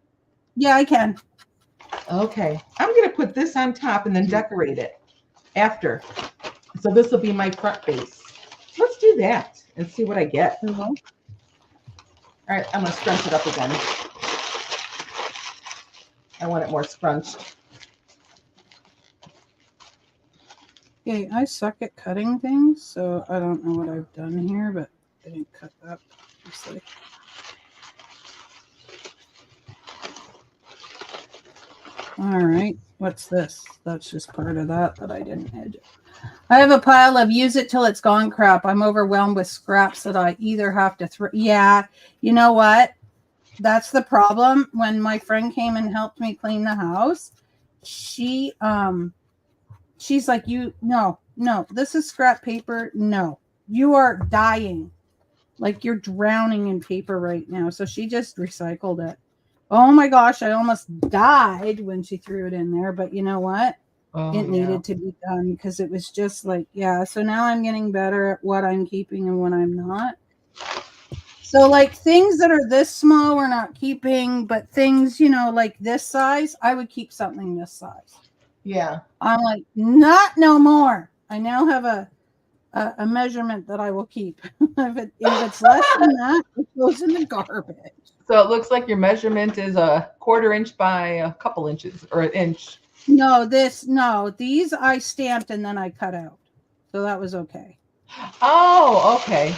A: Yeah, I can.
B: Okay. I'm going to put this on top and then decorate it after. So this will be my front base. Let's do that and see what I get.
A: Mm-hmm.
B: All right. I'm going to scrunch it up again. I want it more scrunched.
A: Okay, I suck at cutting things, so I don't know what I've done here, but I didn't cut that, obviously. All right, what's this? That's just part of that I didn't edge. I have a pile of use it till it's gone crap. I'm overwhelmed with scraps that I either have to throw. Yeah, you know what? That's the problem. When my friend came and helped me clean the house, she's like, no, this is scrap paper. No, you are dying. Like you're drowning in paper right now. So she just recycled it. Oh my gosh, I almost died when she threw it in there. But you know what? It needed to be done because it was just like, yeah. So now I'm getting better at what I'm keeping and what I'm not. So like things that are this small, we're not keeping, but things, like this size, I would keep something this size.
B: Yeah.
A: I'm like, not no more. I now have a measurement that I will keep. if it's less than that, it goes in the garbage.
B: So it looks like your measurement is a 1/4 inch by a couple inches or an inch.
A: No, these I stamped and then I cut out. So that was okay.
B: Oh, okay.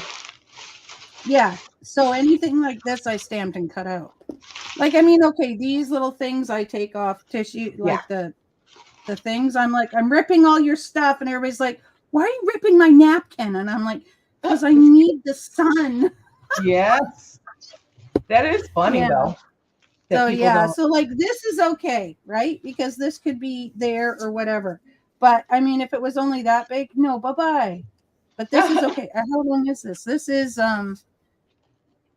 A: Yeah. So anything like this, I stamped and cut out. Like, I mean, okay, these little things I take off tissue, like the things. I'm like, I'm ripping all your stuff. And everybody's like, why are you ripping my napkin? And I'm like, because I need the sun.
B: Yes. That is funny, though.
A: So, yeah. So, like, this is okay, right? Because this could be there or whatever. But, I mean, if it was only that big, no, bye-bye. But this is okay. How long is this? This is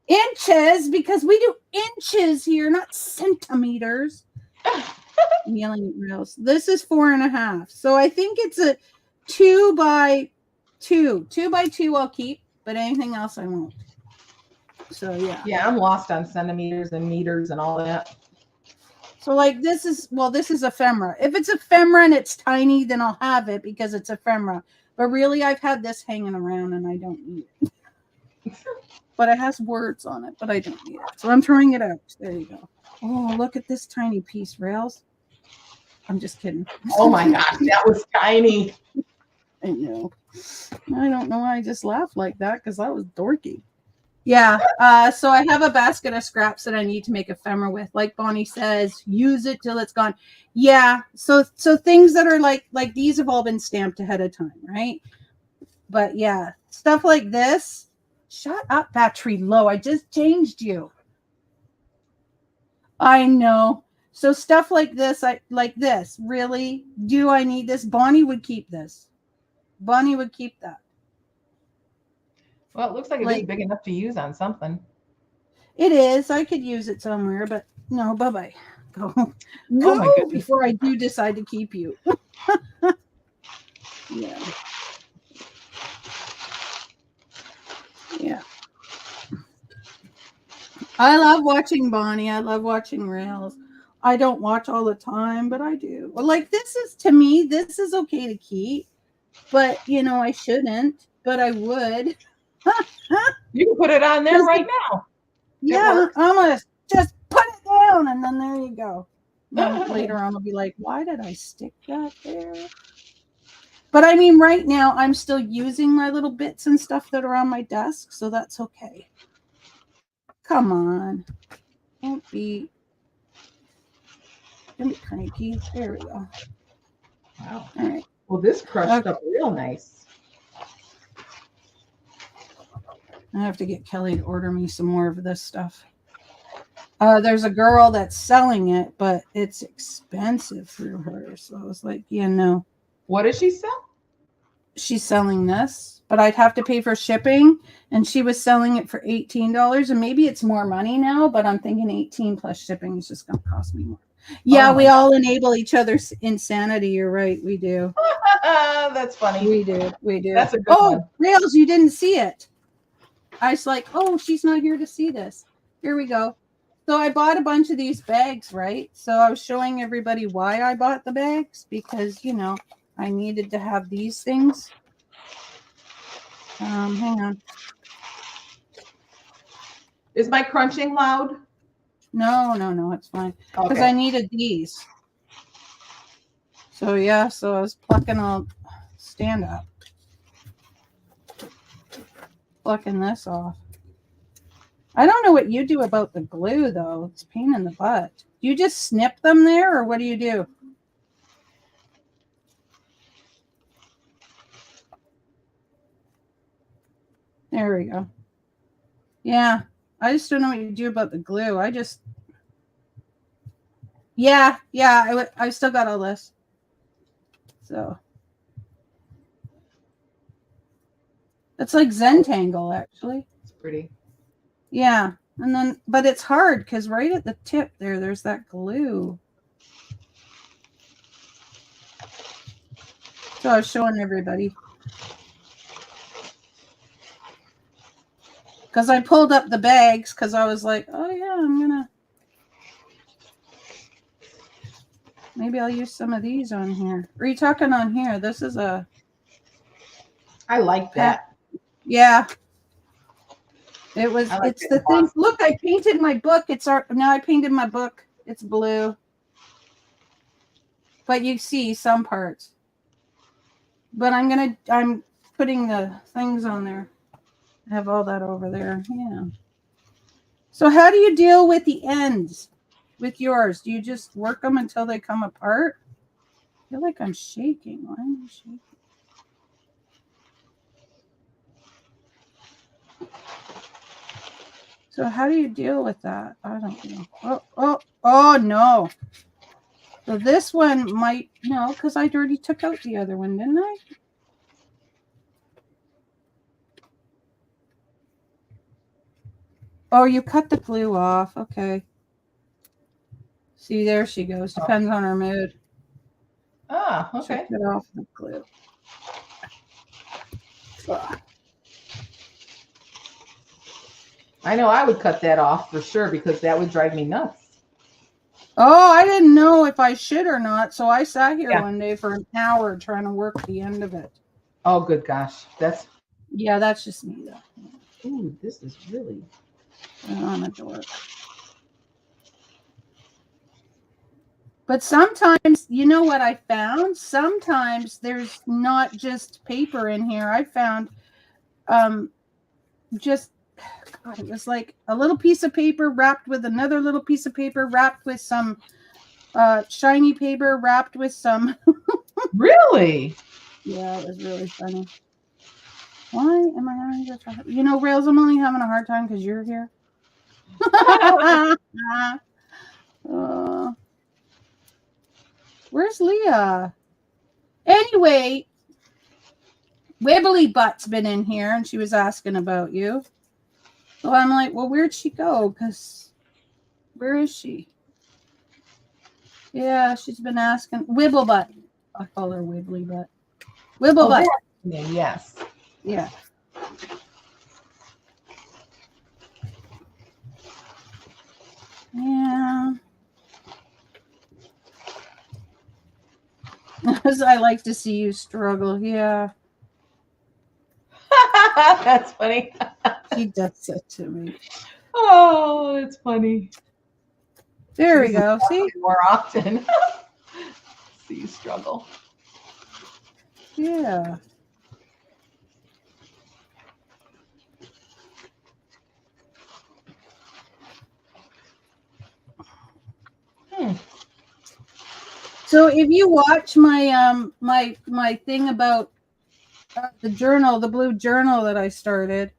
A: inches because we do inches here, not centimeters. I'm yelling at rails. This is 4.5. So I think it's a 2 by 2. 2 by 2 I'll keep, but anything else I won't. So yeah.
B: Yeah, I'm lost on centimeters and meters and all that.
A: So like this is ephemera. If it's ephemera and it's tiny, then I'll have it because it's ephemera. But really, I've had this hanging around and I don't need it. But it has words on it, but I don't need it. So I'm throwing it out. There you go. Oh, look at this tiny piece, Rails. I'm just kidding.
B: Oh my gosh, that was tiny.
A: I know. I don't know why I just laughed like that because that was dorky. Yeah. So I have a basket of scraps that I need to make ephemera with. Like Bonnie says, use it till it's gone. Yeah. So things that are like these have all been stamped ahead of time, right? But yeah, stuff like this. Shut up, battery low. I just changed you. I know. So stuff like this, really, do I need this? Bonnie would keep this. Bonnie would keep that.
B: Well, it looks like it is big enough to use on something.
A: It is. I could use it somewhere, but no, bye-bye. Go before I do decide to keep you. Yeah. Yeah. I love watching Bonnie. I love watching Rails. I don't watch all the time, but I do. Well, like this is, to me, this is okay to keep. But, I shouldn't. But I would.
B: You can put it on there right now.
A: Yeah, I'm going to just put it down, and then there you go. Then later on, I'll be like, why did I stick that there? But I mean, right now, I'm still using my little bits and stuff that are on my desk, so that's okay. Come on. Don't be cranky. There we go.
B: Wow.
A: All right.
B: Well, this crushed up real nice.
A: I have to get Kelly to order me some more of this stuff. There's a girl that's selling it, but it's expensive through her. So I was like, yeah, no.
B: What does she sell?
A: She's selling this, but I'd have to pay for shipping. And she was selling it for $18. And maybe it's more money now, but I'm thinking 18 plus shipping is just going to cost me more. Yeah, we all enable each other's insanity. You're right. We do.
B: That's funny.
A: We do. We do.
B: That's a good one.
A: Rails, you didn't see it. I was like, oh, she's not here to see this. Here we go. So I bought a bunch of these bags, right? So I was showing everybody why I bought the bags because, you know, I needed to have these things. Hang on.
B: Is my crunching loud?
A: No, it's fine. Because I needed these. So yeah, so I was plucking all stand up. Plucking this off. I don't know what you do about the glue though. It's a pain in the butt. Do you just snip them there or what do you do? There we go. Yeah, I just don't know what you do about the glue. I just, I still got all this. So it's like Zentangle, actually.
B: It's pretty.
A: Yeah, and then, but it's hard because right at the tip there's that glue. So I was showing everybody. Because I pulled up the bags because I was like, oh yeah, I'm gonna maybe I'll use some of these on here. Are you talking on here? This is a
B: I like that.
A: Yeah. It's the thing. Look, I painted my book. Now I painted my book. It's blue. But you see some parts. But I'm putting the things on there. I have all that over there. Yeah. So how do you deal with the ends with yours? Do you just work them until they come apart? I feel like I'm shaking. Why am I shaking? So how do you deal with that? I don't know. Oh no. So this one might, no, because I already took out the other one, didn't I? Oh, you cut the glue off. Okay. See, there she goes. Depends on her mood.
B: Ah, okay.
A: Cut off the glue.
B: I know I would cut that off for sure because that would drive me nuts.
A: Oh, I didn't know if I should or not. So I sat here one day for an hour trying to work the end of it.
B: Oh, good gosh.
A: That's just me though.
B: Ooh, this is really
A: on a dork. But sometimes, you know what I found? Sometimes there's not just paper in here. I found it was like a little piece of paper wrapped with another little piece of paper wrapped with some shiny paper wrapped with some.
B: Really?
A: Yeah, it was really funny. Why am I having such a hard time? You know, Rails, I'm only having a hard time because you're here. Where's Leah? Anyway, Wibbly Butt's been in here and she was asking about you. So I'm like, well, where'd she go? Because where is she? Yeah, she's been asking. Wibblebutt. I call her Wibbly Butt. Wibblebutt.
B: Yes.
A: Yeah. Yeah. I like to see you struggle. Yeah.
B: That's funny.
A: She does that to me.
B: Oh, it's funny.
A: There we go. See?
B: More often. See you struggle.
A: Yeah. So if you watch my my thing about the journal, the blue journal that I started,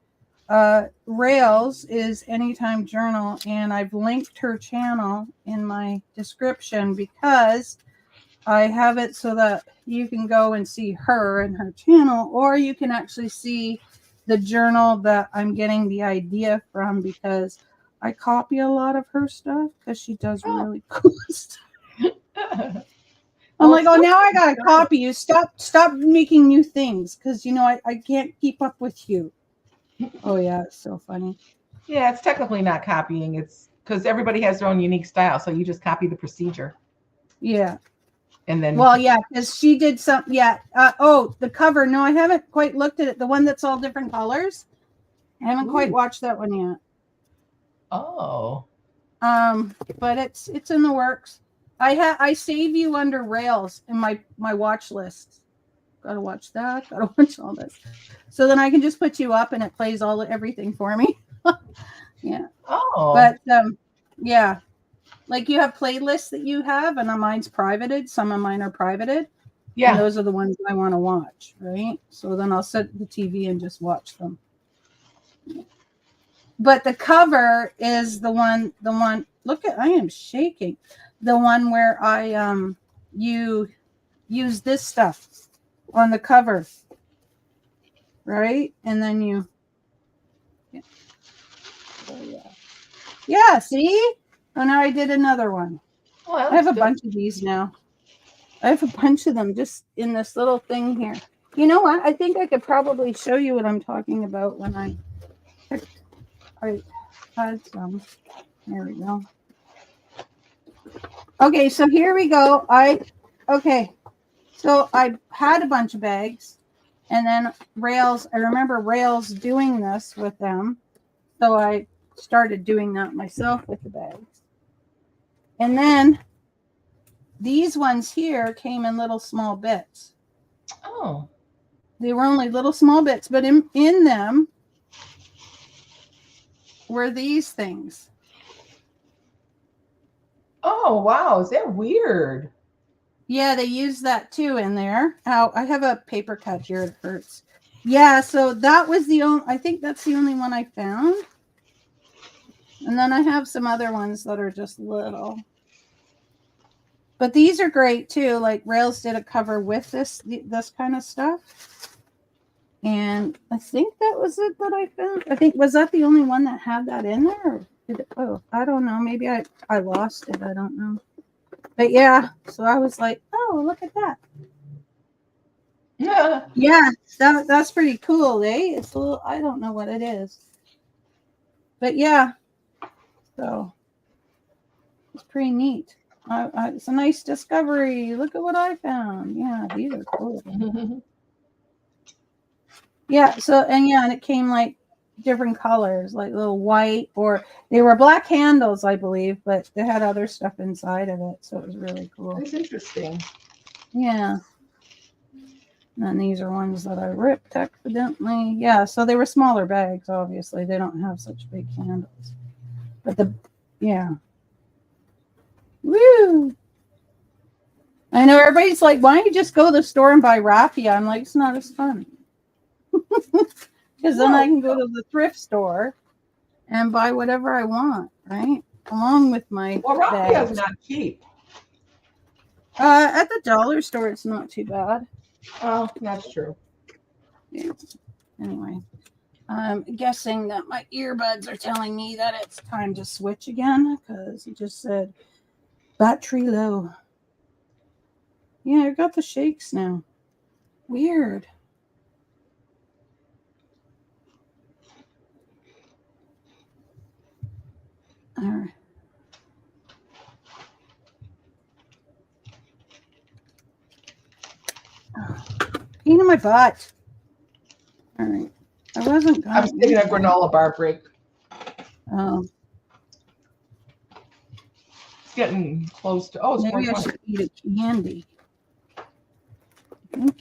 A: Rails is Anytime Journal, and I've linked her channel in my description because I have it so that you can go and see her and her channel, or you can actually see the journal that I'm getting the idea from, because I copy a lot of her stuff because she does really cool stuff. I'm like, oh, now I gotta copy you. Stop making new things, because I can't keep up with you. Oh yeah, it's so funny.
B: Yeah, it's technically not copying. It's because everybody has their own unique style, so you just copy the procedure.
A: Yeah.
B: And then,
A: well, yeah, because she did some. Yeah. Oh, the cover. No, I haven't quite looked at it. The one that's all different colors. I haven't quite watched that one yet.
B: Oh.
A: But it's in the works. I save you under Rails in my watch list. Gotta watch that. Gotta watch all this. So then I can just put you up and it plays everything for me. Yeah.
B: Oh.
A: But yeah. Like you have playlists that you have, and mine's privated. Some of mine are privated. Yeah. And those are the ones I want to watch, right? So then I'll set the TV and just watch them. But the cover is the one, look at, I am shaking. The one where you use this stuff on the cover, right? And then you, yeah, see? Oh, now I did another one. Well, I have a bunch of these now. I have a bunch of them just in this little thing here. You know what? I think I could probably show you what I'm talking about when I had some. There we go. Okay, so here we go. So I had a bunch of bags, and then Rails, I remember Rails doing this with them. So I started doing that myself with the bags. And then these ones here came in little small bits.
B: Oh.
A: They were only little small bits, but in them were these things.
B: Oh, wow. Is that weird?
A: Yeah, they use that too in there. Oh, I have a paper cut here. It hurts. Yeah, so that was I think that's the only one I found. And then I have some other ones that are just little. But these are great too. Like Rails did a cover with this kind of stuff. And I think that was it that I found. Was that the only one that had that in there? I don't know. Maybe I lost it. I don't know. But yeah, so I was like, oh, look at that. Yeah, that's pretty cool, eh? It's a little, I don't know what it is. But yeah, so it's pretty neat. It's a nice discovery. Look at what I found. Yeah, these are cool. Yeah, and it came like different colors, like little white, or they were black handles, I believe, but they had other stuff inside of it, so it was really cool.
B: That's interesting.
A: Yeah. And then these are ones that I ripped accidentally. Yeah, so they were smaller bags, obviously. They don't have such big handles. But yeah. Woo! I know everybody's like, why don't you just go to the store and buy raffia? I'm like, it's not as fun. Because then I can go to the thrift store and buy whatever I want, right? Along with my
B: raffia is not cheap.
A: At the dollar store, it's not too bad.
B: Oh, that's true.
A: Yeah. Anyway, I'm guessing that my earbuds are telling me that it's time to switch again, because it just said battery low. Yeah, I got the shakes now. Weird. All right. Pain in my butt. All right. I wasn't.
B: I was taking a granola bar break.
A: Oh.
B: It's getting close to. Oh, it's
A: maybe I
B: 4:20.
A: should eat a candy.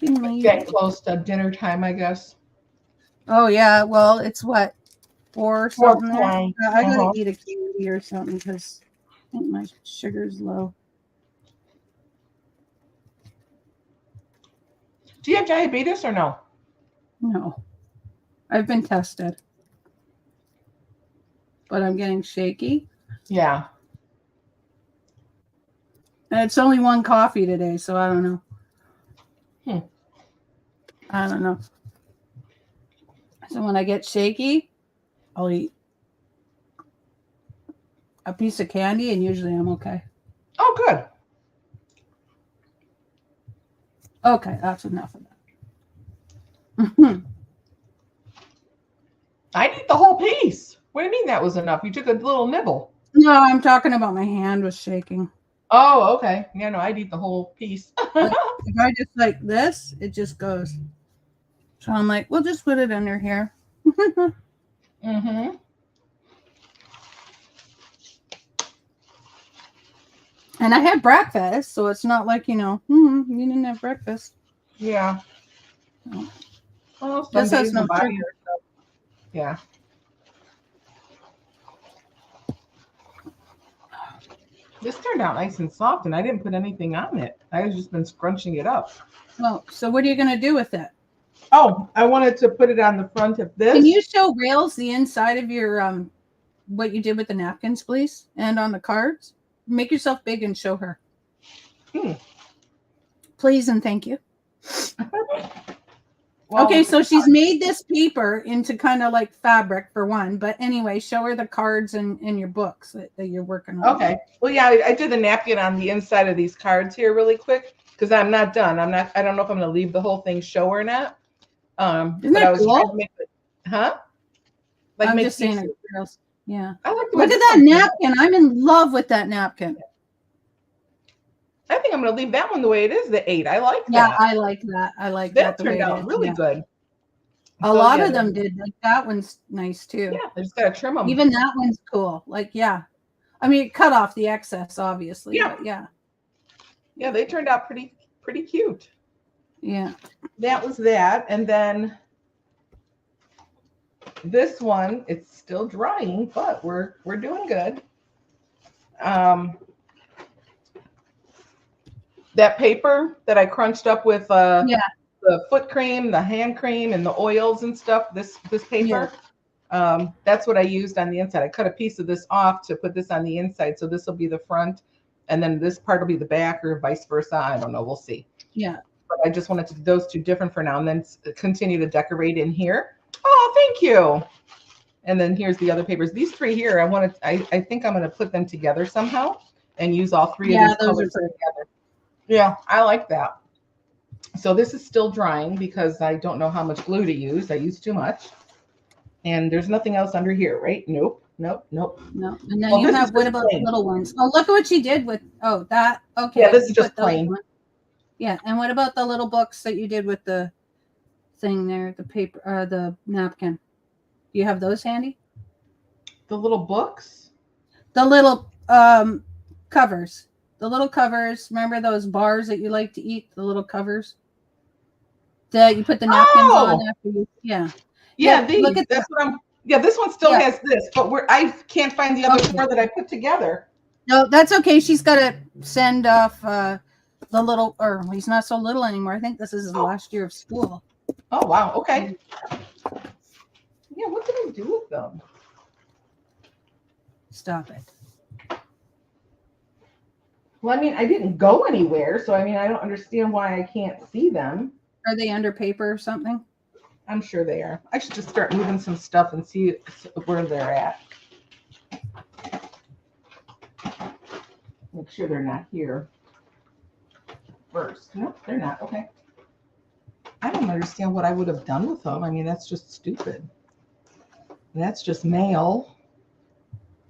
B: Getting close to dinner time, I guess.
A: Oh yeah. Well, it's what 4 something there. I gotta eat a candy or something because I think my sugar's low.
B: Do you have diabetes or no?
A: No, I've been tested, but I'm getting shaky.
B: Yeah.
A: And it's only one coffee today, so I don't know. I don't know. So when I get shaky, I'll eat a piece of candy, and usually I'm okay.
B: Oh, good.
A: Okay, that's enough of that.
B: I'd eat the whole piece. What do you mean that was enough? You took a little nibble.
A: No, I'm talking about my hand was shaking.
B: Oh, okay. Yeah, no, I'd eat the whole piece.
A: Like, if I just like this, it just goes. So I'm like, we'll just put it under here.
B: Mm-hmm.
A: And I had breakfast, so it's not like, you didn't have breakfast.
B: Yeah.
A: Well, this has no sugar.
B: Yeah. This turned out nice and soft, and I didn't put anything on it. I have just been scrunching it up.
A: Well, so what are you going to do with it?
B: Oh, I wanted to put it on the front of this.
A: Can you show Rails the inside of your what you did with the napkins, please? And on the cards? Make yourself big and show her. Please and thank you. Well, okay, so she's made this paper into kind of like fabric for one, but anyway, show her the cards and your books that you're working on.
B: Okay. Well, yeah, I did the napkin on the inside of these cards here really quick because I'm not done. I don't know if I'm going to leave the whole thing show or not.
A: Isn't that cool?
B: Trying to make it, huh? Like
A: I'm just saying it, girls. Yeah.
B: I like
A: Look at that napkin. I'm in love with that napkin.
B: I think I'm going to leave that one the way it is, the 8. I like that.
A: Yeah, I like that. I like that.
B: That turned out really good.
A: A lot of them did. Like that one's nice too.
B: Yeah, I just got to trim them.
A: Even that one's cool. Like, yeah. I mean, cut off the excess, obviously.
B: Yeah.
A: But yeah.
B: Yeah, they turned out pretty cute.
A: Yeah.
B: That was that. And then this one, it's still drying, but we're doing good. That paper that I crunched up with the foot cream, the hand cream, and the oils and stuff, this paper, that's what I used on the inside. I cut a piece of this off to put this on the inside. So this will be the front, and then this part will be the back, or vice versa. I don't know. We'll see.
A: Yeah.
B: But I just wanted to do those two different for now, and then continue to decorate in here. Oh, thank you. And then here's the other papers. These 3 here, I think I'm going to put them together somehow and use all 3 of these colors together. Yeah, I like that. So this is still drying because I don't know how much glue to use. I use too much. And there's nothing else under here, right? Nope. No.
A: And then you have, what about the little ones? Oh, look at what she did with, that. Okay.
B: Yeah, this is just plain.
A: Yeah. And what about the little books that you did with the thing there, the paper, the napkin? Do you have those handy?
B: The little books?
A: The little covers. The little covers. Remember those bars that you like to eat? The little covers that you put the napkins on after you. Yeah.
B: Yeah. Look at that's what I'm. Yeah, this one still has this, but I can't find the other 4 that I put together.
A: No, that's okay. She's got to send off the little, or he's not so little anymore. I think this is his last year of school.
B: Oh wow. Okay. Yeah. What did I do with them?
A: Stop it.
B: Well, I mean, I didn't go anywhere, so I mean, I don't understand why I can't see them.
A: Are they under paper or something?
B: I'm sure they are. I should just start moving some stuff and see where they're at. Make sure they're not here first. Nope, they're not. Okay. I don't understand what I would have done with them. I mean, that's just stupid. That's just mail.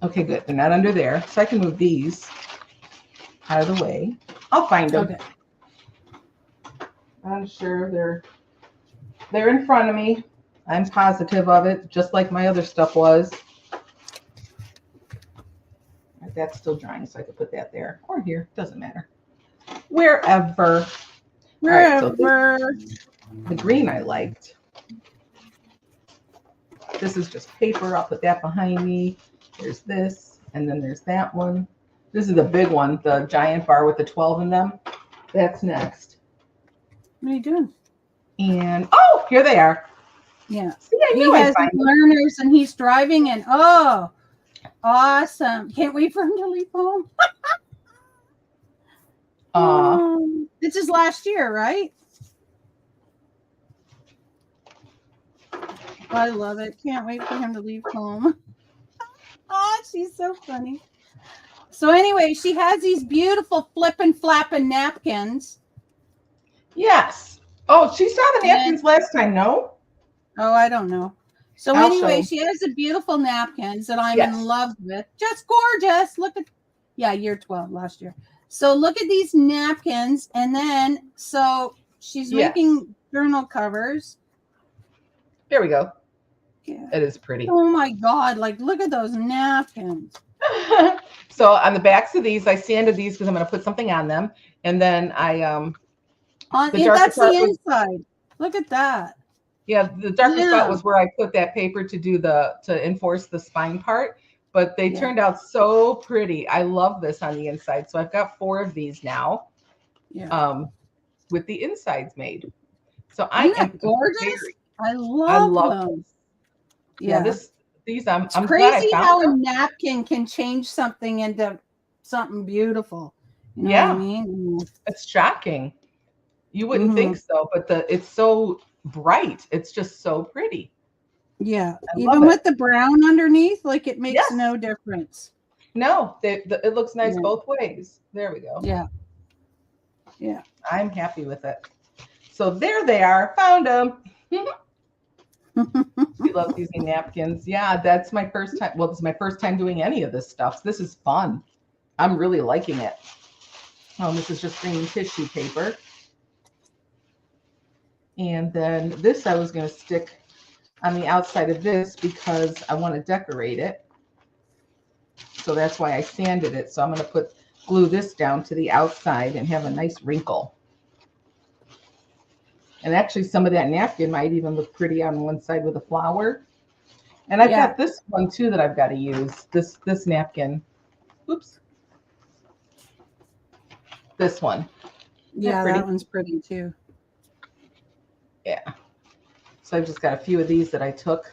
B: Okay, good. They're not under there. So I can move these out of the way. I'll find them. Okay. I'm sure they're in front of me. I'm positive of it, just like my other stuff was. That's still drying, so I could put that there or here. Doesn't matter. Wherever. All right, so the green I liked. This is just paper. I'll put that behind me. There's this, and then there's that one. This is the big one, the giant bar with the 12 in them. That's next.
A: What are you doing?
B: And oh, here they are.
A: Yeah.
B: See, I knew
A: he has learners and he's driving and oh, awesome. Can't wait for him to leave home. This is last year, right? I love it. Can't wait for him to leave home. Oh, she's so funny. So anyway, she has these beautiful flippin' flappin' napkins.
B: Yes. Oh, she saw the napkins last time, no?
A: Oh, I don't know. So anyway, she has the beautiful napkins that I'm in love with. Just gorgeous. Look at, year 12 last year. So look at these napkins. And then, so she's making journal covers.
B: There we go. Yeah. It is pretty.
A: Oh my God. Like, look at those napkins.
B: So on the backs of these, I sanded these because I'm going to put something on them. And then I,
A: that's the inside. Look at that.
B: Yeah, the darker spot was where I put that paper to enforce the spine part, but they turned out so pretty. I love this on the inside. So I've got 4 of these now. Yeah. With the insides made. So I am
A: gorgeous. I love them.
B: Yeah, these I'm
A: crazy
B: glad I found
A: how
B: them.
A: A napkin can change something into something beautiful. You know what I mean?
B: It's shocking. You wouldn't think so, but it's so bright. It's just so pretty.
A: Yeah, even with the brown underneath, like it makes no difference.
B: No, it looks nice both ways. There we go.
A: Yeah. Yeah.
B: I'm happy with it. So there they are. Found them. She loves using napkins. Yeah, that's my first time. Well, this is my first time doing any of this stuff. So this is fun. I'm really liking it. Oh, this is just green tissue paper. And then this I was going to stick on the outside of this because I want to decorate it. So that's why I sanded it. So I'm going to glue this down to the outside and have a nice wrinkle. And actually some of that napkin might even look pretty on one side with a flower. And I've got this one too that I've got to use. This napkin. Oops. This one.
A: Yeah, that one's pretty too.
B: Yeah. So I've just got a few of these that I took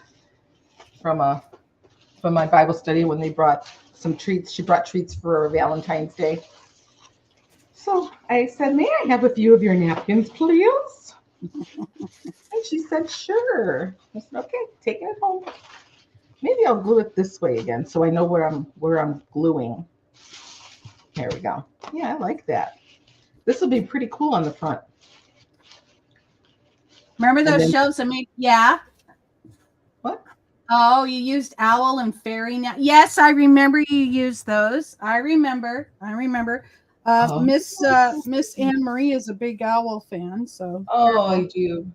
B: from my Bible study when they brought some treats. She brought treats for Valentine's Day. So I said, may I have a few of your napkins, please? And she said, sure. I said, okay, take it home. Maybe I'll glue it this way again so I know where I'm gluing. There we go. Yeah, I like that. This will be pretty cool on the front.
A: Remember those shelves I made? Yeah.
B: What?
A: Oh, you used owl and fairy now. Yes, I remember you used those. I remember. Miss Anne Marie is a big owl fan, so.
B: Oh, I do.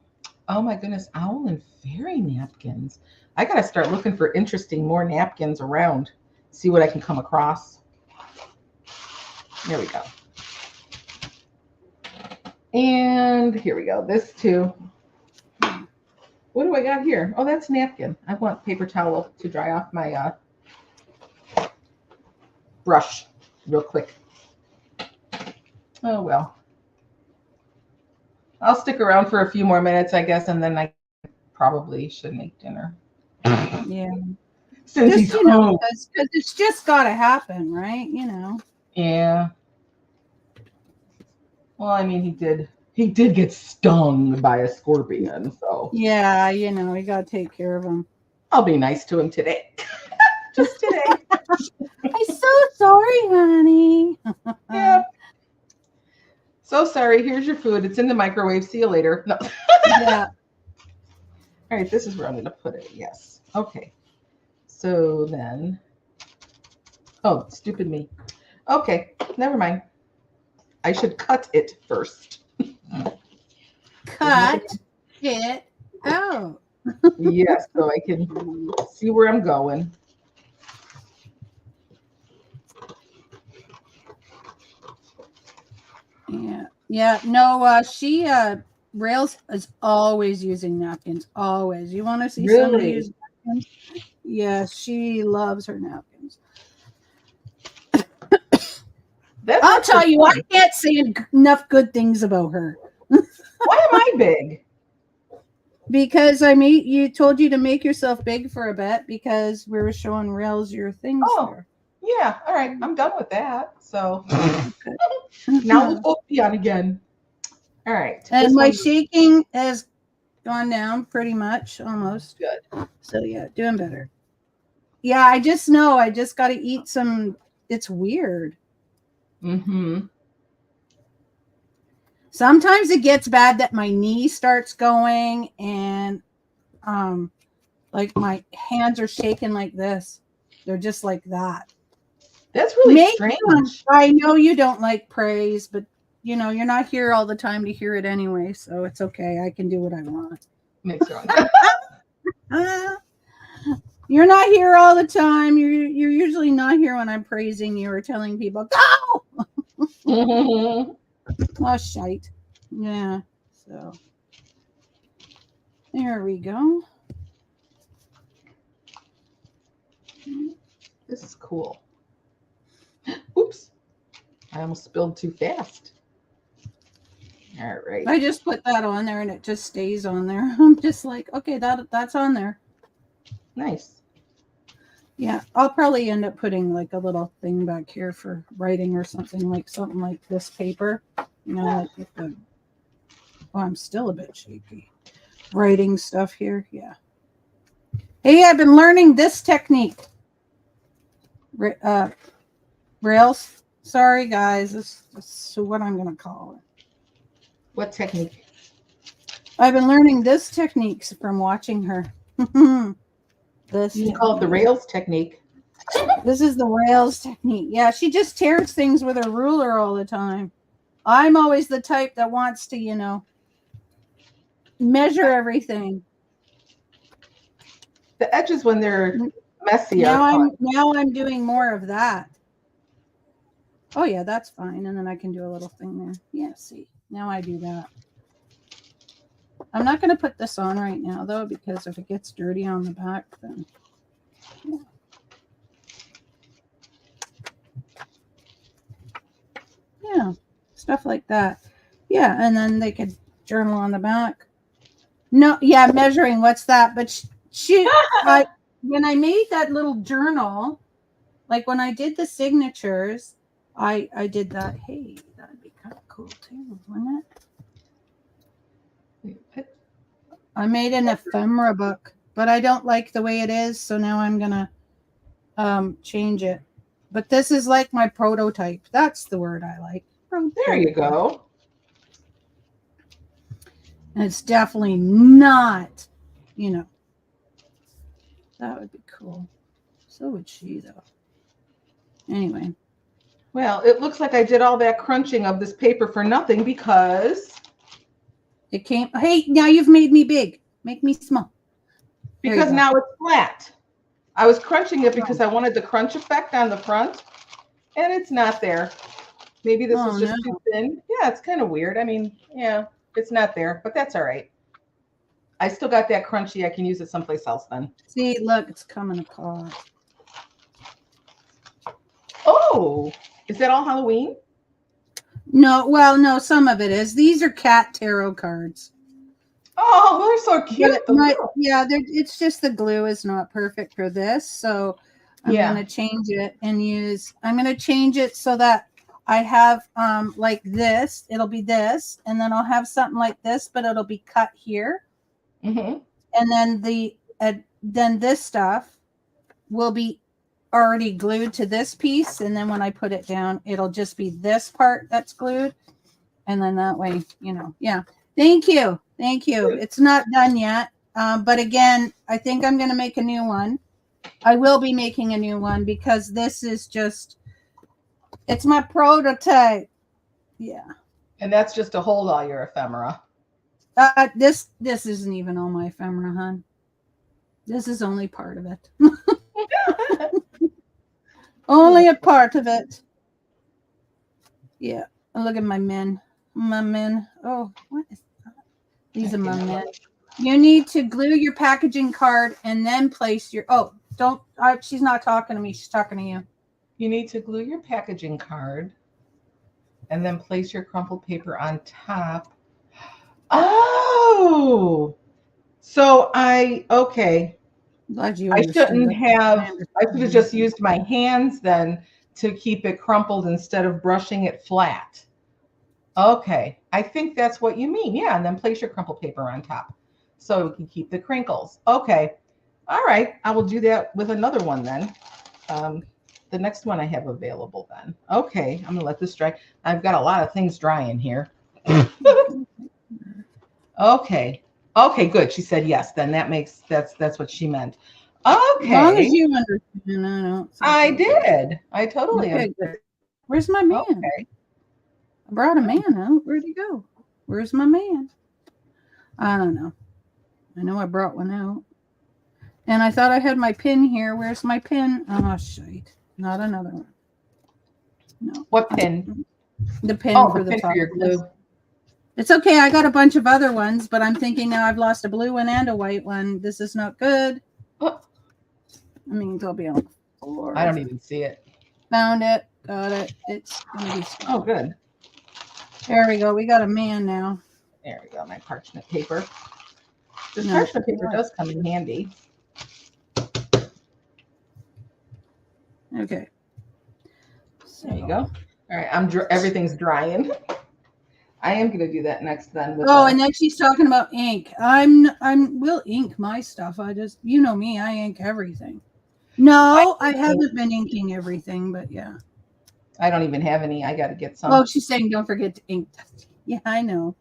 B: Oh my goodness, owl and fairy napkins. I gotta start looking for more napkins around. See what I can come across. There we go. And here we go. This too. What do I got here? Oh, that's a napkin. I want paper towel to dry off my brush real quick. Oh, well. I'll stick around for a few more minutes, I guess, and then I probably should make dinner.
A: Yeah.
B: Since he's home.
A: Because it's just got to happen, right? You know.
B: Yeah. Well, I mean, he did get stung by a scorpion, so.
A: Yeah, we got to take care of him.
B: I'll be nice to him today. Just today.
A: I'm so sorry, honey.
B: Yeah. So sorry. Here's your food. It's in the microwave. See you later. No.
A: Yeah.
B: All right, this is where I'm going to put it. Yes. Okay. So then. Oh, stupid me. Okay, never mind. I should cut it first.
A: Cut it out.
B: Yes, so I can see where I'm going.
A: Yeah. Yeah. No, Rails is always using napkins. Always. You want to see somebody
B: Really?
A: use napkins? Yeah, she loves her napkins.
B: That's
A: I'll
B: actually
A: tell you, I
B: fun.
A: can't say enough good things about her.
B: Why am I big?
A: Because you told you to make yourself big for a bit because we were showing Rails your things
B: Oh,
A: there.
B: yeah. All right. I'm done with that. So
A: Okay.
B: now we'll focus on again. All right.
A: And
B: This
A: my
B: one's
A: shaking has gone down pretty much, almost.
B: good.
A: So yeah, doing better. Yeah, I just know I just got to eat some. It's weird.
B: Mm-hmm.
A: Sometimes it gets bad that my knee starts going and like my hands are shaking like this. They're just like that.
B: That's really
A: Maybe
B: strange.
A: I know you don't like praise, but you're not here all the time to hear it anyway, so it's okay. I can do what I want.
B: Makes wrong.
A: Uh, you're not here all the time. You're usually not here when I'm praising you or telling people go. Oh shite. Yeah. So there we go.
B: This is cool. Oops. I almost spilled too fast. All right.
A: I just put that on there and it just stays on there. I'm just like, okay, that's on there.
B: Nice.
A: Yeah, I'll probably end up putting like a little thing back here for writing or something like this paper. Like with the. Oh, I'm still a bit shaky. Writing stuff here, yeah. Hey, I've been learning this technique. Rails. Sorry, guys. This is what I'm gonna call it.
B: What technique?
A: I've been learning this technique from watching her. This
B: You can call it the rails technique.
A: This is the rails technique. Yeah, she just tears things with her ruler all the time. I'm always the type that wants to, measure everything.
B: The edges when they're messy
A: now
B: are fun.
A: I'm doing more of that. Oh yeah, that's fine. And then I can do a little thing there. Yeah, see. Now I do that. I'm not going to put this on right now though, because if it gets dirty on the back, then yeah. Yeah, stuff like that. Yeah, and then they could journal on the back. No, yeah, measuring. What's that? But when I made that little journal, like when I did the signatures, I did that. Hey, that'd be kind of cool too, wouldn't it? I made an ephemera book, but I don't like the way it is, so now I'm gonna change it. But this is like my prototype. That's the word I like.
B: There you go.
A: And it's definitely not, that would be cool. So would she, though. Anyway.
B: Well, it looks like I did all that crunching of this paper for nothing because
A: it came. Hey, now you've made me big. Make me small.
B: Because now it's flat. I was crunching it because I wanted the crunch effect on the front, and it's not there. Maybe this is just too thin. Yeah, it's kind of weird. I mean, yeah, it's not there, but that's all right. I still got that crunchy. I can use it someplace else then.
A: See, look, it's coming apart.
B: Oh, is that all Halloween?
A: No, well, no, some of it is. These are cat tarot cards.
B: Oh, they're so cute.
A: It's just the glue is not perfect for this, so I'm going to change it and I'm going to change it so that I have like this. It'll be this, and then I'll have something like this, but it'll be cut here.
B: Mm-hmm.
A: And then this stuff will be already glued to this piece, and then when I put it down, it'll just be this part that's glued, and then that way, yeah. Thank you. It's not done yet, but again, I think I'm going to make a new one. I will be making a new one because this is it's my prototype. Yeah.
B: And that's just to hold all your ephemera.
A: This isn't even all my ephemera, hon. This is only part of it. Only a part of it. Yeah. Look at my men. My men. Oh, what is that? These are my men. You need to glue your packaging card and then place your. Oh, don't. She's not talking to me. She's talking to you.
B: You need to glue your packaging card and then place your crumpled paper on top. Oh, so okay.
A: Glad you
B: I
A: understood.
B: I should have just used my hands then to keep it crumpled instead of brushing it flat. Okay, I think that's what you mean. Yeah, and then place your crumpled paper on top so we can keep the crinkles. Okay, all right, I will do that with another one then. The next one I have available then. Okay, I'm gonna let this dry. I've got a lot of things drying here. Okay. Okay, good. She said yes. Then that's what she meant. Okay.
A: As long as you understand,
B: I did. I totally
A: understood. Where's my man?
B: Okay.
A: I brought a man out. Where'd he go? Where's my man? I don't know. I know I brought one out. And I thought I had my pin here. Where's my pin? Oh, shite. Not another one. No.
B: What pin?
A: The pin for the
B: pin
A: top.
B: For your glue.
A: It's okay. I got a bunch of other ones, but I'm thinking now I've lost a blue one and a white one. This is not good. I mean, they'll be on the floor.
B: I don't even see it.
A: Found it. Got it. It's going to be small.
B: Oh, good.
A: There we go. We got a man now.
B: There we go. My parchment paper. This parchment paper does come in handy.
A: Okay.
B: So, there you go. All right. Everything's drying. I am going to do that next then.
A: And then she's talking about ink. We'll ink my stuff. I just, you know me, I ink everything. No, I haven't been inking everything, but yeah.
B: I don't even have any. I got to get some.
A: Oh, she's saying don't forget to ink. Yeah, I know.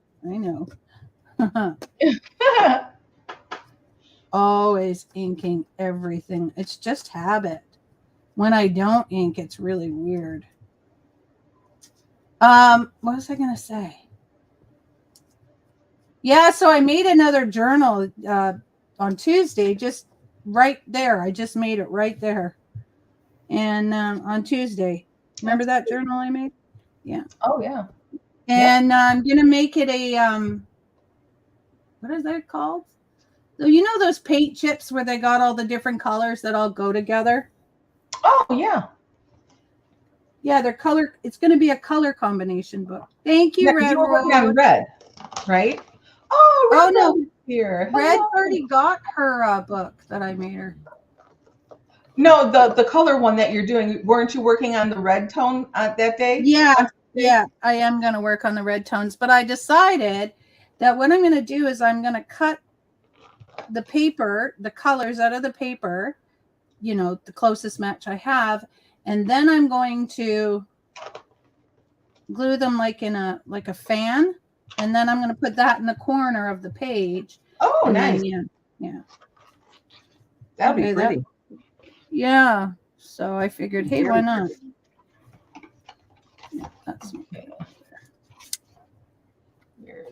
A: Always inking everything. It's just habit. When I don't ink, it's really weird. What was I going to say? Yeah, so I made another journal on Tuesday, just right there. I just made it right there. And on Tuesday. Remember that journal I made? Yeah.
B: Oh, yeah.
A: And I'm going to make it a, what is that called? So you know those paint chips where they got all the different colors that all go together?
B: Oh, yeah.
A: Yeah, they're color. It's going to be a color combination book. Thank you, Red.
B: You were working on red, right? Oh, Red
A: no.
B: Here.
A: Red already got her book that I made her.
B: No, the color one that you're doing. Weren't you working on the red tone that day?
A: Yeah, I am going to work on the red tones. But I decided that what I'm going to do is I'm going to cut the paper, the colors out of the paper, the closest match I have. And then I'm going to glue them like a fan. And then I'm going to put that in the corner of the page.
B: Oh, nice.
A: Then, yeah.
B: That'd be pretty.
A: Yeah. So I figured, hey, why not? Yeah, that's okay.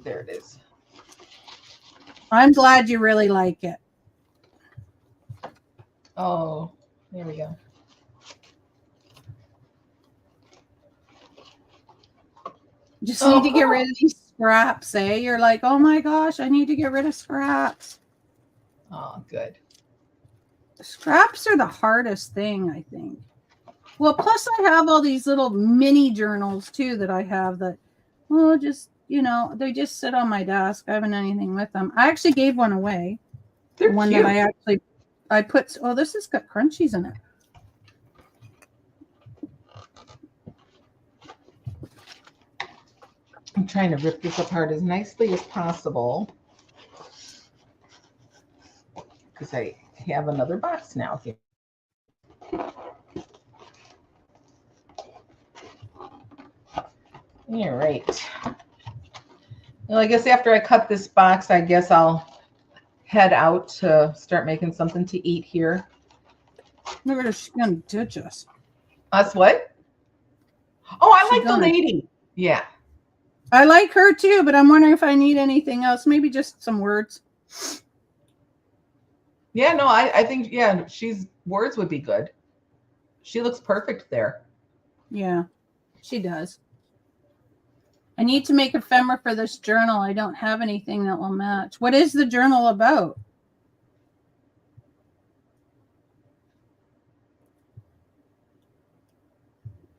B: There it is.
A: I'm glad you really like it.
B: Oh, there we go.
A: Just need to get rid of these scraps, eh? You're like, oh my gosh, I need to get rid of scraps.
B: Oh, good.
A: Scraps are the hardest thing, I think. Well, plus I have all these little mini journals too that I have that, well, just, they just sit on my desk. I haven't done anything with them. I actually gave one away.
B: They're
A: one
B: cute.
A: that I put, this has got crunchies in it.
B: I'm trying to rip this apart as nicely as possible because I have another box now here. All right. Well, I guess after I cut this box, I guess I'll head out to start making something to eat here.
A: Look at her, she's gonna ditch us.
B: Us what? Oh, I like the lady. Yeah.
A: I like her too, but I'm wondering if I need anything else. Maybe just some words.
B: Yeah, no, I think, yeah, words would be good. She looks perfect there.
A: Yeah, she does. I need to make ephemera for this journal. I don't have anything that will match. What is the journal about?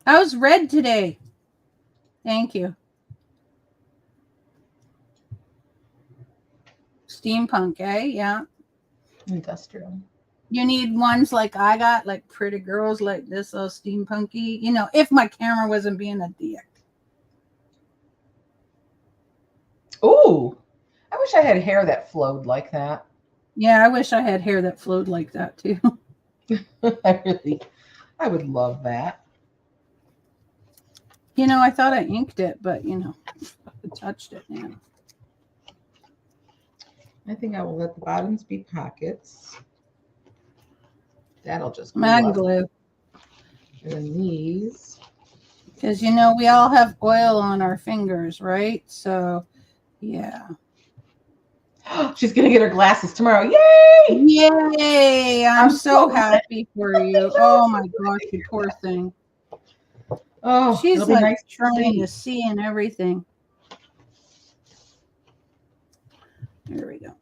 A: How's red today? Thank you. Steampunk, eh? Yeah.
B: Industrial.
A: You need ones like I got, like pretty girls like this, all steampunky. You know, if my camera wasn't being a dick.
B: Ooh, I wish I had hair that flowed like that.
A: Yeah, I wish I had hair that flowed like that too.
B: I would love that.
A: You know, I thought I inked it, but you know, I touched it now.
B: I think I will let the bottoms be pockets. That'll just
A: Mag glue.
B: And then these.
A: Because, you know, we all have oil on our fingers, right? So, yeah.
B: She's going to get her glasses tomorrow. Yay!
A: Yay! I'm so happy for you. Oh, my gosh, you poor thing.
B: Oh,
A: she's like nice trying to see and everything. There we go.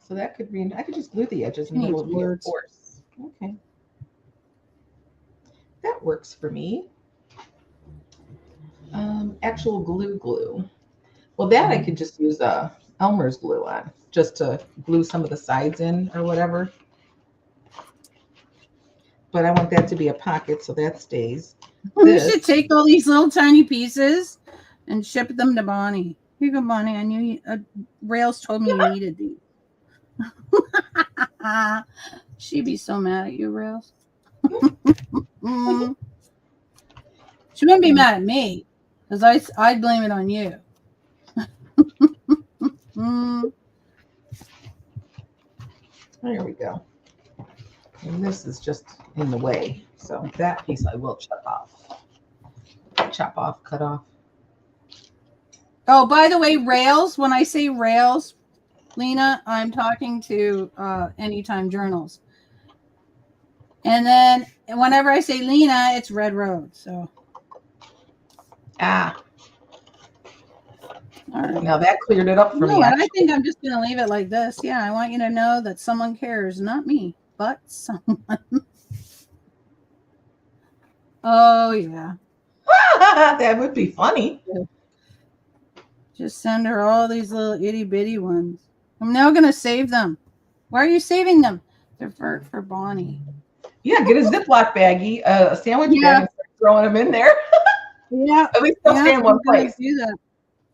B: So that could be, I could just glue the edges and it'll be, of course. Okay. That works for me. Actual glue. Well, that I could just use Elmer's glue on, just to glue some of the sides in or whatever. But I want that to be a pocket, so that stays.
A: We should take all these little tiny pieces and ship them to Bonnie. Here you go, Bonnie. I knew Rails told me you needed these. She'd be so mad at you, Rails. She wouldn't be mad at me, because I'd blame it on you.
B: There we go. And this is just in the way. So that piece I will chop off. Cut off.
A: Oh, by the way, Rails, when I say Rails, Lena, I'm talking to Anytime Journals. And then whenever I say Lena, it's Red Road. So.
B: All right. Now that cleared it up for me.
A: And I think I'm just going to leave it like this. Yeah, I want you to know that someone cares, not me, but someone. Oh, yeah.
B: That would be funny.
A: Just send her all these little itty bitty ones. I'm now going to save them. Why are you saving them? They're for Bonnie.
B: Yeah, get a Ziploc baggie, a sandwich bag, and start throwing them in there.
A: Yeah.
B: At least they'll stay in one place.
A: Do that.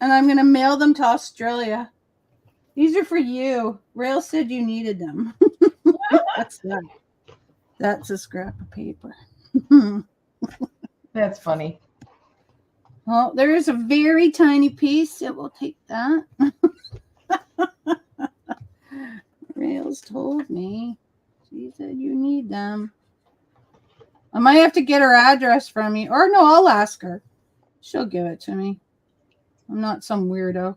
A: And I'm going to mail them to Australia. These are for you. Rail said you needed them. What's that? That's a scrap of paper.
B: That's funny.
A: Well, there is a very tiny piece. It will take that. Rails told me. She said you need them. I might have to get her address from you. Or no, I'll ask her. She'll give it to me. I'm not some weirdo.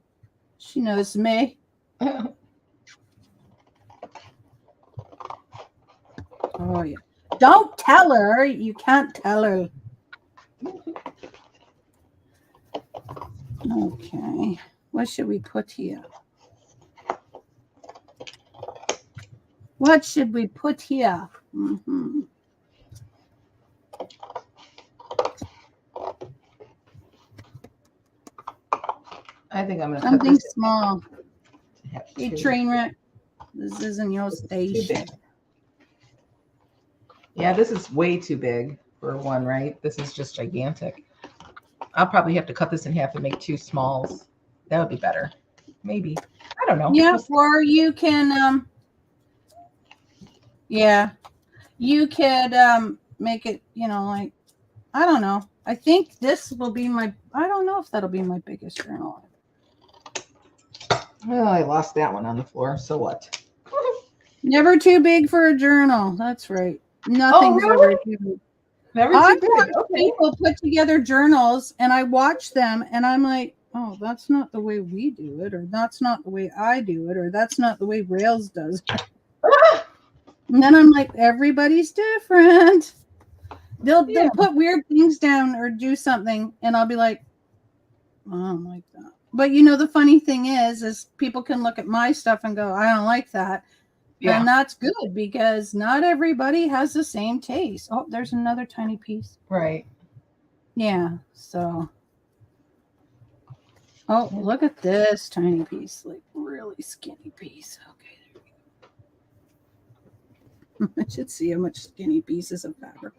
A: She knows me. Oh, yeah. Don't tell her. You can't tell her. Okay. What should we put here? What should we put here? Mm-hmm.
B: I think I'm going to
A: cut something small. Hey, train wreck. This isn't your station.
B: Yeah, this is way too big for one, right? This is just gigantic. I'll probably have to cut this in half and make two smalls. That would be better. Maybe. I don't know.
A: Yeah, or you can, yeah, you could make it, you know, like, I don't know. I think this will be I don't know if that'll be my biggest journal.
B: Well, I lost that one on the floor. So what?
A: Never too big for a journal. That's right. Nothing's ever too big.
B: Never too big.
A: Okay. People put together journals and I watch them and I'm like, oh, that's not the way we do it, or that's not the way I do it, or that's not the way Rails does it. And then I'm like, everybody's different. They'll put weird things down or do something, and I'll be like, I don't like that. But the funny thing is people can look at my stuff and go, I don't like that. Yeah. And that's good because not everybody has the same taste. Oh, there's another tiny piece.
B: Right.
A: Yeah. So. Oh, look at this tiny piece, like really skinny piece. Okay, there we go. I should see how much skinny pieces of fabric.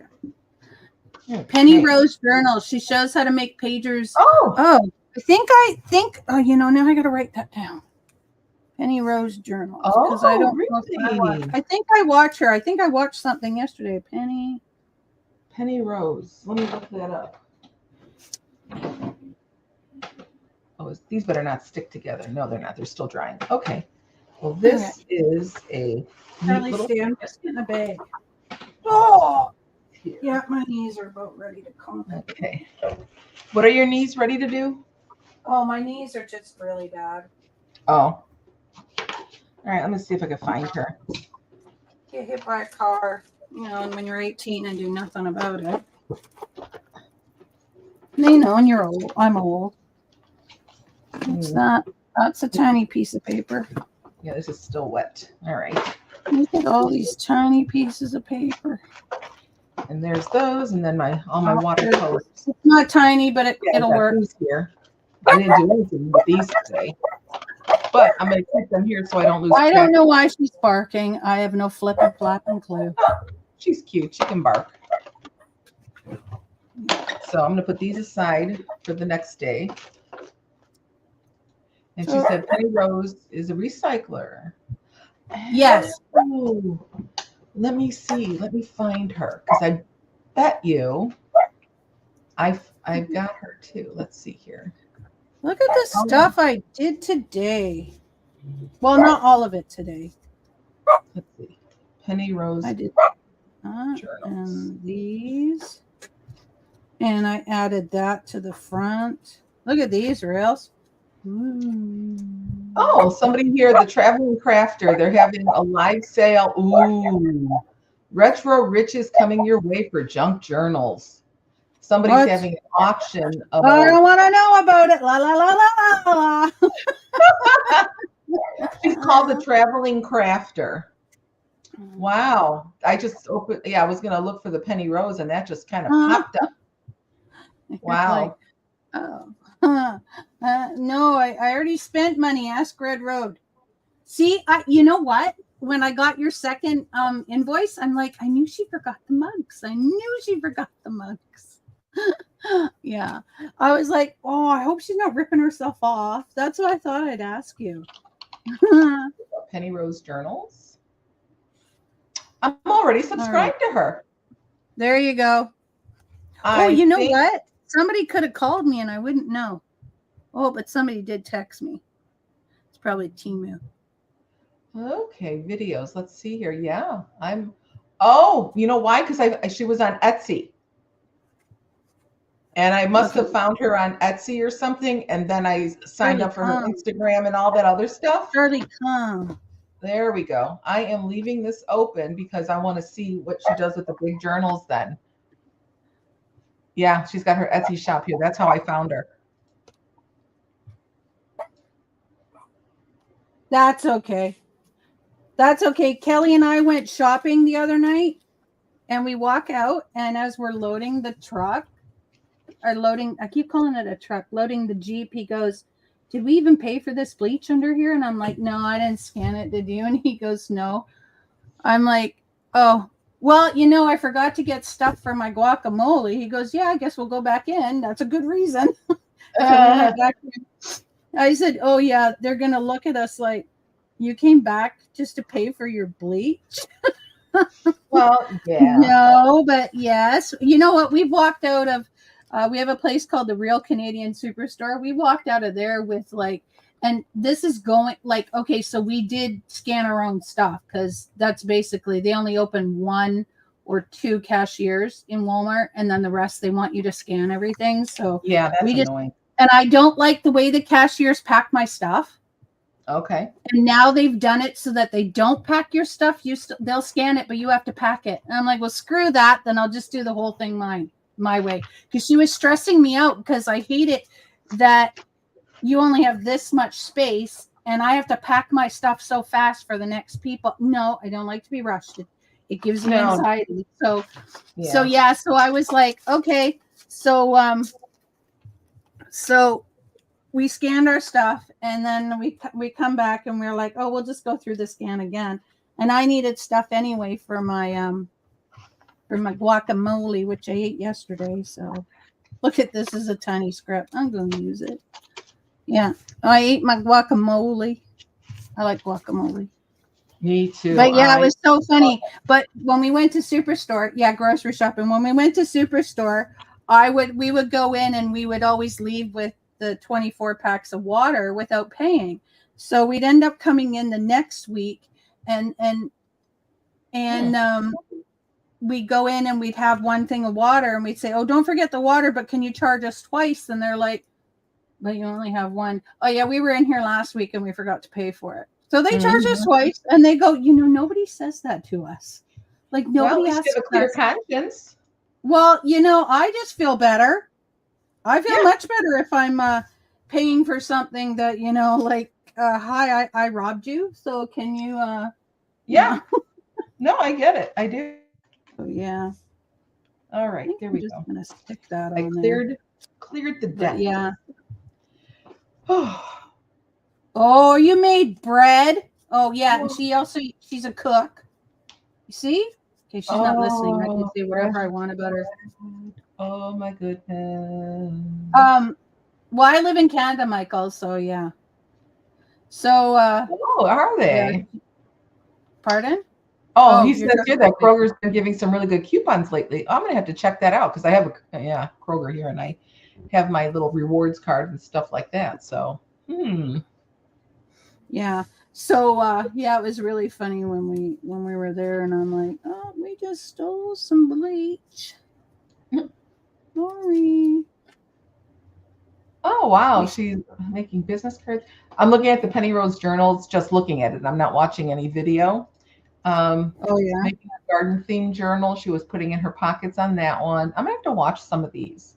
A: Okay. Penny Rose Journal. She shows how to make pagers. Oh, I think. Oh, now I got to write that down. Penny Rose Journal. Because I don't
B: really?
A: I think I watch her. I think I watched something yesterday. Penny
B: Rose. Let me look that up. Oh, these better not stick together. No, they're not. They're still drying. Okay. Well, this is a
A: Charlie, stay. I'm just getting a bag. Oh, yeah. My knees are about ready to come.
B: Okay. What are your knees ready to do?
A: Oh, my knees are just really bad.
B: Oh. All right. Let me see if I can find her.
A: Get hit by a car, and when you're 18 and do nothing about it. And you're old. I'm old. What's that? That's a tiny piece of paper.
B: Yeah, this is still wet. All right.
A: Look at all these tiny pieces of paper.
B: And there's those, and then all my watercolors.
A: It's not tiny, but it'll work.
B: Here. I didn't do anything with these today, but I'm going to keep them here so I don't lose.
A: I don't know why she's barking. I have no flapping clue.
B: She's cute. She can bark. So I'm going to put these aside for the next day. And she said Penny Rose is a recycler.
A: Yes.
B: Oh, let me see. Let me find her because I bet you I've got her too. Let's see here.
A: Look at the stuff I did today. Well, not all of it today.
B: Let's see. Penny Rose.
A: I did and these. And I added that to the front. Look at these rails. Ooh.
B: Oh, somebody here, the Traveling Crafter. They're having a live sale. Ooh. Retro Riches coming your way for junk journals. Somebody's having an auction of
A: I don't want to know about it. La la la la la la.
B: She's called the Traveling Crafter. Wow. I just opened, I was going to look for the Penny Rose and that just kind of popped up. Wow.
A: No, I already spent money. Ask Red Road. See, you know what? When I got your second invoice, I'm like, I knew she forgot the mugs. Yeah. I was like, oh, I hope she's not ripping herself off. That's what I thought I'd ask you.
B: Penny Rose Journals. I'm already subscribed to her.
A: There you go. You know what? Somebody could have called me and I wouldn't know. Oh, but somebody did text me. It's probably Timu.
B: Okay, videos. Let's see here. Yeah, Oh, you know why? Because she was on Etsy, and I must have found her on Etsy or something, and then I signed up for her Instagram and all that other stuff.
A: Charlie, come.
B: There we go. I am leaving this open because I want to see what she does with the big journals then. Yeah, she's got her Etsy shop here. That's how I found her.
A: That's okay. That's okay. Kelly and I went shopping the other night and we walk out, and as we're loading the truck, I keep calling it a truck, loading the Jeep, he goes, did we even pay for this bleach under here? And I'm like, no, I didn't scan it. Did you? And he goes, no. I'm like, oh, well, I forgot to get stuff for my guacamole. He goes, yeah, I guess we'll go back in. That's a good reason. So we went back in. I said, oh, yeah, they're going to look at us like, you came back just to pay for your bleach?
B: Well, yeah.
A: No, but yes. You know what? We've walked out of, we have a place called the Real Canadian Superstore. We walked out of there with and this is going okay, so we did scan our own stuff because that's basically, they only open 1 or 2 cashiers in Walmart, and then the rest, they want you to scan everything. So
B: yeah, that's annoying.
A: And I don't like the way the cashiers pack my stuff.
B: Okay.
A: And now they've done it so that they don't pack your stuff. They'll scan it, but you have to pack it. And I'm like, well, screw that. Then I'll just do the whole thing my way. Because she was stressing me out because I hate it that you only have this much space and I have to pack my stuff so fast for the next people. No, I don't like to be rushed. It gives me anxiety. So I was like, okay. So we scanned our stuff and then we come back and we're like, oh, we'll just go through the scan again. And I needed stuff anyway for my guacamole, which I ate yesterday. So look at this is a tiny script. I'm going to use it. Yeah. I ate my guacamole. I like guacamole.
B: Me too.
A: But yeah, it was so funny. But when we went to Superstore, grocery shopping. When we went to Superstore, we would go in and we would always leave with the 24 packs of water without paying. So we'd end up coming in the next week and we'd go in and we'd have one thing of water and we'd say, oh, don't forget the water, but can you charge us twice? And they're like, but you only have one. Oh yeah, we were in here last week and we forgot to pay for it. So they charge us twice and they go, nobody says that to us. Like nobody asks
B: you have a clear conscience.
A: Well, I just feel better. I feel much better if I'm paying for something that, hi, I robbed you. So can you
B: Yeah. No, I get it. I do.
A: Oh yeah.
B: All right, there we go.
A: I'm gonna stick that
B: I
A: on
B: cleared the deck.
A: Yeah. Oh, you made bread. Oh yeah, and she's a cook. You see? Okay, she's not listening. I can say whatever I want about her.
B: Oh my goodness.
A: Well, I live in Canada, Michael, so yeah. So
B: are they?
A: Yeah. Pardon?
B: Oh, he said here that Kroger's been giving some really good coupons lately. I'm gonna have to check that out because I have a Kroger here and I have my little rewards card and stuff like that. So
A: yeah. So it was really funny when we were there and I'm like, oh, we just stole some bleach. Sorry.
B: Oh wow, she's making business cards. I'm looking at the Penny Rose journals, just looking at it. I'm not watching any video. Making a garden themed journal. She was putting in her pockets on that one. I'm gonna have to watch some of these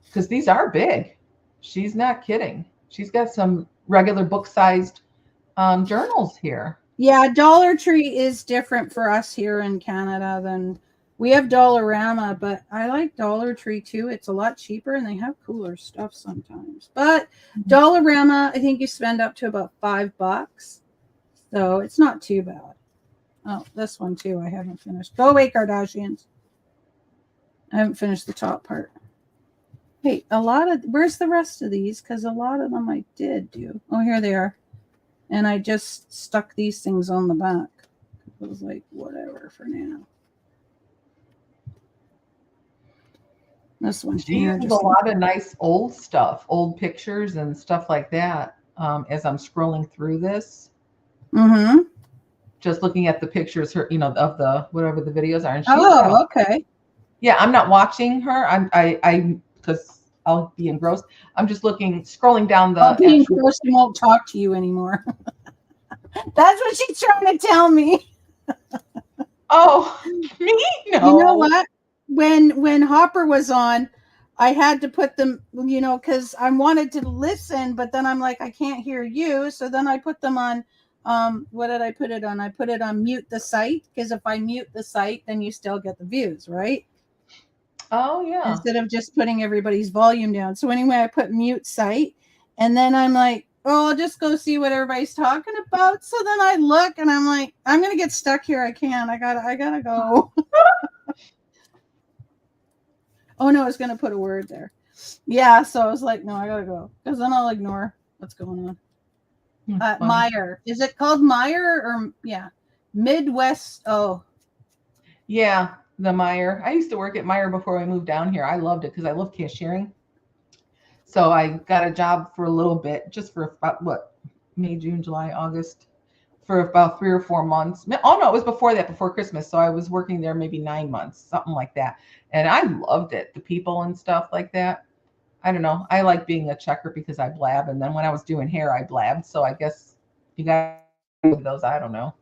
B: because these are big. She's not kidding. She's got some regular book-sized journals here.
A: Yeah, Dollar Tree is different for us here in Canada than we have Dollarama, but I like Dollar Tree too. It's a lot cheaper and they have cooler stuff sometimes. But Dollarama, I think you spend up to about $5. So it's not too bad. Oh, this one too. I haven't finished. Go away, Kardashians. I haven't finished the top part. Hey, where's the rest of these? Because a lot of them I did do. Oh, here they are. And I just stuck these things on the back. It was like, whatever for now. This one here.
B: There's a lot of nice old stuff, old pictures and stuff like that. As I'm scrolling through this.
A: Mm-hmm.
B: Just looking at the pictures, of the whatever the videos are.
A: And okay.
B: Yeah, I'm not watching her. I because I'll be engrossed. I'm just scrolling down the.
A: I'll be engrossed and won't talk to you anymore. That's what she's trying to tell me.
B: Oh, me? No.
A: You know what? When Hopper was on, I had to put them, because I wanted to listen, but then I'm like, I can't hear you. So then I put them on. What did I put it on? I put it on mute the site because if I mute the site, then you still get the views, right?
B: Oh yeah.
A: Instead of just putting everybody's volume down. So anyway, I put mute site, and then I'm like, oh, I'll just go see what everybody's talking about. So then I look, and I'm like, I'm gonna get stuck here. I can't. I gotta go. Oh no, I was gonna put a word there. Yeah. So I was like, no, I gotta go because then I'll ignore what's going on. Meyer. Is it called Meyer or Midwest? Oh,
B: yeah, the Meyer. I used to work at Meyer before I moved down here. I loved it because I love cashiering. So I got a job for a little bit, just for about May, June, July, August, for about 3 or 4 months. Oh no, it was before that, before Christmas. So I was working there maybe 9 months, something like that. And I loved it, the people and stuff like that. I don't know. I like being a checker because I blab. And then when I was doing hair, I blabbed. So I guess you got those. I don't know.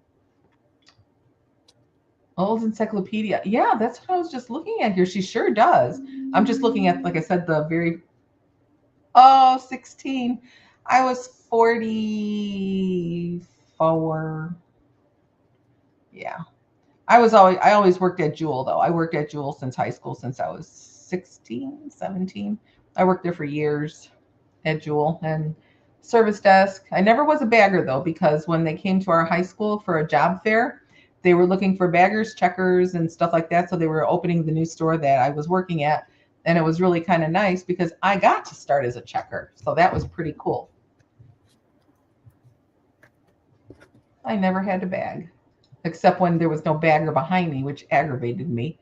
B: Old encyclopedia. Yeah, that's what I was just looking at here. She sure does. I'm just looking at, like I said, the very, 16. I was 44. Yeah. I always worked at Jewel though. I worked at Jewel since high school, since I was 16, 17. I worked there for years at Jewel and service desk. I never was a bagger though, because when they came to our high school for a job fair, they were looking for baggers, checkers, and stuff like that. So they were opening the new store that I was working at. And it was really kind of nice because I got to start as a checker. So that was pretty cool. I never had to bag, except when there was no bagger behind me, which aggravated me.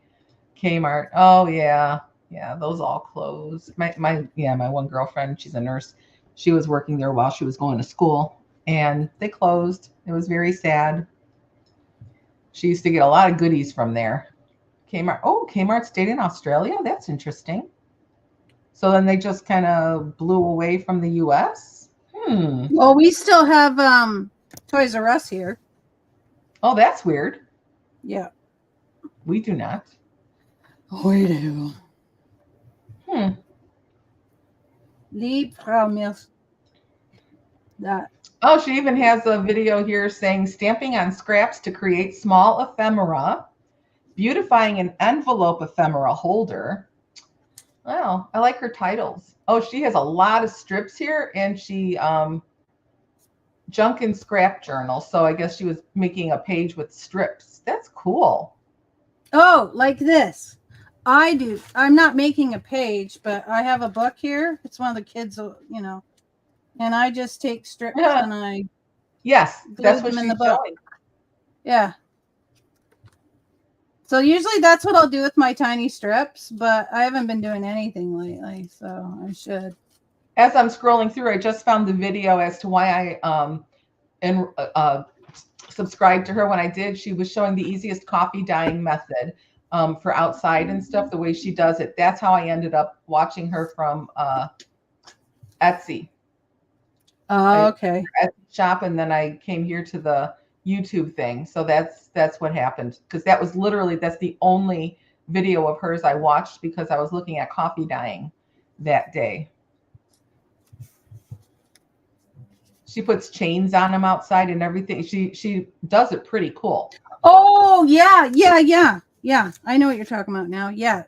B: Kmart. Oh yeah. Yeah, those all closed. My one girlfriend, she's a nurse. She was working there while she was going to school, and they closed. It was very sad. She used to get a lot of goodies from there. Kmart. Oh, Kmart stayed in Australia. That's interesting. So then they just kind of blew away from the US.
A: Well, we still have Toys R Us here.
B: Oh, that's weird.
A: Yeah.
B: We do not.
A: We do. That.
B: Oh, she even has a video here saying stamping on scraps to create small ephemera, beautifying an envelope ephemera holder. Wow, I like her titles. Oh, she has a lot of strips here, and she junk and scrap journal. So I guess she was making a page with strips. That's cool.
A: Oh, like this. I do. I'm not making a page, but I have a book here. It's one of the kids, and I just take strips and I
B: that's what she's showing.
A: Yeah. So usually that's what I'll do with my tiny strips, but I haven't been doing anything lately, so I should.
B: As I'm scrolling through, I just found the video as to why I subscribed to her. When I did, she was showing the easiest coffee dyeing method for outside and stuff, the way she does it. That's how I ended up watching her from Etsy.
A: Oh, okay.
B: Etsy shop, and then I came here to the YouTube thing. So that's what happened, because that's the only video of hers I watched, because I was looking at coffee dyeing that day. She puts chains on them outside and everything. She does it pretty cool.
A: Oh yeah. I know what you're talking about now. Yeah,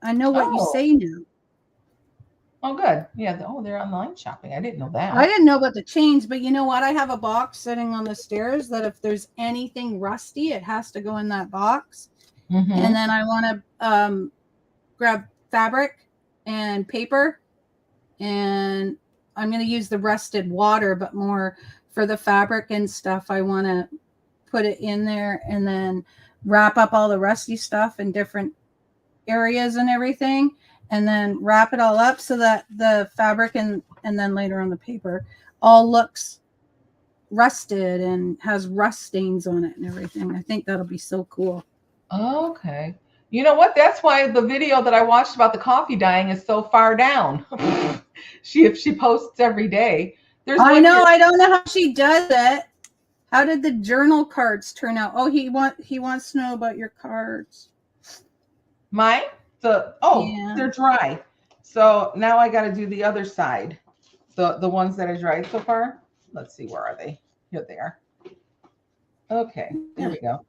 A: I know what you say now.
B: Oh, good. Yeah. Oh, they're online shopping. I didn't know that.
A: I didn't know about the chains, but you know what? I have a box sitting on the stairs that if there's anything rusty, it has to go in that box. Mm-hmm. And then I want to grab fabric and paper, and I'm going to use the rusted water, but more for the fabric and stuff. I want to put it in there and then wrap up all the rusty stuff in different areas and everything, and then wrap it all up so that the fabric and then later on the paper all looks rusted and has rust stains on it and everything. I think that'll be so cool.
B: Okay. You know what? That's why the video that I watched about the coffee dyeing is so far down. She posts every day.
A: I know. I don't know how she does it. How did the journal cards turn out? Oh, he wants to know about your cards.
B: Mine? They're dry. So now I got to do the other side. The ones that I dried so far. Let's see, where are they? Here they are. Okay, there we go.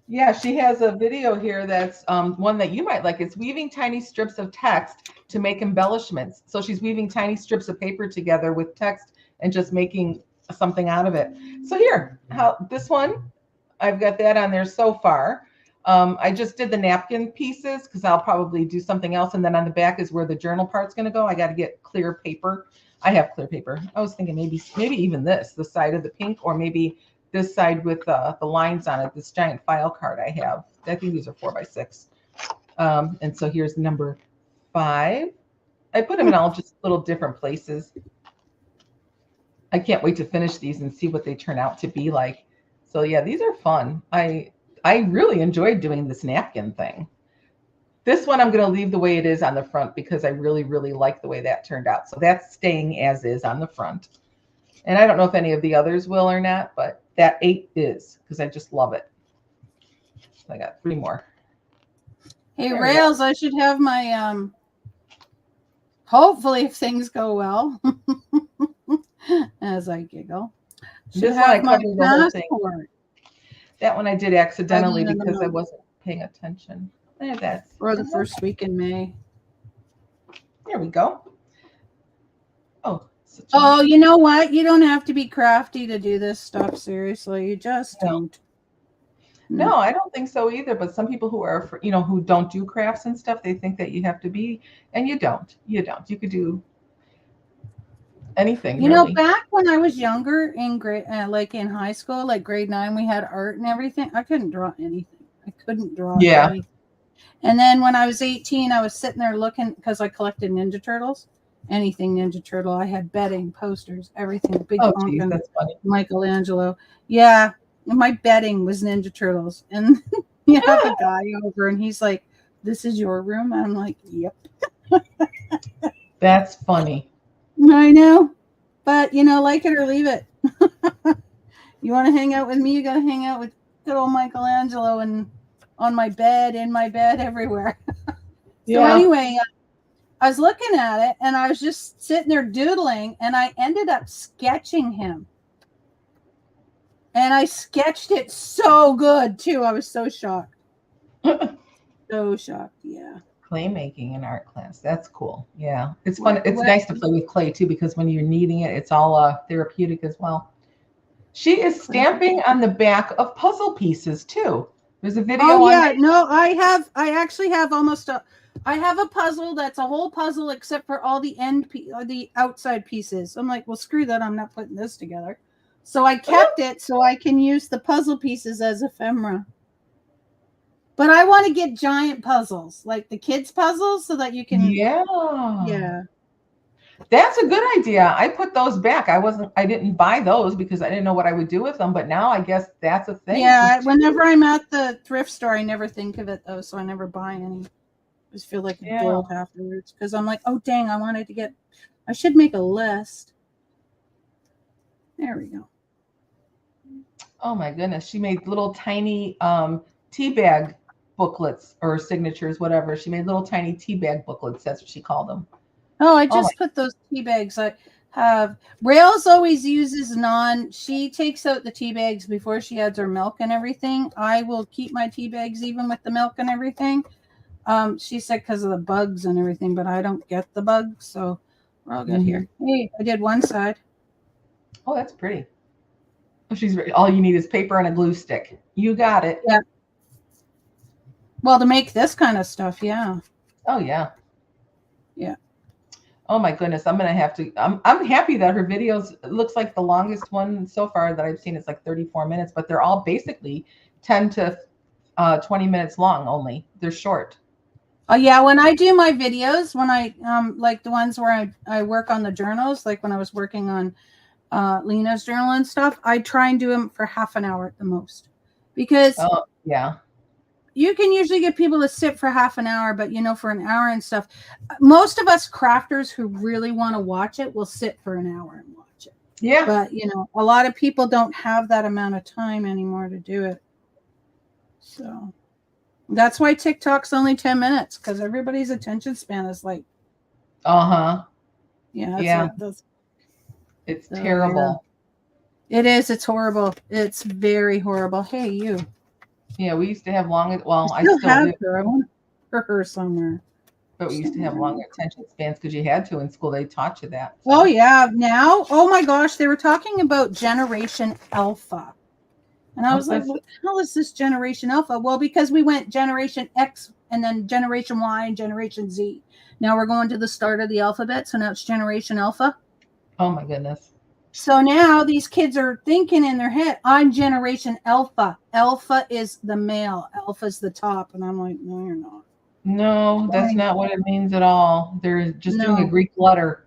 B: Yeah, she has a video here that's one that you might like. It's weaving tiny strips of text to make embellishments. So she's weaving tiny strips of paper together with text and just making something out of it. So here, this one, I've got that on there so far. I just did the napkin pieces because I'll probably do something else. And then on the back is where the journal part's going to go. I got to get clear paper. I have clear paper. I was thinking maybe even the side of the pink, or maybe this side with the lines on it, this giant file card I have. I think these are 4x6. And so here's number 5. I put them in all just little different places. I can't wait to finish these and see what they turn out to be like. So yeah, these are fun. I really enjoyed doing this napkin thing. This one I'm going to leave the way it is on the front because I really, really like the way that turned out. So that's staying as is on the front. And I don't know if any of the others will or not, but that 8 is because I just love it. So I got 3 more.
A: Hey, Rails, I should have my, hopefully if things go well, as I giggle.
B: This one I covered the whole thing. That one I did accidentally because I wasn't paying attention. That's
A: or the first week in May.
B: There we go.
A: Oh, you know what? You don't have to be crafty to do this stuff. Seriously, you just don't.
B: No, I don't think so either. But some people who are, who don't do crafts and stuff, they think that you have to be, and you don't. You don't. You could do anything.
A: You know, back when I was younger in grade, like in high school, like grade 9, we had art and everything. I couldn't draw anything. I couldn't draw anything. And then when I was 18, I was sitting there looking because I collected Ninja Turtles. Anything Ninja Turtle. I had bedding, posters, everything. Big
B: geez, that's funny.
A: Michelangelo. Yeah. And my bedding was Ninja Turtles. And you have a guy over and he's like, "This is your room?" I'm like, "Yep."
B: That's funny.
A: I know. But, like it or leave it. You want to hang out with me? You got to hang out with good old Michelangelo and on my bed, in my bed, everywhere. So anyway, I was looking at it and I was just sitting there doodling and I ended up sketching him. And I sketched it so good too. I was so shocked. So shocked. Yeah.
B: Clay making in art class. That's cool. Yeah. It's fun. It's nice to play with clay too, because when you're kneading it, it's all therapeutic as well. She is stamping on the back of puzzle pieces too. There's a video.
A: Oh yeah. No, I actually have I have a puzzle that's a whole puzzle except for all the the outside pieces. I'm like, well, screw that. I'm not putting this together. So I kept it so I can use the puzzle pieces as ephemera. But I want to get giant puzzles, like the kids' puzzles, so that you can.
B: Yeah. That's a good idea. I put those back. I didn't buy those because I didn't know what I would do with them. But now I guess that's a thing.
A: Yeah. Whenever I'm at the thrift store, I never think of it though. So I never buy any. I just feel like a dolt afterwards because I'm like, oh, dang, I should make a list. There we go.
B: Oh my goodness. She made little tiny tea bag booklets or signatures, whatever. She made little tiny tea bag booklets. That's what she called them.
A: Oh, I just put those tea bags. I have Rails always uses she takes out the tea bags before she adds her milk and everything. I will keep my tea bags even with the milk and everything. She said because of the bugs and everything, but I don't get the bugs, so we're all good here. Hey, I did one side.
B: Oh, that's pretty. All you need is paper and a glue stick. You got it.
A: Yeah. Well, to make this kind of stuff, yeah.
B: Oh yeah.
A: Yeah.
B: Oh my goodness, I'm gonna have to. I'm happy that her videos. It looks like the longest one so far that I've seen is like 34 minutes, but they're all basically 10 to 20 minutes long. Only they're short.
A: Oh yeah, when I do my videos, when I like the ones where I work on the journals, like when I was working on Lena's journal and stuff, I try and do them for half an hour at the most, because you can usually get people to sit for half an hour, but for an hour and stuff, most of us crafters who really want to watch it will sit for an hour and watch it.
B: Yeah,
A: but a lot of people don't have that amount of time anymore to do it, so. That's why TikTok's only 10 minutes, because everybody's attention span is like.
B: Yeah. It's terrible.
A: Yeah. It is. It's horrible. It's very horrible. Hey, you.
B: Yeah, we used to have long. Well,
A: I still have her. I want to put her somewhere.
B: But we used to have longer attention spans because you had to in school. They taught you that.
A: So. Oh yeah. Now, oh my gosh, they were talking about Generation Alpha. And I was like, what the hell is this Generation Alpha? Well, because we went Generation X and then Generation Y and Generation Z. Now we're going to the start of the alphabet. So now it's Generation Alpha.
B: Oh, my goodness.
A: So now these kids are thinking in their head, I'm Generation Alpha. Alpha is the male. Alpha is the top. And I'm like, no, you're not.
B: No, that's not what it means at all. They're just doing a Greek letter.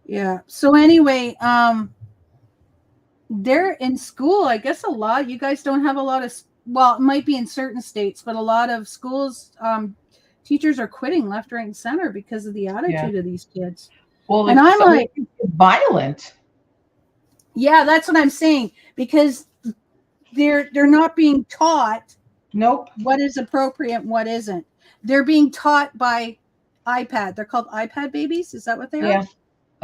A: Yeah. So anyway, they're in school. I guess a lot. You guys don't have a lot of. Well, it might be in certain states, but a lot of schools teachers are quitting left, right, and center because of the attitude of these kids.
B: Well,
A: and I'm like,
B: violent.
A: Yeah, that's what I'm saying, because they're not being taught what is appropriate and what isn't. They're being taught by iPad. They're called iPad babies. Is that what they are?
B: Yeah,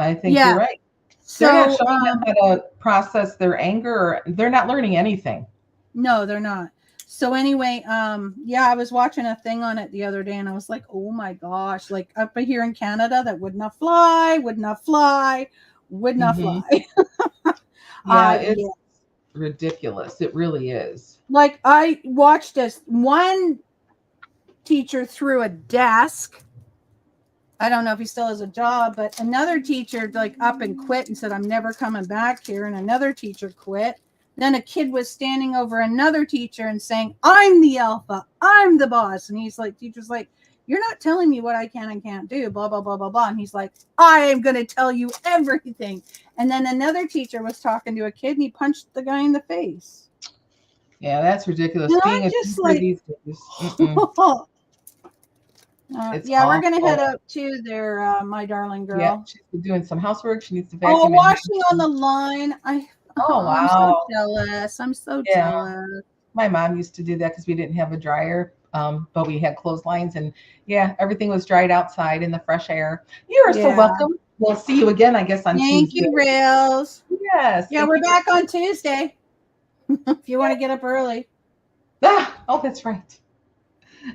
B: I think you're right. So, they're not showing them how to process their anger, or they're not learning anything.
A: No, they're not. So anyway, I was watching a thing on it the other day, and I was like, oh my gosh, like up here in Canada, that would not fly.
B: It's ridiculous. It really is.
A: Like, I watched this one teacher threw a desk. I don't know if he still has a job, but another teacher like up and quit and said, I'm never coming back here. And another teacher quit. Then a kid was standing over another teacher and saying, I'm the alpha, I'm the boss. And he's like, teacher's like, you're not telling me what I can and can't do, blah, blah, blah, blah, blah. And he's like, I am going to tell you everything. And then another teacher was talking to a kid and he punched the guy in the face.
B: Yeah, that's ridiculous.
A: Being a just like, these days. We're going to head up to their My Darling Girl.
B: Yeah, she's doing some housework. She needs to vacuum.
A: Oh, washing on the line.
B: Wow.
A: I'm so jealous.
B: My mom used to do that because we didn't have a dryer, but we had clotheslines, and everything was dried outside in the fresh air. You're so welcome. We'll see you again, I guess, on Tuesday.
A: Thank you, Rails.
B: Yes.
A: Yeah, we're back on Tuesday. If you want to get up early.
B: Oh, that's right.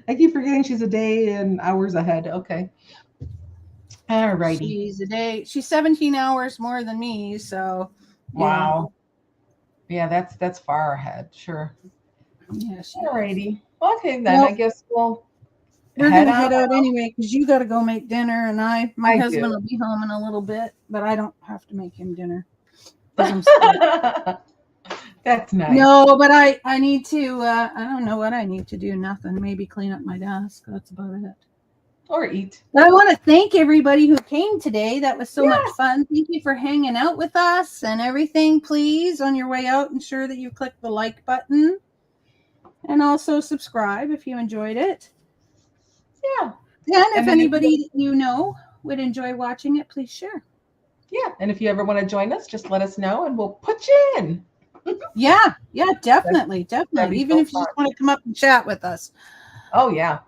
B: I keep forgetting she's a day and hours ahead. Okay. All righty.
A: She's 17 hours more than me, so.
B: Wow. Yeah, that's far ahead. Sure.
A: Yeah.
B: All righty. Okay, then I guess we're
A: gonna head out anyway, because you got to go make dinner, and my husband will be home in a little bit, but I don't have to make him dinner.
B: That's nice.
A: No, but I need to. I don't know what I need to do. Nothing. Maybe clean up my desk. That's about it.
B: Or eat.
A: But I want to thank everybody who came today. That was so much fun. Thank you for hanging out with us and everything. Please, on your way out, ensure that you click the like button and also subscribe if you enjoyed it.
B: Yeah.
A: And if anybody you know would enjoy watching it, please share.
B: Yeah. And if you ever want to join us, just let us know and we'll put you in.
A: Yeah, definitely. Even if you just want to come up and chat with us.
B: Oh, yeah.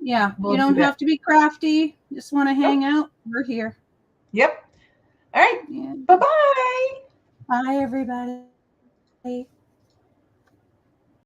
A: Yeah, you don't have to be crafty. Just want to hang out. We're here.
B: Yep. All right. Yeah. Bye-bye.
A: Bye, everybody.